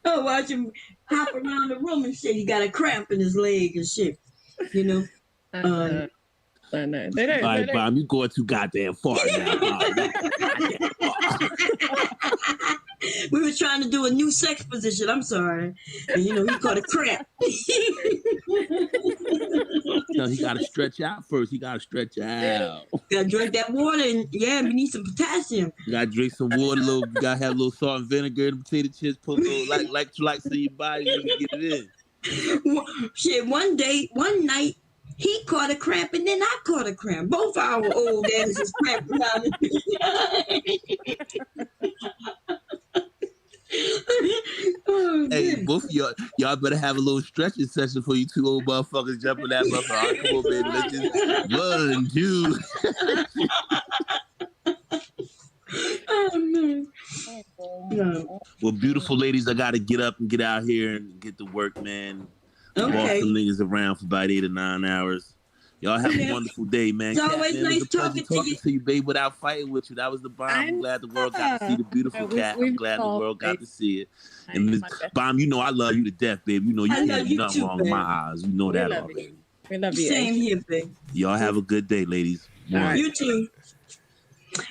I watch him hop around the room and shit. He got a cramp in his leg and shit. I know. They don't. All right, Bob, you going too goddamn far now. We were trying to do a new sex position. I'm sorry. And, he caught a cramp. No, he got to stretch out first. He got to stretch out. Got to drink that water, and we need some potassium. You got to drink some water. You got to have a little salt and vinegar and potato chips. Put a little electrolytes in your body and get it in. Shit, one night, He caught a cramp and then I caught a cramp. Both our old daddies was cramped around. Hey, both of y'all better have a little stretching session for you two old motherfuckers jumping that motherfucker. All right, come on, baby. Let's just 1, 2. Oh, man. Well, beautiful ladies, I gotta get up and get out here and get to work, man. Okay. Boss some niggas around for about 8 or 9 hours. Y'all have a wonderful day, man. It's always man, nice it was a pleasure talking talking to you, babe, without fighting with you. That was the bomb. I'm glad the world got to see the beautiful cat. I'm glad the world got to see it. And Ms. Bomb, you know I love you to death, babe. You know you can't do nothing wrong in my eyes. You know that already. We love you. Same here, babe. Y'all have a good day, ladies. You too.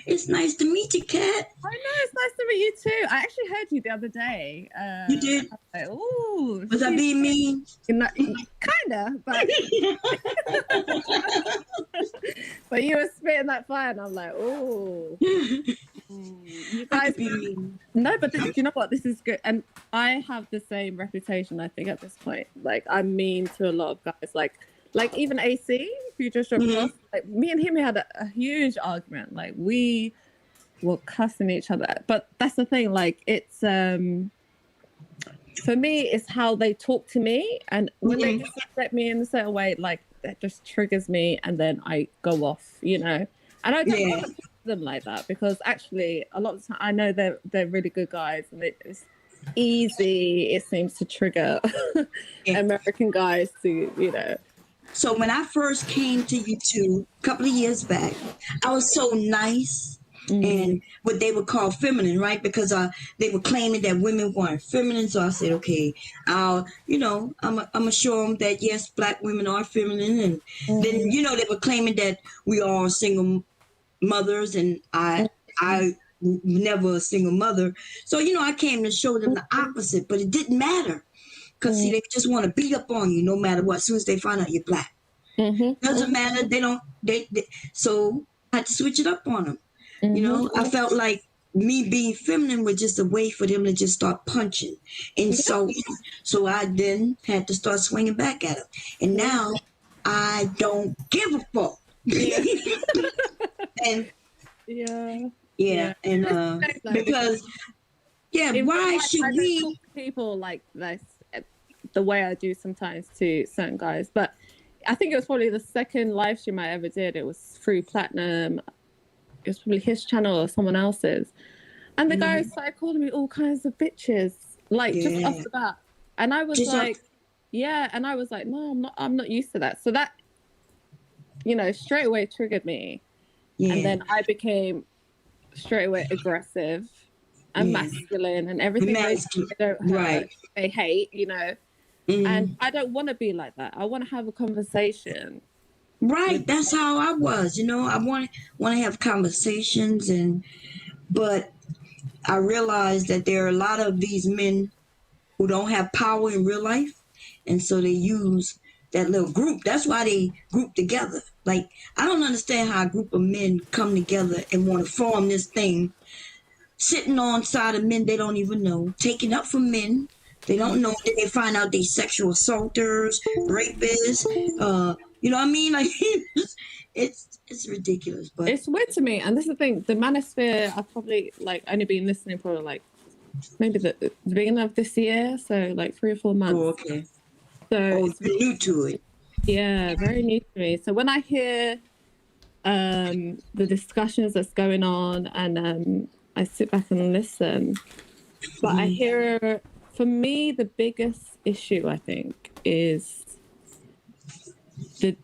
It's nice to meet you, Kat. I know, it's nice to meet you too. I actually heard you the other day. You did? Like, ooh. Was I being mean? Kinda, but but you were spitting that fire, and I'm like, ooh. You guys, no, but do you know what? This is good, and I have the same reputation. I think at this point, like I'm mean to a lot of guys, like even AC, who just dropped off. Like me and him, we had a huge argument. Like we were cussing each other. But that's the thing. Like it's for me, it's how they talk to me, and when they disrespect me in a certain way, like that just triggers me, and then I go off. You know, and I don't want to talk to them like that because actually, a lot of the time, I know they're really good guys, and it's easy. It seems to trigger American guys to, you know. So when I first came to YouTube a couple of years back, I was so nice and what they would call feminine, right? Because they were claiming that women weren't feminine. So I said, okay, I'm gonna show them that yes, black women are feminine. And then, you know, they were claiming that we are single mothers, and I never a single mother. So, you know, I came to show them the opposite, but it didn't matter. Because, see, they just want to beat up on you no matter what. As soon as they find out you're black. Doesn't matter. So I had to switch it up on them. You know, I felt like me being feminine was just a way for them to just start punching, insulting. So I then had to start swinging back at them. And now I don't give a fuck. And and because why should we talk to people like this the way I do sometimes to certain guys? But I think it was probably the second live stream I ever did. It was through Platinum. It was probably his channel or someone else's, and the guy started calling me all kinds of bitches, like just off the bat. And I was and I was like, no, I'm not used to that. So that, you know, straight away triggered me. And then I became straight away aggressive and masculine and everything they hate, you know. And I don't want to be like that. I want to have a conversation. Right, that's how I was, you know. I want to have conversations, but I realized that there are a lot of these men who don't have power in real life, and so they use that little group. That's why they group together. Like, I don't understand how a group of men come together and want to form this thing, sitting on side of men they don't even know, taking up for men they don't know. Then they find out they sexual assaulters, rapists. You know what I mean? Like, it's ridiculous. But it's weird to me. And this is the thing. The manosphere, I've probably only been listening for maybe the beginning of this year, so 3 or 4 months. Oh, okay. So it's new to it. Yeah, very new to me. So when I hear the discussions that's going on, and I sit back and listen, but I hear, for me, the biggest issue, I think, is the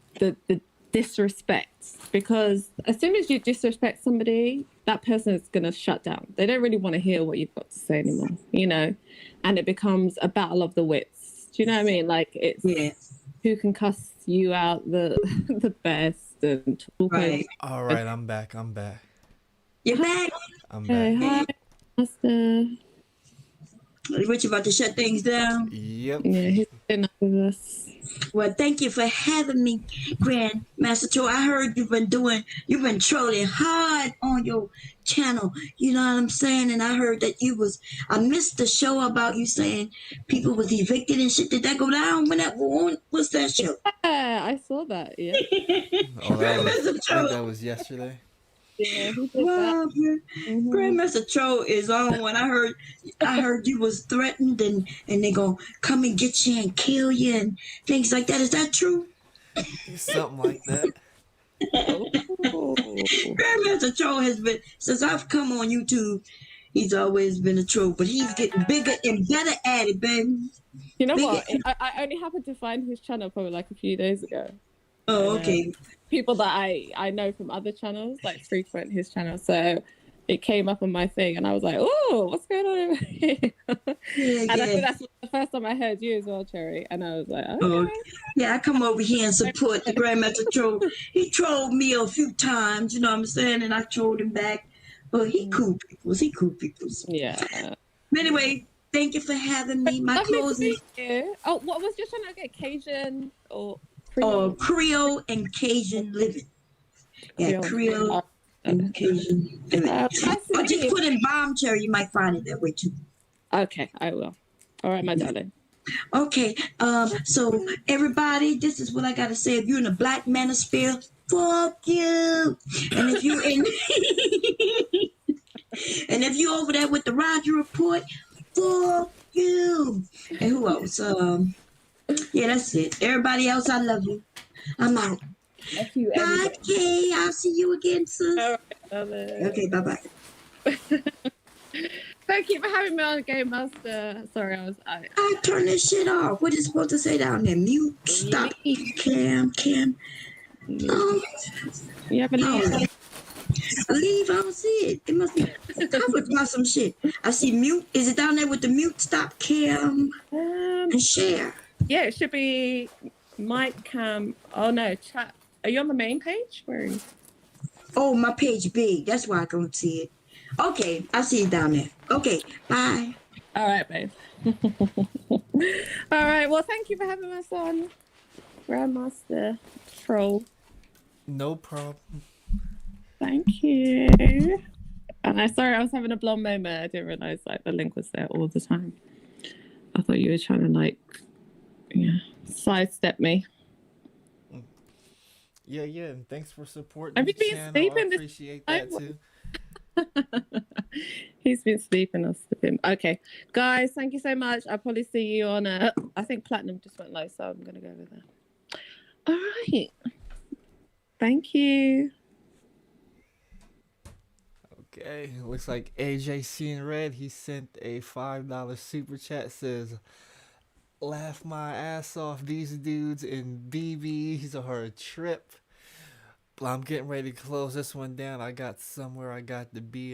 disrespect. Because as soon as you disrespect somebody, that person is going to shut down. They don't really want to hear what you've got to say anymore, you know? And it becomes a battle of the wits. Do you know what I mean? It's who can cuss you out the best and talk. Right. All right, I'm back. You're back? I'm back. Hi, Master. Rich about to shut things down. Yep. Yeah, he's been with us. Well, thank you for having me, Grandmaster Troll. I heard you've been trolling hard on your channel. You know what I'm saying? And I heard that I missed the show about you saying people was evicted and shit. Did that go down when that was on? What's that show? Yeah, I saw that. Yeah. Oh, I think that was yesterday. Yeah, he did Wow, that. Grandmaster Troll is on one. I heard you was threatened and they gonna come and get you and kill you and things like that. Is that true? Something like that. Grandmaster Troll has been, since I've come on YouTube, he's always been a troll, but he's getting bigger and better at it, baby. You know what? I only happened to find his channel probably like a few days ago. Oh, okay. People that I know from other channels like frequent his channel, so it came up on my thing, and I was like, "Oh, what's going on over here?" And I think that's the first time I heard you as well, Cherry, and I was like, "Okay." Oh, yeah, I come over here and support the Grandmaster Troll. He trolled me a few times, you know what I'm saying, and I trolled him back. But he cool peoples. Yeah. But anyway, thank you for having me. My closing. Oh, what was your channel again? Cajun or Creole and Cajun living. Yeah, Creole and Cajun living. Or just put in Bomb Cherry, you might find it that way too. Okay, I will. All right, my darling. Okay, so everybody, this is what I gotta say. If you're in the Black Manosphere, fuck you. And if you're in and if you over there with the Roger Report, fuck you. And who else? Yeah, that's it. Everybody else, I love you. I'm out. Bye, Kay. I'll see you again soon. All right, okay, bye-bye. Thank you for having me on, Game Master. Sorry, I turn this shit off. What is it supposed to say down there? Mute, stop, cam. Oh. You have a leave? Leave, I don't see it. It must be covered by some shit. I see mute. Is it down there with the mute, stop, cam, and share? Yeah, it should be mic cam. Oh no, chat. Are you on the main page? Where are you? Oh, my page big. That's why I can't see it. Okay, I see it down there. Okay, bye. All right, babe. All right. Well, thank you for having us on, Grandmaster Troll. No problem. Thank you. And I was having a blonde moment. I didn't realize like the link was there all the time. I thought you were trying to sidestep me. Yeah, and thanks for supporting Have the you been channel. sleeping I appreciate that too. He's been sleeping or sleeping. Okay, guys, thank you so much. I'll probably see you on I think Platinum just went low, so I'm gonna go over there. All right. Thank you. Okay, looks like AJC in red. He sent a $5 super chat. Says, "Laugh my ass off. These dudes in BBs are a trip." But I'm getting ready to close this one down. I got somewhere I got to be, and